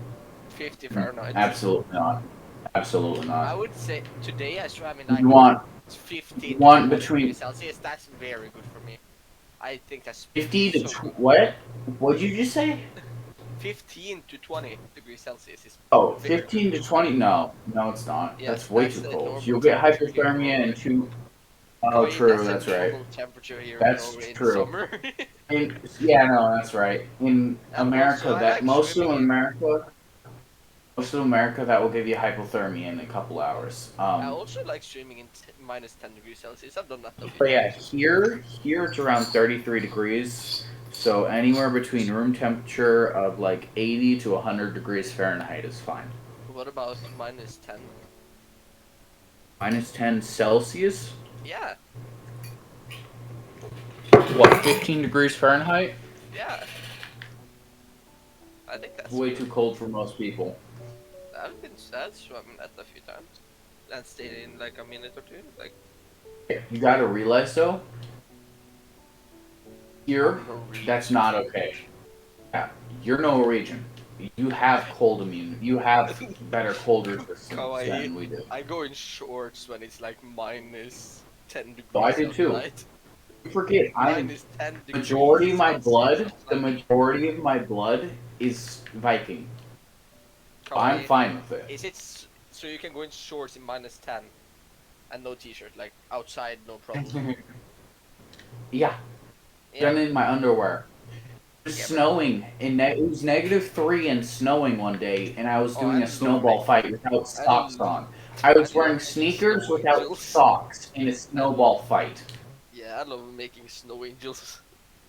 Speaker 2: 50 Fahrenheit.
Speaker 5: Absolutely not. Absolutely
Speaker 2: I
Speaker 5: not.
Speaker 2: would say today I swam in
Speaker 5: You
Speaker 2: like
Speaker 5: want
Speaker 2: 15
Speaker 5: want
Speaker 2: to 20
Speaker 5: between-
Speaker 2: degrees Celsius. That's very good for me. I think that's
Speaker 5: 50 to
Speaker 2: so good.
Speaker 5: what? What'd you just say?
Speaker 2: 15 to 20 degrees Celsius is
Speaker 5: Oh,
Speaker 2: very
Speaker 5: 15 to 20? No, it's not.
Speaker 2: Yes,
Speaker 5: that's way
Speaker 2: that's
Speaker 5: too
Speaker 2: the
Speaker 5: cold.
Speaker 2: normal
Speaker 5: You'll get
Speaker 2: temperature here in
Speaker 5: hypothermia in
Speaker 2: Norway.
Speaker 5: 2. Oh,
Speaker 2: Koi,
Speaker 5: true. That's
Speaker 2: the
Speaker 5: right.
Speaker 2: normal temperature here
Speaker 5: That's
Speaker 2: in Norway
Speaker 5: true.
Speaker 2: in summer.
Speaker 5: Yeah, no, that's right. In
Speaker 2: And
Speaker 5: America,
Speaker 2: also, I
Speaker 5: that
Speaker 2: like
Speaker 5: most of
Speaker 2: swimming in-
Speaker 5: America, that will give you hypothermia in a couple hours.
Speaker 2: I also like swimming in minus 10 degrees Celsius. I've done that a few
Speaker 5: But yeah,
Speaker 2: times.
Speaker 5: here it's around 33 degrees. So anywhere between room temperature of like 80 to 100 degrees Fahrenheit is fine.
Speaker 2: What about minus 10?
Speaker 5: Minus 10 Celsius?
Speaker 2: Yeah,
Speaker 5: What, 15 degrees Fahrenheit?
Speaker 2: yeah. I think that's
Speaker 5: Way
Speaker 2: good.
Speaker 5: too cold for most people.
Speaker 2: I've swum at a few times and stayed in like a minute or two. Like
Speaker 5: You gotta realize though, here,
Speaker 2: Norwegian.
Speaker 5: that's not okay. Yeah, you're Norwegian. You have cold immune. You have better cold resistance
Speaker 2: Kawaii.
Speaker 5: than we do.
Speaker 2: I go in shorts when it's like minus 10 degrees.
Speaker 5: So I do too.
Speaker 2: outside.
Speaker 5: You forget,
Speaker 2: Minus 10 degrees.
Speaker 5: majority of my
Speaker 2: Celsius
Speaker 5: blood, the
Speaker 2: outside.
Speaker 5: majority of my blood is Viking. I'm
Speaker 2: Kawaii,
Speaker 5: fine with it.
Speaker 2: Is it so you can go in shorts in minus 10 and no t-shirt, like outside, no problem?
Speaker 5: Yeah, done in my underwear. It was
Speaker 2: Yeah, but-
Speaker 5: snowing, and it was -3 and snowing one day, and I was
Speaker 2: Oh,
Speaker 5: doing
Speaker 2: I
Speaker 5: a
Speaker 2: love
Speaker 5: snowball
Speaker 2: it.
Speaker 5: fight without socks
Speaker 2: love-
Speaker 5: on. I was
Speaker 2: I
Speaker 5: wearing
Speaker 2: love
Speaker 5: sneakers
Speaker 2: snow
Speaker 5: without
Speaker 2: angels.
Speaker 5: socks in a snowball fight.
Speaker 2: Yeah, I love making snow angels.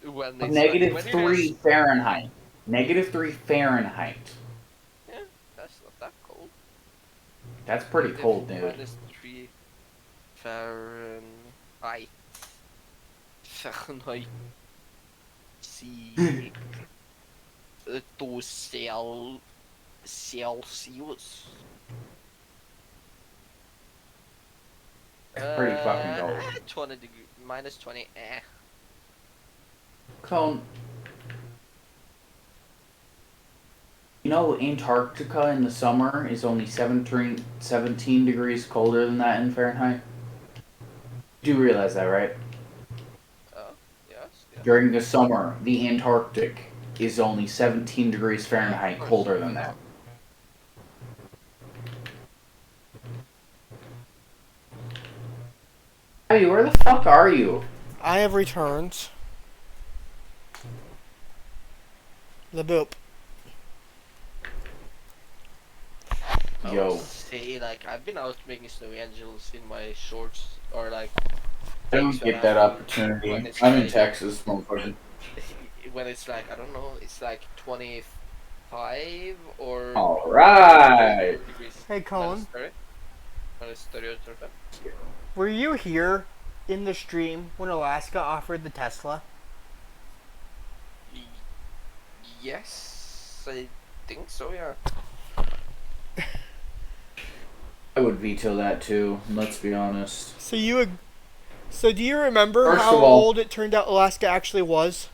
Speaker 2: When it's
Speaker 5: Negative
Speaker 2: like, when you
Speaker 5: 3
Speaker 2: just-
Speaker 5: Fahrenheit. -3 Fahrenheit.
Speaker 2: Yeah, that's not that cold.
Speaker 5: That's pretty cold, dude.
Speaker 2: Minus 3 Fahrenheit. Fahrenheit. See. 2 Celsius.
Speaker 5: That's pretty fucking cold.
Speaker 2: 20 degree, minus 20.
Speaker 5: Cone. You know, Antarctica in the summer is only 17 degrees colder than that in Fahrenheit? You do realize that, right?
Speaker 2: Yes.
Speaker 5: During the summer, the Antarctic is only 17 degrees Fahrenheit colder than that. Abby, where the fuck are you?
Speaker 1: I have returned. The boop.
Speaker 5: Yo.
Speaker 2: Say, like, I've been out making snow angels in my shorts, or like.
Speaker 5: I don't
Speaker 2: things
Speaker 5: get
Speaker 2: when
Speaker 5: that
Speaker 2: I'm-
Speaker 5: opportunity.
Speaker 2: when it's
Speaker 5: I'm in
Speaker 2: like-
Speaker 5: Texas, motherfucker.
Speaker 2: When it's like, I don't know, it's like 25 or.
Speaker 5: Alright.
Speaker 2: degrees.
Speaker 1: Hey, Colin.
Speaker 2: Minus 30 or 35.
Speaker 1: Were you here in the stream when Alaska offered the Tesla?
Speaker 2: Yes, I think so, yeah.
Speaker 5: I would veto that too, let's be honest.
Speaker 1: So do you remember
Speaker 5: First
Speaker 1: how
Speaker 5: of all-
Speaker 1: old it turned out Alaska actually was?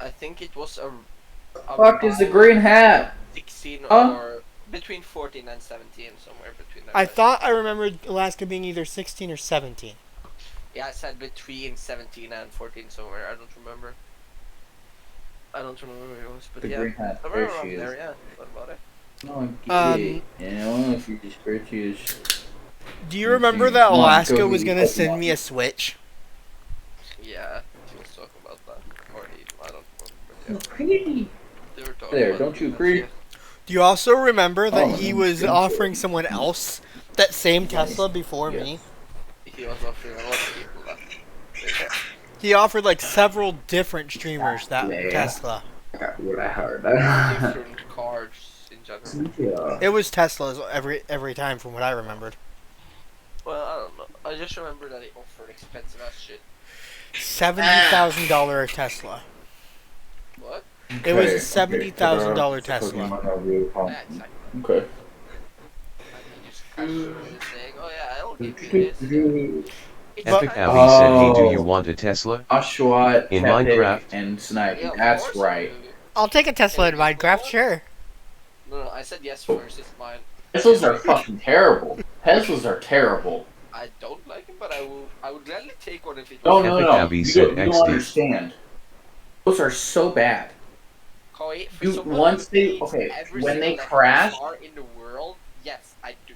Speaker 2: I think it was a.
Speaker 5: Fuck is the green hat?
Speaker 2: 16
Speaker 5: Huh?
Speaker 2: or between 14 and 17, somewhere between there.
Speaker 1: I thought I remembered Alaska being either 16 or 17.
Speaker 2: Yeah, I said between 17 and 14 somewhere. I don't remember. I don't remember where it was, but
Speaker 5: The
Speaker 2: yeah,
Speaker 5: green hat,
Speaker 2: somewhere
Speaker 5: there
Speaker 2: around
Speaker 5: she is.
Speaker 2: there. Yeah, what about it?
Speaker 5: No, I get it.
Speaker 1: Um,
Speaker 5: You know, if you just purchase.
Speaker 1: Do you remember that Alaska was gonna send me a Switch?
Speaker 2: Yeah, he was talking about that, or he, I don't remember.
Speaker 5: So pretty.
Speaker 2: They were talking
Speaker 5: There,
Speaker 2: about
Speaker 5: don't you
Speaker 2: that,
Speaker 5: agree?
Speaker 2: yeah.
Speaker 1: Do you also remember that
Speaker 5: Oh,
Speaker 1: he
Speaker 5: no,
Speaker 1: was
Speaker 5: good.
Speaker 1: offering someone else that same Tesla before me?
Speaker 2: He was offering a lot of people that.
Speaker 1: He offered like several different streamers that
Speaker 5: Yeah.
Speaker 1: Tesla.
Speaker 5: What I heard.
Speaker 2: different cars in general.
Speaker 1: It was Tesla's every time, from what I remembered.
Speaker 2: Well, I don't know. I just remember that they offered expensive ass shit.
Speaker 1: $70,000 Tesla.
Speaker 2: What?
Speaker 1: It was a $70,000 Tesla.
Speaker 2: Yeah, exactly.
Speaker 5: Okay.
Speaker 2: And he just casually saying, "Oh yeah, I'll give you this."
Speaker 3: Epic Abby said, "Hey, do you want a Tesla?"
Speaker 5: Joshua,
Speaker 3: In
Speaker 5: Tepik,
Speaker 3: Minecraft.
Speaker 5: and Snipe.
Speaker 2: Yeah, of
Speaker 5: That's
Speaker 2: course I
Speaker 5: right.
Speaker 2: do.
Speaker 1: I'll take a Tesla in
Speaker 2: Hey,
Speaker 1: Minecraft, sure.
Speaker 2: No, I said yes first. It's mine.
Speaker 5: Teslas are fucking terrible. Teslas are terrible.
Speaker 2: I don't like him, but I would gladly take one if it
Speaker 5: No,
Speaker 2: was.
Speaker 5: no,
Speaker 3: Epic
Speaker 5: no.
Speaker 3: Abby
Speaker 5: You
Speaker 3: said
Speaker 5: don't, you
Speaker 3: XD.
Speaker 5: don't understand. Those are so bad.
Speaker 2: Koi, for
Speaker 5: You
Speaker 2: someone
Speaker 5: once
Speaker 2: who
Speaker 5: they
Speaker 2: hates
Speaker 5: okay
Speaker 2: every
Speaker 5: when
Speaker 2: single
Speaker 5: they
Speaker 2: electric
Speaker 5: crash.
Speaker 2: car in the world, yes, I do.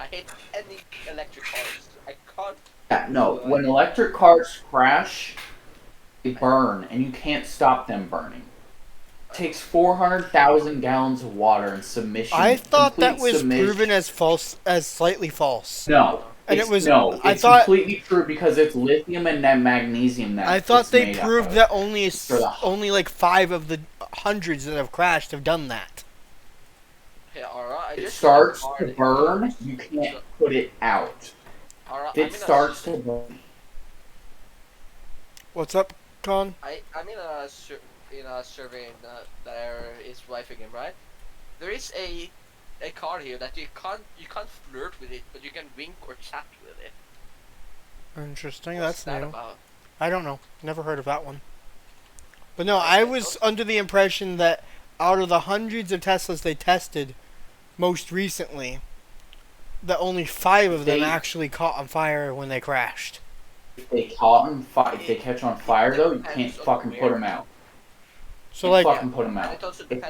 Speaker 2: I hate any electric cars. I can't.
Speaker 5: Yeah, no, when electric cars crash, they burn, and you can't stop them burning. It takes 400,000 gallons of water and submission.
Speaker 1: I thought that
Speaker 5: complete
Speaker 1: was
Speaker 5: submission.
Speaker 1: proven as false, as slightly false.
Speaker 5: No.
Speaker 1: And
Speaker 5: it's,
Speaker 1: it was.
Speaker 5: no,
Speaker 1: I
Speaker 5: it's
Speaker 1: thought.
Speaker 5: completely true because it's lithium and then magnesium that
Speaker 1: I thought
Speaker 5: it's
Speaker 1: they
Speaker 5: made
Speaker 1: proved
Speaker 5: up
Speaker 1: that
Speaker 5: of.
Speaker 1: only like 5 of the hundreds that have crashed have done that.
Speaker 2: Yeah, alright.
Speaker 5: It starts to burn, you can't put it out.
Speaker 2: Alright,
Speaker 5: It starts to burn.
Speaker 1: What's up, Con?
Speaker 2: I'm in a survey that is wife again, right? There is a car here that you can't flirt with it, but you can wink or chat with it.
Speaker 1: Interesting,
Speaker 2: What's
Speaker 1: that's
Speaker 2: that
Speaker 1: new.
Speaker 2: about?
Speaker 1: I don't know. Never heard of that one. But no, I was under the impression that out of the hundreds of Teslas they tested most recently, that only 5 of them actually caught on fire when they crashed.
Speaker 5: If they if they catch on fire though, you can't fucking put them out.
Speaker 1: So like,
Speaker 5: fucking put them out. It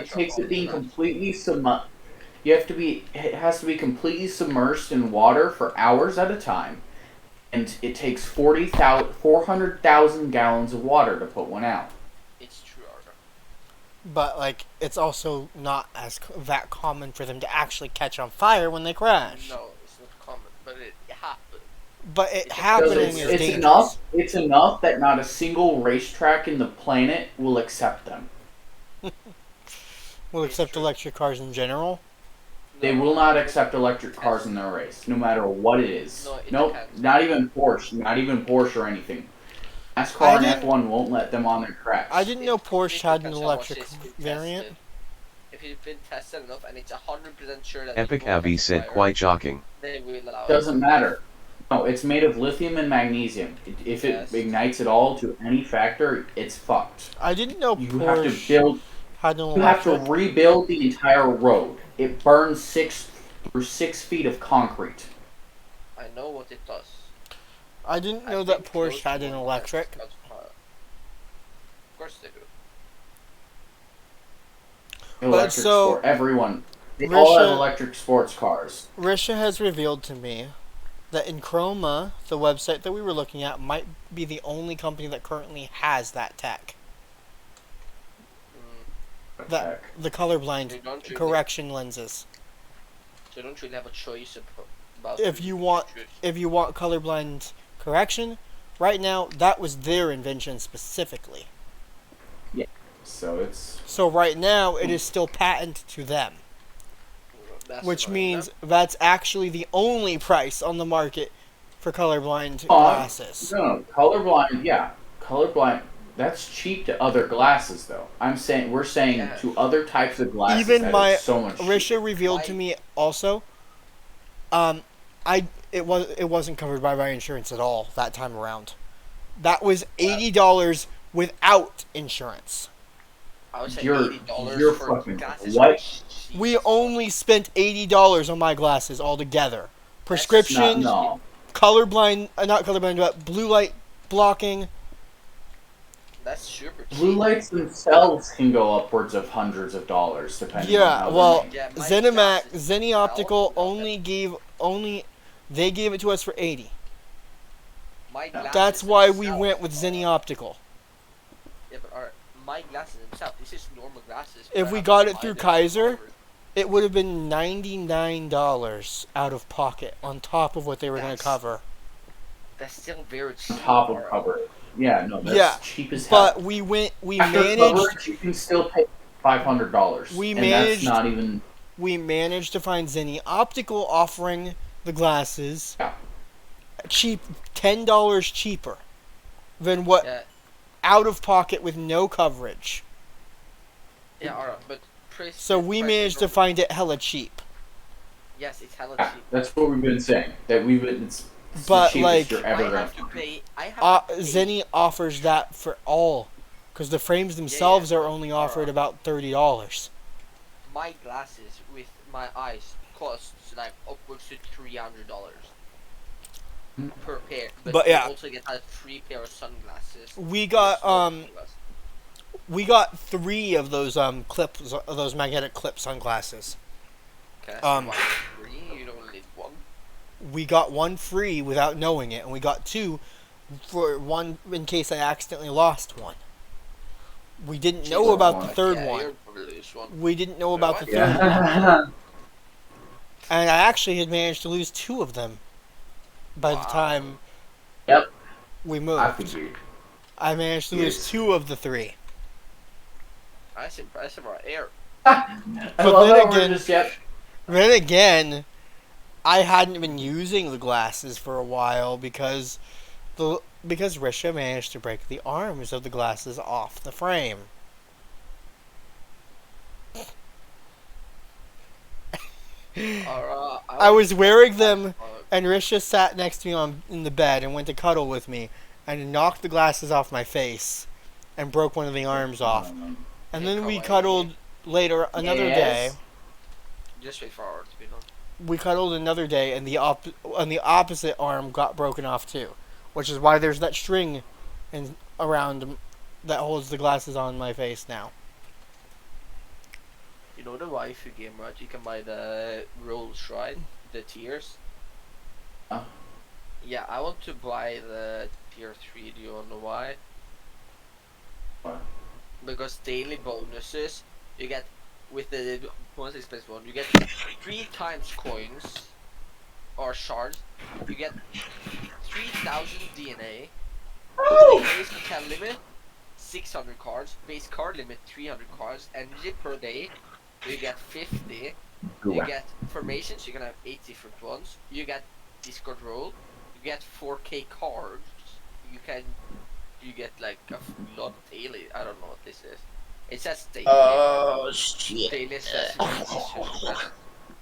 Speaker 5: takes it being completely submerged. It has to be completely submersed in water for hours at a time, and it takes 400,000 gallons of water to put one out.
Speaker 2: It's true, Arthur.
Speaker 1: but like, it's also not as that common for them to actually catch on fire when they crash.
Speaker 2: No, it's not common, but it happens.
Speaker 1: But it happening is dangerous.
Speaker 5: Enough. It's enough that not a single racetrack in the planet will accept them.
Speaker 1: Will accept electric cars in general.
Speaker 5: They will not accept electric cars in their race, no matter what it is. Nope, not even Porsche or anything. NASCAR and F1 won't let them on their tracks.
Speaker 1: I didn't know Porsche had an electric variant.
Speaker 2: If it's been tested enough and it's 100% sure that
Speaker 3: Epic Abby said, "Quite shocking."
Speaker 2: they will allow it.
Speaker 5: Doesn't matter. No, it's made of lithium and magnesium. If it ignites at all to any factor, it's fucked.
Speaker 1: I didn't know
Speaker 5: You
Speaker 1: Porsche
Speaker 5: have to build.
Speaker 1: had an
Speaker 5: You have
Speaker 1: electric.
Speaker 5: to rebuild the entire road. It burns 6 feet of concrete.
Speaker 2: I know what it does.
Speaker 1: I didn't know that Porsche had an electric.
Speaker 2: Of course they do.
Speaker 5: Electric
Speaker 1: so,
Speaker 5: sport. Everyone. They all have
Speaker 1: Risha-
Speaker 5: electric sports cars.
Speaker 1: Risha has revealed to me that in Chroma, the website that we were looking at, might be the only company that currently has that tech. The colorblind correction lenses.
Speaker 2: So you don't really have a choice about
Speaker 1: If you want colorblind correction, right now that was their invention specifically.
Speaker 5: Yeah. So
Speaker 1: right now it is still patent to them. Which means that's actually the only price on the market for colorblind glasses.
Speaker 5: No, colorblind, yeah. Colorblind, that's cheap to other glasses, though. We're saying to other types of glasses.
Speaker 1: Even my
Speaker 5: so much
Speaker 1: Risha revealed to me also, it wasn't covered by my insurance at all that time around. That was $80 without insurance.
Speaker 2: I would say
Speaker 5: You're
Speaker 2: $80 for
Speaker 5: fucking
Speaker 2: glasses.
Speaker 5: what?
Speaker 1: We only spent $80 on my glasses altogether. Prescription,
Speaker 5: No.
Speaker 1: colorblind, not colorblind, but blue light blocking.
Speaker 2: That's super cheap.
Speaker 5: Blue lights themselves can go upwards of hundreds of dollars, depending on how
Speaker 1: well,
Speaker 5: they're made.
Speaker 1: ZeniMax, Zenny Optical they gave it to us for $80. That's why we went with Zenny Optical.
Speaker 2: Yeah, but my glasses themselves, this is normal glasses.
Speaker 1: If we got it through Kaiser, it would have been $99 out of pocket on top of what they were going to cover.
Speaker 2: That's still very cheap.
Speaker 5: Top of cover. Yeah, no, that's
Speaker 1: Yeah,
Speaker 5: cheap as hell.
Speaker 1: but we
Speaker 5: After
Speaker 1: managed.
Speaker 5: coverage, you can still pay $500.
Speaker 1: We
Speaker 5: and
Speaker 1: managed.
Speaker 5: that's not even.
Speaker 1: We managed to find Zenny Optical offering the glasses
Speaker 5: Yeah.
Speaker 1: cheap, $10 cheaper than what
Speaker 2: Yeah,
Speaker 1: out of pocket with no coverage.
Speaker 2: yeah, alright, but
Speaker 1: So we managed to find it hella cheap.
Speaker 2: Yes, it's hella
Speaker 5: Yeah,
Speaker 2: cheap.
Speaker 5: that's what we've been saying. That we've been. It's
Speaker 1: But,
Speaker 5: the cheapest
Speaker 1: like,
Speaker 5: you're ever
Speaker 2: I
Speaker 5: gonna
Speaker 2: have to
Speaker 5: find.
Speaker 2: pay. I have to pay.
Speaker 1: Zenny offers that for all, because the frames themselves are only offered about $30.
Speaker 2: My glasses with my eyes costs like upwards to $300 per pair.
Speaker 1: But
Speaker 2: you
Speaker 1: yeah.
Speaker 2: also get a free pair of sunglasses.
Speaker 1: We got
Speaker 2: Small sunglasses.
Speaker 1: we got 3 of those clips, those magnetic clip sunglasses.
Speaker 2: Okay, so why free? You don't need one.
Speaker 1: We got 1 free without knowing it, and we got 2 for one in case I accidentally lost one. We didn't know about the third
Speaker 2: Yeah,
Speaker 1: one.
Speaker 2: you'll probably lose one.
Speaker 1: We didn't know
Speaker 2: Wait,
Speaker 1: about
Speaker 2: what?
Speaker 1: the third one. And I actually had managed to lose 2 of them by the time we moved.
Speaker 5: I figured.
Speaker 1: I managed to lose 2 of the 3.
Speaker 2: That's impressive right here.
Speaker 5: I
Speaker 1: But
Speaker 5: love
Speaker 1: then
Speaker 5: how we're
Speaker 1: again,
Speaker 5: just yet.
Speaker 1: Then again, I hadn't been using the glasses for a while because Risha managed to break the arms of the glasses off the frame. I was wearing them, and Risha sat next to me in the bed and went to cuddle with me, and knocked the glasses off my face, and broke one of the arms off. And then we cuddled later another day.
Speaker 2: Just wait for ours to be done.
Speaker 1: We cuddled another day, and the opposite arm got broken off too, which is why there's that string around that holds the glasses on my face now.
Speaker 2: You know the waifu game, right? You can buy the rolls, right? The tiers.
Speaker 5: Oh.
Speaker 2: Yeah, I want to buy the tier 3. Do you know why?
Speaker 5: What?
Speaker 2: Because daily bonuses, you get with the most expensive one, you get 3 times coins or shards. You get 3,000 DNA. Base can limit 600 cards. Base card limit 300 cards. Energy per day. You get 50. You get formations. You can have 8 different ones. You get Discord roll. You get 4K cards. You get like a lot daily. I don't know what this is. It says daily.
Speaker 5: Oh shit.
Speaker 2: Daily says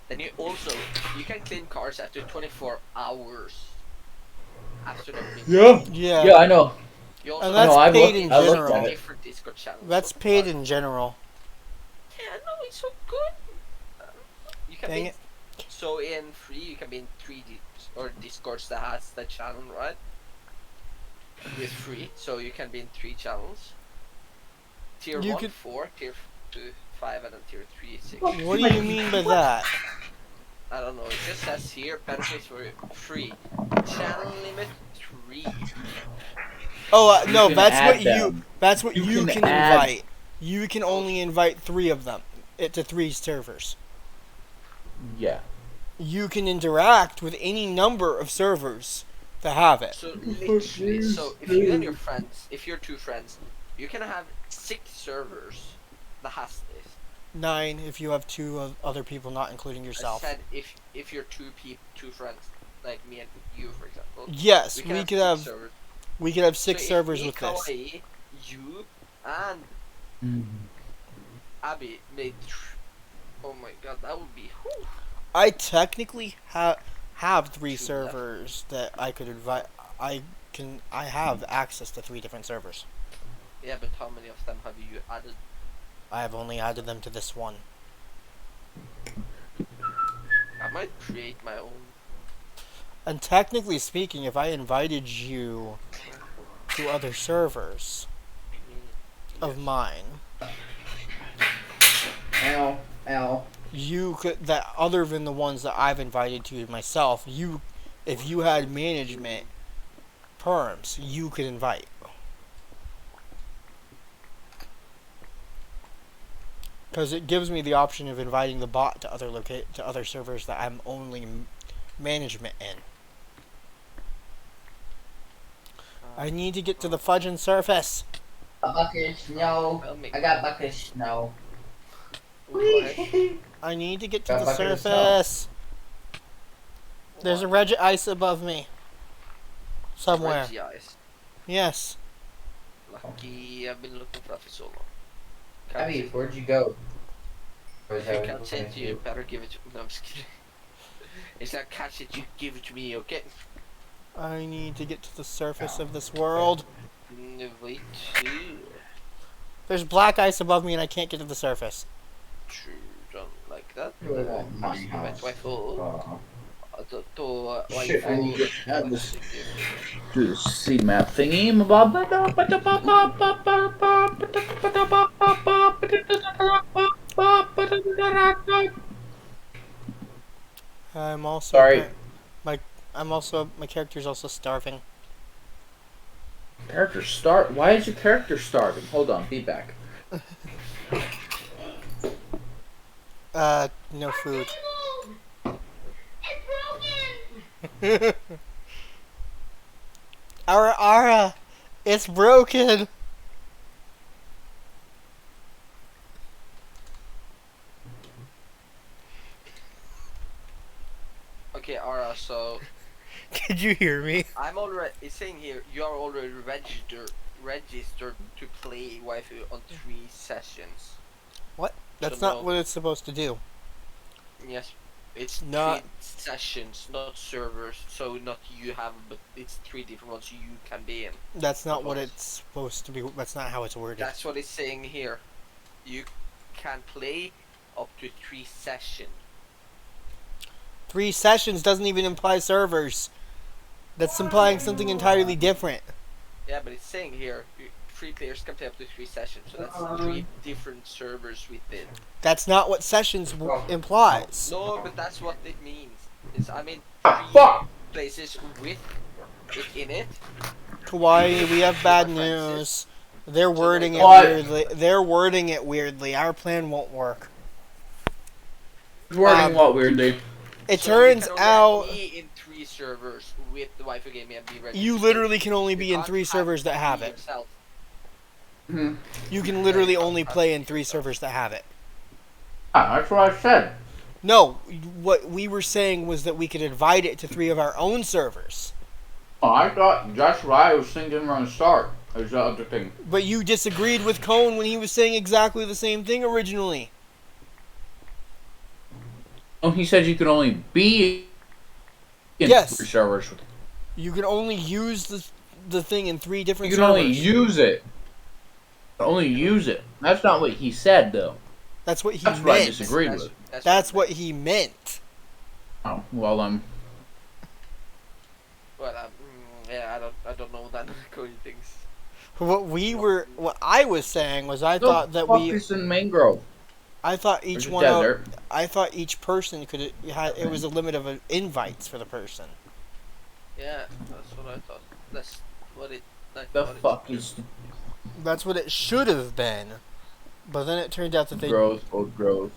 Speaker 2: then you can claim cards after 24 hours. After the
Speaker 5: Yeah, I know.
Speaker 2: You also
Speaker 1: And that's
Speaker 5: I know,
Speaker 1: paid in
Speaker 5: I looked
Speaker 1: general.
Speaker 5: at it.
Speaker 2: different Discord channels.
Speaker 1: That's paid in general.
Speaker 2: Yeah, no, it's so good. You can
Speaker 1: Dang
Speaker 2: be
Speaker 1: it.
Speaker 2: so in free. You can be in 3 or Discords that has the channel, right? With free, so you can be in 3 channels. Tier 1, 4, tier 2, 5, and then tier 3, 6.
Speaker 1: What do you mean by that?
Speaker 2: I don't know. It just says here benefits for free. Channel limit 3.
Speaker 1: Oh
Speaker 5: You
Speaker 1: no,
Speaker 5: can
Speaker 1: that's
Speaker 5: add
Speaker 1: what
Speaker 5: them.
Speaker 1: That's what
Speaker 5: You
Speaker 1: you
Speaker 5: can
Speaker 1: can
Speaker 5: add-
Speaker 1: invite. You can only invite 3 of them. To 3 servers.
Speaker 5: Yeah.
Speaker 1: You can interact with any number of servers that have it.
Speaker 2: So literally, so if you and your friends, if you're 2 friends, you can have 6 servers that has this.
Speaker 1: 9 if you have 2 other people, not including yourself.
Speaker 2: I said if you're 2 friends, like me and you, for example.
Speaker 1: Yes, we could
Speaker 2: 6
Speaker 1: have
Speaker 2: servers.
Speaker 1: 6
Speaker 2: So
Speaker 1: servers
Speaker 2: if
Speaker 1: with
Speaker 2: me,
Speaker 1: this.
Speaker 2: Kawaii, you and Abby made. Oh my god, that would be. Whew.
Speaker 1: I technically have 3 servers that I could invite. I have access to 3 different servers.
Speaker 2: Yeah, but how many of them have you added?
Speaker 1: I have only added them to this one.
Speaker 2: I might create my own.
Speaker 1: And technically speaking, if I invited you to other servers of mine,
Speaker 5: Ow.
Speaker 1: you could, that other than the ones that I've invited to myself, if you had management perms, you could invite. Because it gives me the option of inviting the bot to other servers that I'm only management in. I need to get to the fudging surface.
Speaker 5: A bucket of snow. I got a bucket of snow.
Speaker 2: Go ahead.
Speaker 1: I need to get to
Speaker 5: Got
Speaker 1: the
Speaker 5: a bucket of snow.
Speaker 1: surface. There's a Reggie ice above me. Somewhere.
Speaker 2: Reggie Ice.
Speaker 1: Yes.
Speaker 2: Lucky, I've been looking for that for so long.
Speaker 5: Abby, where'd you go?
Speaker 2: If I can't say it to you, you better give it to me. No, I'm just kidding. It's not catch it, you give it to me, okay?
Speaker 1: I need to get to the surface of this world.
Speaker 2: Wait, too.
Speaker 1: There's black ice above me and I can't get to the surface.
Speaker 2: True, don't like that.
Speaker 5: My house. Shit, I need to get out of this. Do the seed map thingy.
Speaker 1: I'm also
Speaker 5: Sorry.
Speaker 1: my character's also starving.
Speaker 5: Character starve? Why is your character starving? Hold on, be back.
Speaker 1: No food. Ara, it's broken.
Speaker 2: Okay, Ara, so
Speaker 1: Did you hear me?
Speaker 2: I'm already. It's saying here you are already registered to play Waifu on 3 sessions.
Speaker 1: What? That's
Speaker 2: So
Speaker 1: not
Speaker 2: no.
Speaker 1: what it's supposed to do.
Speaker 2: Yes, it's
Speaker 1: Not-
Speaker 2: 3 sessions, not servers. So not you have, but it's 3 different ones you can be in.
Speaker 1: That's not what it's supposed to be. That's not how it's worded.
Speaker 2: That's what it's saying here. You can play up to 3 sessions.
Speaker 1: 3 sessions doesn't even imply servers. That's implying something entirely different.
Speaker 2: Yeah, but it's saying here 3 players can play up to 3 sessions. So that's 3 different servers within.
Speaker 1: That's not what sessions implies.
Speaker 2: No, but that's what it means. It's, I mean, 3 places with it in it.
Speaker 1: Hawaii, we have bad news. They're wording it
Speaker 5: What?
Speaker 1: weirdly. They're wording it weirdly. Our plan won't work.
Speaker 5: Wording what weirdly?
Speaker 1: It
Speaker 2: So
Speaker 1: turns
Speaker 2: you can only
Speaker 1: out
Speaker 2: be in 3 servers with the Waifu Gaming and be registered.
Speaker 1: you literally can only be
Speaker 2: You
Speaker 1: in
Speaker 2: can't
Speaker 1: 3 servers that have it.
Speaker 2: yourself.
Speaker 1: You can literally only play in 3 servers that have it.
Speaker 5: Ah, that's what I said.
Speaker 1: No, what we were saying was that we could invite it to 3 of our own servers.
Speaker 5: Oh, I thought that's what I was thinking from the start. Is the other thing.
Speaker 1: But you disagreed with Cone when he was saying exactly the same thing originally.
Speaker 5: Oh, he said you could only be in
Speaker 1: Yes.
Speaker 5: 3 servers.
Speaker 1: You can only use the thing in 3 different
Speaker 5: You can
Speaker 1: servers.
Speaker 5: only use it. Only use it. That's not what he said, though.
Speaker 1: That's what he
Speaker 5: That's
Speaker 1: meant.
Speaker 5: what I disagreed with.
Speaker 1: That's what he meant.
Speaker 5: Oh, well,
Speaker 2: Well, yeah, I don't know that coding things.
Speaker 1: What I was saying was I
Speaker 5: the
Speaker 1: thought that
Speaker 5: fuck
Speaker 1: we
Speaker 5: is in mangrove?
Speaker 1: I thought
Speaker 5: There's
Speaker 1: each
Speaker 5: a
Speaker 1: one of,
Speaker 5: desert.
Speaker 1: I thought each person could it was a limit of invites for the person.
Speaker 2: Yeah, that's what I thought. That's what it.
Speaker 5: The fuck is
Speaker 1: That's what it should have been. But then it turned out that they
Speaker 5: growth? Old growth.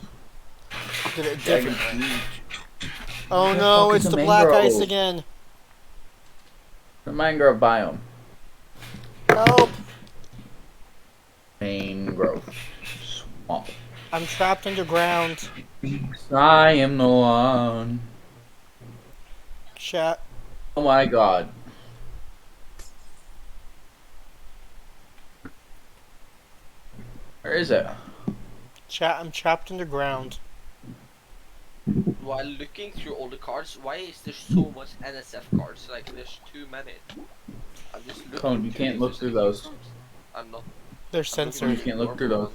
Speaker 1: did it
Speaker 5: Dragon
Speaker 1: differently.
Speaker 5: Siege.
Speaker 1: Oh
Speaker 5: The
Speaker 1: no,
Speaker 5: fuck
Speaker 1: it's
Speaker 5: is
Speaker 1: the
Speaker 5: a
Speaker 1: black ice
Speaker 5: mangrove?
Speaker 1: again.
Speaker 5: The mangrove biome.
Speaker 1: Help!
Speaker 5: Mangrove. Swamp.
Speaker 1: I'm trapped underground.
Speaker 5: I am the one.
Speaker 1: Chat.
Speaker 5: Oh my god. Where is it?
Speaker 1: Chat, I'm trapped underground.
Speaker 2: While looking through all the cards, why is there so much NSF cards? Like, there's too many. I'm just looking.
Speaker 5: Cone, you can't look through those.
Speaker 2: I'm not.
Speaker 1: They're
Speaker 5: You
Speaker 1: censored.
Speaker 5: can't look through those.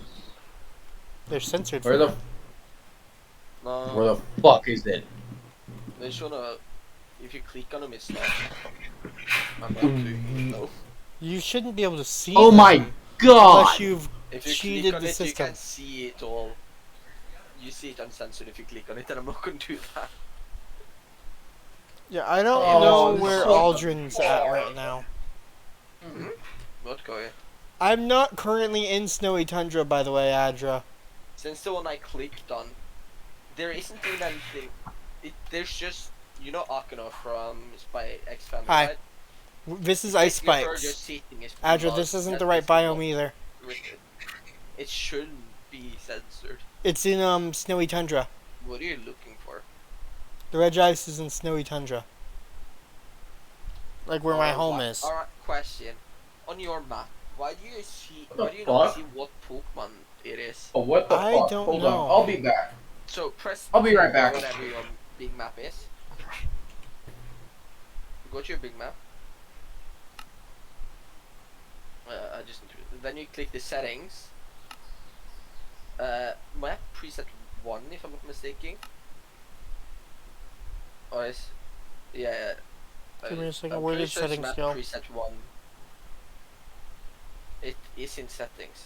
Speaker 1: They're censored.
Speaker 5: Where the
Speaker 2: No.
Speaker 5: where the fuck is it?
Speaker 2: They show if you click on them, it's not. I'm not doing no.
Speaker 1: You shouldn't be able to see.
Speaker 5: Oh
Speaker 1: them
Speaker 5: my god!
Speaker 1: Unless you've
Speaker 2: If you
Speaker 1: cheated
Speaker 2: click on
Speaker 1: the
Speaker 2: it,
Speaker 1: system.
Speaker 2: you can see it all. You see it uncensored if you click on it, and I'm not going to do that.
Speaker 1: Yeah, I don't
Speaker 5: Oh,
Speaker 1: know where
Speaker 5: so-
Speaker 1: Aldrin's at right now.
Speaker 2: What go ahead.
Speaker 1: I'm not currently in Snowy Tundra, by the way, Adra.
Speaker 2: Since the one I clicked on, there isn't even anything. There's just, you know Akano from Spy X Family,
Speaker 1: Hi.
Speaker 2: right?
Speaker 1: This is ice
Speaker 2: If you heard
Speaker 1: spikes.
Speaker 2: just sitting is
Speaker 1: Adra,
Speaker 2: not-
Speaker 1: this isn't
Speaker 2: that
Speaker 1: the right
Speaker 2: is
Speaker 1: biome
Speaker 2: not
Speaker 1: either.
Speaker 2: written. It shouldn't be censored.
Speaker 1: It's in snowy tundra.
Speaker 2: What are you looking for?
Speaker 1: The red ice is in snowy tundra. Like where my home is.
Speaker 2: Alright, question. On your map, why do you see?
Speaker 5: What the
Speaker 2: Why do you not
Speaker 5: fuck?
Speaker 2: see what Pokemon it is?
Speaker 5: Oh, what the
Speaker 1: I
Speaker 5: fuck?
Speaker 1: don't
Speaker 5: Hold
Speaker 1: know.
Speaker 5: on. I'll be back.
Speaker 2: So press.
Speaker 5: I'll be right
Speaker 2: Q
Speaker 5: back.
Speaker 2: or whatever your big map is. Go to your big map. I just need to, then you click the settings. Map preset 1 if I'm not mistaken. Or is yeah.
Speaker 1: Give me a second,
Speaker 2: I'm
Speaker 1: where
Speaker 2: pretty
Speaker 1: did
Speaker 2: sure it's
Speaker 1: settings
Speaker 2: map
Speaker 1: go?
Speaker 2: Preset 1. It is in settings.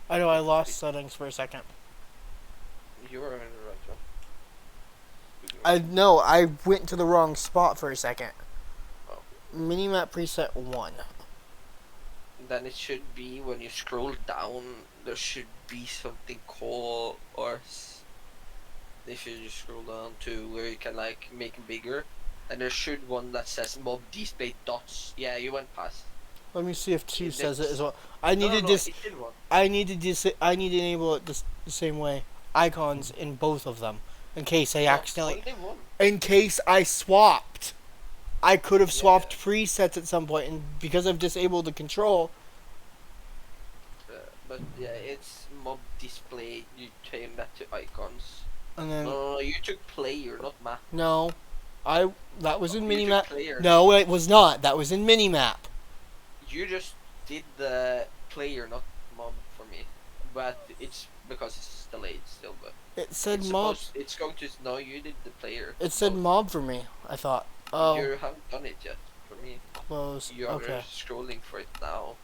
Speaker 1: I know I lost settings for a second.
Speaker 2: You were in the right one.
Speaker 1: I went to the wrong spot for a second.
Speaker 2: Oh.
Speaker 1: Minimap preset 1.
Speaker 2: Then it should be when you scroll down. There should be something called they should just scroll down to where you can like make it bigger, and there should one that says mob display dots. Yeah, you went past.
Speaker 1: Let me see if 2
Speaker 2: Index.
Speaker 1: says it as well. I need to
Speaker 2: it did one.
Speaker 1: I need to enable it the same way. Icons in both of them. In case I accidentally
Speaker 2: Only one.
Speaker 1: in case I swapped. I could have swapped presets at some point, and because I've disabled the control.
Speaker 2: But yeah, it's mob display. You turn that to icons.
Speaker 1: And then
Speaker 2: No, you took player, not map.
Speaker 1: no, that was in
Speaker 2: You took
Speaker 1: minimap.
Speaker 2: player.
Speaker 1: No, it was not. That was in minimap.
Speaker 2: You just did the player, not mob for me. But it's because it's delayed still. But
Speaker 1: It said
Speaker 2: it's
Speaker 1: mob.
Speaker 2: It's going to no. You did the player.
Speaker 1: It said mob for me. I thought. Oh,
Speaker 2: You haven't done it yet for me.
Speaker 1: close.
Speaker 2: You're
Speaker 1: Okay.
Speaker 2: scrolling for it now.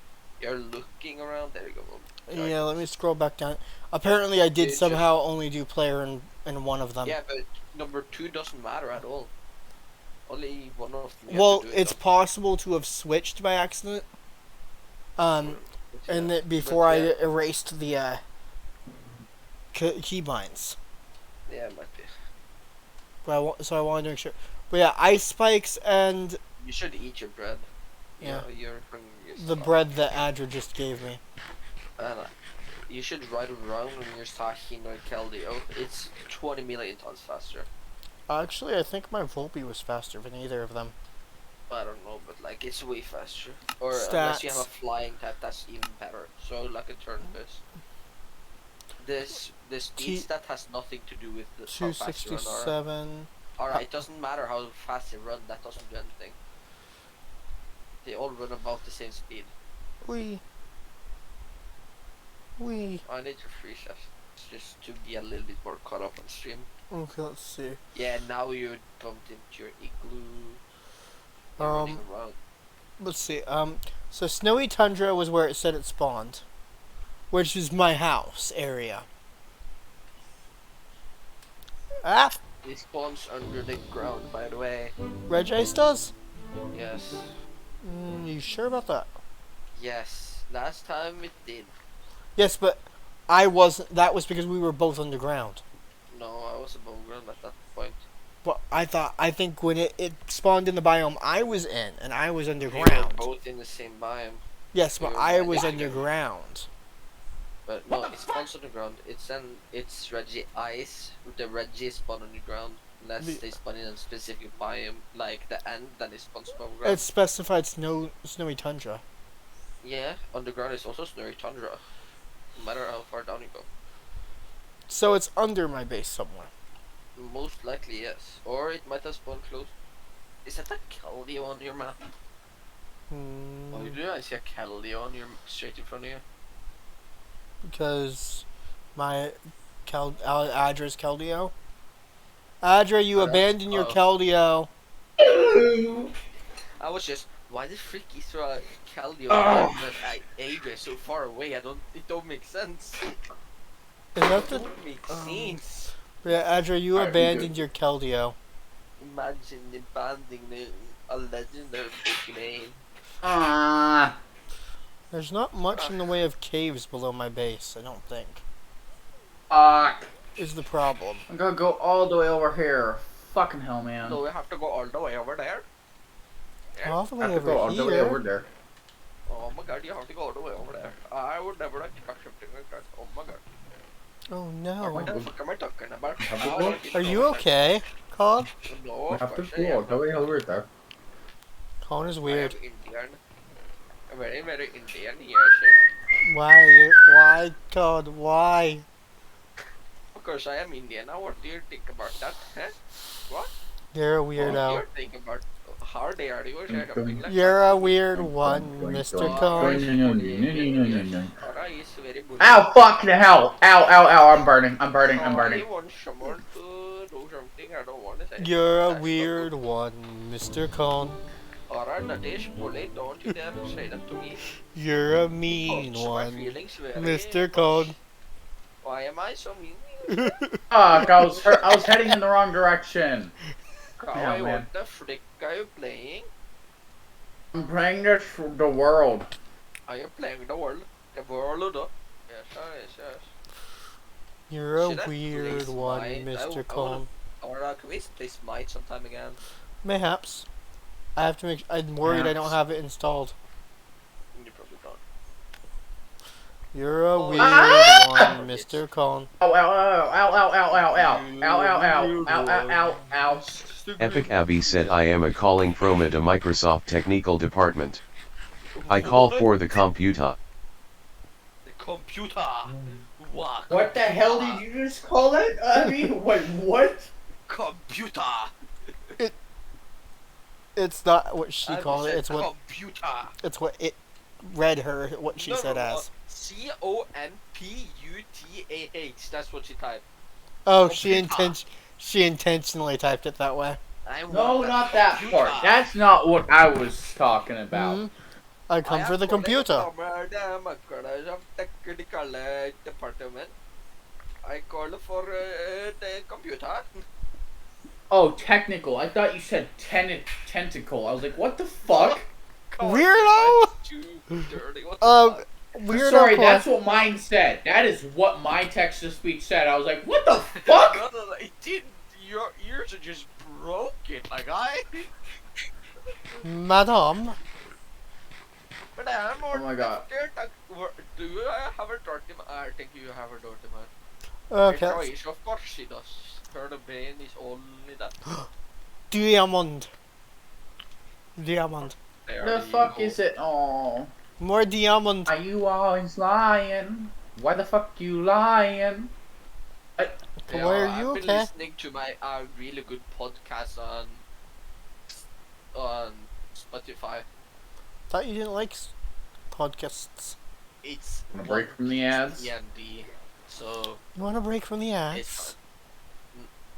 Speaker 2: You're looking around. There you go.
Speaker 1: Yeah, let me scroll back down. Apparently, I did
Speaker 2: It's
Speaker 1: somehow only do player in one of them.
Speaker 2: Yeah, but number 2 doesn't matter at all. Only one of them. you
Speaker 1: Well,
Speaker 2: have to do it
Speaker 1: it's
Speaker 2: on.
Speaker 1: possible to have switched by accident. And that before
Speaker 2: But
Speaker 1: I
Speaker 2: yeah.
Speaker 1: erased the keybinds.
Speaker 2: Yeah, it might be.
Speaker 1: But so I wanted to make sure. But yeah, ice spikes and
Speaker 2: You should eat your bread.
Speaker 1: Yeah.
Speaker 2: You're hungry. as
Speaker 1: the
Speaker 2: fuck.
Speaker 1: bread that Adra just gave me.
Speaker 2: And you should ride around when you're Sahin or Keldeo. It's 20 million times faster.
Speaker 1: Actually, I think my Volpe was faster than either of them.
Speaker 2: I don't know, but like it's way faster. Or unless you have a
Speaker 1: Stats.
Speaker 2: flying type, that's even better. So like a turn base. The speed stat has nothing to do with the how fast you run.
Speaker 1: 267.
Speaker 2: Alright, it doesn't matter how fast you run. That doesn't do anything. They all run about the same speed.
Speaker 1: Wee. Wee.
Speaker 2: I need to free chest just to be a little bit more caught up on stream.
Speaker 1: Okay, let's see.
Speaker 2: Yeah, now you bumped into your igloo. You're running around.
Speaker 1: Let's see. So Snowy Tundra was where it said it spawned, which is my house area. Ah,
Speaker 2: It spawns under the ground, by the way.
Speaker 1: Regice does?
Speaker 2: Yes.
Speaker 1: You sure about that?
Speaker 2: Yes. Last time it did.
Speaker 1: Yes, but I wasn't. That was because we were both underground.
Speaker 2: No, I was above ground at that point.
Speaker 1: But I think when it spawned in the biome I was in, and I was
Speaker 2: We were
Speaker 1: underground.
Speaker 2: both in the same biome.
Speaker 1: Yes, but
Speaker 2: we were
Speaker 1: I was
Speaker 2: right
Speaker 1: underground.
Speaker 2: But no, it spawns on the ground. It's Reggie ice. The Reggie spawn on the ground. Unless they spawn in a specific biome, like the end, then it spawns above ground.
Speaker 1: It specified snowy tundra.
Speaker 2: Yeah, underground is also snowy tundra. No matter how far down you go.
Speaker 1: So it's under my base somewhere.
Speaker 2: Most likely, yes. Or it might have spawned close. Is that a Keldeo on your map? Oh, you do? I see a Keldeo on your straight in front of you.
Speaker 1: Because my Adra is Keldeo. Adra, you abandoned your Keldeo.
Speaker 2: I was just, why did Freaky throw a Keldeo at Adra so far away? It don't make sense.
Speaker 1: Is that the?
Speaker 2: Don't make sense.
Speaker 1: Yeah, Adra, you abandoned your Keldeo.
Speaker 2: Imagine abandoning a legendary Pokemon.
Speaker 1: There's not much in the way of caves below my base, I don't think. Is the problem.
Speaker 5: I'm gonna go all the way over here. Fucking hell, man.
Speaker 2: No, we have to go all the way over there.
Speaker 1: All the
Speaker 5: I
Speaker 1: way
Speaker 5: have to go
Speaker 1: over
Speaker 5: all the way
Speaker 1: here.
Speaker 5: over there.
Speaker 2: Oh my god, you have to go all the way over there. I would never expect something like that. Oh my god.
Speaker 1: Oh
Speaker 2: What
Speaker 1: no.
Speaker 2: the fuck am I talking about?
Speaker 5: Have to
Speaker 2: I
Speaker 5: go.
Speaker 2: don't get
Speaker 1: Are you
Speaker 2: no
Speaker 1: okay, Colin?
Speaker 2: sense. No,
Speaker 5: We
Speaker 2: of
Speaker 5: have to
Speaker 2: course I
Speaker 5: go all
Speaker 2: am
Speaker 5: the
Speaker 2: not.
Speaker 5: way over there.
Speaker 1: Colin is
Speaker 2: I am
Speaker 1: weird.
Speaker 2: Indian. Very, very Indian, yes.
Speaker 1: Why, God, why?
Speaker 2: Of course I am Indian. Now what do you think about that? Huh? What?
Speaker 1: You're a
Speaker 2: What do
Speaker 1: weirdo.
Speaker 2: you think about how dare you say something like
Speaker 1: You're
Speaker 2: that?
Speaker 1: a weird one, Mr. Colin.
Speaker 2: Ara is very bully.
Speaker 5: Ow, fuck the hell. Ow, ow, ow, I'm burning. I'm burning. I'm burning.
Speaker 2: I want someone to do something I don't want to say.
Speaker 1: You're a
Speaker 2: That's not
Speaker 1: weird
Speaker 2: good.
Speaker 1: one, Mr. Colin.
Speaker 2: Alright, that is bully. Don't you dare say that to me.
Speaker 1: You're a
Speaker 2: It
Speaker 1: mean
Speaker 2: hurts my
Speaker 1: one,
Speaker 2: feelings very
Speaker 1: Mr.
Speaker 2: much.
Speaker 1: Colin.
Speaker 2: Why am I so mean?
Speaker 5: Fuck, I was heading in the wrong direction.
Speaker 2: Kawaii,
Speaker 5: man.
Speaker 2: what the frick are you playing?
Speaker 5: I'm playing this for the world.
Speaker 2: Are you playing the world? The world? Yes, yes.
Speaker 1: You're a
Speaker 2: Should I
Speaker 1: weird
Speaker 2: please
Speaker 1: one,
Speaker 2: smite?
Speaker 1: Mr. Colin.
Speaker 2: Or can we play Smite sometime again?
Speaker 1: Mayhaps. I have to make. I'm worried I don't
Speaker 5: Perhaps.
Speaker 1: have it installed.
Speaker 2: You probably don't.
Speaker 1: You're a
Speaker 2: Oh,
Speaker 1: weird
Speaker 5: ah!
Speaker 1: one, Mr. Colin.
Speaker 5: Ow, ow, ow, ow, ow, ow, ow, ow. Ow, ow, ow, ow, ow, ow, ow.
Speaker 3: Epic Abby said I am a calling from the Microsoft Technical Department. I call for the computer.
Speaker 2: The computer!
Speaker 5: What the hell did you just call it? I mean, wait, what?
Speaker 2: Computer!
Speaker 1: It's not what she
Speaker 2: I
Speaker 1: called it.
Speaker 2: said
Speaker 1: It's what.
Speaker 2: computer!
Speaker 1: It's what it read her. What she said as.
Speaker 2: COMPUTAH. That's what she typed.
Speaker 1: Oh,
Speaker 2: Computer.
Speaker 1: she intentionally typed it that way.
Speaker 2: I
Speaker 5: No,
Speaker 2: want
Speaker 5: not
Speaker 2: a
Speaker 5: that
Speaker 2: computer.
Speaker 5: part. That's not what I was talking about.
Speaker 1: Mhm. I come for the computer.
Speaker 2: The Microsoft Technical Department. I call for the computer.
Speaker 5: Oh, technical. I thought you said tentacle. I was like, what the fuck?
Speaker 1: Weirdo!
Speaker 2: Too dirty. What the fuck?
Speaker 1: Weirdo.
Speaker 5: Sorry,
Speaker 1: Colin.
Speaker 5: that's what mine said. That is what my text-to-speech said. I was like, what the fuck?
Speaker 2: No, it didn't. Your ears are just broken. Like
Speaker 1: Madam.
Speaker 2: Madam,
Speaker 5: Oh my god.
Speaker 2: do you have a dirty man? I think you have a dirty man.
Speaker 1: Okay.
Speaker 2: Yes, of course she does. Her brain is only that.
Speaker 1: Diamond.
Speaker 2: There
Speaker 5: The
Speaker 2: you
Speaker 5: fuck
Speaker 2: go.
Speaker 5: is it? Oh.
Speaker 1: More diamond.
Speaker 5: Are you always lying? Why the fuck you lying?
Speaker 1: Why are you
Speaker 2: I've been
Speaker 1: okay?
Speaker 2: listening to my really good podcast on Spotify.
Speaker 1: Thought you didn't like podcasts.
Speaker 2: It's
Speaker 5: Wanna break from the ads?
Speaker 2: END, so
Speaker 1: You want to break from the
Speaker 2: it's
Speaker 1: ads?
Speaker 2: fine.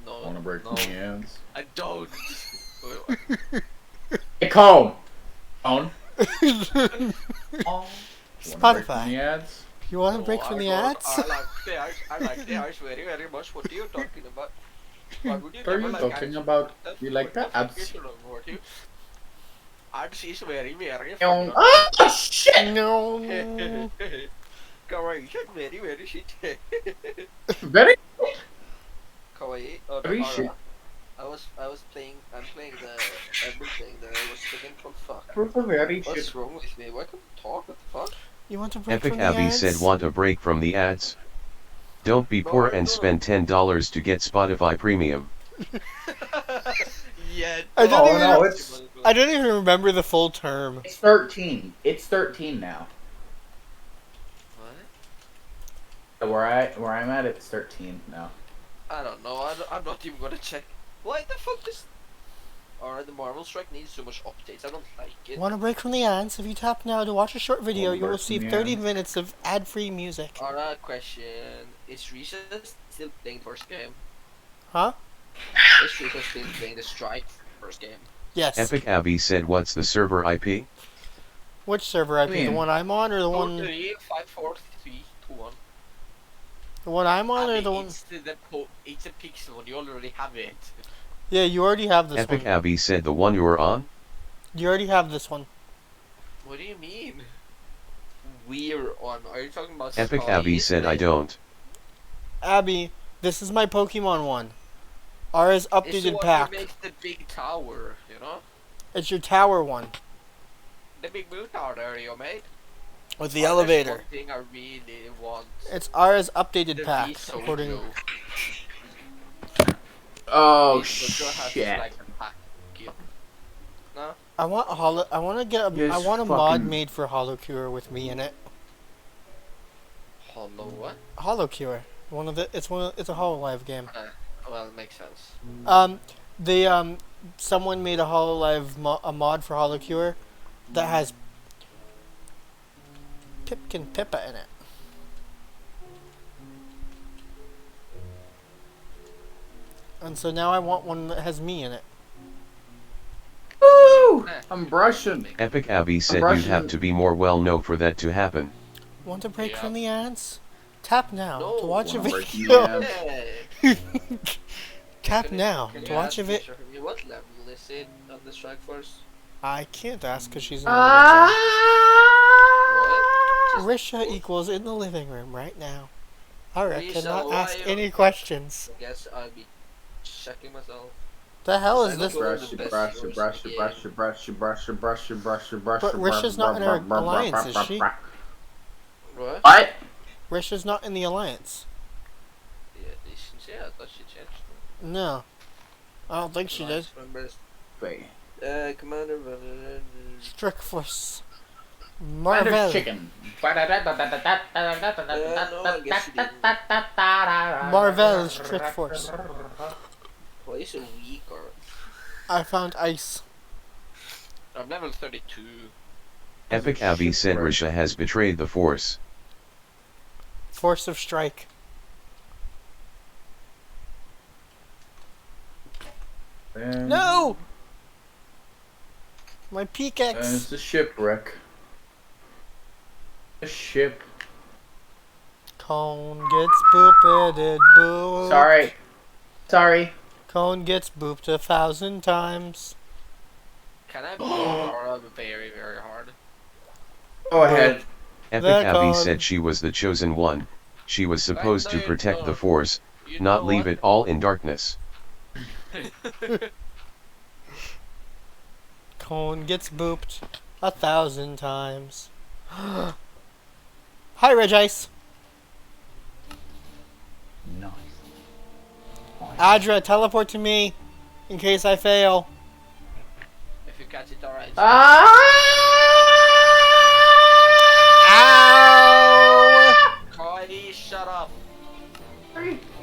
Speaker 2: No,
Speaker 5: Wanna break
Speaker 2: no,
Speaker 5: from the ads?
Speaker 2: I don't.
Speaker 5: Hey, Cone! Cone?
Speaker 1: Oh.
Speaker 5: Wanna break from
Speaker 1: Spotify.
Speaker 5: the ads?
Speaker 1: You want to
Speaker 2: No,
Speaker 1: break from
Speaker 2: I
Speaker 1: the
Speaker 2: don't.
Speaker 1: ads?
Speaker 2: I like the ads very, very much. What are you talking about? Why would you
Speaker 5: What are
Speaker 2: never
Speaker 5: you
Speaker 2: like
Speaker 5: talking
Speaker 2: ads?
Speaker 5: about?
Speaker 2: That's
Speaker 5: You like
Speaker 2: what
Speaker 5: the
Speaker 2: fuck
Speaker 5: ads?
Speaker 2: is wrong with you? Ads is very, very
Speaker 5: Oh,
Speaker 2: fun.
Speaker 5: oh shit!
Speaker 1: No.
Speaker 2: Kawaii, very, very shit.
Speaker 5: Very?
Speaker 2: Kawaii,
Speaker 5: Very shit.
Speaker 2: I'm playing the, I've been playing the, I was thinking, oh fuck.
Speaker 5: Very
Speaker 2: What's
Speaker 5: shit.
Speaker 2: wrong with me? Why can't I talk? What the fuck?
Speaker 1: You want to break
Speaker 3: Epic
Speaker 1: from the
Speaker 3: Abby
Speaker 1: ads?
Speaker 3: said want a break from the ads? Don't be
Speaker 2: No,
Speaker 3: poor
Speaker 2: I
Speaker 3: and
Speaker 2: don't.
Speaker 3: spend $10 to get Spotify Premium.
Speaker 2: Yeah.
Speaker 1: I don't
Speaker 5: Oh
Speaker 1: even-
Speaker 5: no, it's
Speaker 1: I don't even remember the full term.
Speaker 5: 13. It's 13 now.
Speaker 2: What?
Speaker 5: Where I'm at, it's 13 now.
Speaker 2: I don't know. I'm not even gonna check. Why the fuck does? Alright, the Marvel Strike needs so much updates. I don't like it.
Speaker 1: Want to break from the ads? If you tap now to watch a short video,
Speaker 5: Want to
Speaker 1: you will
Speaker 5: break from
Speaker 1: see
Speaker 5: the
Speaker 1: 30
Speaker 5: ads?
Speaker 1: minutes of ad-free music.
Speaker 2: Alright, question. Is Risa still playing the first game?
Speaker 1: Huh?
Speaker 2: Is Risa still playing the Strike first game?
Speaker 1: Yes.
Speaker 3: Epic Abby said what's the server IP?
Speaker 1: Which server IP? The
Speaker 5: mean?
Speaker 1: one I'm on, or the one?
Speaker 2: 4354321.
Speaker 1: The one I'm on,
Speaker 2: I
Speaker 1: or
Speaker 2: mean,
Speaker 1: the one?
Speaker 2: it's a pixel one. You already have it.
Speaker 1: Yeah, you already have this
Speaker 3: Epic
Speaker 1: one.
Speaker 3: Abby said the one you're on?
Speaker 1: You already have this one.
Speaker 2: What do you mean? We're on. Are you talking about?
Speaker 3: Epic
Speaker 2: Sky
Speaker 3: Abby said I
Speaker 2: Island?
Speaker 3: don't.
Speaker 1: Abby, this is my Pokemon one. Ours
Speaker 2: It's the
Speaker 1: updated
Speaker 2: one
Speaker 1: pack.
Speaker 2: that makes the big tower, you know?
Speaker 1: It's your tower one.
Speaker 2: The big blue tower there, you mate.
Speaker 1: With the
Speaker 2: There's
Speaker 1: elevator.
Speaker 2: one thing I really want.
Speaker 1: It's Ara's updated
Speaker 2: The
Speaker 1: pack,
Speaker 2: V-So
Speaker 1: according.
Speaker 2: glow.
Speaker 5: Oh
Speaker 2: V-So glow has
Speaker 5: shit.
Speaker 2: like a pack kit. No?
Speaker 1: I want I want to get a.
Speaker 5: Yes,
Speaker 1: I want a mod
Speaker 5: fucking-
Speaker 1: made for Hollow Cure with me in it.
Speaker 2: Hollow what?
Speaker 1: Hollow Cure. It's a Hololive game.
Speaker 2: Well, it makes sense.
Speaker 1: Someone made a Hololive a mod for Hollow Cure that has Pipkin Pippa in it. And so now I want one that has me in it.
Speaker 5: Woo! I'm brushing.
Speaker 3: Epic Abby said you'd have to be more well-known for that to happen.
Speaker 1: Want a break from the ads? Tap now to watch a
Speaker 5: wanna break from
Speaker 1: video.
Speaker 5: the
Speaker 1: Tap now
Speaker 2: Can
Speaker 1: to
Speaker 2: you
Speaker 1: watch
Speaker 2: ask
Speaker 1: a video.
Speaker 2: Fisher, what level is it on the Strike Force?
Speaker 1: I can't ask because she's in
Speaker 2: What?
Speaker 1: the living room. Risha equals in the living room right now. Alright,
Speaker 2: Risha,
Speaker 1: cannot
Speaker 2: why
Speaker 1: ask
Speaker 2: you-
Speaker 1: any questions.
Speaker 2: I guess I'll be checking myself.
Speaker 1: The hell is
Speaker 2: I
Speaker 1: this?
Speaker 2: don't know.
Speaker 5: Brush, brush, brush, brush, brush, brush, brush, brush, brush.
Speaker 1: But Risha's not in our alliance, is she?
Speaker 2: What?
Speaker 5: What?
Speaker 1: Risha's not in the alliance.
Speaker 2: Yeah, I thought she changed it.
Speaker 1: No. I don't think she did.
Speaker 5: Wait.
Speaker 2: Commander.
Speaker 1: Strickfuss.
Speaker 5: Commander
Speaker 1: Marvel.
Speaker 5: Chicken.
Speaker 1: Marvel Strickforce.
Speaker 2: Why is it weak or?
Speaker 1: I found ice.
Speaker 2: I'm level 32.
Speaker 3: Epic Abby said Risha has betrayed the Force.
Speaker 1: Force of Strike. No! My pickaxe.
Speaker 5: It's a shipwreck. A ship.
Speaker 1: Cone gets booped, boop.
Speaker 5: Sorry. Sorry.
Speaker 1: Cone gets booped 1,000 times.
Speaker 2: Can I blow very, very hard?
Speaker 5: Go ahead.
Speaker 3: Epic
Speaker 1: That
Speaker 3: Abby
Speaker 1: card.
Speaker 3: said she was the chosen one. She was supposed to
Speaker 2: know you
Speaker 3: protect
Speaker 2: know.
Speaker 3: the Force,
Speaker 2: You
Speaker 3: not
Speaker 2: know
Speaker 3: leave
Speaker 2: what?
Speaker 3: it all in darkness.
Speaker 1: Cone gets booped 1,000 times. Hi, Regice.
Speaker 5: Nice.
Speaker 1: Adra, teleport to me in case I fail.
Speaker 2: If you catch it, alright.
Speaker 1: Ow!
Speaker 2: Cody, shut up.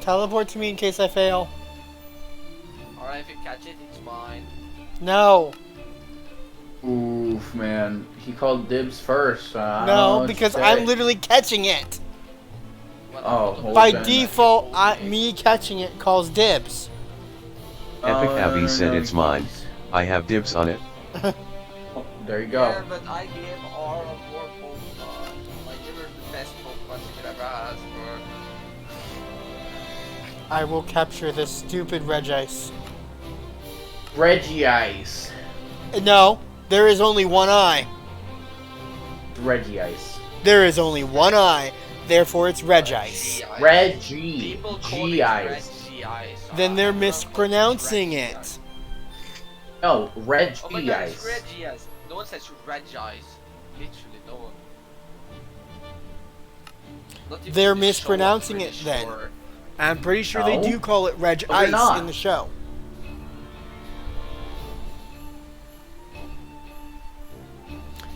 Speaker 1: Teleport to me in case I fail.
Speaker 2: Alright, if you catch it, it's mine.
Speaker 1: No.
Speaker 5: Oof, man. He called dibs first. I don't know
Speaker 1: No,
Speaker 5: what to
Speaker 1: because
Speaker 5: say.
Speaker 1: I'm literally catching it.
Speaker 5: Oh, well
Speaker 1: By
Speaker 5: then.
Speaker 1: default, me catching it calls dibs.
Speaker 3: Epic
Speaker 5: no,
Speaker 3: Abby
Speaker 5: no,
Speaker 3: said
Speaker 5: no,
Speaker 3: it's mine. I have dibs on it.
Speaker 5: Oh, there you go.
Speaker 2: Yeah, but I gave Aura more Pokemon. I gave her the best Pokemon she could ever ask for.
Speaker 1: I will capture this stupid Regice.
Speaker 5: Reggie Ice.
Speaker 1: No, there is only one eye.
Speaker 5: Reggie Ice.
Speaker 1: There is only one eye, therefore it's Regice.
Speaker 5: Reggie.
Speaker 2: People call
Speaker 5: G
Speaker 2: it
Speaker 5: Ice.
Speaker 2: Reggie Ice.
Speaker 1: Then they're
Speaker 2: I love
Speaker 1: mispronouncing
Speaker 2: Reggie
Speaker 1: it.
Speaker 2: Ice.
Speaker 5: No, Reggie
Speaker 2: Oh my god, it's
Speaker 5: Ice.
Speaker 2: Reggie Ice. No one says Reggie Ice. Literally, no one. Not even
Speaker 1: They're
Speaker 2: in the show, I'm
Speaker 1: mispronouncing
Speaker 2: pretty
Speaker 1: it then.
Speaker 2: sure.
Speaker 1: I'm pretty sure they
Speaker 5: No.
Speaker 1: do call it Reg
Speaker 5: But they're
Speaker 1: Ice
Speaker 5: not.
Speaker 1: in the show.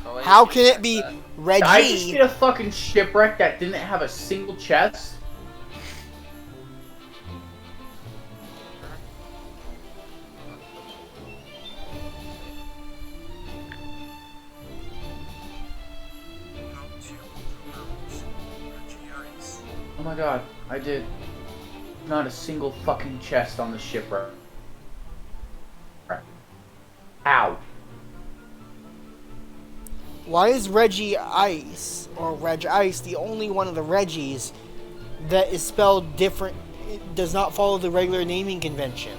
Speaker 2: Oh, wait,
Speaker 1: How
Speaker 2: you
Speaker 1: can it
Speaker 2: said
Speaker 1: be
Speaker 2: that.
Speaker 5: Did I just
Speaker 1: Reggie?
Speaker 5: get a fucking shipwreck that didn't have a single chest? Oh my god, I did. Not a single fucking chest on the shipwreck. Ow.
Speaker 1: Why is Reggie Ice, or Reg Ice, the only one of the Reggies that is spelled different, it does not follow the regular naming convention?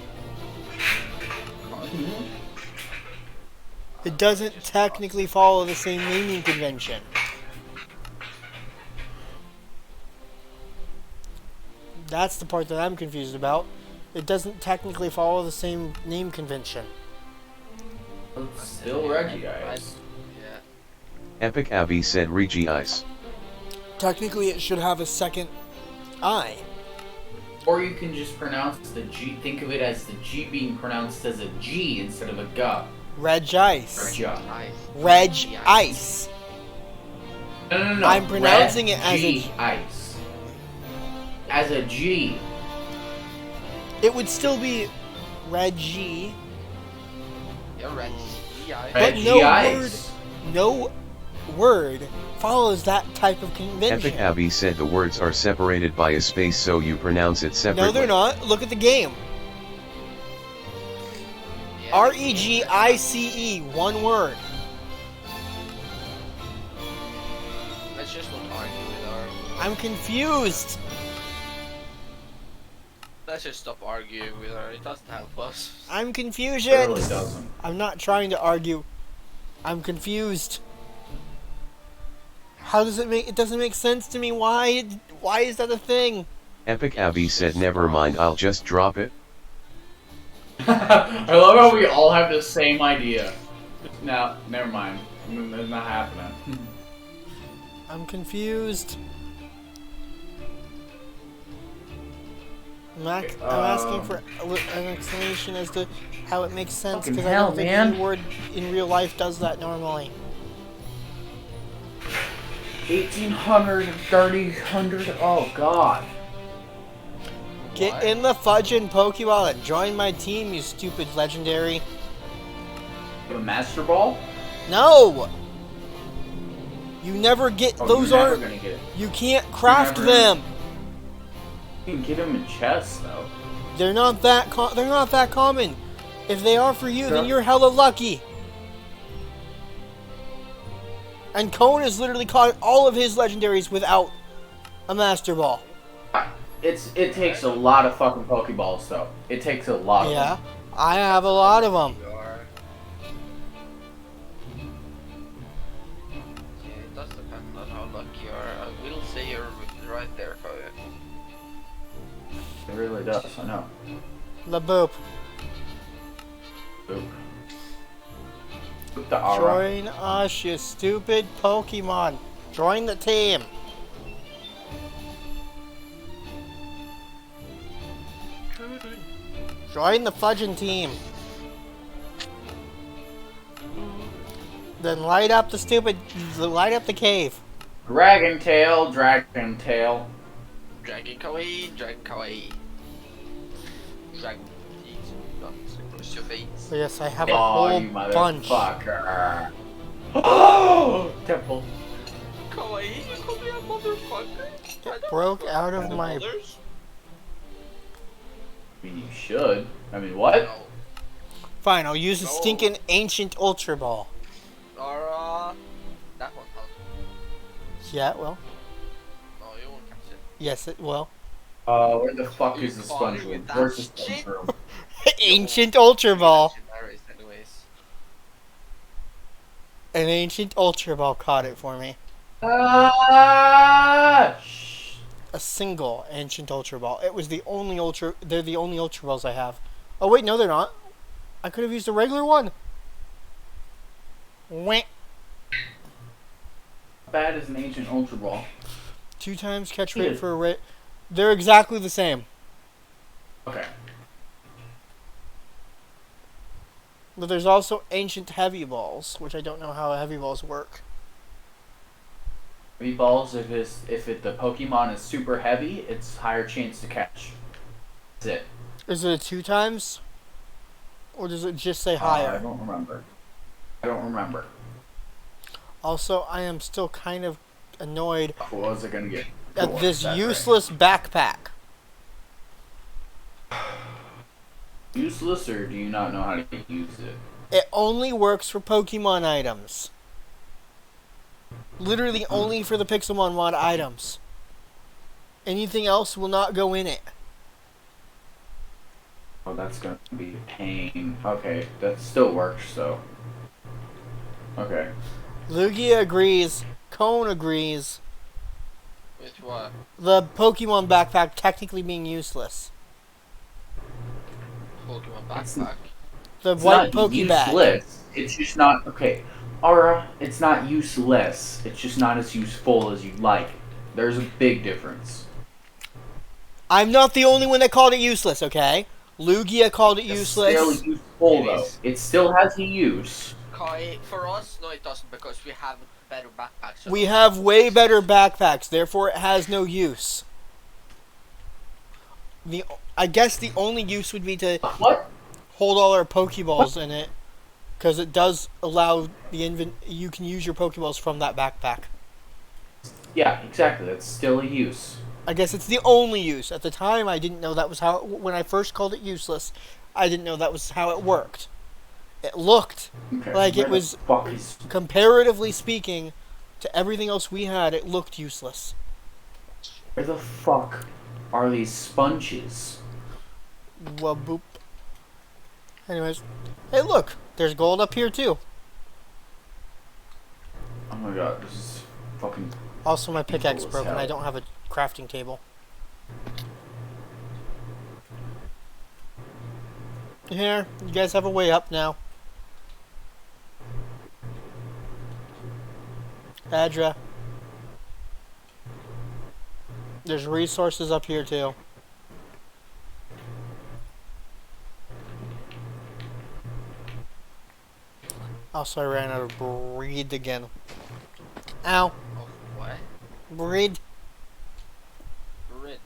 Speaker 1: It doesn't technically follow the same naming convention. That's the part that I'm confused about. It doesn't technically follow the same name convention.
Speaker 5: It's still Regice.
Speaker 2: Yeah.
Speaker 3: Epic Avi said Regice.
Speaker 1: Technically, it should have a second I.
Speaker 5: Or you can just pronounce the G. Think of it as the G being pronounced as a G instead of a G.
Speaker 1: Regice.
Speaker 5: Reg.
Speaker 1: Reg Ice.
Speaker 5: No.
Speaker 1: I'm pronouncing it as
Speaker 5: G ice. As a G.
Speaker 1: It would still be Reggie.
Speaker 2: Yeah, Reggie.
Speaker 1: But no word follows that type of convention.
Speaker 3: Epic Avi said the words are separated by a space, so you pronounce it separately.
Speaker 1: No, they're not. Look at the game.
Speaker 2: Yeah,
Speaker 1: Regice, one word.
Speaker 2: Let's just not argue with our.
Speaker 1: I'm confused.
Speaker 2: Let's just stop arguing with her. It doesn't help us.
Speaker 1: I'm
Speaker 5: It
Speaker 1: confusion.
Speaker 5: really doesn't.
Speaker 1: I'm not trying to argue. I'm confused. How does it make? It doesn't make sense to me. Why is that a thing?
Speaker 3: Epic Avi said never mind, I'll just drop it.
Speaker 5: I love how we all have the same idea. No, never mind. It's not happening.
Speaker 1: I'm confused. I'm asking for an explanation as to how it makes sense, because I don't think any word in real life does that normally.
Speaker 5: 1800, 3000. Oh god.
Speaker 1: Get in the fudging Pokeball and join my team, you stupid legendary.
Speaker 5: A Master Ball?
Speaker 1: No! You never get those.
Speaker 5: You're never
Speaker 1: aren't.
Speaker 5: gonna get it.
Speaker 1: You can't craft them.
Speaker 5: You can get them in chests though.
Speaker 1: They're not that. They're not that common. If they are for you, then you're hella lucky. And Cone has literally caught all of his legendaries without a Master Ball.
Speaker 5: It takes a lot of fucking Pokeballs though. It takes a lot of them.
Speaker 1: Yeah, I have a lot of them.
Speaker 2: Yeah, it does depend on how lucky you are. I will say you're right there, Koya.
Speaker 5: It really does, I know.
Speaker 1: The boop.
Speaker 5: Boop. Boop the Arra.
Speaker 1: Join us, you stupid Pokemon. Join the team. Join the fudging team. Then light up the cave.
Speaker 5: Dragon Tail, Dragon Tail.
Speaker 2: Dragon Kawaii, Dragon Kawaii. Dragon Teeth, not across your face.
Speaker 1: Yes, I have a
Speaker 5: Oh,
Speaker 1: whole
Speaker 5: you
Speaker 1: bunch.
Speaker 5: motherfucker. Oh! Temple.
Speaker 2: Kawaii, you call me a motherfucker?
Speaker 1: It broke out of my...
Speaker 2: Mothers?
Speaker 5: I mean, you should. I mean, what?
Speaker 2: No.
Speaker 1: Fine, I'll use the
Speaker 2: No.
Speaker 1: stinking ancient Ultra Ball.
Speaker 2: Or, that one helps.
Speaker 1: Yeah, it will.
Speaker 2: No, you won't catch it.
Speaker 1: Yes, it will.
Speaker 5: Where the fuck is the sponge room?
Speaker 2: with that
Speaker 5: Where's the
Speaker 2: shit?
Speaker 5: sponge room?
Speaker 1: Ancient Ultra Ball.
Speaker 2: Legendaries anyways.
Speaker 1: An ancient Ultra Ball caught it for me. A single ancient Ultra Ball. It was the only they're the only Ultra Balls I have. Oh wait, no they're not. I could have used a regular one. Wah.
Speaker 5: How bad is an ancient Ultra Ball?
Speaker 1: 2 times catch rate for a rate. They're exactly the same.
Speaker 5: Okay.
Speaker 1: But there's also ancient Heavy Balls, which I don't know how Heavy Balls work.
Speaker 5: Heavy balls, the Pokemon is super heavy, it's higher chance to catch. That's it.
Speaker 1: Is it a 2 times? Or does it just say
Speaker 5: I
Speaker 1: higher?
Speaker 5: don't remember.
Speaker 1: Also, I am still kind of annoyed
Speaker 5: What was I gonna get?
Speaker 1: at this useless backpack.
Speaker 5: Useless, or do you not know how to use it?
Speaker 1: It only works for Pokemon items. Literally only for the Pixelmon mod items. Anything else will not go in it.
Speaker 5: Oh, that's gonna be a pain. Okay, that still works, so. Okay.
Speaker 1: Lugia agrees. Cone agrees.
Speaker 2: With what?
Speaker 1: The Pokemon backpack technically being useless.
Speaker 2: Pokemon backpack.
Speaker 1: The
Speaker 5: It's
Speaker 1: white
Speaker 5: not
Speaker 1: Pokebag.
Speaker 5: useless. It's just not okay. Aura, it's not useless. It's just not as useful as you'd like. There's a big difference.
Speaker 1: I'm not the only one that called it useless, okay? Lugia called it
Speaker 5: It's
Speaker 1: useless.
Speaker 5: still useful
Speaker 2: It
Speaker 5: though.
Speaker 2: is.
Speaker 5: It still has a use.
Speaker 2: Kai, for us, no, it doesn't because we have better backpacks.
Speaker 1: We have way better backpacks, therefore it has no use. I guess the only use would be to hold all our Pokeballs in it, because it does allow you can use your Pokeballs from that backpack.
Speaker 5: Yeah, exactly. That's still a use.
Speaker 1: I guess it's the only use. At the time, I didn't know that was how. When I first called it useless, I didn't know that was how it worked. It looked like it was, comparatively speaking, to everything else we had, it looked useless.
Speaker 5: Where the fuck are these sponges?
Speaker 1: Waboop. Anyways, hey, look, there's gold up here too.
Speaker 5: Oh my god, this is fucking.
Speaker 1: Also, my pickaxe
Speaker 5: cool as
Speaker 1: broken.
Speaker 5: hell.
Speaker 1: I don't have a crafting table. Here, you guys have a way up now. Adra. There's resources up here too. Also, I ran out of breed again. Ow.
Speaker 2: Oh, what?
Speaker 1: Breed.
Speaker 2: Red.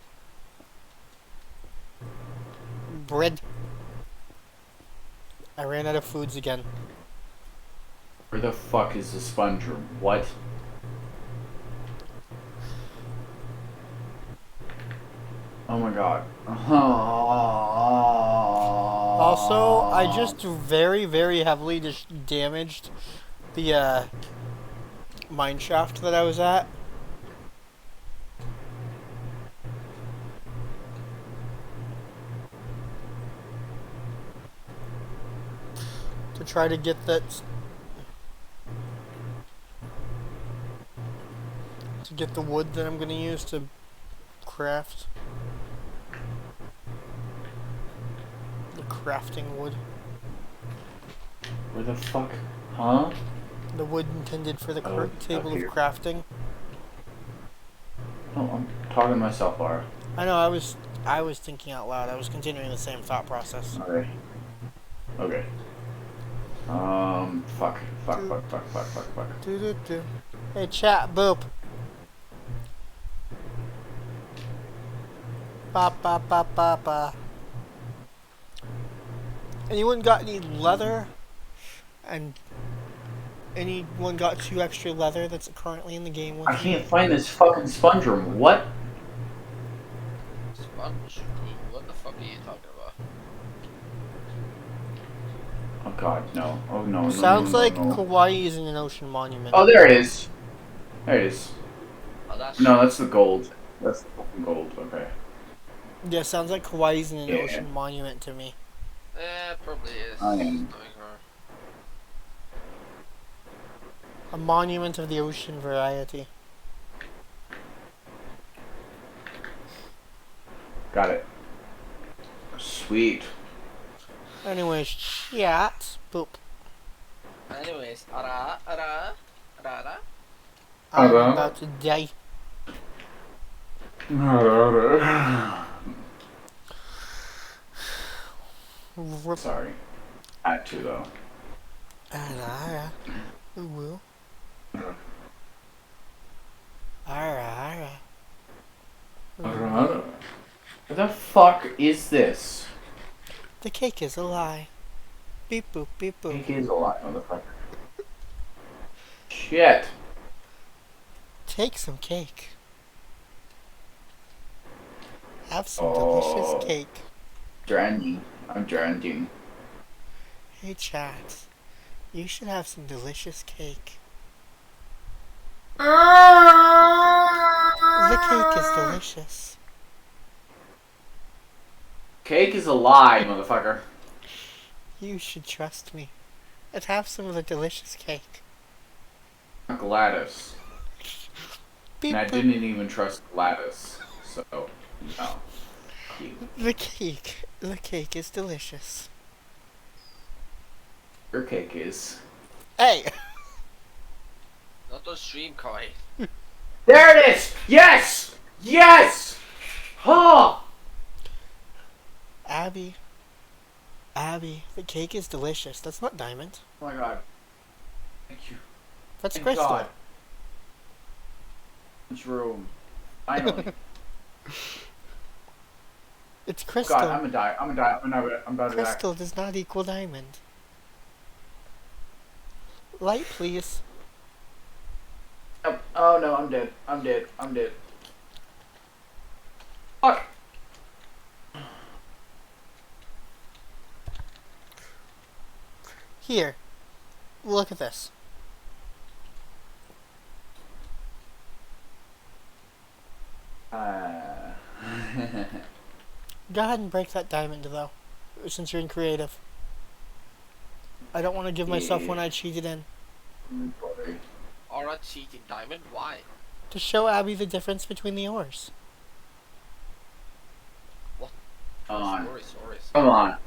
Speaker 1: Bread. I ran out of foods again.
Speaker 5: Where the fuck is the sponge room? What? Oh my god.
Speaker 1: Also, I just very, very heavily just damaged the mine shaft that I was at. To try to get that. To get the wood that I'm going to use to craft. The crafting wood.
Speaker 5: Where the fuck? Huh?
Speaker 1: The wood intended for the table of
Speaker 5: here.
Speaker 1: crafting.
Speaker 5: No, I'm talking to myself, Laura.
Speaker 1: I know, I was thinking out loud. I was continuing the same thought process.
Speaker 5: Okay. Okay. Fuck.
Speaker 1: Hey, chat, boop. Ba ba ba ba ba. Anyone got any leather? And anyone got 2 extra leather that's currently in the game with
Speaker 5: I can't find this fucking sponge room. What?
Speaker 2: Sponge? What the fuck are you talking about?
Speaker 5: Oh god, no. Oh no.
Speaker 1: Sounds
Speaker 5: no,
Speaker 1: like
Speaker 5: no.
Speaker 1: Kauai is in an ocean monument.
Speaker 5: Oh, there it is. There it is.
Speaker 2: Oh, that's
Speaker 5: No, that's the gold. That's the fucking gold. Okay.
Speaker 1: Yeah, sounds like Kauai is in an
Speaker 5: Yeah.
Speaker 1: ocean monument to me.
Speaker 2: probably is.
Speaker 5: I am.
Speaker 2: Knowing her.
Speaker 1: A monument of the ocean variety.
Speaker 5: Got it. Sweet.
Speaker 1: Anyways, chat. Boop.
Speaker 2: Anyways, ara.
Speaker 1: I'm
Speaker 5: Ara.
Speaker 1: about to die.
Speaker 5: Sorry. I had to though.
Speaker 1: Ara. Ooh. Ara.
Speaker 5: What the fuck is this?
Speaker 1: The cake is a lie. Beep boop, beep boop.
Speaker 5: Cake is a lie, motherfucker. Shit.
Speaker 1: Take some cake. Have some delicious cake.
Speaker 5: Drowning. I'm drowning.
Speaker 1: Hey chat, you should have some delicious cake. The cake is delicious.
Speaker 5: Cake is a lie, motherfucker.
Speaker 1: You should trust me. And have some of the delicious cake.
Speaker 5: Gladys.
Speaker 1: Beep,
Speaker 5: And I
Speaker 1: boop.
Speaker 5: didn't even trust Gladys. So, no.
Speaker 1: The cake is delicious.
Speaker 5: Your cake is.
Speaker 1: Hey!
Speaker 2: Not on stream, Kai.
Speaker 5: There it is! Yes! Yes! Huh!
Speaker 1: Abby. Abby, the cake is delicious. That's not diamond.
Speaker 5: Oh my god. Thank you.
Speaker 1: That's
Speaker 5: Thank
Speaker 1: crystal.
Speaker 5: God. Which room? Finally.
Speaker 1: It's crystal.
Speaker 5: God, I'm about to die.
Speaker 1: Crystal does not equal diamond. Light, please.
Speaker 5: Oh no, I'm dead. I'm dead. I'm dead. Fuck!
Speaker 1: Here. Look at this. Go ahead and break that diamond, though, since you're in creative. I don't want to give myself one I cheated in.
Speaker 2: Alright, cheating diamond, why?
Speaker 1: To show Abby the difference between the ores.
Speaker 2: What?
Speaker 5: Come on.
Speaker 2: Sorry.
Speaker 5: Come on.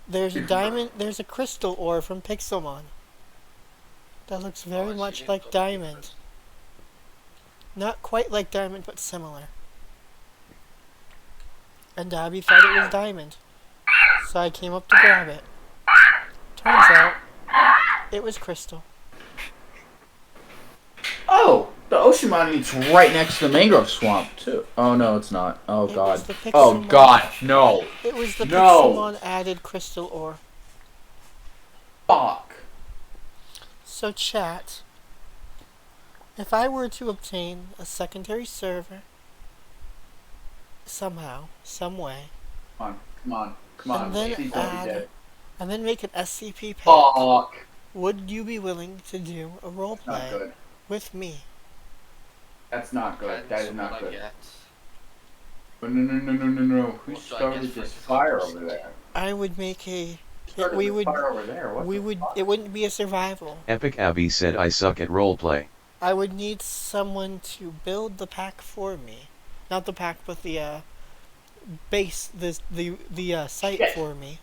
Speaker 1: There's a diamond, there's a crystal ore from Pixelmon. That looks very much like diamond. Not quite like diamond, but similar. And Abby thought it was diamond. So I came up to grab it. Turns out, it was crystal.
Speaker 5: Oh! The ocean monument's right next to the mangrove swamp, too. Oh no, it's not. Oh
Speaker 1: It
Speaker 5: god.
Speaker 1: was the
Speaker 5: Oh
Speaker 1: Pixelmon-
Speaker 5: god, no.
Speaker 1: It was the
Speaker 5: No.
Speaker 1: Pixelmon added crystal ore.
Speaker 5: Fuck.
Speaker 1: So chat, if I were to obtain a secondary server, somehow, some way,
Speaker 5: Come on.
Speaker 1: and then
Speaker 5: Please don't be dead.
Speaker 1: and then make an SCP pack,
Speaker 5: Fuck.
Speaker 1: would you be willing to do a
Speaker 5: Not
Speaker 1: roleplay
Speaker 5: good.
Speaker 1: with me?
Speaker 5: That's not good. That
Speaker 2: Depends
Speaker 5: is
Speaker 2: on
Speaker 5: not
Speaker 2: what I
Speaker 5: good.
Speaker 2: get.
Speaker 5: No. Who
Speaker 2: What do I
Speaker 5: started
Speaker 2: get for
Speaker 5: this
Speaker 2: it?
Speaker 5: fire over there?
Speaker 1: I would make a.
Speaker 5: Started
Speaker 1: We
Speaker 5: this
Speaker 1: would.
Speaker 5: fire over there. What
Speaker 1: We
Speaker 5: the
Speaker 1: would.
Speaker 5: fuck?
Speaker 1: It wouldn't be a survival.
Speaker 3: Epic Abby said I suck at roleplay.
Speaker 1: I would need someone to build the pack for me, not the pack, but the base, the site
Speaker 5: Shit.
Speaker 1: for me.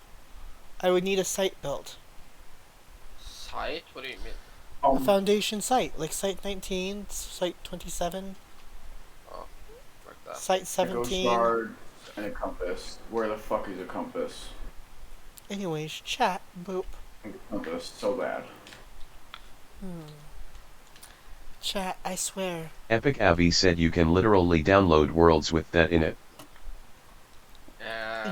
Speaker 1: I would need a site built.
Speaker 2: Site? What do you mean?
Speaker 1: A foundation site, like Site 19, Site 27,
Speaker 2: Like that.
Speaker 1: Site
Speaker 5: A ghost
Speaker 1: 17.
Speaker 5: guard and a compass. Where the fuck is a compass?
Speaker 1: Anyways, chat, boop.
Speaker 5: A compass, so bad.
Speaker 1: Chat, I swear.
Speaker 3: Epic Abby said you can literally download worlds with that in it.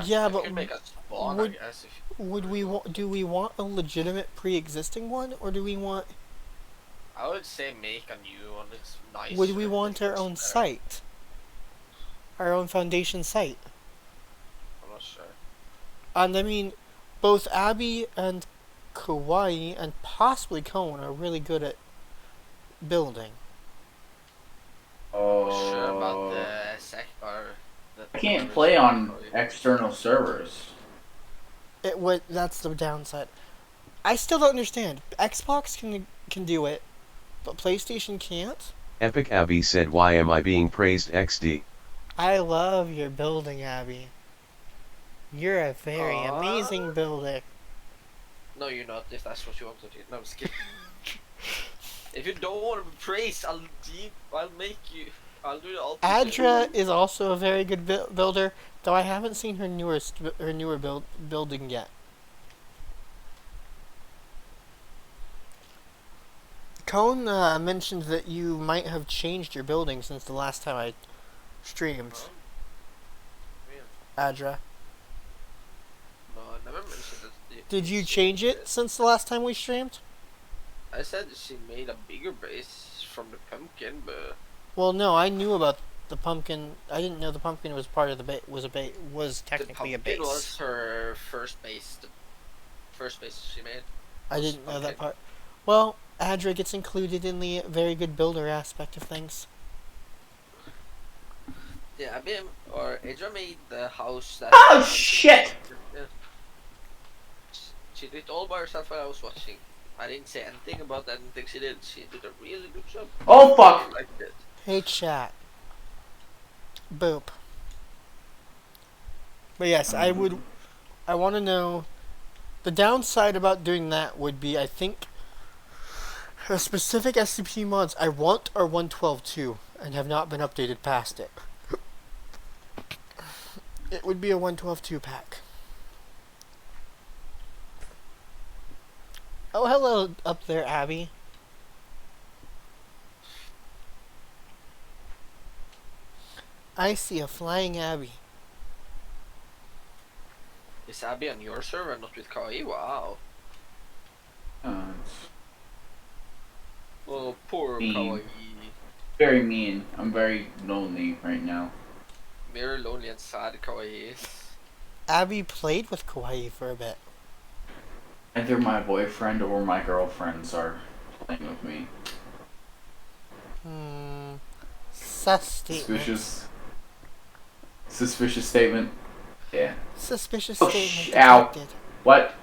Speaker 1: Yeah,
Speaker 2: I
Speaker 1: but
Speaker 2: could make a spawn,
Speaker 1: would-
Speaker 2: I guess. If
Speaker 1: Would we do we want a legitimate pre-existing one, or do we want?
Speaker 2: I would say make a new one. It's nice.
Speaker 1: Would we want our own site? Our own foundation site?
Speaker 2: I'm not sure.
Speaker 1: And I mean, both Abby and Kawaii and possibly Cone are really good at building.
Speaker 2: I'm not sure about the sec or the.
Speaker 5: I can't play on external servers.
Speaker 1: It would. That's the downside. I still don't understand. Xbox can do it, but PlayStation can't.
Speaker 3: Epic Abby said why am I being praised XD?
Speaker 1: I love your building, Abby. You're a very amazing builder.
Speaker 2: No, you're not. If that's what you want to do. No, I'm just kidding. If you don't want to be praised, I'll make you. I'll do the ultimate.
Speaker 1: Adra is also a very good builder, though I haven't seen her newer building yet. Cone mentioned that you might have changed your building since the last time I streamed. Adra,
Speaker 2: No, I never mentioned that.
Speaker 1: did you change it since the last time we streamed?
Speaker 2: I said she made a bigger base from the pumpkin, but
Speaker 1: Well, no, I knew about the pumpkin. I didn't know the pumpkin was part of the was technically a
Speaker 2: the
Speaker 1: base.
Speaker 2: pumpkin was her first base. The first base she made.
Speaker 1: I didn't know that part. Well, Adra gets included in the very good builder aspect of things.
Speaker 2: Yeah, Adra made the house that.
Speaker 5: Oh shit!
Speaker 2: Yeah. She did it all by herself while I was watching. I didn't say anything about anything she did. She did a really good job.
Speaker 5: Oh fuck!
Speaker 2: I liked it.
Speaker 1: Hey, chat. Boop. But yes, I want to know The downside about doing that would be, I think, a specific SCP mods I want are 112.2 and have not been updated past it. It would be a 112.2 pack. Oh, hello up there, Abby. I see a flying Abby.
Speaker 2: Is Abby on your server, not with Kai? Wow. Oh, poor
Speaker 5: mean.
Speaker 2: Kawaii.
Speaker 5: Very mean. I'm very lonely right now.
Speaker 2: Very lonely and sad Kawaii.
Speaker 1: Abby played with Kawaii for a bit.
Speaker 5: Either my boyfriend or my girlfriends are playing with me.
Speaker 1: Suspicious.
Speaker 5: Suspicious statement. Yeah.
Speaker 1: Suspicious
Speaker 5: Oh,
Speaker 1: statement
Speaker 5: ow.
Speaker 1: detected.
Speaker 5: What?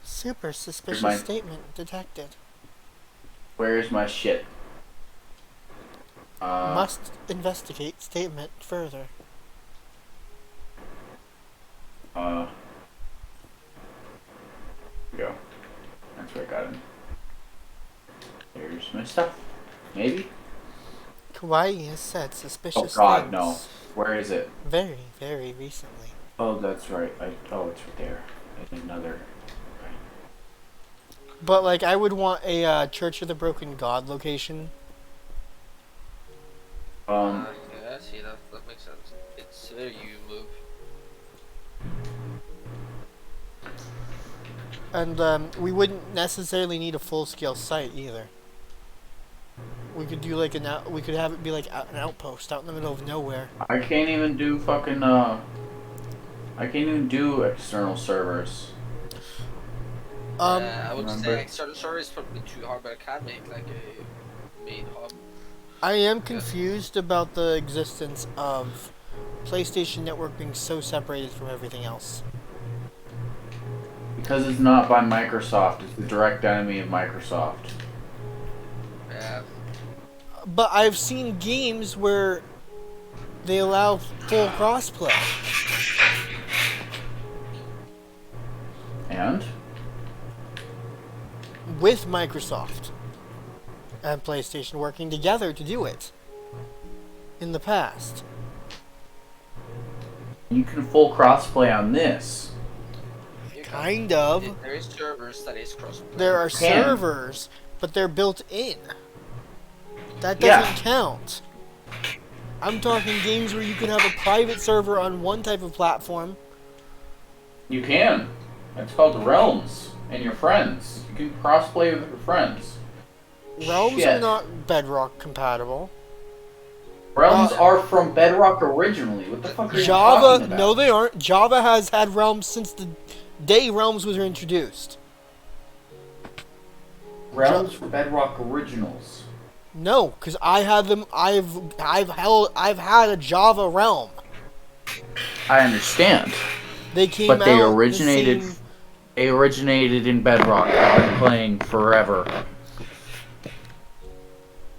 Speaker 1: Super suspicious
Speaker 5: my-
Speaker 1: statement detected.
Speaker 5: Where's my shit?
Speaker 1: Must investigate statement further.
Speaker 5: Here we go. That's where I got it. Here's my stuff. Maybe?
Speaker 1: Kawaii has said
Speaker 5: Oh
Speaker 1: suspicious
Speaker 5: god,
Speaker 1: things.
Speaker 5: no. Where is it?
Speaker 1: Very, very recently.
Speaker 5: Oh, that's right. Oh, it's right there. And another.
Speaker 1: But, like, I would want a Church of the Broken God location.
Speaker 2: Yeah, I see that. That makes sense. It's a very you move.
Speaker 1: And we wouldn't necessarily need a full-scale site either. We could do like we could have it be like an outpost out in the middle of nowhere.
Speaker 5: I can't even do fucking I can't even do external servers.
Speaker 2: I would say external server is probably too hard, but I can make like a main hub.
Speaker 1: I am confused about the existence of PlayStation Network being so separated from everything else.
Speaker 5: Because it's not by Microsoft, it's the direct enemy of Microsoft.
Speaker 2: Yeah.
Speaker 1: But I've seen games where they allow full crossplay.
Speaker 5: And?
Speaker 1: With Microsoft and PlayStation working together to do it in the past.
Speaker 5: You can full crossplay on this.
Speaker 1: Kind of.
Speaker 2: There is servers that is crossplay.
Speaker 1: There are servers, but they're built in. That doesn't count. I'm talking games where you can have a private server on one type of platform.
Speaker 5: You can. It's called Realms. And your friends. You can crossplay with your friends.
Speaker 1: Realms are not Bedrock compatible.
Speaker 5: Realms are from Bedrock originally. What the fuck are you talking about?
Speaker 1: No they aren't. Java has had Realms since the day Realms was introduced.
Speaker 5: Realms for Bedrock originals.
Speaker 1: No, because I had them. I've had a Java Realm.
Speaker 5: I understand.
Speaker 1: They came
Speaker 5: but they
Speaker 1: out
Speaker 5: originated. They originated in Bedrock. I've been playing forever.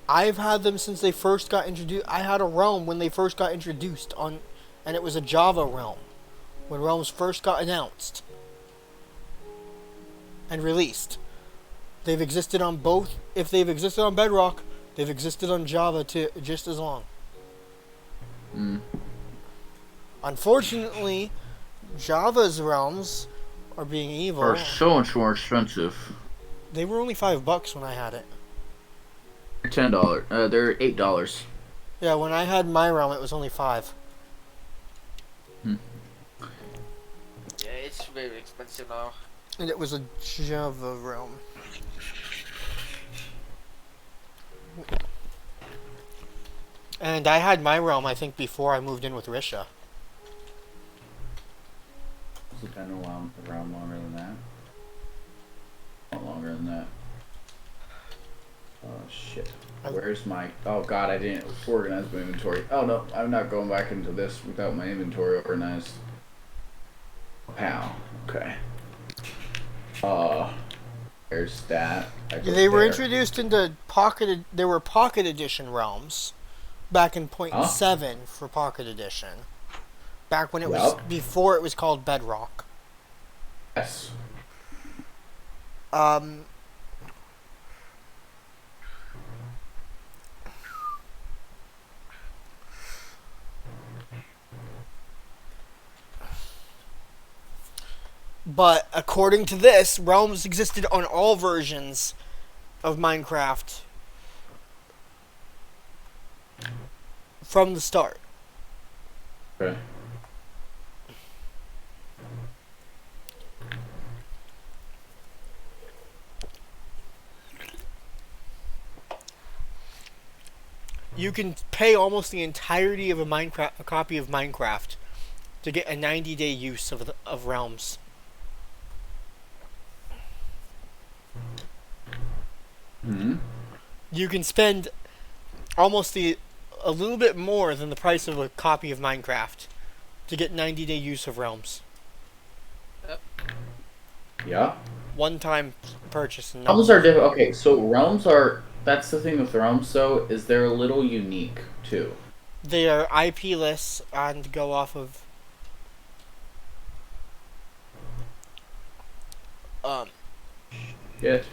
Speaker 1: I've had them since they first got introduced. I had a Realm when they first got introduced on, and it was a Java Realm when Realms first got announced and released. They've existed on both. If they've existed on Bedrock, they've existed on Java too, just as long. Unfortunately, Java's Realms are being evil.
Speaker 5: Are so much more expensive.
Speaker 1: They were only $5 when I had it.
Speaker 5: They're $10. They're $8.
Speaker 1: Yeah, when I had my Realm, it was only $5.
Speaker 2: Yeah, it's very expensive now.
Speaker 1: And it was a Java Realm. And I had my Realm, I think, before I moved in with Risha.
Speaker 5: Has it been around longer than that? Not longer than that. Oh shit. Where's my... Oh god, I didn't organize my inventory. Oh no, I'm not going back into this without my inventory organized. Pow. Okay. There's that.
Speaker 1: They were introduced into Pocket... There were Pocket Edition Realms back in .7 for Pocket Edition. Back when it was... Before it was called Bedrock.
Speaker 5: Yes.
Speaker 1: Um, but according to this, realms existed on all versions of Minecraft from the start.
Speaker 5: Okay.
Speaker 1: You can pay almost the entirety of a copy of Minecraft to get a 90-day use of realms.
Speaker 5: Hmm.
Speaker 1: You can spend almost a little bit more than the price of a copy of Minecraft to get 90-day use of realms.
Speaker 2: Yep.
Speaker 5: Yeah.
Speaker 1: One-time purchase. And
Speaker 5: Realms are different. Okay, so realms are. That's the thing with realms, though, is they're a little unique too.
Speaker 1: They are IP-less and go off of
Speaker 5: Shit.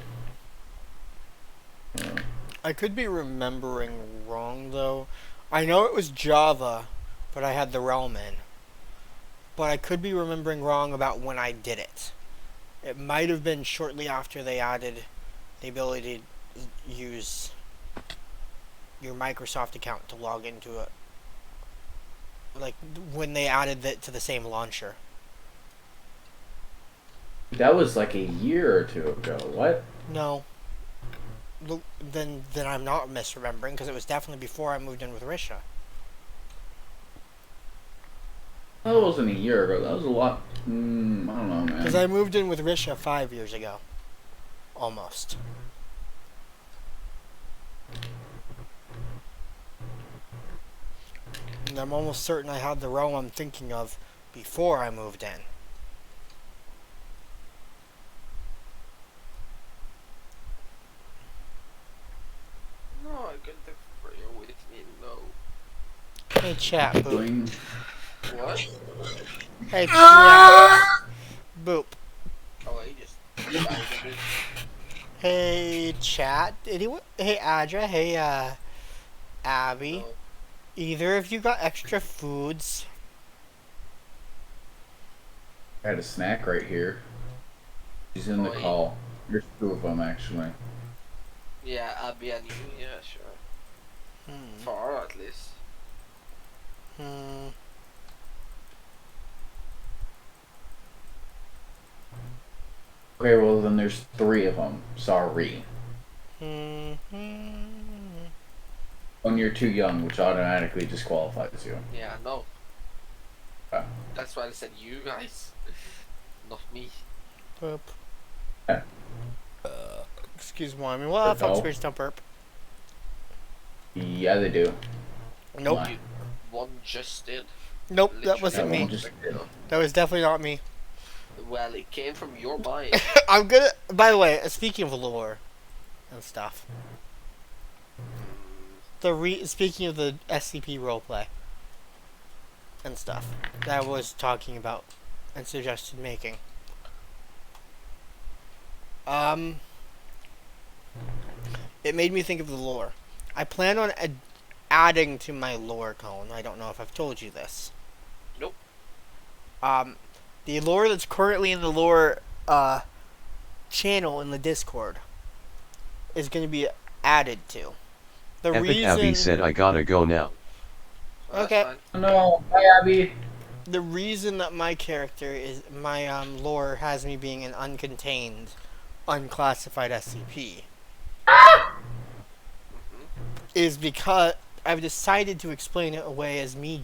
Speaker 1: I could be remembering wrong though. I know it was Java, but I had the realm in. But I could be remembering wrong about when I did it. It might have been shortly after they added the ability to use your Microsoft account to log into it. Like when they added it to the same launcher.
Speaker 5: That was like a year or two ago. What?
Speaker 1: No. Then I'm not misremembering because it was definitely before I moved in with Risha.
Speaker 5: That wasn't a year ago. That was a lot. I don't know, man.
Speaker 1: Because I moved in with Risha 5 years ago. Almost. And I'm almost certain I had the realm I'm thinking of before I moved in.
Speaker 2: No, I got the prayer with me. No.
Speaker 1: Hey chat, boop.
Speaker 2: What?
Speaker 1: Hey chat. Boop.
Speaker 2: Oh, I just.
Speaker 1: Hey chat. Anyone? Hey Adra. Hey Abby.
Speaker 2: No.
Speaker 1: Either of you got extra foods?
Speaker 5: I had a snack right here. She's in the call. There's two of them, actually.
Speaker 2: Yeah, Abby and you. Yeah, sure. Far at least.
Speaker 5: Okay, well then there's three of them. Sorry. When you're too young, which automatically disqualifies you.
Speaker 2: Yeah, no.
Speaker 5: Okay.
Speaker 2: That's why I said you guys, not me.
Speaker 1: Boop.
Speaker 5: Yeah.
Speaker 1: Excuse me. I mean, well, fuck Space Dump Burp.
Speaker 5: Yeah, they do.
Speaker 1: Nope.
Speaker 2: One just did.
Speaker 1: Nope, that wasn't me. That was definitely not me.
Speaker 2: Well, it came from your mind.
Speaker 1: I'm gonna. By the way, speaking of lore and stuff, speaking of the SCP roleplay and stuff that I was talking about and suggested making. It made me think of the lore. I plan on adding to my lore cone. I don't know if I've told you this.
Speaker 2: Nope.
Speaker 1: The lore that's currently in the lore channel in the Discord is going to be added to. The
Speaker 3: Epic
Speaker 1: reason
Speaker 3: Abby said I gotta go now.
Speaker 1: Okay.
Speaker 5: No, hi Abby.
Speaker 1: The reason that my character is my lore has me being an uncontained, unclassified SCP is because I've decided to explain it away as me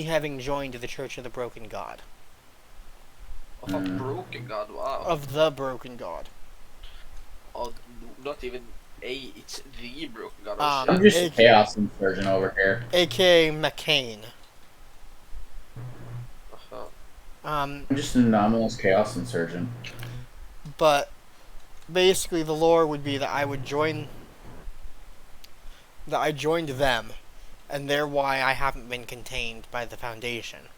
Speaker 1: having joined the Church of the Broken God.
Speaker 2: Of a broken god, wow.
Speaker 1: Of the Broken God.
Speaker 2: Oh, not even it's the broken god.
Speaker 5: I'm just a chaos insurgent over here.
Speaker 1: AKA McCain.
Speaker 2: Uh-huh.
Speaker 5: I'm just an anomalous chaos insurgent.
Speaker 1: But basically the lore would be that I joined them, and they're why I haven't been contained by the Foundation.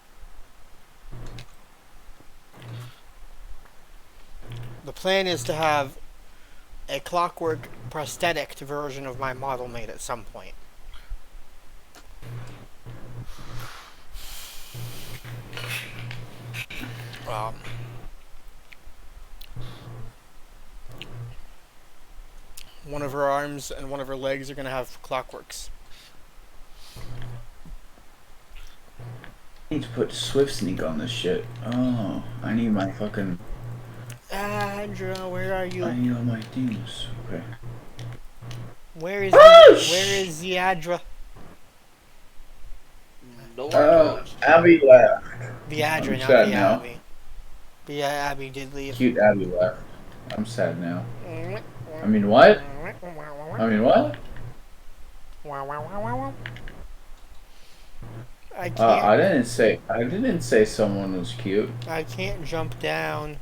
Speaker 1: The plan is to have a clockwork prosthetic version of my model made at some point. Um, one of her arms and one of her legs are gonna have clockworks.
Speaker 5: I need to put Swift Sneak on this shit. Oh, I need my fucking.
Speaker 1: Andrew, where are you?
Speaker 5: I need all my things. Okay.
Speaker 1: Where is the Adra?
Speaker 2: No one knows.
Speaker 5: Abby left.
Speaker 1: The Adra,
Speaker 5: I'm
Speaker 1: not
Speaker 5: sad
Speaker 1: the
Speaker 5: now.
Speaker 1: Abby. The Abby did leave.
Speaker 5: Cute Abby left. I'm sad now. I mean, what? I mean, what?
Speaker 1: I can't.
Speaker 5: I didn't say someone was cute.
Speaker 1: I can't jump down.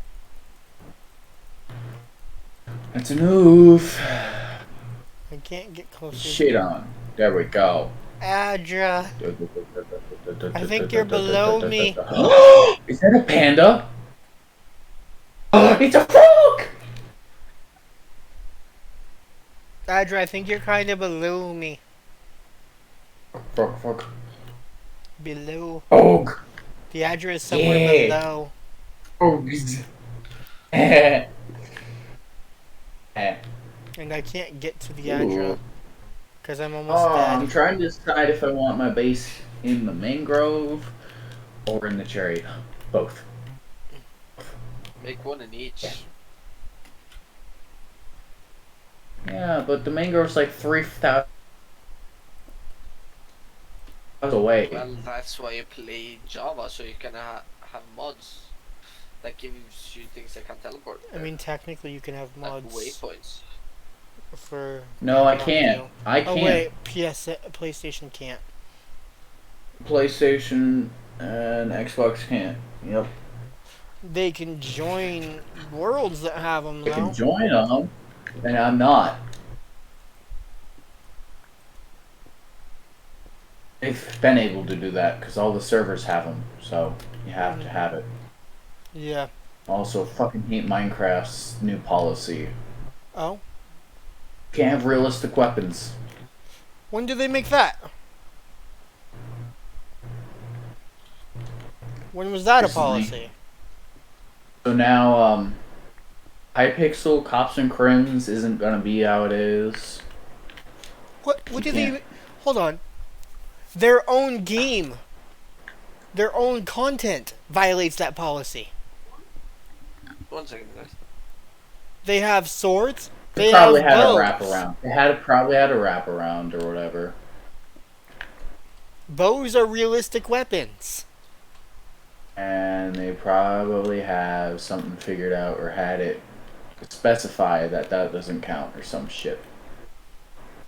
Speaker 5: That's an oof.
Speaker 1: I can't get closer.
Speaker 5: Shit on. There we go.
Speaker 1: Adra. I think you're below me.
Speaker 5: Is that a panda? It's a frog!
Speaker 1: Adra, I think you're kind of below me.
Speaker 5: Frog.
Speaker 1: Below.
Speaker 5: Oh.
Speaker 1: The Adra is somewhere below.
Speaker 5: Oh.
Speaker 1: And I can't get to the Adra. Because I'm almost dead.
Speaker 5: I'm trying to decide if I want my base in the mangrove or in the cherry. Both.
Speaker 2: Make one in each.
Speaker 5: Yeah, but the mangrove's like 3,000 away.
Speaker 2: Well, that's why you play Java, so you can have mods that gives you things that can teleport.
Speaker 1: I mean, technically, you can have
Speaker 2: like
Speaker 1: mods.
Speaker 2: waypoints.
Speaker 1: For
Speaker 5: No, I can't. I can't.
Speaker 1: Oh wait, PlayStation can't.
Speaker 5: PlayStation and Xbox can't. Yep.
Speaker 1: They can join worlds that have them,
Speaker 5: I
Speaker 1: though.
Speaker 5: can join them, and I'm not. They've been able to do that because all the servers have them, so you have to have it.
Speaker 1: Yeah.
Speaker 5: Also, fucking hate Minecraft's new policy.
Speaker 1: Oh?
Speaker 5: Can't have realistic weapons.
Speaker 1: When did they make that? When was that
Speaker 5: Recently.
Speaker 1: a policy?
Speaker 5: So now, Hypixel Cops and Crims isn't gonna be how it is.
Speaker 1: What did they even... Hold on. Their own game, their own content violates that policy.
Speaker 2: 1 second, guys.
Speaker 1: They have swords.
Speaker 5: They
Speaker 1: They
Speaker 5: probably
Speaker 1: have
Speaker 5: had
Speaker 1: bows.
Speaker 5: a wraparound. They probably had a wraparound or whatever.
Speaker 1: Bows are realistic weapons.
Speaker 5: And they probably have something figured out or had it specify that doesn't count or some shit.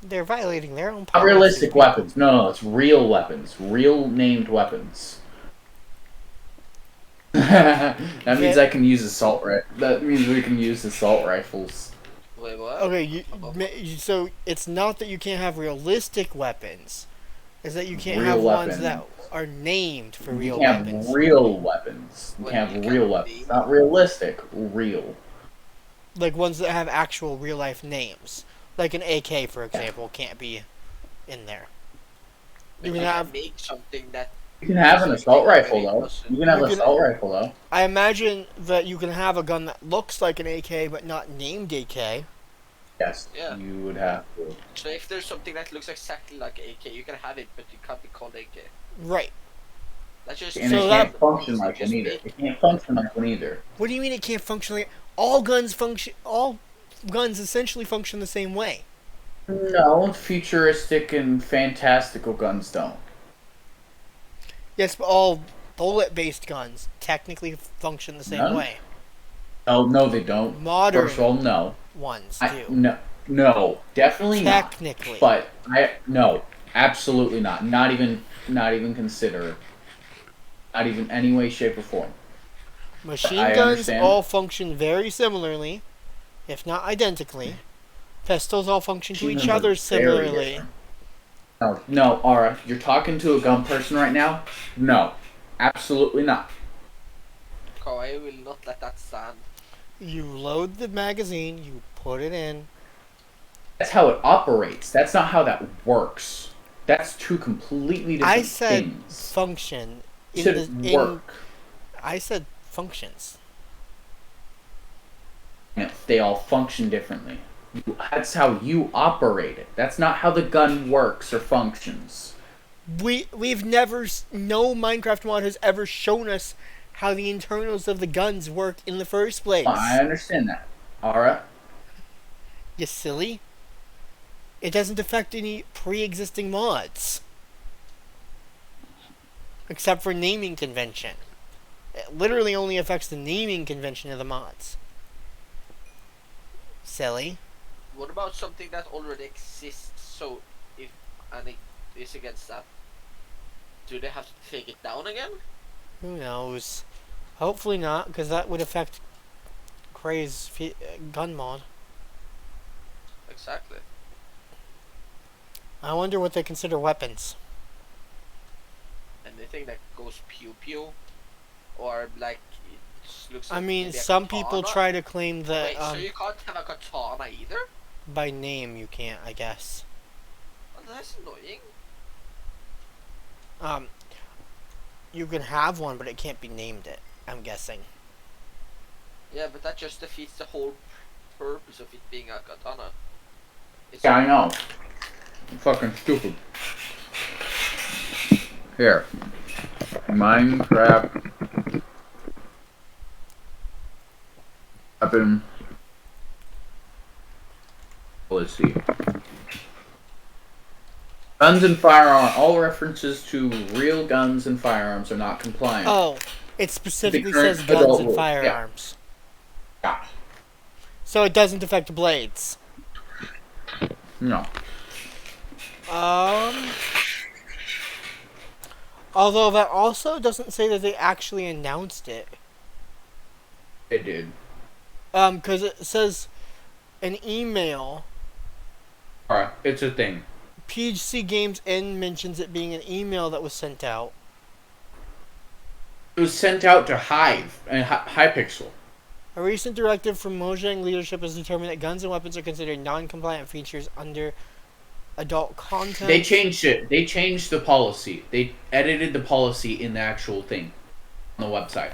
Speaker 1: They're violating their own
Speaker 5: Not
Speaker 1: policy.
Speaker 5: realistic weapons. No, it's real weapons. Real named weapons. That means I can use assault That means we can use assault rifles.
Speaker 2: Wait, what?
Speaker 1: Okay, so it's not that you can't have realistic weapons. It's that you can't
Speaker 5: Real
Speaker 1: have ones
Speaker 5: weapons.
Speaker 1: that are named for real
Speaker 5: You can't
Speaker 1: weapons.
Speaker 5: have real weapons. You
Speaker 2: Well,
Speaker 5: can't
Speaker 2: you
Speaker 5: have
Speaker 2: can
Speaker 5: real weapons.
Speaker 2: be-
Speaker 5: Not realistic. Real.
Speaker 1: Like ones that have actual real life names. Like an AK, for example, can't be in there.
Speaker 2: But
Speaker 1: You
Speaker 2: you
Speaker 1: can
Speaker 2: can
Speaker 1: have.
Speaker 2: make something that.
Speaker 5: You can have an assault rifle though.
Speaker 2: doesn't-
Speaker 5: You can have
Speaker 1: You
Speaker 5: an
Speaker 1: can-
Speaker 5: assault rifle though.
Speaker 1: I imagine that you can have a gun that looks like an AK but not named AK.
Speaker 5: Yes.
Speaker 2: Yeah.
Speaker 5: You would have to.
Speaker 2: So if there's something that looks exactly like AK, you can have it, but it can't be called AK.
Speaker 1: Right.
Speaker 2: That's just.
Speaker 5: And
Speaker 1: So
Speaker 5: it
Speaker 1: that-
Speaker 5: can't function like one either. It can't function like one either.
Speaker 1: What do you mean it can't function like... All guns function... All guns essentially function the same way.
Speaker 5: No, futuristic and fantastical guns don't.
Speaker 1: Yes, but all bullet-based guns technically function the same
Speaker 5: None?
Speaker 1: way.
Speaker 5: Oh no, they don't.
Speaker 1: Modern
Speaker 5: First of all, no.
Speaker 1: ones do.
Speaker 5: No, definitely not.
Speaker 1: Technically.
Speaker 5: But no, absolutely not. Not even consider. Not even any way, shape, or form.
Speaker 1: Machine
Speaker 5: I
Speaker 1: guns
Speaker 5: understand.
Speaker 1: all function very similarly, if not identically. Pistols all function to
Speaker 5: Machine
Speaker 1: each
Speaker 5: guns
Speaker 1: other
Speaker 5: are very
Speaker 1: similarly.
Speaker 5: different. No, Aura, you're talking to a gun person right now? No, absolutely not.
Speaker 2: I will not let that stand.
Speaker 1: You load the magazine, you put it in.
Speaker 5: That's how it operates. That's not how that works. That's two completely different
Speaker 1: I said
Speaker 5: things.
Speaker 1: function.
Speaker 5: You said work.
Speaker 1: I said functions.
Speaker 5: Yeah, they all function differently. That's how you operate it. That's not how the gun works or functions.
Speaker 1: We've never, no Minecraft mod has ever shown us how the internals of the guns work in the first place.
Speaker 5: I understand that. Ara?
Speaker 1: You silly. It doesn't affect any pre-existing mods. Except for naming convention. It literally only affects the naming convention of the mods. Silly.
Speaker 2: What about something that already exists? So, if any is against that, do they have to take it down again?
Speaker 1: Who knows? Hopefully not, because that would affect Craze gun mod.
Speaker 2: Exactly.
Speaker 1: I wonder what they consider weapons.
Speaker 2: Anything that goes pew pew, or like it just looks.
Speaker 1: I
Speaker 2: Like
Speaker 1: mean,
Speaker 2: maybe a
Speaker 1: some
Speaker 2: katana?
Speaker 1: people try to claim that
Speaker 2: Wait, so you can't have a katana either?
Speaker 1: by name you can't, I guess.
Speaker 2: Well, that's annoying.
Speaker 1: You can have one, but it can't be named it, I'm guessing.
Speaker 2: Yeah, but that just defeats the whole purpose of it being a katana. It's
Speaker 5: Yeah, I know. I'm fucking stupid. Here. Minecraft. Weapon. Let's see. Guns and firearms. All references to real guns and firearms are not compliant.
Speaker 1: Oh, it specifically
Speaker 5: The current
Speaker 1: says guns
Speaker 5: adult
Speaker 1: and
Speaker 5: rules,
Speaker 1: firearms.
Speaker 5: Yeah.
Speaker 1: So it doesn't affect blades.
Speaker 5: No.
Speaker 1: Although that also doesn't say that they actually announced it.
Speaker 5: It did.
Speaker 1: Because it says an email.
Speaker 5: Alright, it's a thing.
Speaker 1: PHC Games N mentions it being an email that was sent out.
Speaker 5: It was sent out to Hive and Hypixel.
Speaker 1: A recent directive from Mojang leadership has determined that guns and weapons are considered non-compliant features under adult content.
Speaker 5: They changed it. They changed the policy. They edited the policy in the actual thing on the website.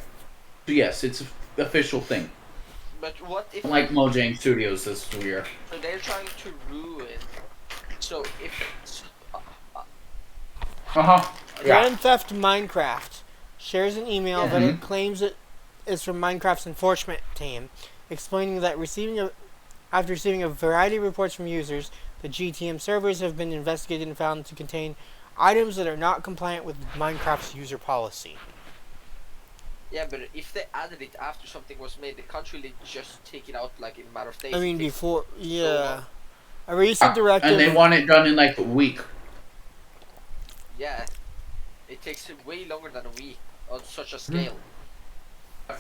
Speaker 5: So yes, it's an official thing.
Speaker 2: But what if?
Speaker 5: Like Mojang Studios this year.
Speaker 2: So they're trying to ruin. So if it's.
Speaker 5: Yeah.
Speaker 1: Grand Theft Minecraft shares an email that it claims it is from Minecraft's enforcement team, explaining that after receiving a variety of reports from users, the GTM servers have been investigated and found to contain items that are not compliant with Minecraft's user policy.
Speaker 2: Yeah, but if they added it after something was made, they can't really just take it out like in a matter of days.
Speaker 1: I mean,
Speaker 2: It takes
Speaker 1: before,
Speaker 2: so
Speaker 1: yeah.
Speaker 2: long.
Speaker 1: A recent directive.
Speaker 5: And they want it done in like a week.
Speaker 2: Yeah, it takes way longer than a week on such a scale.
Speaker 5: Yeah.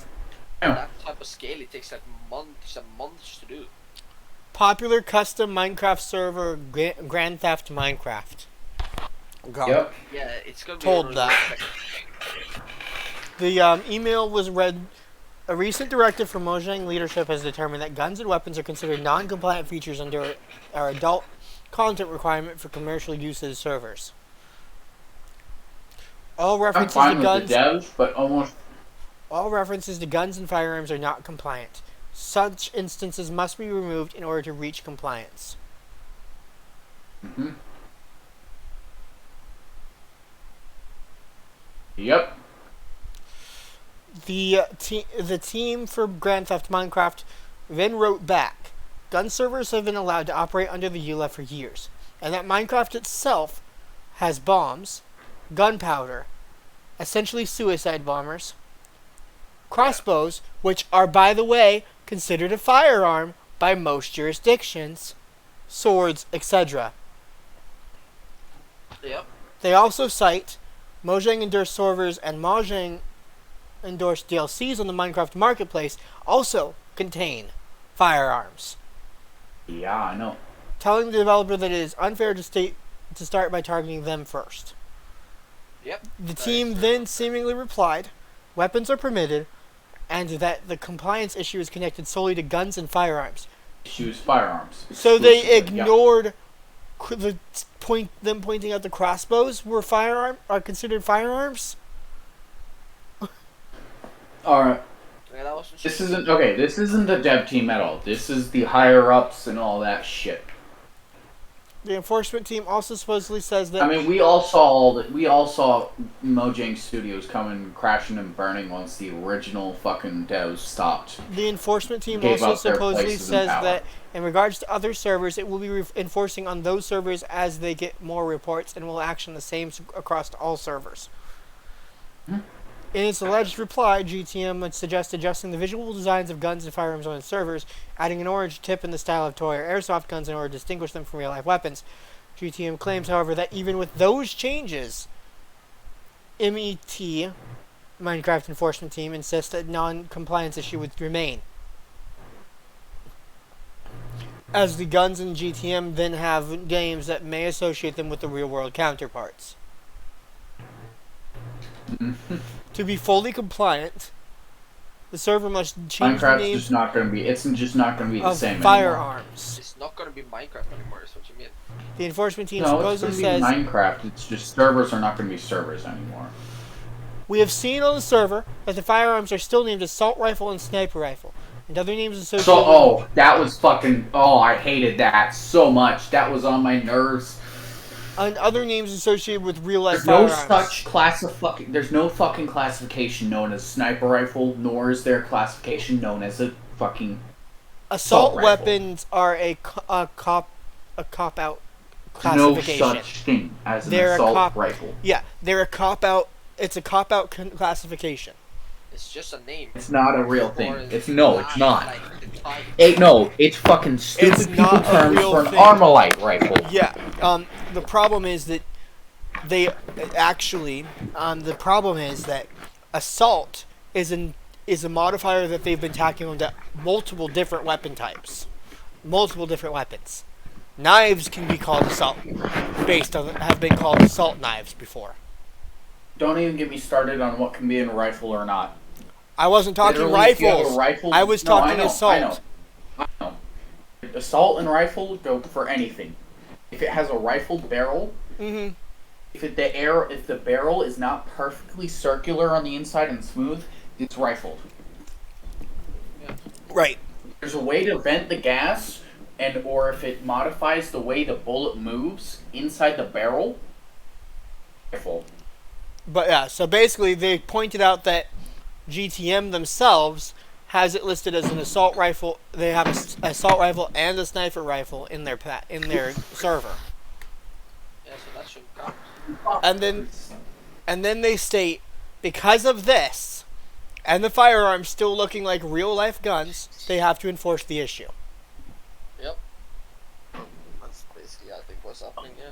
Speaker 2: That type of scale, it takes like months and months to do.
Speaker 1: Popular custom Minecraft server Grand Theft Minecraft.
Speaker 5: Yep.
Speaker 2: Yeah, it's gonna be
Speaker 1: Told
Speaker 2: really
Speaker 1: that. The email was read. A recent directive from Mojang leadership has determined that guns and weapons are considered non-compliant features under our adult content requirement for commercial use of the servers. All references
Speaker 5: I'm fine
Speaker 1: to guns.
Speaker 5: with the devs, but almost.
Speaker 1: All references to guns and firearms are not compliant. Such instances must be removed in order to reach compliance.
Speaker 5: Yep.
Speaker 1: The team for Grand Theft Minecraft then wrote back, gun servers have been allowed to operate under the EULA for years, and that Minecraft itself has bombs, gunpowder, essentially suicide bombers, crossbows, which are, by the way, considered a firearm by most jurisdictions, swords, etc.
Speaker 2: Yep.
Speaker 1: They also cite Mojang endorsed servers and Mojang endorsed DLCs on the Minecraft marketplace also contain firearms.
Speaker 5: Yeah, I know.
Speaker 1: Telling the developer that it is unfair to start by targeting them first.
Speaker 2: Yep.
Speaker 1: The team then seemingly replied, weapons are permitted, and that the compliance issue is connected solely to guns and firearms.
Speaker 5: Issues firearms.
Speaker 1: So they
Speaker 5: exclusively, yeah.
Speaker 1: ignored them pointing out the crossbows are considered firearms.
Speaker 5: All right.
Speaker 2: Yeah, that wasn't
Speaker 5: This
Speaker 2: shit.
Speaker 5: isn't okay. This isn't the dev team at all. This is the higher ups and all that shit.
Speaker 1: The enforcement team also supposedly says that.
Speaker 5: I mean, we all saw Mojang Studios coming crashing and burning once the original fucking devs stopped.
Speaker 1: The enforcement team
Speaker 5: Gave
Speaker 1: also
Speaker 5: up their
Speaker 1: supposedly
Speaker 5: places in
Speaker 1: says
Speaker 5: power.
Speaker 1: that in regards to other servers, it will be enforcing on those servers as they get more reports and will action the same across all servers.
Speaker 5: Hmm.
Speaker 1: In its alleged reply, GTM would suggest adjusting the visual designs of guns and firearms on its servers, adding an orange tip in the style of toy or airsoft guns in order to distinguish them from real-life weapons. GTM claims, however, that even with those changes, MET, Minecraft Enforcement Team, insists that non-compliance issue would remain. As the guns in GTM then have games that may associate them with the real-world counterparts. To be fully compliant, the server must change the
Speaker 5: Minecraft's
Speaker 1: names
Speaker 5: just not going to be. It's just not going to be the
Speaker 1: of
Speaker 5: same anymore.
Speaker 1: firearms.
Speaker 2: It's not gonna be Minecraft anymore, is what you mean.
Speaker 1: The enforcement team
Speaker 5: No, it's
Speaker 1: supposedly
Speaker 5: going to be
Speaker 1: says,
Speaker 5: Minecraft. It's just servers are not going to be servers anymore.
Speaker 1: "We have seen on the server that the firearms are still named assault rifle and sniper rifle, and other names associated
Speaker 5: So, that was fucking. Oh, I hated that so much. That was on my nerves.
Speaker 1: and other names associated with real-life
Speaker 5: There's no
Speaker 1: firearms."
Speaker 5: There's no fucking classification known as sniper rifle, nor is there classification known as a fucking
Speaker 1: Assault
Speaker 5: rifle.
Speaker 1: weapons are a cop-out
Speaker 5: No
Speaker 1: classification.
Speaker 5: such thing as an
Speaker 1: They're a
Speaker 5: assault rifle.
Speaker 1: Yeah, they're a cop-out. It's a cop-out classification.
Speaker 2: It's just a name.
Speaker 5: It's not a real thing.
Speaker 2: Or
Speaker 5: It's not.
Speaker 2: like the type.
Speaker 5: It's fucking stupid
Speaker 1: It's
Speaker 5: people
Speaker 1: not a
Speaker 5: terms
Speaker 1: real
Speaker 5: for an
Speaker 1: thing.
Speaker 5: Armalite rifle.
Speaker 1: Yeah. The problem is that they actually. The problem is that assault is a modifier that they've been tacking onto multiple different weapon types, multiple different weapons. Knives can be called assault, have been called assault knives before.
Speaker 5: Don't even get me started on what can be in a rifle or not.
Speaker 1: I wasn't talking
Speaker 5: Literally, if you have a
Speaker 1: rifles.
Speaker 5: rifle-
Speaker 1: I was
Speaker 5: No,
Speaker 1: talking
Speaker 5: know,
Speaker 1: assault.
Speaker 5: I know. Assault and rifle go for anything. If it has a rifled barrel,
Speaker 1: Mm-hmm.
Speaker 5: if the barrel is not perfectly circular on the inside and smooth, it's rifled.
Speaker 1: Right.
Speaker 5: There's a way to vent the gas, or if it modifies the way the bullet moves inside the barrel, rifle.
Speaker 1: But yeah, so basically they pointed out that GTM themselves has it listed as an assault rifle. They have an assault rifle and a sniper rifle in their server.
Speaker 2: Yeah, so that should count.
Speaker 1: And then they state, because of this, and the firearms still looking like real life guns, they have to enforce the issue.
Speaker 2: Yep. That's basically, I think, what's happening, yeah.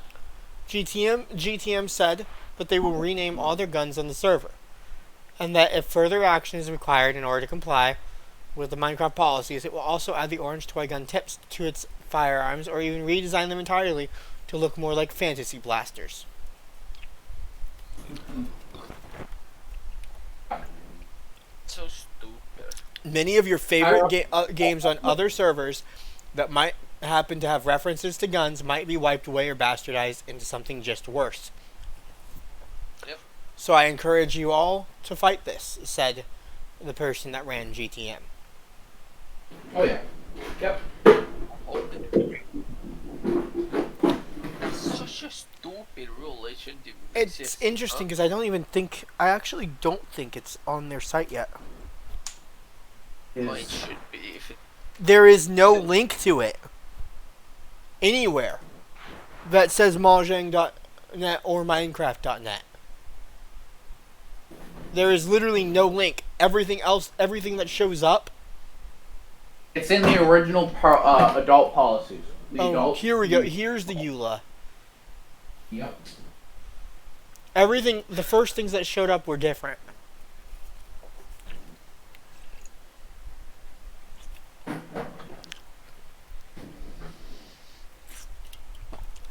Speaker 1: GTM said that they will rename all their guns on the server, and that if further action is required in order to comply with the Minecraft policies, it will also add the orange toy gun tips to its firearms, or even redesign them entirely to look more like fantasy blasters.
Speaker 2: So stupid.
Speaker 1: Many of your favorite games on other servers that might happen to have references to guns might be wiped away or bastardized into something just worse.
Speaker 2: Yep.
Speaker 1: So I encourage you all to fight this, said the person that ran GTM.
Speaker 5: Oh yeah. Yep.
Speaker 2: That's such a stupid rule. They shouldn't even
Speaker 1: It's
Speaker 2: exist,
Speaker 1: interesting because I actually don't think it's on their site yet.
Speaker 2: Well, it should be. If it,
Speaker 1: There is no link to it anywhere that says Mojang.net or Minecraft.net. There is literally no link. Everything that shows up.
Speaker 5: It's in the original adult policies.
Speaker 1: Here we go. Here's the EULA.
Speaker 5: Yep.
Speaker 1: Everything. The first things that showed up were different.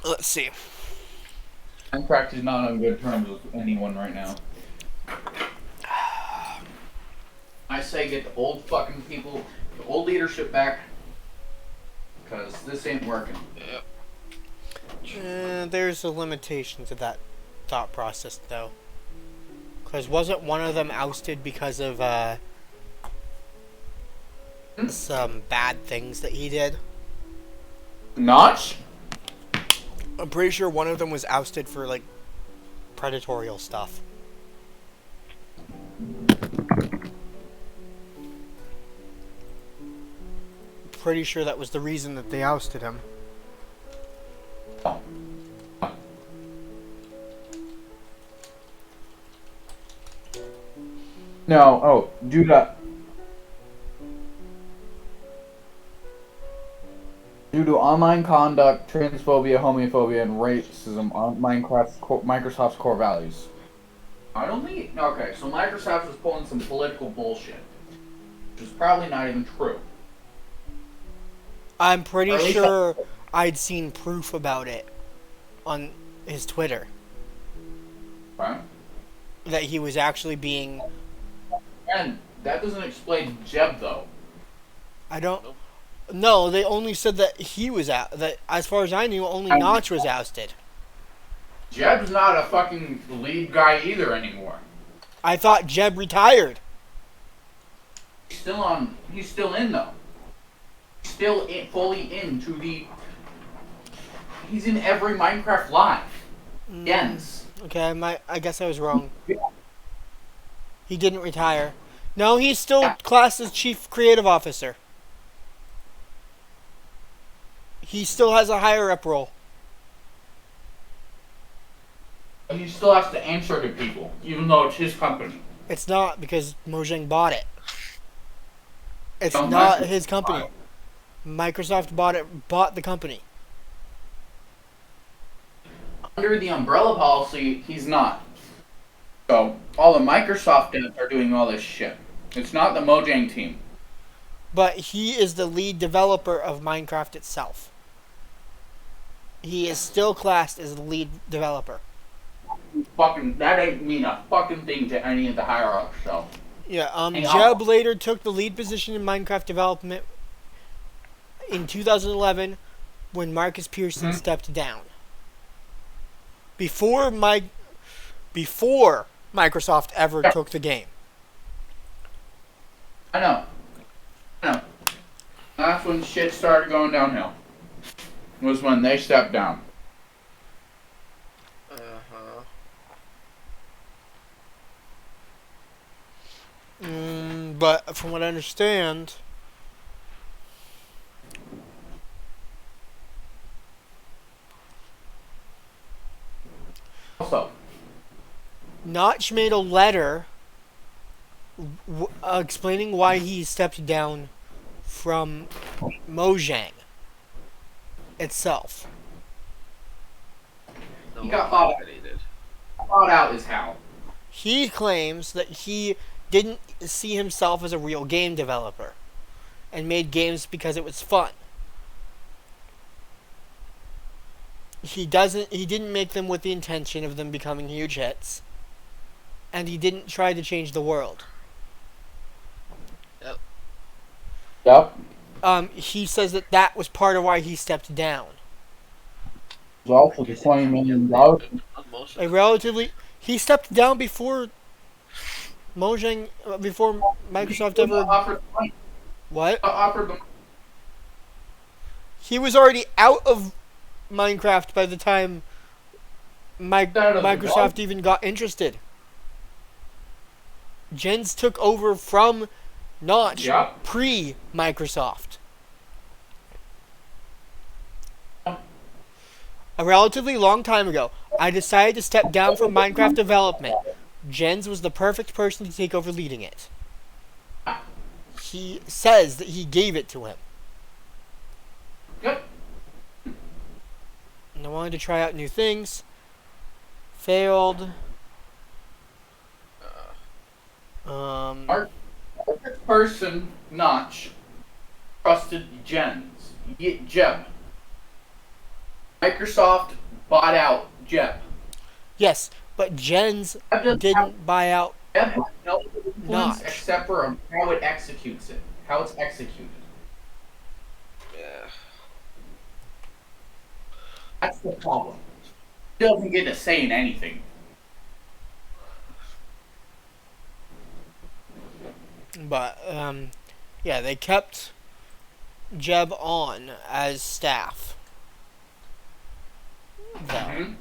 Speaker 1: Let's see.
Speaker 5: Minecraft is not on good terms with anyone right now. I say get the old fucking people, the old leadership back, because this ain't working.
Speaker 1: There's a limitation to that thought process, though. Because wasn't one of them ousted because of some bad things that he did?
Speaker 5: Notch?
Speaker 1: I'm pretty sure one of them was ousted for, like, predatorial stuff. Pretty sure that was the reason that they ousted him.
Speaker 5: No, due to online conduct, transphobia, homophobia, and racism on Microsoft's core values. I don't think. Okay, so Microsoft was pulling some political bullshit, which is probably not even true.
Speaker 1: I'm pretty sure I'd seen proof about it on his Twitter.
Speaker 5: Right?
Speaker 1: That he was actually being...
Speaker 5: And that doesn't explain Jeb, though.
Speaker 1: I don't... No, they only said that he was out. That, as far as I knew, only Notch was ousted.
Speaker 5: Jeb's not a fucking lead guy either anymore.
Speaker 1: I thought Jeb retired.
Speaker 5: He's still in, though. Still fully into the... He's in every Minecraft live. Yes.
Speaker 1: Okay, I guess I was wrong. He didn't retire. No, he's still classed as Chief Creative Officer. He still has a higher-up role.
Speaker 5: He still has to answer to people, even though it's his company.
Speaker 1: It's not, because Mojang bought it. It's not his company. Microsoft bought the company.
Speaker 5: Under the umbrella policy, he's not. So, all the Microsoft devs are doing all this shit. It's not the Mojang team.
Speaker 1: But he is the lead developer of Minecraft itself. He is still classed as the lead developer.
Speaker 5: That ain't mean a fucking thing to any of the higher-ups, so.
Speaker 1: Yeah, Jeb later took the lead position in Minecraft development in 2011 when Marcus Pearson stepped down. Before Microsoft ever took the game.
Speaker 5: I know. That's when shit started going downhill. Was when they stepped down.
Speaker 1: But from what I understand,
Speaker 5: Also,
Speaker 1: Notch made a letter explaining why he stepped down from Mojang itself.
Speaker 5: He got bought out is how.
Speaker 1: He claims that he didn't see himself as a real game developer and made games because it was fun. He didn't make them with the intention of them becoming huge hits, and he didn't try to change the world.
Speaker 5: Yep.
Speaker 1: He says that was part of why he stepped down.
Speaker 5: It was also the $20 million.
Speaker 1: He stepped down before Microsoft ever
Speaker 5: offered money.
Speaker 1: What?
Speaker 5: Offered them.
Speaker 1: He was already out of Minecraft by the time Microsoft even got interested. Jens took over from Notch pre-Microsoft. A relatively long time ago, I decided to step down from Minecraft development. Jens was the perfect person to take over leading it. He says that he gave it to him.
Speaker 5: Yep.
Speaker 1: And I wanted to try out new things. Failed.
Speaker 5: Our person, Notch, trusted Jens. Jeb. Microsoft bought out Jeb.
Speaker 1: Yes, but Jens didn't buy out
Speaker 5: influence
Speaker 1: Notch.
Speaker 5: except for how it executes it. How it's executed.
Speaker 2: Yeah.
Speaker 5: That's the problem. He doesn't get a say in anything.
Speaker 1: But yeah, they kept Jeb on as staff. Though.
Speaker 5: Mm-hmm.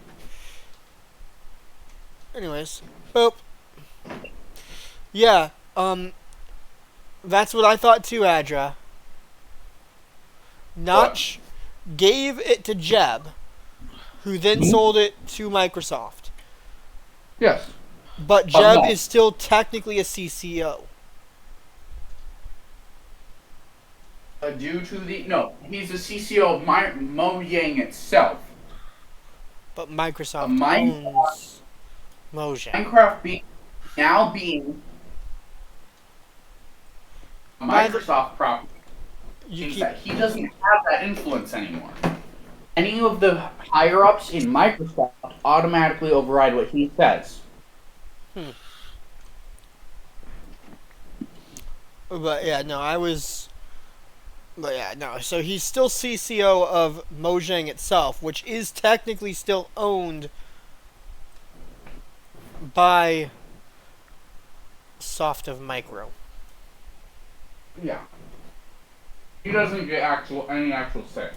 Speaker 1: Anyways, boop. Yeah, that's what I thought too, Adra. Notch gave it to Jeb, who then sold it to Microsoft.
Speaker 5: Yes.
Speaker 1: But Jeb is still technically a CCO.
Speaker 5: Due to he's the CCO of Mojang itself.
Speaker 1: But Microsoft owns Mojang.
Speaker 5: Minecraft being a Microsoft property means that he doesn't have that influence anymore. Any of the higher-ups in Microsoft automatically override what he says.
Speaker 1: But yeah, so he's still CCO of Mojang itself, which is technically still owned by Soft of Micro.
Speaker 5: Yeah. He doesn't get any actual say.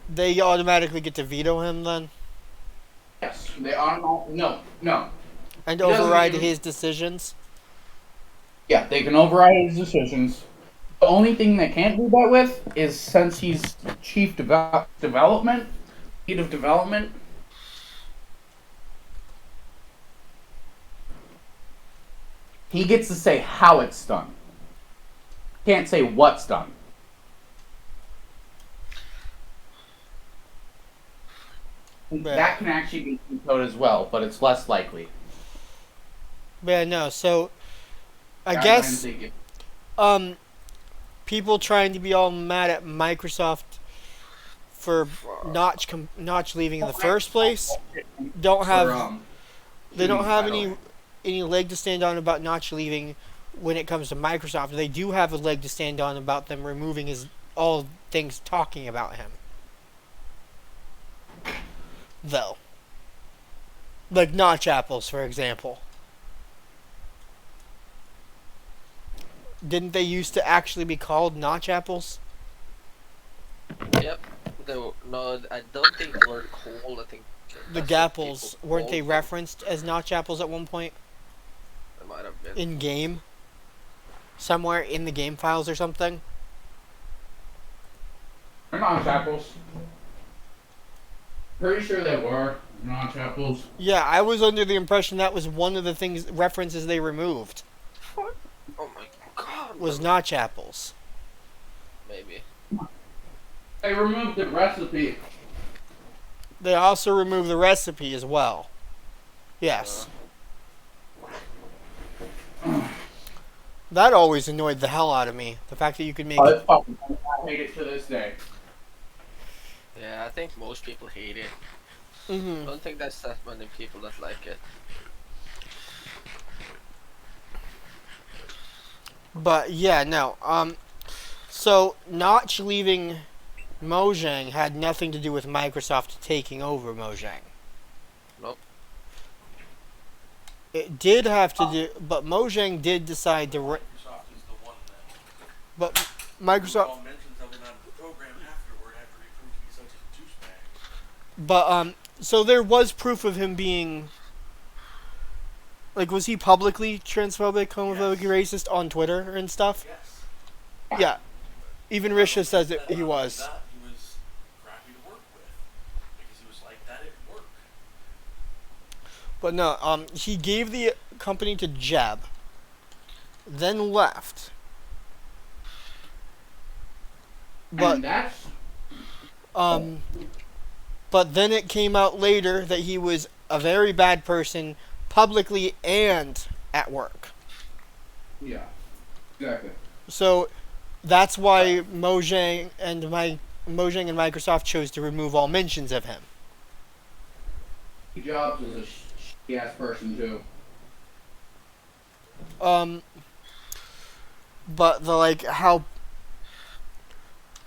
Speaker 1: They automatically get to veto him then?
Speaker 5: Yes, they automatically. No.
Speaker 1: And override his decisions?
Speaker 5: Yeah, they can override his decisions. The only thing they can't do that with is since he's chief development, head of development. He gets to say how it's done. Can't say what's done. That can actually be vetoed as well, but it's less likely.
Speaker 1: Yeah, no, so I guess people trying to be all mad at Microsoft for Notch leaving in the first place don't have any leg to stand on about Notch leaving when it comes to Microsoft. They do have a leg to stand on about them removing all things talking about him. Though. Like Notch apples, for example. Didn't they used to actually be called Notch apples?
Speaker 2: Yep. No, I don't think they were called. I think
Speaker 1: the Gapples, weren't they referenced as Notch apples at one point?
Speaker 2: They might have been.
Speaker 1: In game? Somewhere in the game files or something?
Speaker 5: They're Notch apples. Pretty sure they were Notch apples.
Speaker 1: Yeah, I was under the impression that was one of the references they removed.
Speaker 2: What? Oh my god.
Speaker 1: Was Notch apples.
Speaker 2: Maybe.
Speaker 5: They removed the recipe.
Speaker 1: They also removed the recipe as well. Yes. That always annoyed the hell out of me. The fact that you could make it.
Speaker 5: I hate it to this day.
Speaker 2: Yeah, I think most people hate it.
Speaker 1: Mm-hmm.
Speaker 2: I don't think that's that many people that like it.
Speaker 1: But yeah, no. So Notch leaving Mojang had nothing to do with Microsoft taking over Mojang.
Speaker 2: Nope.
Speaker 1: It did have to do, but Mojang did decide to.
Speaker 4: Microsoft is the one that.
Speaker 1: But Microsoft.
Speaker 4: All mentions of it on the program afterward after he proved to be such a douchebag.
Speaker 1: But so there was proof of him being. Like, was he publicly transphobic, homophobic, racist on Twitter and stuff?
Speaker 4: Yes.
Speaker 1: Yeah. Even Risha says that he was.
Speaker 4: He was crappy to work with because he was like that at work.
Speaker 1: But no, he gave the company to Jeb, then left. But but then it came out later that he was a very bad person, publicly and at work.
Speaker 5: Yeah, exactly.
Speaker 1: So that's why Mojang and Microsoft chose to remove all mentions of him.
Speaker 5: Jobs was a shitty ass person too.
Speaker 1: Um, but the like how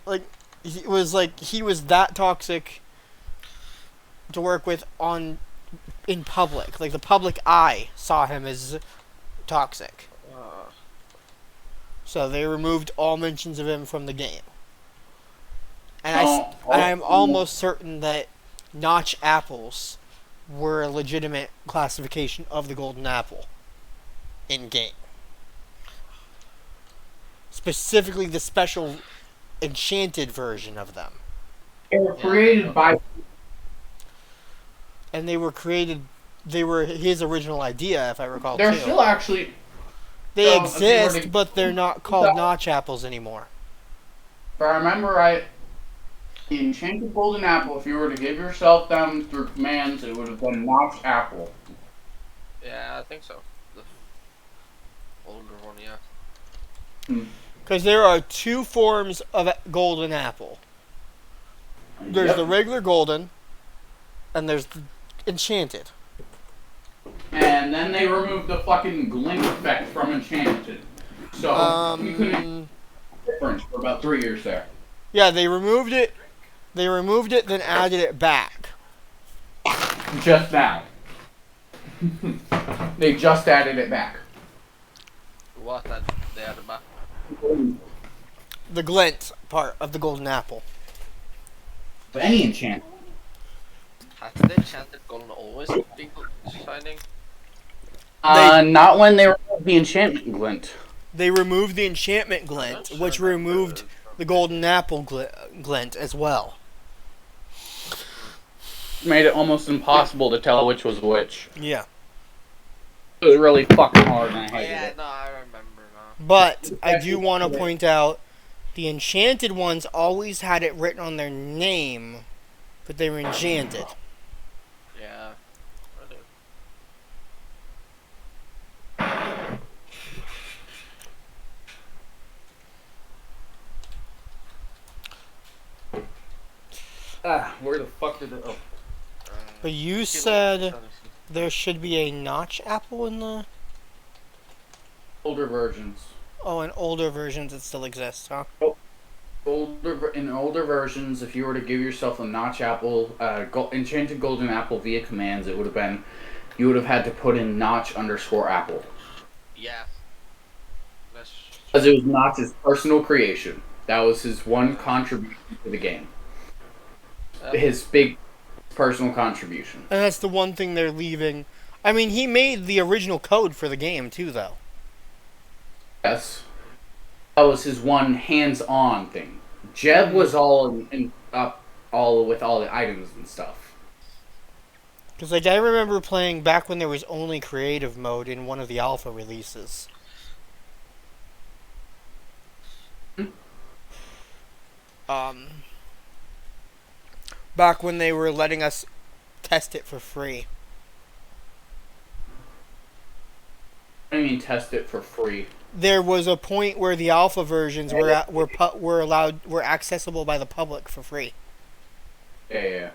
Speaker 1: like he was that toxic to work with on in public. Like the public eye saw him as toxic. So they removed all mentions of him from the game. And I'm almost certain that notch apples were a legitimate classification of the golden apple in game. Specifically the special enchanted version of them.
Speaker 5: They were created by...
Speaker 1: And they were his original idea, if I recall,
Speaker 5: They're
Speaker 1: too.
Speaker 5: still actually...
Speaker 1: They exist, but they're not called notch apples anymore.
Speaker 5: If I remember right, the enchanted golden apple, if you were to give yourself them through commands, it would have been notch apple.
Speaker 2: Yeah, I think so. The older one, yeah.
Speaker 1: Because there are two forms of golden apple. There's the regular golden, and there's the enchanted.
Speaker 5: And then they removed the fucking glint effect from enchanted. So you couldn't difference for about 3 years there.
Speaker 1: Yeah, they removed it. They removed it, then added it back.
Speaker 5: Just now. They just added it back.
Speaker 2: What that they added back?
Speaker 1: The glint part of the golden apple.
Speaker 5: But any enchant.
Speaker 2: Has the enchanted golden always been shining?
Speaker 5: Not when they removed the enchantment glint.
Speaker 1: They removed the enchantment glint, which removed the golden apple glint as well.
Speaker 5: Made it almost impossible to tell which was which.
Speaker 1: Yeah.
Speaker 5: It was really fucking hard and I hated it.
Speaker 2: No, I remember now.
Speaker 1: But I do want to point out the enchanted ones always had it written on their name, but they were enchanted.
Speaker 2: Yeah.
Speaker 5: Where the fuck did it... Oh.
Speaker 1: But you said there should be a notch apple in the...
Speaker 5: Older versions.
Speaker 1: Oh, in older versions it still exists, huh?
Speaker 5: In older versions, if you were to give yourself a notch apple, enchanted golden apple via commands, it would have been... You would have had to put in notch_apple.
Speaker 2: Yeah.
Speaker 5: Because it was Notch's personal creation. That was his one contribution to the game. His big personal contribution.
Speaker 1: And that's the one thing they're leaving. I mean, he made the original code for the game, too, though.
Speaker 5: Yes. That was his one hands-on thing. Jeb was all all with all the items and stuff.
Speaker 1: Because, like, I remember playing back when there was only creative mode in one of the alpha releases. Back when they were letting us test it for free.
Speaker 5: What do you mean test it for free?
Speaker 1: There was a point where the alpha versions were accessible by the public for free.
Speaker 5: Yeah.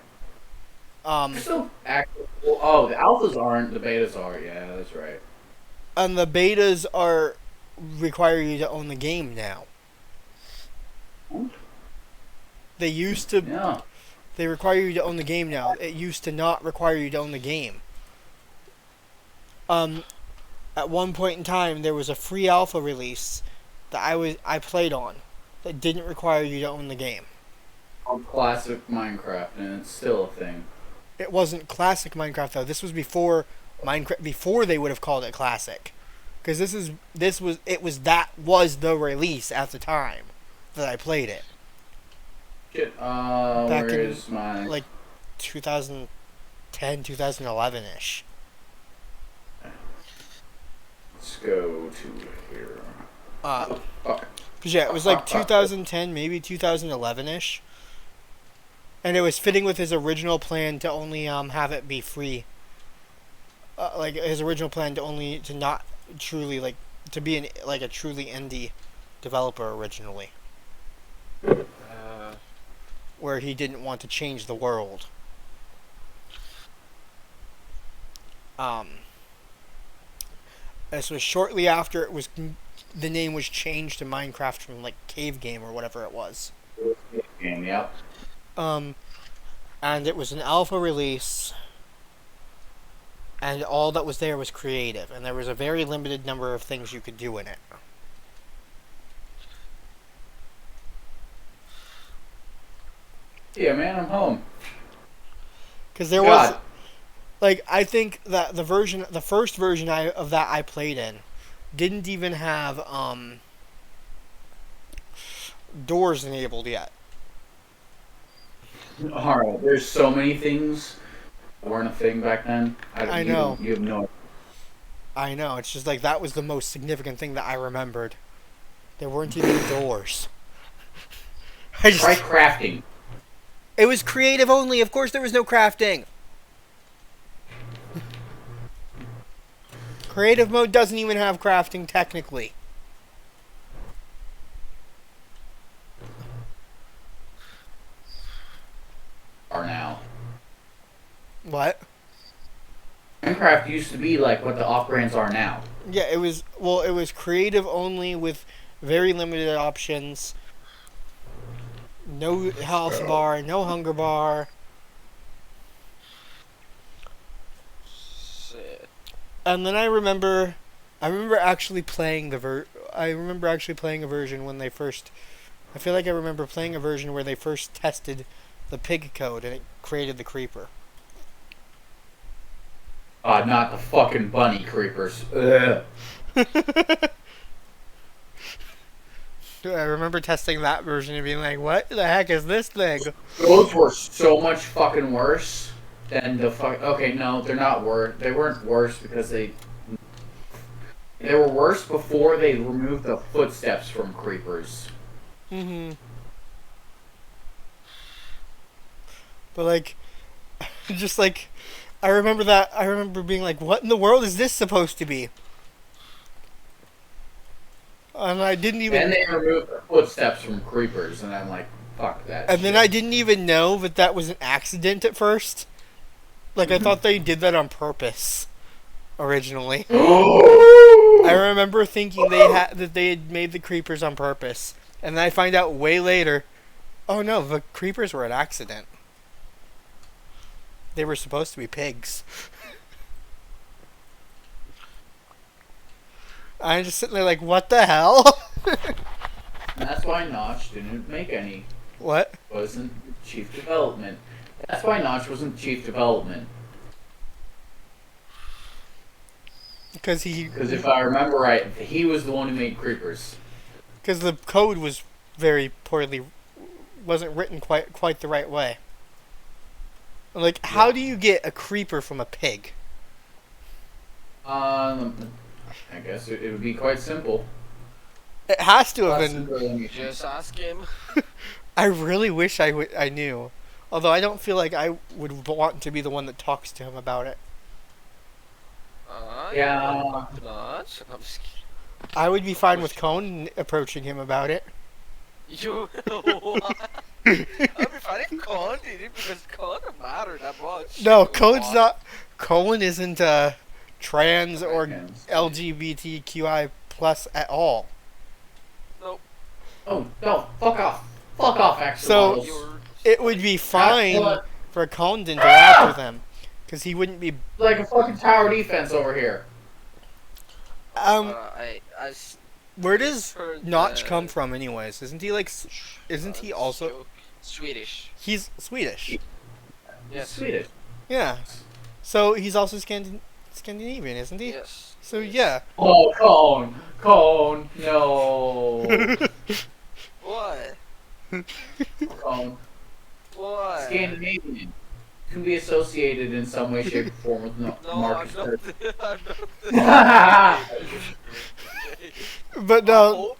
Speaker 5: The alphas aren't. The betas are. Yeah, that's right.
Speaker 1: And the betas require you to own the game now. They used to.
Speaker 5: Yeah.
Speaker 1: They require you to own the game now. It used to not require you to own the game. At one point in time, there was a free alpha release that I played on that didn't require you to own the game.
Speaker 5: Classic Minecraft, and it's still a thing.
Speaker 1: It wasn't classic Minecraft though. This was before Minecraft, before they would have called it classic, because it was the release at the time that I played it.
Speaker 5: Shit.
Speaker 1: Back
Speaker 5: Where
Speaker 1: in
Speaker 5: is my...
Speaker 1: like 2010, 2011 ish.
Speaker 5: Let's go to here.
Speaker 1: Okay.
Speaker 5: Okay.
Speaker 1: Cause yeah, it was like 2010, maybe 2011 ish. And it was fitting with his original plan to only have it be free. Like his original plan to not truly to be a truly indie developer originally. Where he didn't want to change the world. This was shortly after the name was changed to Minecraft from like Cave Game or whatever it was.
Speaker 5: Game, yep.
Speaker 1: And it was an alpha release, and all that was there was creative, and there was a very limited number of things you could do in it.
Speaker 5: Yeah, man, I'm home.
Speaker 1: Because there was, like, I think that the first version of that I played in, didn't even have doors enabled yet.
Speaker 5: Alright, there's so many things that weren't a thing back then.
Speaker 1: I know.
Speaker 5: You have no.
Speaker 1: I know. It's just like that was the most significant thing that I remembered. There weren't even doors.
Speaker 5: Try crafting.
Speaker 1: It was creative only. Of course, there was no crafting. Creative mode doesn't even have crafting technically.
Speaker 5: Are now.
Speaker 1: What?
Speaker 5: Minecraft used to be like what the off-brands are now.
Speaker 1: Yeah, it was creative only with very limited options. No health bar, no hunger bar.
Speaker 2: Shit.
Speaker 1: And then I remember actually playing a version when they first. I feel like I remember playing a version where they first tested the pig code and it created the creeper.
Speaker 5: Not the fucking bunny creepers. Ugh.
Speaker 1: I remember testing that version and being like, what the heck is this thing?
Speaker 5: Those were so much fucking worse than the fuck. Okay, no, they're not worse. They weren't worse because they were worse before they removed the footsteps from creepers.
Speaker 1: Mm-hmm. But like, just like, I remember being like, what in the world is this supposed to be? And I didn't even.
Speaker 5: And they removed the footsteps from creepers, and I'm like, fuck that.
Speaker 1: And then I didn't even know that was an accident at first. Like I thought they did that on purpose, originally. I remember thinking they had made the creepers on purpose, and then I find out way later, oh no, the creepers were an accident. They were supposed to be pigs. I'm just sitting there like, what the hell?
Speaker 5: That's why Notch didn't make any.
Speaker 1: What?
Speaker 5: Wasn't chief development. That's why Notch wasn't chief development.
Speaker 1: Because
Speaker 5: if I remember right, he was the one who made creepers.
Speaker 1: Because the code was very poorly, wasn't written quite the right way. Like, how do you get a creeper from a pig?
Speaker 5: I guess it would be quite simple.
Speaker 1: It has to have been.
Speaker 2: Just ask him.
Speaker 1: I really wish I knew. Although I don't feel like I would want to be the one that talks to him about it.
Speaker 5: Yeah.
Speaker 1: I would be fine with Cone approaching him about it.
Speaker 2: You what? I'd be fine if Colin did it because Colin doesn't matter that much.
Speaker 1: No, Cohen's not. Cohen isn't trans or LGBTQI plus at all.
Speaker 2: Nope.
Speaker 5: Oh no! Fuck off! Fuck off! Actually,
Speaker 1: so it would be fine for Cohen to interact with him, because he wouldn't be
Speaker 5: like a fucking tower defense over here.
Speaker 1: Where does Notch come from, anyways? Isn't he like? Isn't he also
Speaker 2: Swedish?
Speaker 1: He's Swedish.
Speaker 2: Yes.
Speaker 5: Swedish.
Speaker 1: Yeah. So he's also Scandinavian, isn't he?
Speaker 2: Yes.
Speaker 1: So yeah.
Speaker 5: Oh, Cone, no.
Speaker 2: What?
Speaker 5: Cone.
Speaker 2: What?
Speaker 5: Scandinavian. Can be associated in some way, shape, or form with Marcus.
Speaker 1: But no,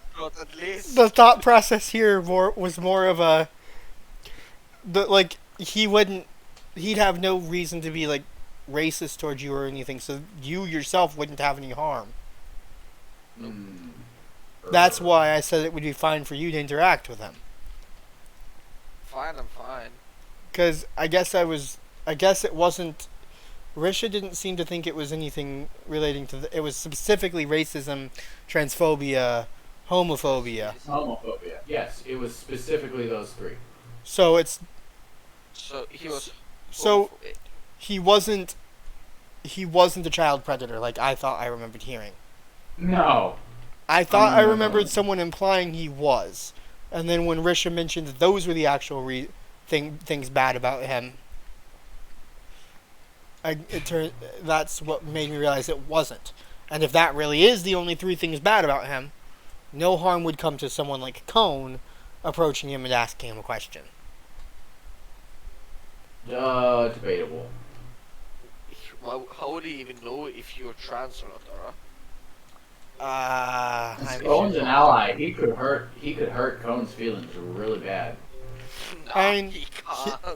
Speaker 1: the thought process here was more of a, he'd have no reason to be like racist towards you or anything, so you yourself wouldn't have any harm. That's why I said it would be fine for you to interact with him.
Speaker 2: Fine, I'm fine.
Speaker 1: Because I guess it wasn't Risha didn't seem to think it was anything relating to it was specifically racism, transphobia, homophobia.
Speaker 5: Homophobia. Yes, it was specifically those three.
Speaker 1: So it's
Speaker 2: So he was.
Speaker 1: so he wasn't a child predator like I thought I remembered hearing.
Speaker 5: No.
Speaker 1: I thought I remembered someone implying he was. And then when Risha mentioned that those were the actual things bad about him, that's what made me realize it wasn't. And if that really is the only three things bad about him, no harm would come to someone like Cone approaching him and asking him a question.
Speaker 5: Debatable.
Speaker 2: How would he even know if you're trans or not, Dara?
Speaker 5: Cone's an ally. He could hurt Cone's feelings really bad.
Speaker 1: I mean,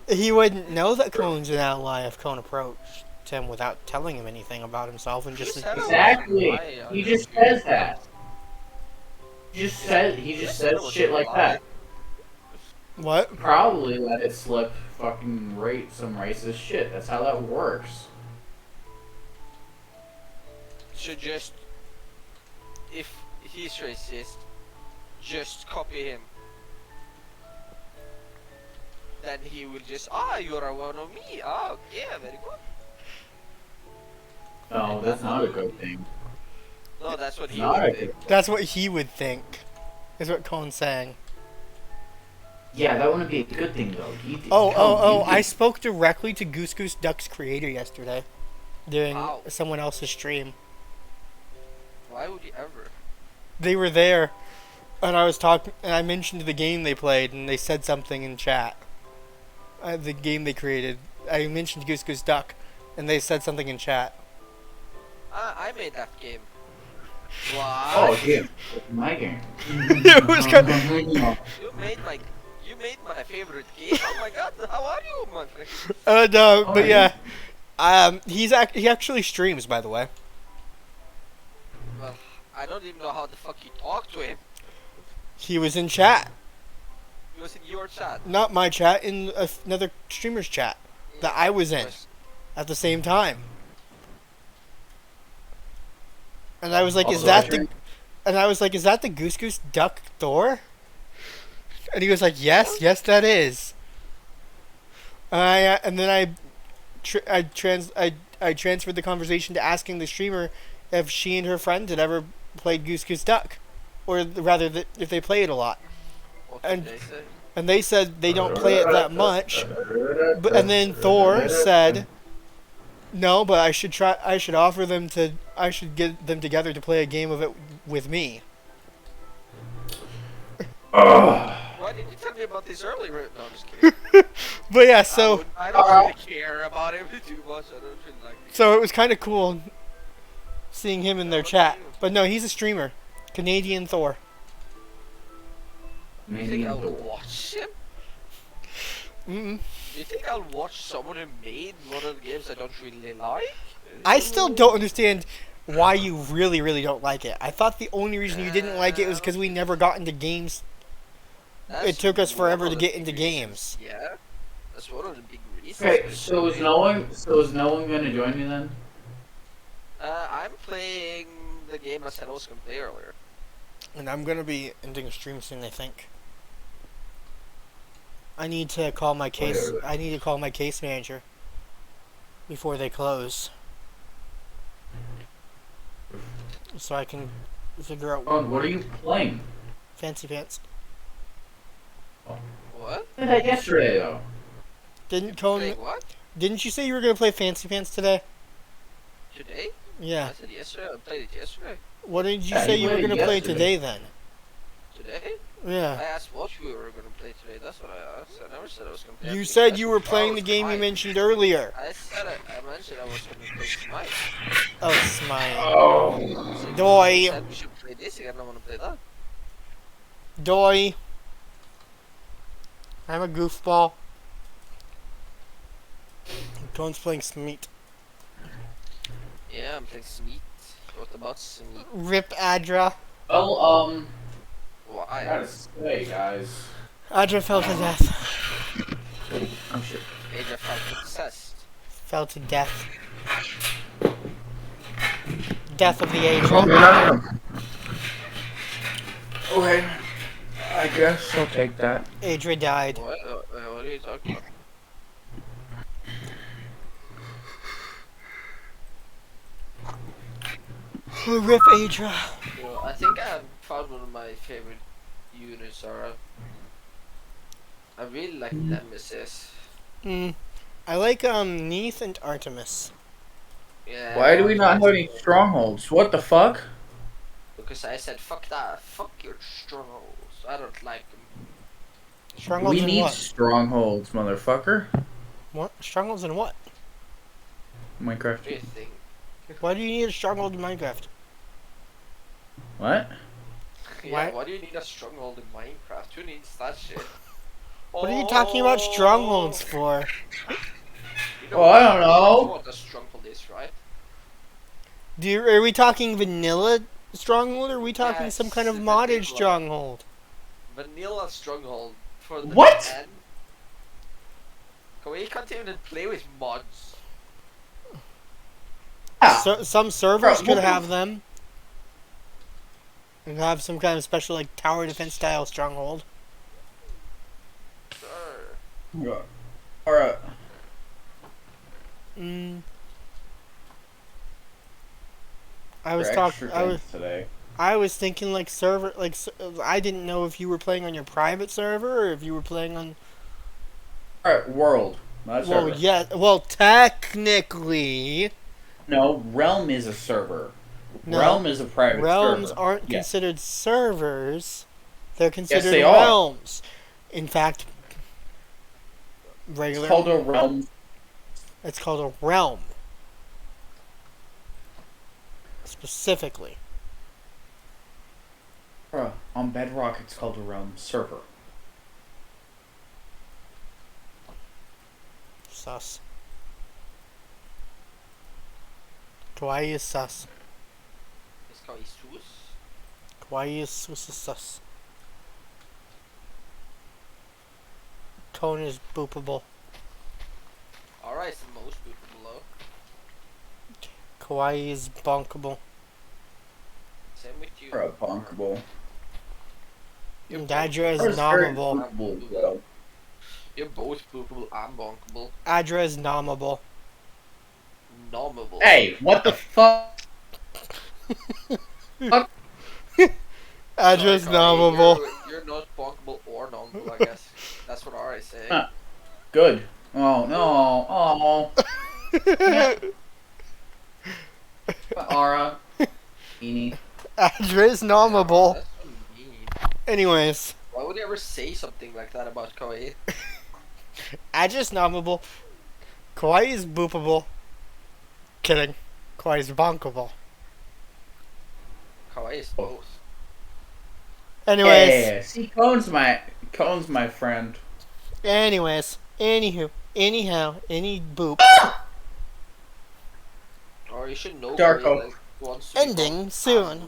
Speaker 1: he wouldn't know that Cone's an ally if Cone approached him without telling him anything about himself and just
Speaker 5: exactly. He just says that. He just says shit like that.
Speaker 1: What?
Speaker 5: Probably let it slip. Fucking some racist shit. That's how that works.
Speaker 2: So just if he's racist, just copy him. Then he will just, you're one of me. Yeah, very good.
Speaker 5: No, that's not a good thing.
Speaker 2: No, that's what he would think.
Speaker 1: That's what he would think, is what Cone's saying.
Speaker 5: Yeah, that wouldn't be a good thing, though.
Speaker 1: I spoke directly to Goose Goose Duck's creator yesterday during someone else's stream.
Speaker 2: Why would you ever?
Speaker 1: They were there, and I was talking, and I mentioned the game they played, and they said something in chat. The game they created. I mentioned Goose Goose Duck, and they said something in chat.
Speaker 2: I made that game. What?
Speaker 5: Oh, game. My game.
Speaker 1: It was kind of...
Speaker 2: You made my favorite game. Oh my god, how are you, my friend?
Speaker 1: But yeah, he actually streams, by the way.
Speaker 2: Well, I don't even know how the fuck you talk to him.
Speaker 1: He was in chat.
Speaker 2: He was in your chat.
Speaker 1: Not my chat, in another streamer's chat that I was in at the same time. And I was like, is that the Goose Goose Duck Thor? And he was like, yes, that is. And then I transferred the conversation to asking the streamer if she and her friend had ever played Goose Goose Duck, or rather if they play it a lot. And they said they don't play it that much. And then Thor said, no, but I should offer them to. I should get them together to play a game of it with me.
Speaker 2: Why didn't you tell me about this earlier? No, I'm just kidding.
Speaker 1: But yeah, so
Speaker 2: I don't really care about him too much. I don't really like him.
Speaker 1: So it was kind of cool seeing him in their chat. But no, he's a streamer, Canadian Thor.
Speaker 2: You think I'll watch him?
Speaker 1: Mm-mm.
Speaker 2: You think I'll watch someone who made one of the games I don't really like?
Speaker 1: I still don't understand why you really, really don't like it. I thought the only reason you didn't like it was because we never got into games. It took us forever to get into games.
Speaker 2: Yeah, that's one of the big reasons.
Speaker 5: Okay, so is no one gonna join you then?
Speaker 2: I'm playing the game I said I was gonna play earlier.
Speaker 1: And I'm gonna be ending a stream soon, I think. I need to call my case manager before they close, so I can figure out.
Speaker 5: What are you playing?
Speaker 1: Fancy Pants.
Speaker 2: What?
Speaker 5: I did that yesterday though.
Speaker 1: Didn't Cone?
Speaker 2: What?
Speaker 1: Didn't you say you were gonna play Fancy Pants today?
Speaker 2: Today?
Speaker 1: Yeah.
Speaker 2: I said yesterday. I played it yesterday.
Speaker 1: What did you say you were gonna play today then?
Speaker 2: Today?
Speaker 1: Yeah.
Speaker 2: I asked what we were gonna play today. That's what I asked. I never said I was gonna play.
Speaker 1: You said you were playing the game you mentioned earlier.
Speaker 2: I said I mentioned I was gonna play Smite.
Speaker 1: Oh, Smite.
Speaker 5: Oh.
Speaker 1: Doi.
Speaker 2: I said we should play this again. I want to play that.
Speaker 1: Doi. I'm a goofball. Cone's playing Smite.
Speaker 2: Yeah, I'm playing Smite. What about Smite?
Speaker 1: Rip Adra.
Speaker 5: Well,
Speaker 2: Why?
Speaker 5: I gotta say, guys.
Speaker 1: Adra fell to death.
Speaker 5: Oh shit.
Speaker 2: Adra felt obsessed.
Speaker 1: Fell to death. Death of the Adra.
Speaker 5: Okay, that's him. Okay. I guess I'll take that.
Speaker 1: Adra died.
Speaker 2: What are you talking about?
Speaker 1: Rip Adra.
Speaker 2: You know, I think I found one of my favorite units, Arra. I really like Nemesis.
Speaker 1: I like Neith and Artemis.
Speaker 2: Yeah.
Speaker 5: Why do we not have any strongholds? What the fuck?
Speaker 2: Because I said fuck that, fuck your strongholds. I don't like them.
Speaker 1: Strongholds
Speaker 5: We
Speaker 1: in
Speaker 5: need
Speaker 1: what?
Speaker 5: strongholds, motherfucker.
Speaker 1: What? Strongholds in what?
Speaker 5: Minecraft.
Speaker 2: Everything.
Speaker 1: Why do you need a stronghold in Minecraft?
Speaker 5: What?
Speaker 2: Yeah, why do you need a stronghold in Minecraft? Who needs that shit?
Speaker 1: What are you talking about strongholds for?
Speaker 2: You know
Speaker 5: Oh, I don't
Speaker 2: You
Speaker 5: know.
Speaker 2: know what a stronghold is, right?
Speaker 1: Are we talking vanilla stronghold, or are we talking
Speaker 2: Yes,
Speaker 1: some kind of
Speaker 2: vanilla.
Speaker 1: modded stronghold?
Speaker 2: Vanilla stronghold for the
Speaker 5: What?
Speaker 2: end. We can't even play with mods.
Speaker 1: So, some servers
Speaker 5: Bro,
Speaker 1: could
Speaker 5: what
Speaker 1: have them. And have some kind of special, like, tower defense style stronghold.
Speaker 2: Sure.
Speaker 5: Alright.
Speaker 1: I was talking. I was thinking like server. Like I didn't know if you were playing on your private server or if you were playing on.
Speaker 5: Alright, world. Not a server.
Speaker 1: Well, yeah. Well, technically.
Speaker 5: No, Realm is a server.
Speaker 1: No,
Speaker 5: Realm is a private
Speaker 1: realms
Speaker 5: server.
Speaker 1: aren't considered servers. They're considered
Speaker 5: they are.
Speaker 1: realms. In fact, regular.
Speaker 5: It's called a realm.
Speaker 1: It's called a realm. Specifically.
Speaker 5: On Bedrock, it's called a realm server.
Speaker 1: Sus. Kawaii is sus.
Speaker 2: It's called Isus.
Speaker 1: Kawaii is sus. Cone is boopable.
Speaker 2: Alright, it's the most boopable though.
Speaker 1: Kawaii is bonkable.
Speaker 2: Same with you.
Speaker 5: Bonkable.
Speaker 1: Adra is nommable.
Speaker 2: You're both boopable and bonkable.
Speaker 1: Adra is nommable.
Speaker 2: Nommable.
Speaker 5: Hey, what the fuck?
Speaker 1: Adra is nommable.
Speaker 2: You're not bonkable or nommable, I guess. That's what Ara is saying.
Speaker 5: Good. Oh, no. Oh. Ara. Beanie.
Speaker 1: Adra is nommable.
Speaker 2: That's so mean.
Speaker 1: Anyways.
Speaker 2: Why would you ever say something like that about Kawaii?
Speaker 1: Adra is nommable. Kawaii is boopable. Kidding. Kawaii is bonkable.
Speaker 2: Kawaii is both.
Speaker 1: Anyways.
Speaker 5: Yeah, see, Cone's my friend.
Speaker 1: Anyways. Anywho. Anyhow. Any boop.
Speaker 2: Or you should know
Speaker 5: Darko.
Speaker 2: Kawaii, like, wants to be
Speaker 1: Ending
Speaker 2: bonkable.
Speaker 1: soon.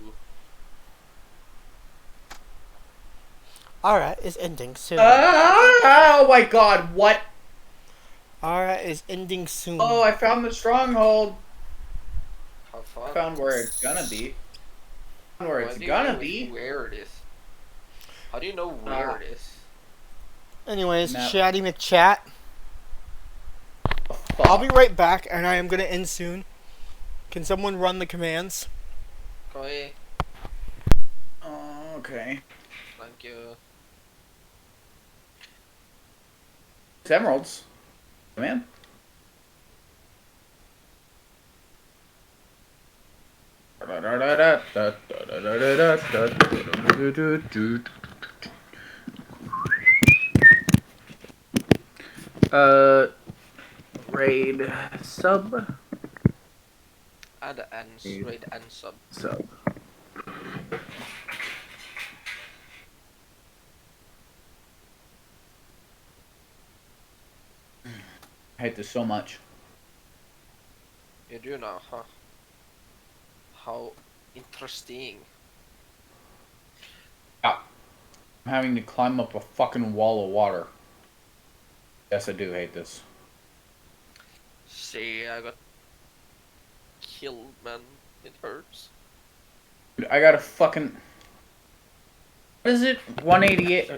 Speaker 1: Alright is ending soon.
Speaker 5: Oh my god, what?
Speaker 1: Alright is ending soon.
Speaker 5: Oh, I found the stronghold.
Speaker 2: Have fun.
Speaker 5: I found where it's gonna be. Where it's
Speaker 2: Why do you
Speaker 5: gonna
Speaker 2: know
Speaker 5: be.
Speaker 2: where it is? How do you know where it is?
Speaker 1: Anyways,
Speaker 5: Map.
Speaker 1: Chatty McChat. I'll be right back, and I am gonna end soon. Can someone run the commands?
Speaker 2: Kawaii,
Speaker 5: Oh, okay.
Speaker 2: thank you.
Speaker 5: It's emeralds. Man. Raid sub.
Speaker 2: Add and raid and sub.
Speaker 5: Sub. I hate this so much.
Speaker 2: You do now, huh? How interesting.
Speaker 5: I'm having to climb up a fucking wall of water. Yes, I do hate this.
Speaker 2: See, I got killed, man. It hurts.
Speaker 5: Dude, I got a fucking. What is it? 188.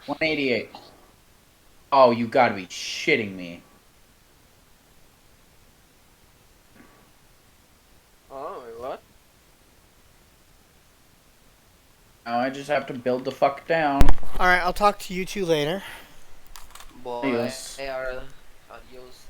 Speaker 5: 188. Oh, you gotta be shitting me.
Speaker 2: Oh, wait, what?
Speaker 5: Now I just have to build the fuck down.
Speaker 1: Alright, I'll talk to you two later.
Speaker 2: Boy,
Speaker 5: Adios.
Speaker 2: adios. Adios.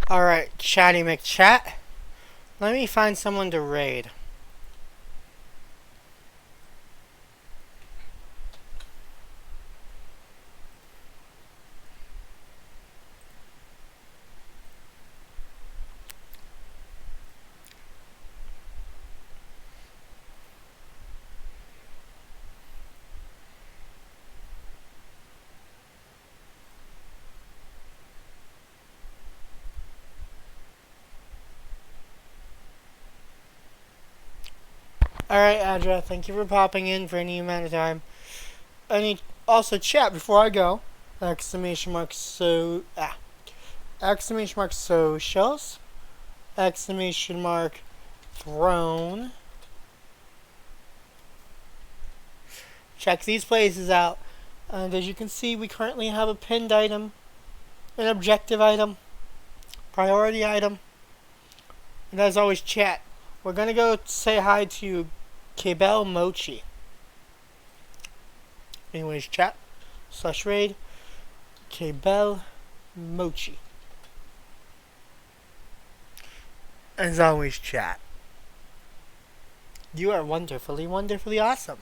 Speaker 1: Alright, Chatty McChat. Let me find someone to raid. Alright, Adra, thank you for popping in for any amount of time. I need also chat before I go. Exclamation mark exclamation mark socials. Exclamation mark throne. Check these places out. And as you can see, we currently have a pinned item, an objective item, priority item, and as always, chat. We're gonna go say hi to Pokegal Mochi. Anyways, chat / raid Pokegal Mochi. As always, chat. You are wonderfully, wonderfully awesome.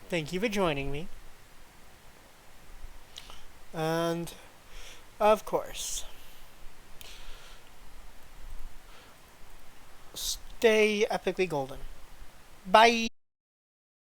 Speaker 1: Thank you for joining me. And, of course, stay epically golden. Bye!